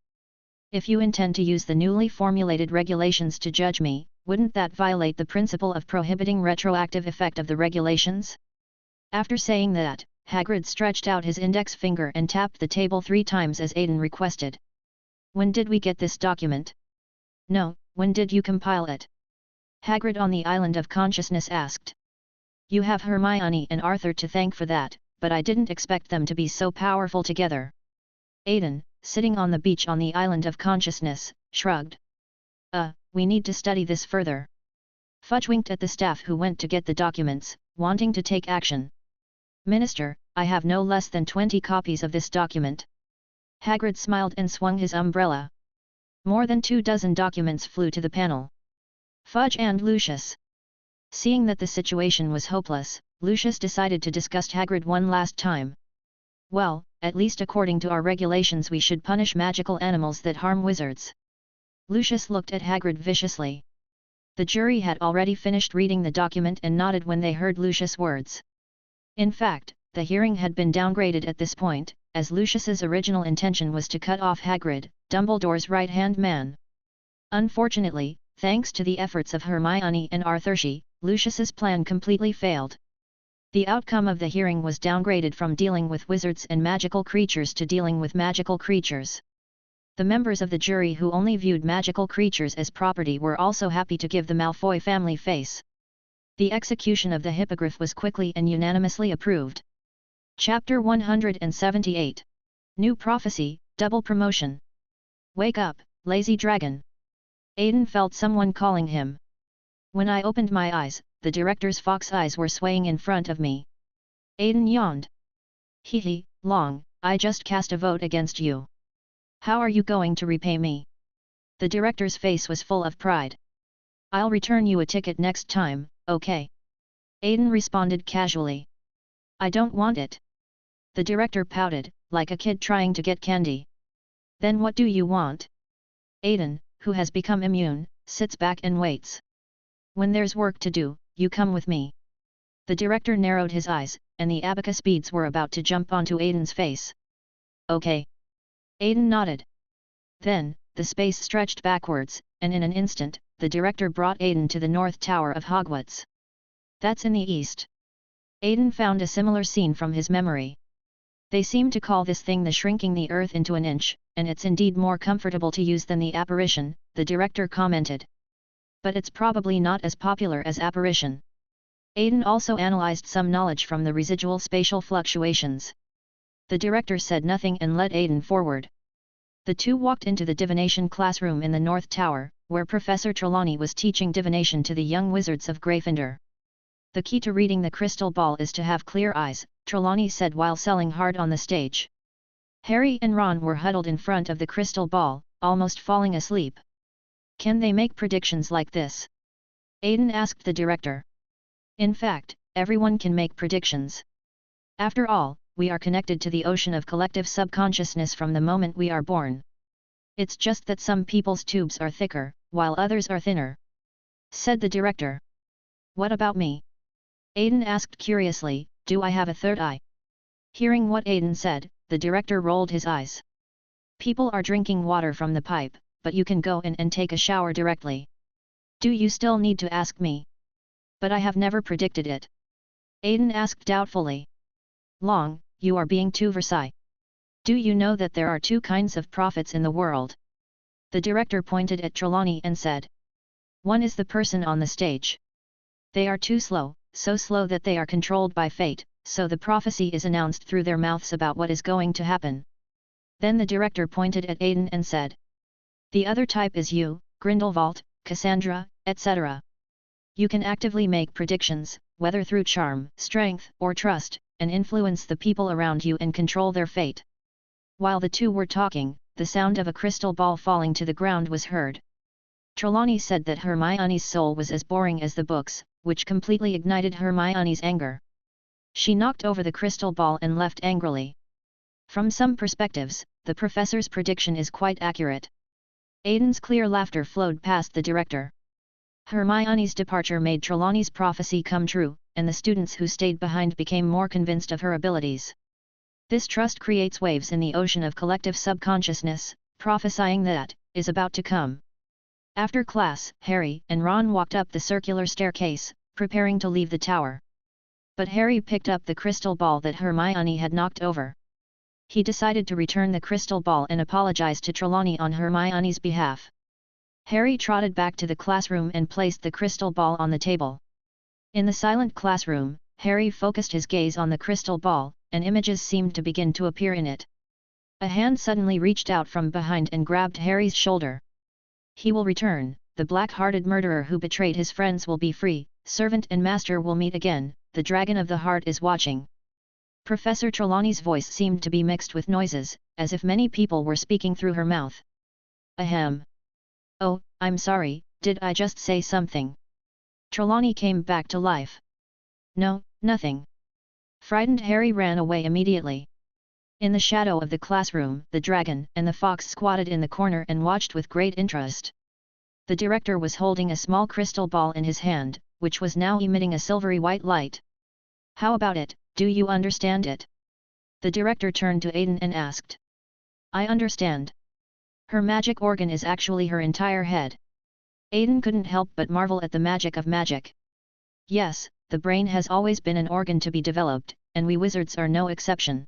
[SPEAKER 1] If you intend to use the newly formulated regulations to judge me, Wouldn't that violate the principle of prohibiting retroactive effect of the regulations? After saying that, Hagrid stretched out his index finger and tapped the table 3 times as Aiden requested. When did we get this document? No, when did you compile it? Hagrid on the Island of Consciousness asked. You have Hermione and Arthur to thank for that, but I didn't expect them to be so powerful together. Aiden, sitting on the beach on the Island of Consciousness, shrugged. We need to study this further. Fudge winked at the staff who went to get the documents, wanting to take action. Minister, I have no less than 20 copies of this document. Hagrid smiled and swung his umbrella. More than 24 documents flew to the panel. Fudge and Lucius. Seeing that the situation was hopeless, Lucius decided to disgust Hagrid one last time. Well, at least according to our regulations we should punish magical animals that harm wizards. Lucius looked at Hagrid viciously. The jury had already finished reading the document and nodded when they heard Lucius' words. In fact, the hearing had been downgraded at this point, as Lucius's original intention was to cut off Hagrid, Dumbledore's right-hand man. Unfortunately, thanks to the efforts of Hermione and Arthur, Lucius's plan completely failed. The outcome of the hearing was downgraded from dealing with wizards and magical creatures to dealing with magical creatures. The members of the jury who only viewed magical creatures as property were also happy to give the Malfoy family face. The execution of the hippogriff was quickly and unanimously approved. Chapter 178. New Prophecy, Double Promotion. Wake up, lazy dragon. Aiden felt someone calling him. When I opened my eyes, the director's fox eyes were swaying in front of me. Aiden yawned. Hee, Long, I just cast a vote against you. How are you going to repay me? The director's face was full of pride. I'll return you a ticket next time, okay? Aiden responded casually. I don't want it. The director pouted, like a kid trying to get candy. Then what do you want? Aiden, who has become immune, sits back and waits. When there's work to do, you come with me. The director narrowed his eyes, and the abacus beads were about to jump onto Aiden's face. Okay. Aiden nodded. Then, the space stretched backwards, and in an instant, the director brought Aiden to the North Tower of Hogwarts. That's in the east. Aiden found a similar scene from his memory. They seem to call this thing the shrinking the earth into an inch, and it's indeed more comfortable to use than the apparition, the director commented. But it's probably not as popular as apparition. Aiden also analyzed some knowledge from the residual spatial fluctuations. The director said nothing and led Aiden forward. The two walked into the divination classroom in the North Tower, where Professor Trelawney was teaching divination to the young wizards of Gryffindor. The key to reading the crystal ball is to have clear eyes, Trelawney said while selling hard on the stage. Harry and Ron were huddled in front of the crystal ball, almost falling asleep. Can they make predictions like this? Aiden asked the director. In fact, everyone can make predictions. After all, we are connected to the ocean of collective subconsciousness from the moment we are born. It's just that some people's tubes are thicker, while others are thinner. Said the director. What about me? Aiden asked curiously, do I have a third eye? Hearing what Aiden said, the director rolled his eyes. People are drinking water from the pipe, but you can go in and take a shower directly. Do you still need to ask me? But I have never predicted it. Aiden asked doubtfully. Long, you are being too Versailles. Do you know that there are 2 kinds of prophets in the world? The director pointed at Trelawney and said. One is the person on the stage. They are too slow, so slow that they are controlled by fate, so the prophecy is announced through their mouths about what is going to happen. Then the director pointed at Aiden and said. The other type is you, Grindelwald, Cassandra, etc. You can actively make predictions, whether through charm, strength, or trust, and influence the people around you and control their fate. While the two were talking, the sound of a crystal ball falling to the ground was heard. Trelawney said that Hermione's soul was as boring as the books, which completely ignited Hermione's anger. She knocked over the crystal ball and left angrily. From some perspectives, the professor's prediction is quite accurate. Aiden's clear laughter flowed past the director. Hermione's departure made Trelawney's prophecy come true, and the students who stayed behind became more convinced of her abilities. This trust creates waves in the ocean of collective subconsciousness, prophesying that is about to come. After class, Harry and Ron walked up the circular staircase, preparing to leave the tower. But Harry picked up the crystal ball that Hermione had knocked over. He decided to return the crystal ball and apologize to Trelawney on Hermione's behalf. Harry trotted back to the classroom and placed the crystal ball on the table. In the silent classroom, Harry focused his gaze on the crystal ball, and images seemed to begin to appear in it. A hand suddenly reached out from behind and grabbed Harry's shoulder. He will return, the black-hearted murderer who betrayed his friends will be free, servant and master will meet again, the dragon of the heart is watching. Professor Trelawney's voice seemed to be mixed with noises, as if many people were speaking through her mouth. Ahem. Oh, I'm sorry, did I just say something? Trelawney came back to life. No, nothing. Frightened Harry ran away immediately. In the shadow of the classroom, the dragon and the fox squatted in the corner and watched with great interest. The director was holding a small crystal ball in his hand, which was now emitting a silvery white light. How about it, do you understand it? The director turned to Aiden and asked. I understand. Her magic organ is actually her entire head. Aiden couldn't help but marvel at the magic of magic. Yes, the brain has always been an organ to be developed, and we wizards are no exception.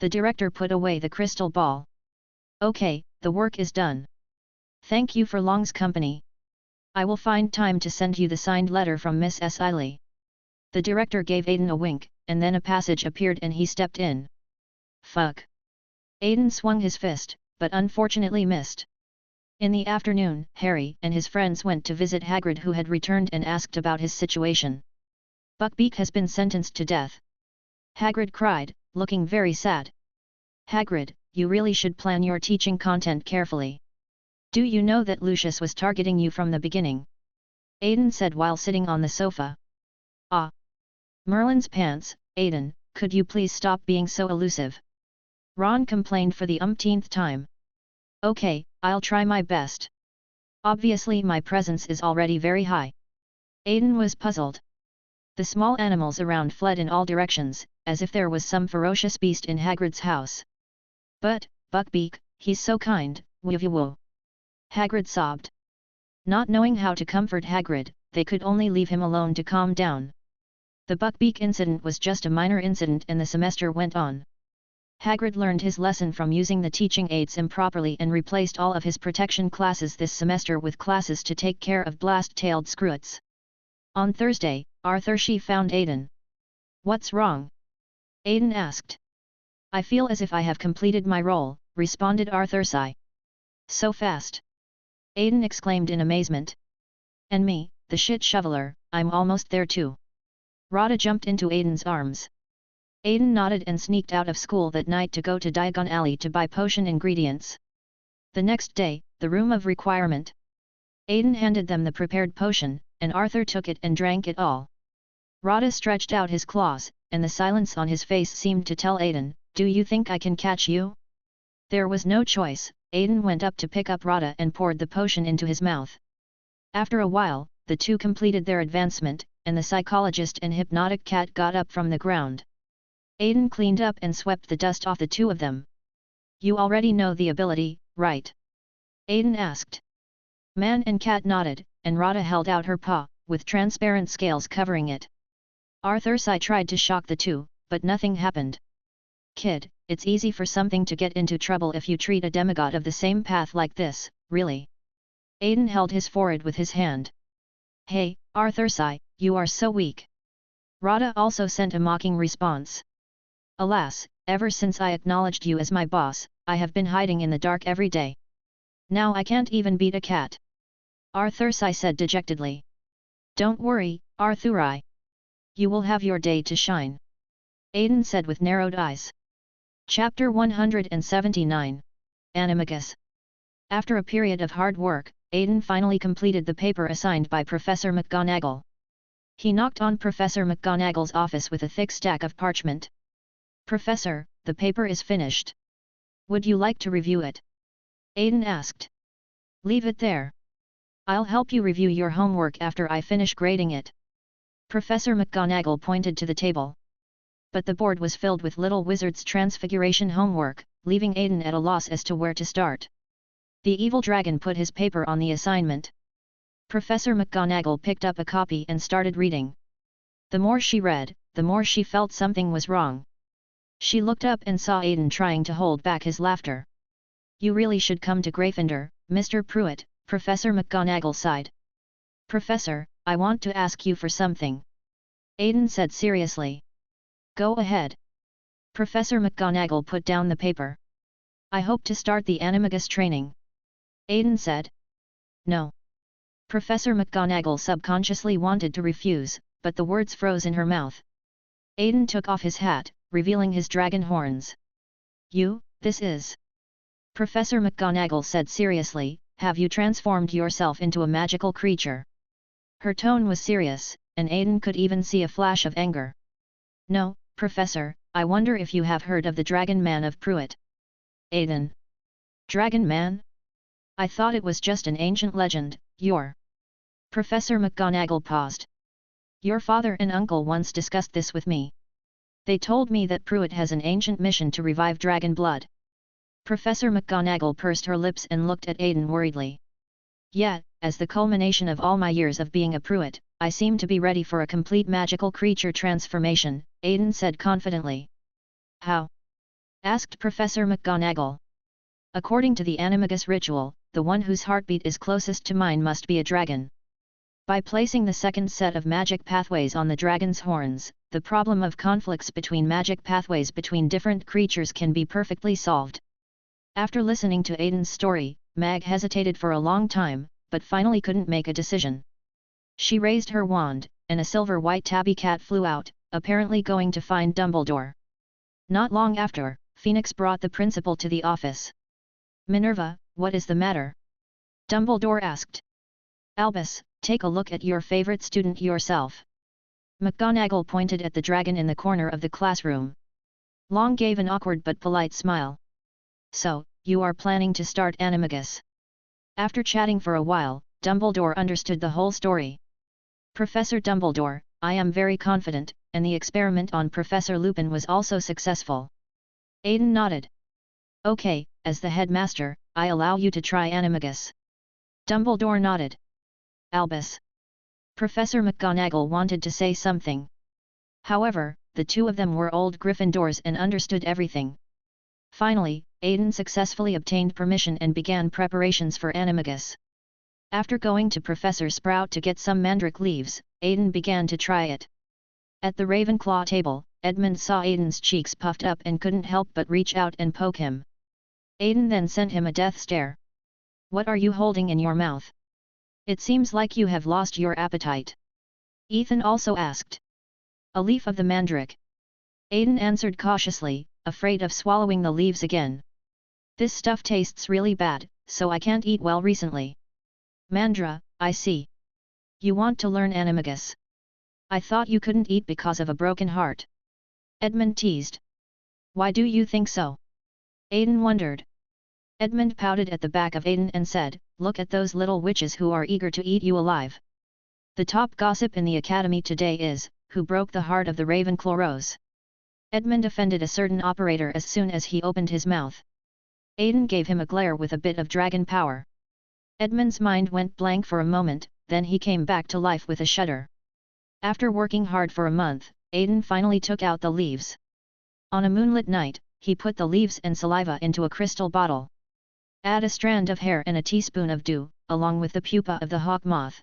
[SPEAKER 1] The director put away the crystal ball. Okay, the work is done. Thank you for Long's company. I will find time to send you the signed letter from Miss S. Eiley. The director gave Aiden a wink, and then a passage appeared and he stepped in. Fuck. Aiden swung his fist, but unfortunately missed. In the afternoon, Harry and his friends went to visit Hagrid, who had returned, and asked about his situation. Buckbeak has been sentenced to death. Hagrid cried, looking very sad. Hagrid, you really should plan your teaching content carefully. Do you know that Lucius was targeting you from the beginning? Aiden said while sitting on the sofa. Ah. Merlin's pants, Aiden, could you please stop being so elusive? Ron complained for the umpteenth time. Okay, I'll try my best. Obviously my presence is already very high. Aiden was puzzled. The small animals around fled in all directions, as if there was some ferocious beast in Hagrid's house. But, Buckbeak, he's so kind, woo-woo. Hagrid sobbed. Not knowing how to comfort Hagrid, they could only leave him alone to calm down. The Buckbeak incident was just a minor incident and the semester went on. Hagrid learned his lesson from using the teaching aids improperly and replaced all of his protection classes this semester with classes to take care of blast-tailed screwits. On Thursday, Arthur She found Aiden. What's wrong? Aiden asked. I feel as if I have completed my role, responded Arthur Sigh. So fast. Aiden exclaimed in amazement. And me, the shit shoveler, I'm almost there too. Rhoda jumped into Aiden's arms. Aiden nodded and sneaked out of school that night to go to Diagon Alley to buy potion ingredients. The next day, the room of requirement. Aiden handed them the prepared potion, and Arthur took it and drank it all. Rhoda stretched out his claws, and the silence on his face seemed to tell Aiden, do you think I can catch you? There was no choice, Aiden went up to pick up Rhoda and poured the potion into his mouth. After a while, the two completed their advancement, and the psychologist and hypnotic cat got up from the ground. Aiden cleaned up and swept the dust off the two of them. You already know the ability, right? Aiden asked. Man and cat nodded, and Rhoda held out her paw, with transparent scales covering it. Arthur Sigh tried to shock the two, but nothing happened. Kid, it's easy for something to get into trouble if you treat a demigod of the same path like this, really. Aiden held his forehead with his hand. Hey, Arthur Sigh, you are so weak. Rhoda also sent a mocking response. Alas, ever since I acknowledged you as my boss, I have been hiding in the dark every day. Now I can't even beat a cat. Arthur Sigh said dejectedly. Don't worry, Arthur. You will have your day to shine. Aiden said with narrowed eyes. Chapter 179. Animagus. After a period of hard work, Aiden finally completed the paper assigned by Professor McGonagall. He knocked on Professor McGonagall's office with a thick stack of parchment. Professor, the paper is finished. Would you like to review it? Aiden asked. Leave it there. I'll help you review your homework after I finish grading it. Professor McGonagall pointed to the table. But the board was filled with Little Wizard's Transfiguration homework, leaving Aiden at a loss as to where to start. The evil dragon put his paper on the assignment. Professor McGonagall picked up a copy and started reading. The more she read, the more she felt something was wrong. She looked up and saw Aiden trying to hold back his laughter. "You really should come to Gryffindor, Mr. Pruitt," Professor McGonagall sighed. "Professor, I want to ask you for something," Aiden said seriously. "Go ahead." Professor McGonagall put down the paper. "I hope to start the animagus training," Aiden said. "No." Professor McGonagall subconsciously wanted to refuse, but the words froze in her mouth. Aiden took off his hat, revealing his dragon horns. This is..." Professor McGonagall said seriously, "have you transformed yourself into a magical creature?" Her tone was serious, and Aiden could even see a flash of anger. "No, Professor, I wonder if you have heard of the Dragon Man of Pruitt." "Aiden. Dragon Man? I thought it was just an ancient legend." Professor McGonagall paused. "Your father and uncle once discussed this with me. They told me that Pruitt has an ancient mission to revive dragon blood." Professor McGonagall pursed her lips and looked at Aiden worriedly. "Yet, as the culmination of all my years of being a Pruitt, I seem to be ready for a complete magical creature transformation," Aiden said confidently. "How?" asked Professor McGonagall. "According to the animagus ritual, the one whose heartbeat is closest to mine must be a dragon. By placing the second set of magic pathways on the dragon's horns, the problem of conflicts between magic pathways between different creatures can be perfectly solved." After listening to Aiden's story, Mag hesitated for a long time, but finally couldn't make a decision. She raised her wand, and a silver-white tabby cat flew out, apparently going to find Dumbledore. Not long after, Phoenix brought the principal to the office. "Minerva, what is the matter?" Dumbledore asked. "Albus, take a look at your favorite student yourself." McGonagall pointed at the dragon in the corner of the classroom. Long gave an awkward but polite smile. "So, you are planning to start animagus?" After chatting for a while, Dumbledore understood the whole story. "Professor Dumbledore, I am very confident, and the experiment on Professor Lupin was also successful." Aiden nodded. "Okay, as the headmaster, I allow you to try animagus." Dumbledore nodded. "Albus." Professor McGonagall wanted to say something. However, the two of them were old Gryffindors and understood everything. Finally, Aiden successfully obtained permission and began preparations for animagus. After going to Professor Sprout to get some mandrake leaves, Aiden began to try it. At the Ravenclaw table, Edmund saw Aiden's cheeks puffed up and couldn't help but reach out and poke him. Aiden then sent him a death stare. "What are you holding in your mouth? It seems like you have lost your appetite." Ethan also asked. "A leaf of the mandrake." Aiden answered cautiously, afraid of swallowing the leaves again. "This stuff tastes really bad, so I can't eat well recently." "Mandra, I see. You want to learn animagus. I thought you couldn't eat because of a broken heart." Edmund teased. "Why do you think so?" Aiden wondered. Edmund pouted at the back of Aiden and said, "Look at those little witches who are eager to eat you alive. The top gossip in the academy today is, who broke the heart of the Ravenclaw rose." Edmund offended a certain operator as soon as he opened his mouth. Aiden gave him a glare with a bit of dragon power. Edmund's mind went blank for a moment, then he came back to life with a shudder. After working hard for a month, Aiden finally took out the leaves. On a moonlit night, he put the leaves and saliva into a crystal bottle. Add a strand of hair and a teaspoon of dew, along with the pupa of the hawk moth.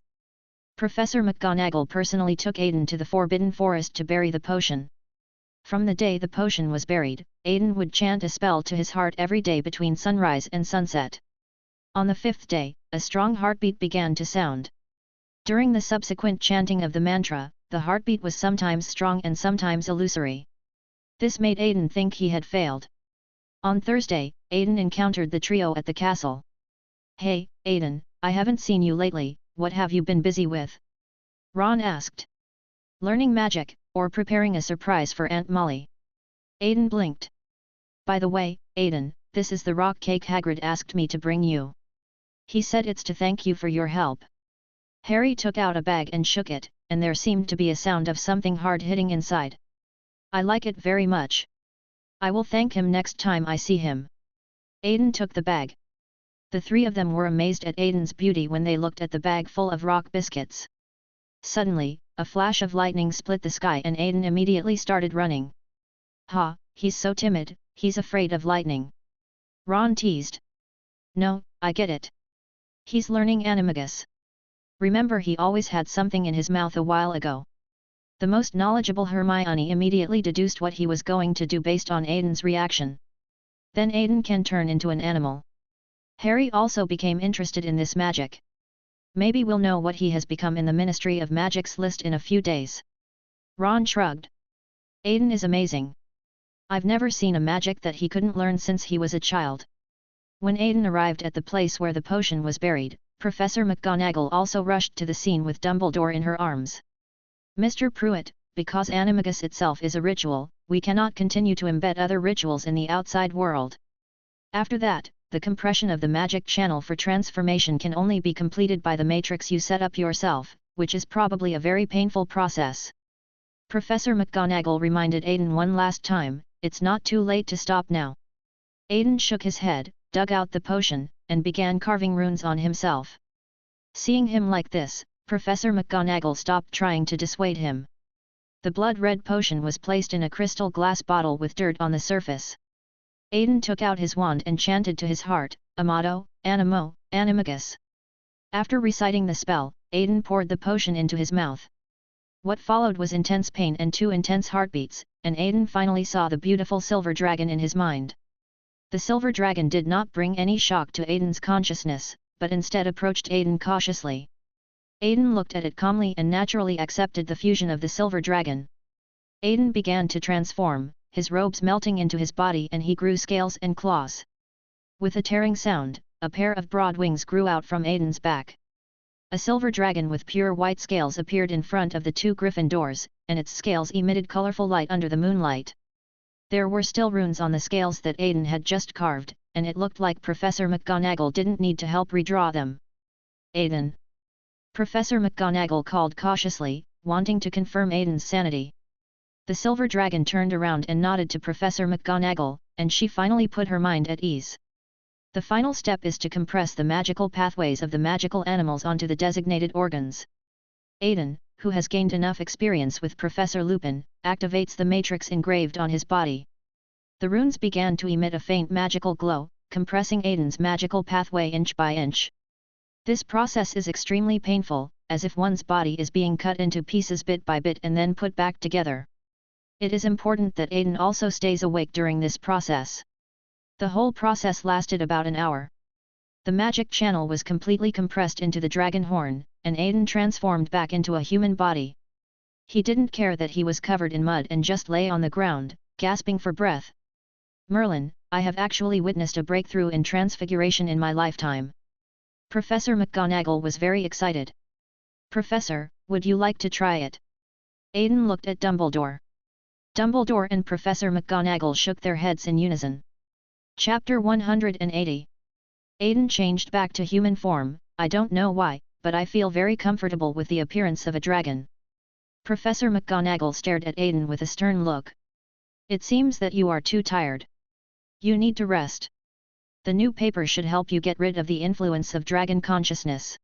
[SPEAKER 1] Professor McGonagall personally took Aiden to the Forbidden Forest to bury the potion. From the day the potion was buried, Aiden would chant a spell to his heart every day between sunrise and sunset. On the 5th day, a strong heartbeat began to sound. During the subsequent chanting of the mantra, the heartbeat was sometimes strong and sometimes illusory. This made Aiden think he had failed. On Thursday, Aiden encountered the trio at the castle. "Hey, Aiden, I haven't seen you lately, what have you been busy with?" Ron asked. "Learning magic, or preparing a surprise for Aunt Molly." Aiden blinked. "By the way, Aiden, this is the rock cake Hagrid asked me to bring you. He said it's to thank you for your help." Harry took out a bag and shook it, and there seemed to be a sound of something hard hitting inside. "I like it very much. I will thank him next time I see him." Aiden took the bag. The three of them were amazed at Aiden's beauty when they looked at the bag full of rock biscuits. Suddenly, a flash of lightning split the sky and Aiden immediately started running. "Ha, he's so timid, he's afraid of lightning," Ron teased. "No, I get it. He's learning animagus. Remember, he always had something in his mouth a while ago." The most knowledgeable Hermione immediately deduced what he was going to do based on Aiden's reaction. "Then Aiden can turn into an animal." Harry also became interested in this magic. "Maybe we'll know what he has become in the Ministry of Magic's list in a few days." Ron shrugged. "Aiden is amazing. I've never seen a magic that he couldn't learn since he was a child." When Aiden arrived at the place where the potion was buried, Professor McGonagall also rushed to the scene with Dumbledore in her arms. "Mr. Pruitt, because animagus itself is a ritual, we cannot continue to embed other rituals in the outside world. After that, the compression of the magic channel for transformation can only be completed by the matrix you set up yourself, which is probably a very painful process." Professor McGonagall reminded Aiden one last time, "It's not too late to stop now." Aiden shook his head, dug out the potion, and began carving runes on himself. Seeing him like this, Professor McGonagall stopped trying to dissuade him. The blood-red potion was placed in a crystal glass bottle with dirt on the surface. Aiden took out his wand and chanted to his heart, "Amato, Animo, Animagus." After reciting the spell, Aiden poured the potion into his mouth. What followed was intense pain and 2 intense heartbeats, and Aiden finally saw the beautiful silver dragon in his mind. The silver dragon did not bring any shock to Aiden's consciousness, but instead approached Aiden cautiously. Aiden looked at it calmly and naturally accepted the fusion of the silver dragon. Aiden began to transform, his robes melting into his body, and he grew scales and claws. With a tearing sound, a pair of broad wings grew out from Aiden's back. A silver dragon with pure white scales appeared in front of the 2 griffin doors, and its scales emitted colorful light under the moonlight. There were still runes on the scales that Aiden had just carved, and it looked like Professor McGonagall didn't need to help redraw them. "Aiden!" Professor McGonagall called cautiously, wanting to confirm Aiden's sanity. The silver dragon turned around and nodded to Professor McGonagall, and she finally put her mind at ease. The final step is to compress the magical pathways of the magical animals onto the designated organs. Aiden, who has gained enough experience with Professor Lupin, activates the matrix engraved on his body. The runes began to emit a faint magical glow, compressing Aiden's magical pathway inch by inch. This process is extremely painful, as if one's body is being cut into pieces bit by bit and then put back together. It is important that Aiden also stays awake during this process. The whole process lasted about an hour. The magic channel was completely compressed into the dragon horn, and Aiden transformed back into a human body. He didn't care that he was covered in mud and just lay on the ground, gasping for breath. "Merlin, I have actually witnessed a breakthrough in transfiguration in my lifetime." Professor McGonagall was very excited. "Professor, would you like to try it?" Aiden looked at Dumbledore. Dumbledore and Professor McGonagall shook their heads in unison. Chapter 180. Aiden changed back to human form. "I don't know why, but I feel very comfortable with the appearance of a dragon." Professor McGonagall stared at Aiden with a stern look. "It seems that you are too tired. You need to rest. The new paper should help you get rid of the influence of dragon consciousness."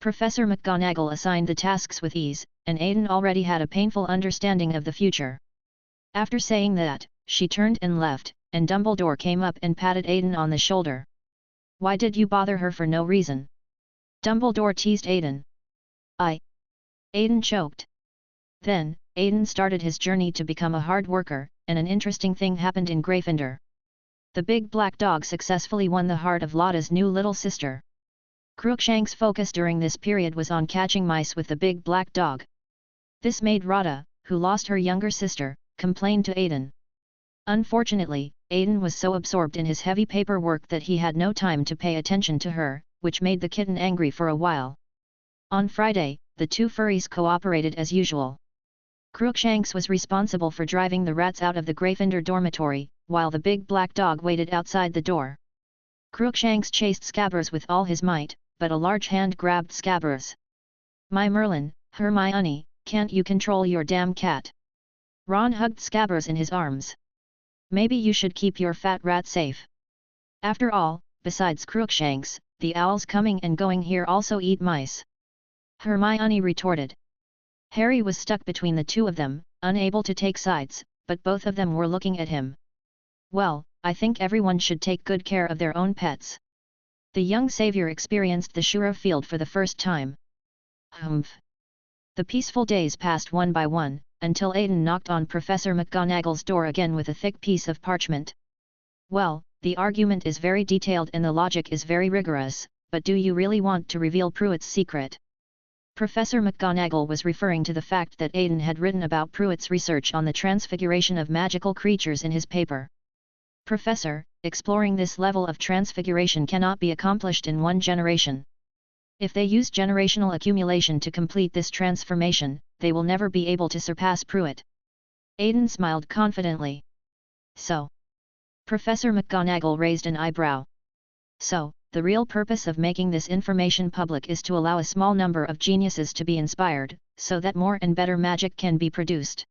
[SPEAKER 1] Professor McGonagall assigned the tasks with ease, and Aiden already had a painful understanding of the future. After saying that, she turned and left, and Dumbledore came up and patted Aiden on the shoulder. "Why did you bother her for no reason?" Dumbledore teased Aiden. Aiden choked. Then, Aiden started his journey to become a hard worker, and an interesting thing happened in Gryffindor. The big black dog successfully won the heart of Lotta's new little sister. Crookshank's focus during this period was on catching mice with the big black dog. This made Lotta, who lost her younger sister, complain to Aiden. Unfortunately, Aiden was so absorbed in his heavy paperwork that he had no time to pay attention to her, which made the kitten angry for a while. On Friday, the 2 furries cooperated as usual. Crookshanks was responsible for driving the rats out of the Gryffindor dormitory, while the big black dog waited outside the door. Crookshanks chased Scabbers with all his might, but a large hand grabbed Scabbers. "My Merlin, Hermione, can't you control your damn cat?" Ron hugged Scabbers in his arms. "Maybe you should keep your fat rat safe. After all, besides Crookshanks, the owls coming and going here also eat mice," Hermione retorted. Harry was stuck between the two of them, unable to take sides, but both of them were looking at him. "Well, I think everyone should take good care of their own pets." The young savior experienced the Shura field for the first time. Humph. The peaceful days passed one by one, until Aiden knocked on Professor McGonagall's door again with a thick piece of parchment. "Well, the argument is very detailed and the logic is very rigorous, but do you really want to reveal Pruitt's secret?" Professor McGonagall was referring to the fact that Aiden had written about Pruitt's research on the transfiguration of magical creatures in his paper. "Professor, exploring this level of transfiguration cannot be accomplished in one generation. If they use generational accumulation to complete this transformation, they will never be able to surpass Pruitt." Aiden smiled confidently. "So?" Professor McGonagall raised an eyebrow. "So, the real purpose of making this information public is to allow a small number of geniuses to be inspired, so that more and better magic can be produced.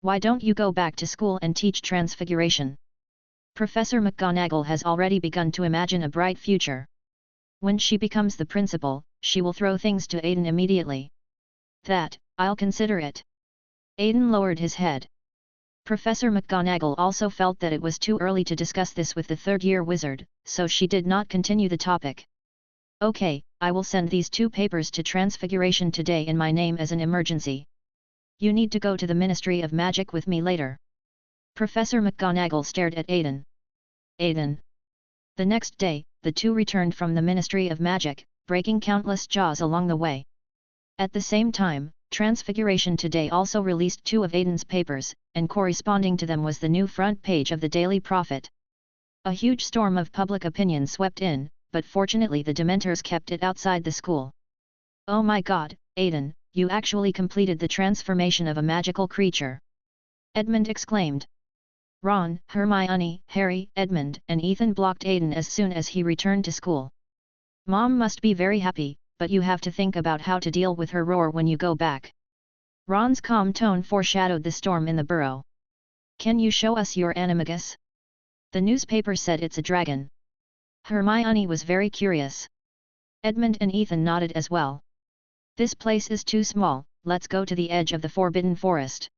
[SPEAKER 1] Why don't you go back to school and teach transfiguration?" Professor McGonagall has already begun to imagine a bright future. When she becomes the principal, she will throw things to Aiden immediately. I'll consider it." Aiden lowered his head. Professor McGonagall also felt that it was too early to discuss this with the third-year wizard, so she did not continue the topic. "Okay, I will send these 2 papers to Transfiguration today in my name as an emergency. You need to go to the Ministry of Magic with me later." Professor McGonagall stared at Aiden. "Aiden." The next day, the two returned from the Ministry of Magic, breaking countless jaws along the way. At the same time, Transfiguration Today also released 2 of Aiden's papers, and corresponding to them was the new front page of the Daily Prophet. A huge storm of public opinion swept in, but fortunately the Dementors kept it outside the school. "Oh my god, Aiden, you actually completed the transformation of a magical creature!" Edmund exclaimed. Ron, Hermione, Harry, Edmund and Ethan blocked Aiden as soon as he returned to school. "Mom must be very happy, but you have to think about how to deal with her roar when you go back." Ron's calm tone foreshadowed the storm in the burrow. "Can you show us your animagus?" "The newspaper said it's a dragon." Hermione was very curious. Edmund and Ethan nodded as well. "This place is too small, let's go to the edge of the Forbidden Forest,"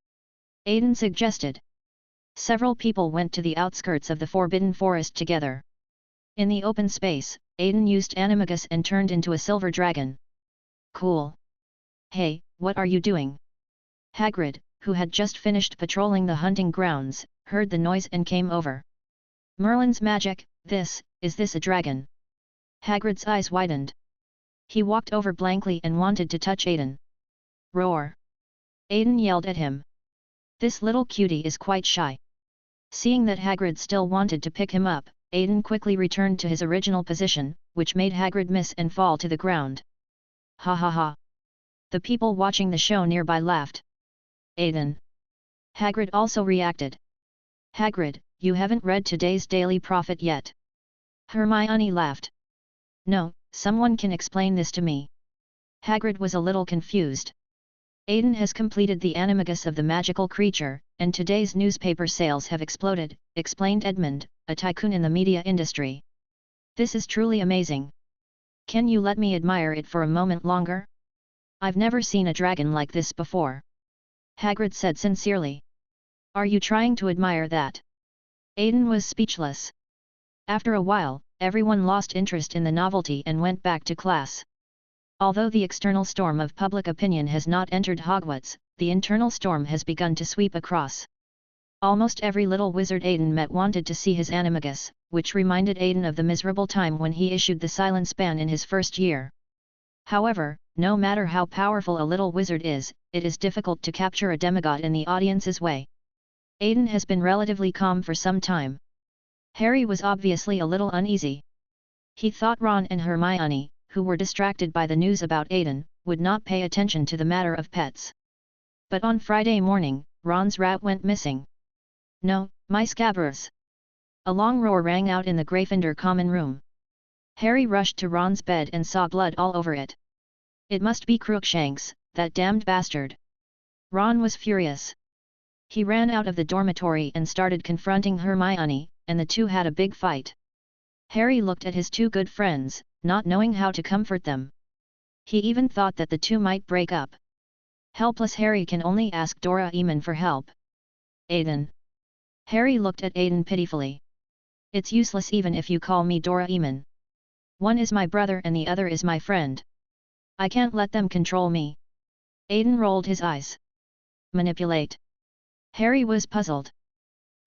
[SPEAKER 1] Aiden suggested. Several people went to the outskirts of the Forbidden Forest together. In the open space, Aiden used animagus and turned into a silver dragon. "Cool. Hey, what are you doing?" Hagrid, who had just finished patrolling the hunting grounds, heard the noise and came over. "Merlin's magic, is this a dragon?" Hagrid's eyes widened. He walked over blankly and wanted to touch Aiden. "Roar!" Aiden yelled at him. This little cutie is quite shy. Seeing that Hagrid still wanted to pick him up, Aiden quickly returned to his original position, which made Hagrid miss and fall to the ground. "Ha ha ha!" The people watching the show nearby laughed. "Aiden!" Hagrid also reacted. "Hagrid, you haven't read today's Daily Prophet yet." Hermione laughed. "No, someone can explain this to me." Hagrid was a little confused. "Aiden has completed the animagus of the magical creature, and today's newspaper sales have exploded," explained Edmund, a tycoon in the media industry. "This is truly amazing. Can you let me admire it for a moment longer? I've never seen a dragon like this before." Hagrid said sincerely. "Are you trying to admire that?" Aiden was speechless. After a while, everyone lost interest in the novelty and went back to class. Although the external storm of public opinion has not entered Hogwarts, the internal storm has begun to sweep across. Almost every little wizard Aiden met wanted to see his animagus, which reminded Aiden of the miserable time when he issued the silence ban in his first year. However, no matter how powerful a little wizard is, it is difficult to capture a demigod in the audience's way. Aiden has been relatively calm for some time. Harry was obviously a little uneasy. He thought Ron and Hermione, who were distracted by the news about Aiden, would not pay attention to the matter of pets. But on Friday morning, Ron's rat went missing. "No, my scabbers!" A long roar rang out in the Gryffindor common room. Harry rushed to Ron's bed and saw blood all over it. "It must be Crookshanks, that damned bastard!" Ron was furious. He ran out of the dormitory and started confronting Hermione, and the two had a big fight. Harry looked at his two good friends, not knowing how to comfort them. He even thought that the two might break up. Helpless Harry can only ask Doraemon for help. Aiden. Harry looked at Aiden pitifully. It's useless even if you call me Doraemon. One is my brother and the other is my friend. I can't let them control me. Aiden rolled his eyes. Manipulate. Harry was puzzled.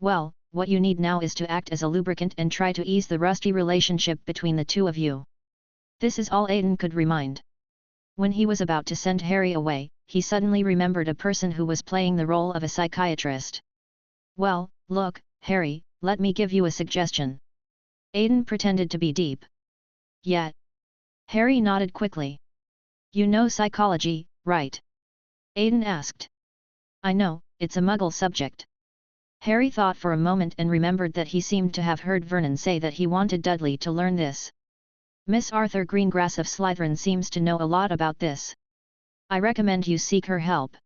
[SPEAKER 1] Well, what you need now is to act as a lubricant and try to ease the rusty relationship between the two of you. This is all Aiden could remind. When he was about to send Harry away, he suddenly remembered a person who was playing the role of a psychiatrist. Well, look, Harry, let me give you a suggestion. Aiden pretended to be deep. Yet. Harry nodded quickly. You know psychology, right? Aiden asked. I know, it's a muggle subject. Harry thought for a moment and remembered that he seemed to have heard Vernon say that he wanted Dudley to learn this. Miss Arthur Greengrass of Slytherin seems to know a lot about this. I recommend you seek her help.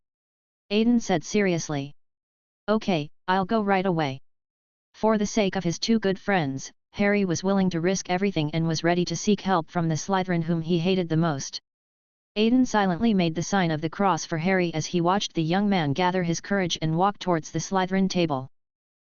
[SPEAKER 1] Aiden said seriously. Okay, I'll go right away. For the sake of his two good friends, Harry was willing to risk everything and was ready to seek help from the Slytherin whom he hated the most. Aiden silently made the sign of the cross for Harry as he watched the young man gather his courage and walk towards the Slytherin table.